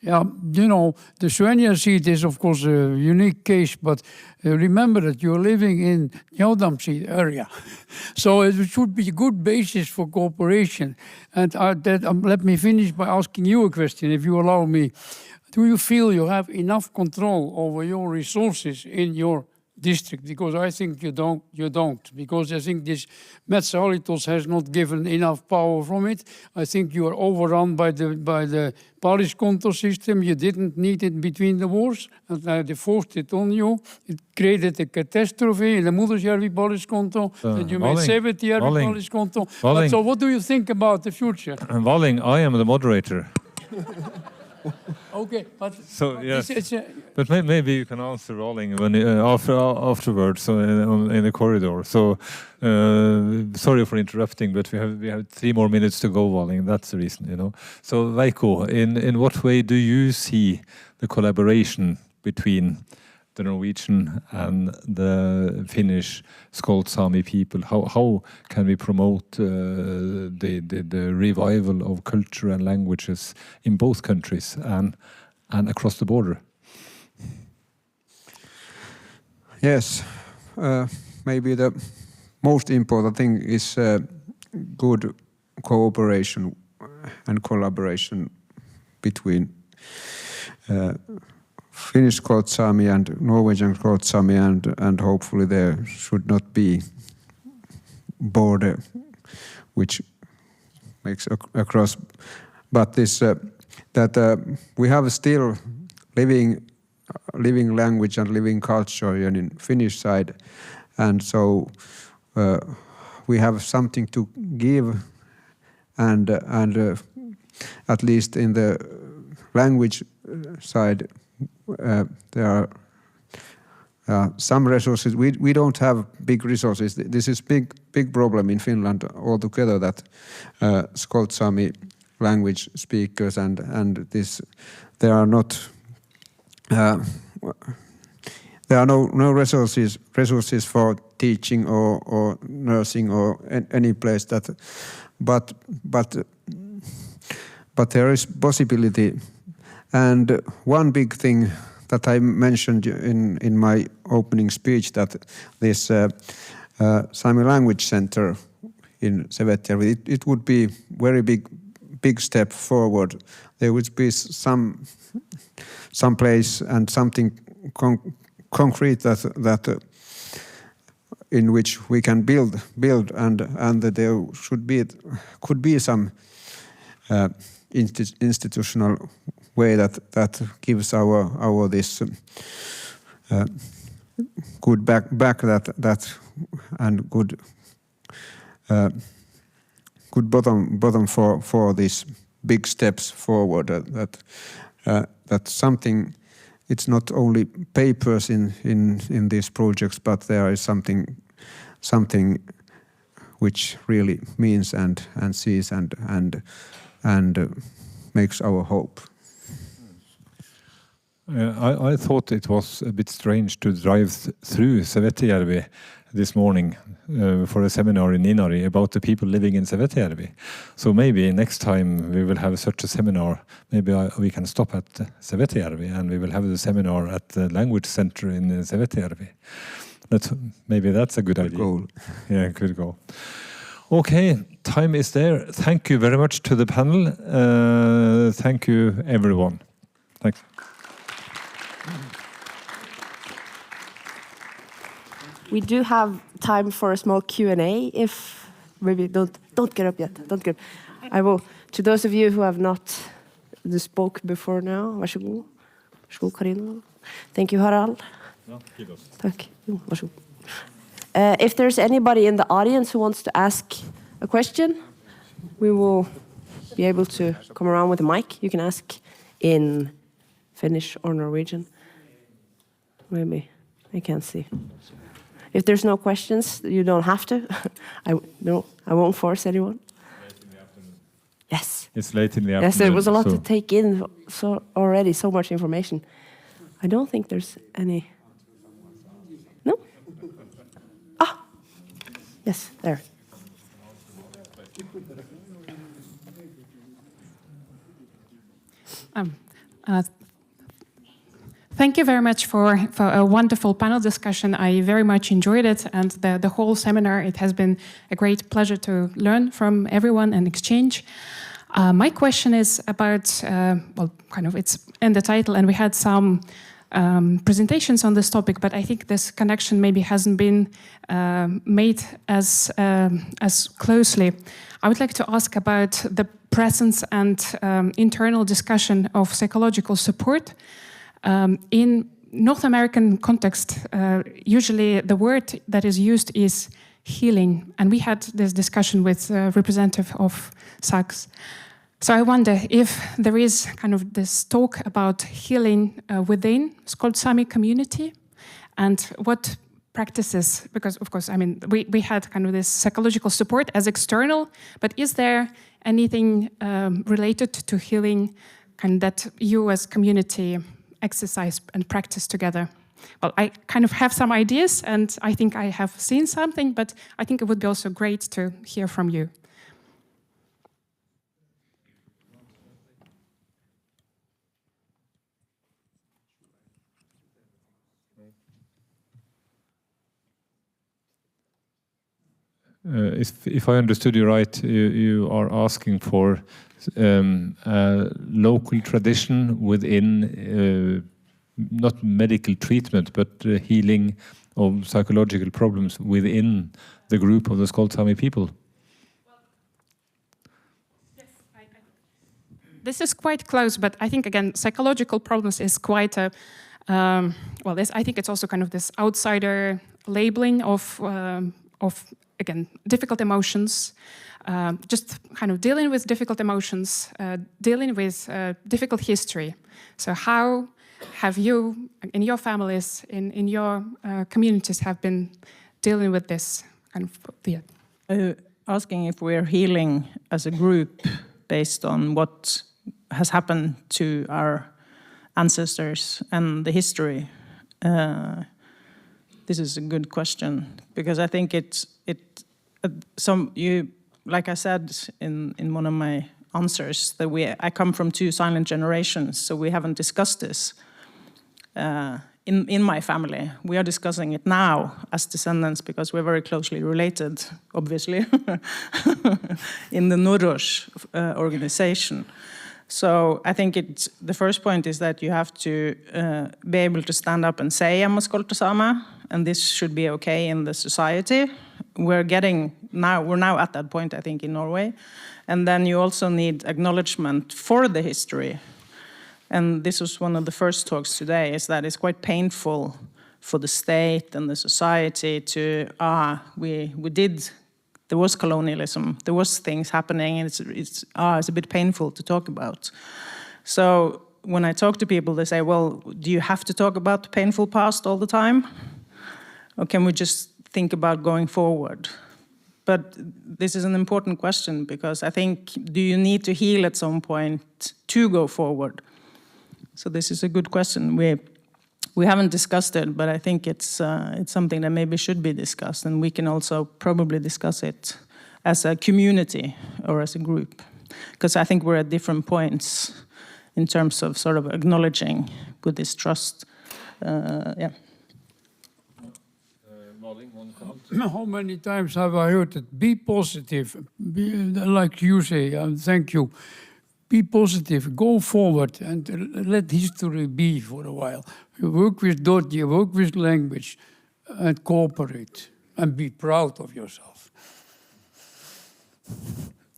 yeah, you know, the 𝙎𝙤𝙢𝙬 seat is, of course, a unique case, but remember that you're living in 𝙎𝙬𝙬 area. So it should be a good basis for cooperation. And let me finish by asking you a question, if you allow me. Do you feel you have enough control over your resources in your district? Because I think you don't. Because I think this Metsähallitus has not given enough power from it. I think you are overrun by the �̬𝙪𝙤𝙀 system. You didn't need it between the wars, and they forced it on you. It created a catastrophe in the Mudersjärvi 𝙬𝙤𝙀, and you made 𝙬𝙬𝙀 𝙬𝙬𝙀. So what do you think about the future? Valling, I am the moderator. Okay, but so yes, but maybe you can answer Rolling when afterwards in the corridor. So sorry for interrupting, but we have 3 more minutes to go, Rolling. That's the reason, you know. So Veikko, in what way do you see the collaboration between the Norwegian and the Finnish Skolt Saami people? How can we promote the revival of culture and languages in both countries and across the border? Yes, maybe the most important thing is good cooperation and collaboration between Finnish Skolt Saami and Norwegian Skolt Saami, and hopefully there should not be border which makes across. But this that we have still living language and living culture in Finnish side, and so we have something to give, and at least in the language side. There are some resources. We don't have big resources. This is big problem in Finland altogether, that Skolt Saami language speakers and this there are no resources for teaching or nursing or any place that, but there is possibility. And one big thing that I mentioned in my opening speech, that this Sami language center in 𝙬𝙬𝙀, it would be very big step forward. There would be some place and something concrete that in which we can build and that there could be some institutional way that gives our this good back that and good bottom for these big steps forward. That something. It's not only papers in these projects, but there is something which really means and sees and makes our hope. I thought it was a bit strange to drive through 𝙬𝙬𝙀𝙀 this morning for a seminar in Inari about the people living in 𝙬𝙬𝙀𝙀. So maybe next time we will have such a seminar, maybe we can stop at 𝙬𝙬𝙀𝙀 and we will have the seminar at the language center in 𝙬𝙬𝙀𝙀. Maybe that's a good idea. Goal. Yeah, good goal. Okay, time is there. Thank you very much to the panel. Thank you, everyone. Thanks. We do have time for a small Q&A. If maybe don't get up yet. Don't get up. I will. To those of you who have not spoke before now, varsågod. Varsågod, Karina. Thank you, Harald. Tack. Varsågod. If there's anybody in the audience who wants to ask a question, we will be able to come around with a mic. You can ask in Finnish or Norwegian. Maybe I can't see. If there's no questions, you don't have to. I won't force anyone. Yes. It's late in the afternoon. Yes, there was a lot so to take in already, so much information. I don't think there's any. No? Ah! Yes, there. Thank you very much for a wonderful panel discussion. I very much enjoyed it, and the whole seminar. It has been a great pleasure to learn from everyone and exchange. My question is about, well, kind of it's in the title, and we had some presentations on this topic, but I think this connection maybe hasn't been made as closely. I would like to ask about the presence and internal discussion of psychological support. In North American context, usually the word that is used is healing, and we had this discussion with a representative of SAGS. So I wonder if there is kind of this talk about healing within Skolt Sámi community, and what practices, because of course, I mean, we had kind of this psychological support as external, but is there anything related to healing kind that you as community exercise and practice together? Well, I kind of have some ideas, and I think I have seen something, but I think it would be also great to hear from you. If I understood you right, you are asking for local tradition within not medical treatment, but healing of psychological problems within the group of the Skolt Sámi people. This is quite close, but I think, again, psychological problems is quite a, well, I think it's also kind of this outsider labeling of again, difficult emotions, just kind of dealing with difficult emotions, dealing with difficult history. So how have you, in your families, in your communities, have been dealing with this kind of? Asking if we're healing as a group based on what has happened to our ancestors and the history. This is a good question, because I think like I said in one of my answers, that I come from 2 silent generations, so we haven't discussed this in my family. We are discussing it now as descendants because we're very closely related, obviously, in the Norway organization. So I think the first point is that you have to be able to stand up and say, I'm a Skolt Sámi, and this should be okay in the society. We're now at that point, I think, in Norway. And then you also need acknowledgement for the history. And this was one of the first talks today, is that it's quite painful for the state and the society to, there was colonialism, there was things happening, and it's a bit painful to talk about. So when I talk to people, they say, well, do you have to talk about the painful past all the time? Or can we just think about going forward? But this is an important question, because I think, do you need to heal at some point to go forward? So this is a good question. We haven't discussed it, but I think it's something that maybe should be discussed, and we can also probably discuss it as a community or as a group, because I think we're at different points in terms of sort of acknowledging with this trust. Yeah. How many times have I heard it? Be positive, like you say, and thank you. Be positive, go forward, and let history be for a while. You work with �̑𝙪𝙡𝙀, you work with language, and cooperate, and be proud of yourself.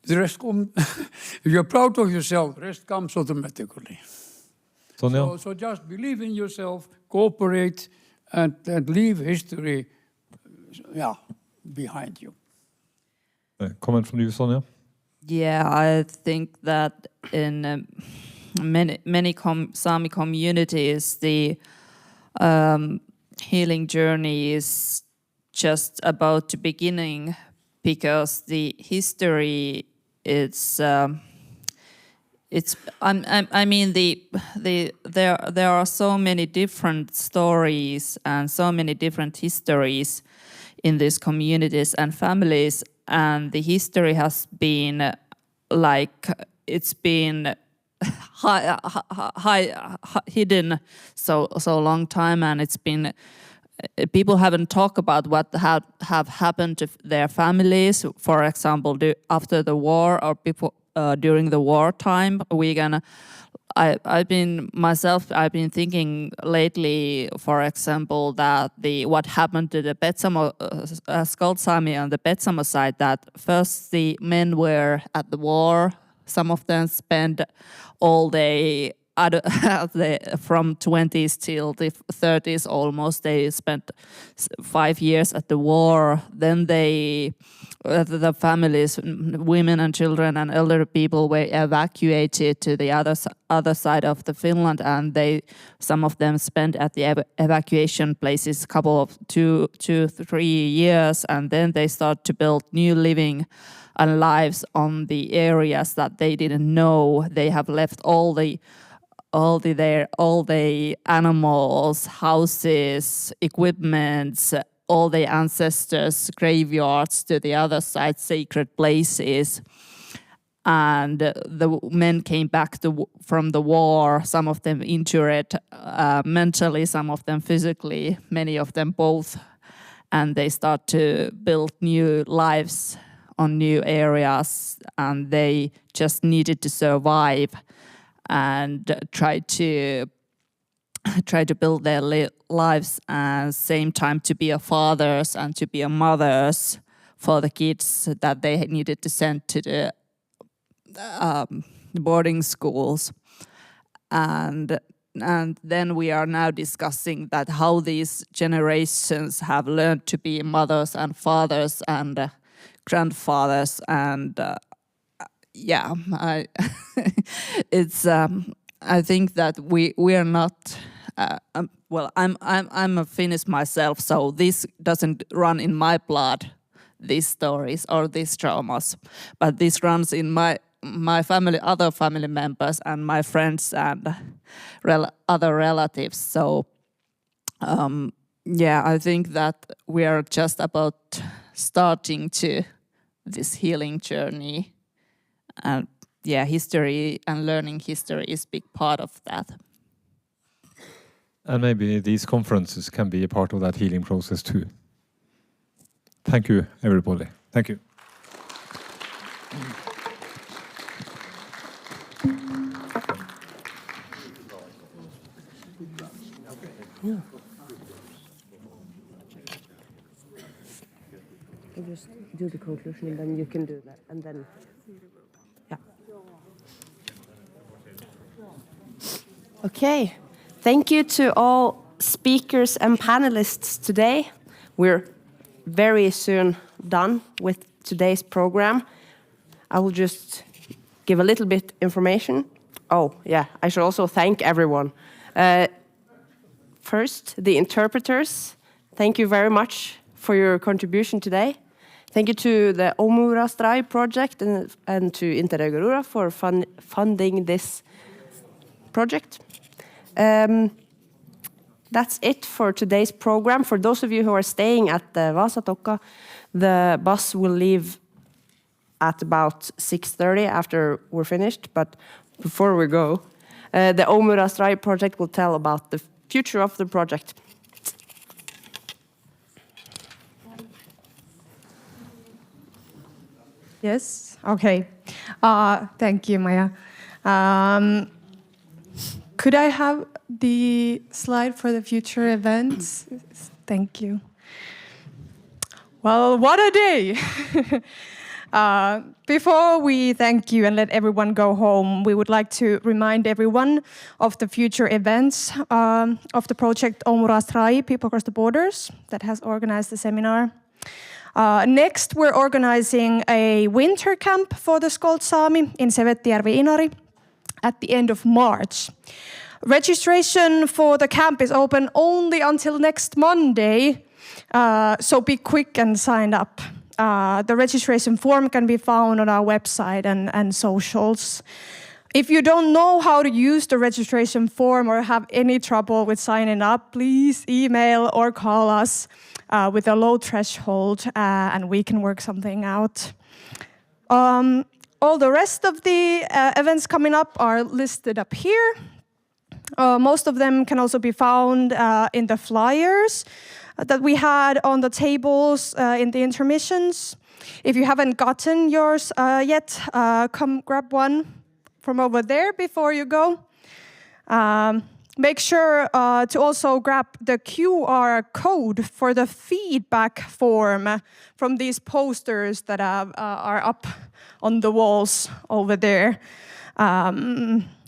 The rest comes, if you're proud of yourself, the rest comes automatically. Sonja? So just believe in yourself, cooperate, and leave history behind you. Comment from you, Sonja? Yeah, I think that in many Sami communities, the healing journey is just about the beginning, because the history I mean there are so many different stories and so many different histories in these communities and families, and the history has been like it's been hidden so long time, and it's been people haven't talked about what have happened to their families. For example, after the war or people during the wartime. I've been thinking lately, for example, that what happened to the Skolt Saami on the Petsamo side, that first the men were at the war. Some of them spent all day from 20s till the 30s almost. They spent 5 years at the war. Then the families, women and children and elderly people were evacuated to the other side of the Finland, and some of them spent at the evacuation places couple of 2-3 years, and then they start to build new living and lives on the areas that they didn't know. They have left all the animals, houses, equipments, all the ancestors' graveyards to the other side, sacred places. And the men came back from the war, some of them injured mentally, some of them physically, many of them both. And they start to build new lives on new areas, and they just needed to survive and try to build their lives, and same time to be a fathers and to be a mothers for the kids that they needed to send to the boarding schools. And then we are now discussing that how these generations have learned to be mothers and fathers and grandfathers, and I think that we are not. Well, I'm a Finnish myself, so this doesn't run in my blood, these stories or these traumas, but this runs in my family, other family members, and my friends and other relatives. So, I think that we are just about starting to this healing journey, and history and learning history is a big part of that. And maybe these conferences can be a part of that healing process too. Thank you, everybody. Thank you. Yeah. I'll just do the conclusion and then you can do that. And then, Okay. Thank you to all speakers and panelists today. We're very soon done with today's program. I will just give a little bit information. Oh, yeah, I should also thank everyone. First, the interpreters. Thank you very much for your contribution today. Thank you to the Oummu project and to Interreg Aurora for funding this project. That's it for today's program. For those of you who are staying at the Vasatokka, the bus will leave at about 6:30 after we're finished. But before we go, the Oummu project will tell about the future of the project. Yes, okay. Thank you, Maja. Could I have the slide for the future events? Thank you. Well, what a day! Before we thank you and let everyone go home, we would like to remind everyone of the future events of the project Oummu People Across the Borders that has organized the seminar. Next, we're organizing a winter camp for the Skolt Saami in Sevettijärvi, Inari at the end of March. Registration for the camp is open only until next Monday, So be quick and sign up. The registration form can be found on our website and socials. If you don't know how to use the registration form or have any trouble with signing up, please email or call us with a low threshold and we can work something out. All the rest of the events coming up are listed up here. Most of them can also be found in the flyers that we had on the tables in the intermissions. If you haven't gotten yours yet, come grab one from over there before you go. Make sure to also grab the QR code for the feedback form from these posters that are up on the walls over there.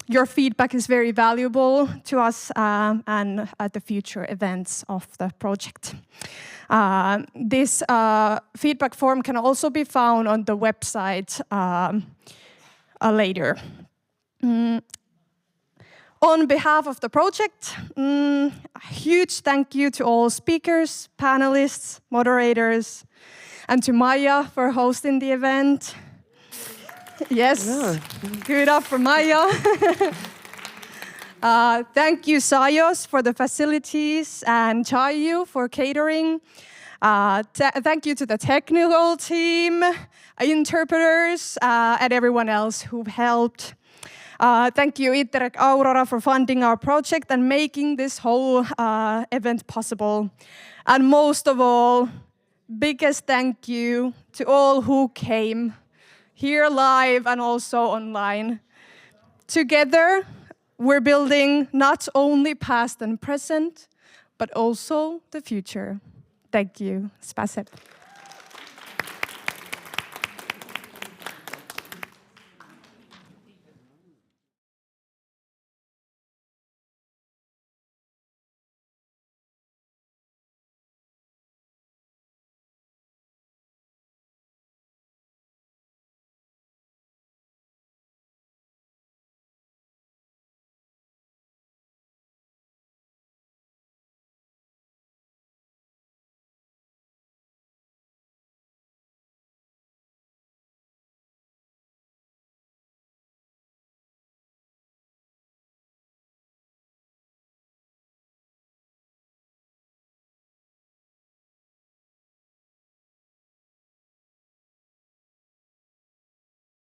Your feedback is very valuable to us and at the future events of the project. This feedback form can also be found on the website later. On behalf of the project, a huge thank you to all speakers, panelists, moderators, and to Maija for hosting the event. Yes, good up for Maija. Thank you, Sajos, for the facilities, and Chayu for catering. Thank you to the technical team, interpreters, and everyone else who helped. Thank you, Interreg Aurora, for funding our project and making this whole event possible. And most of all, biggest thank you to all who came here live and also online. Together, we're building not only past and present, but also the future. Thank you. Spasibo.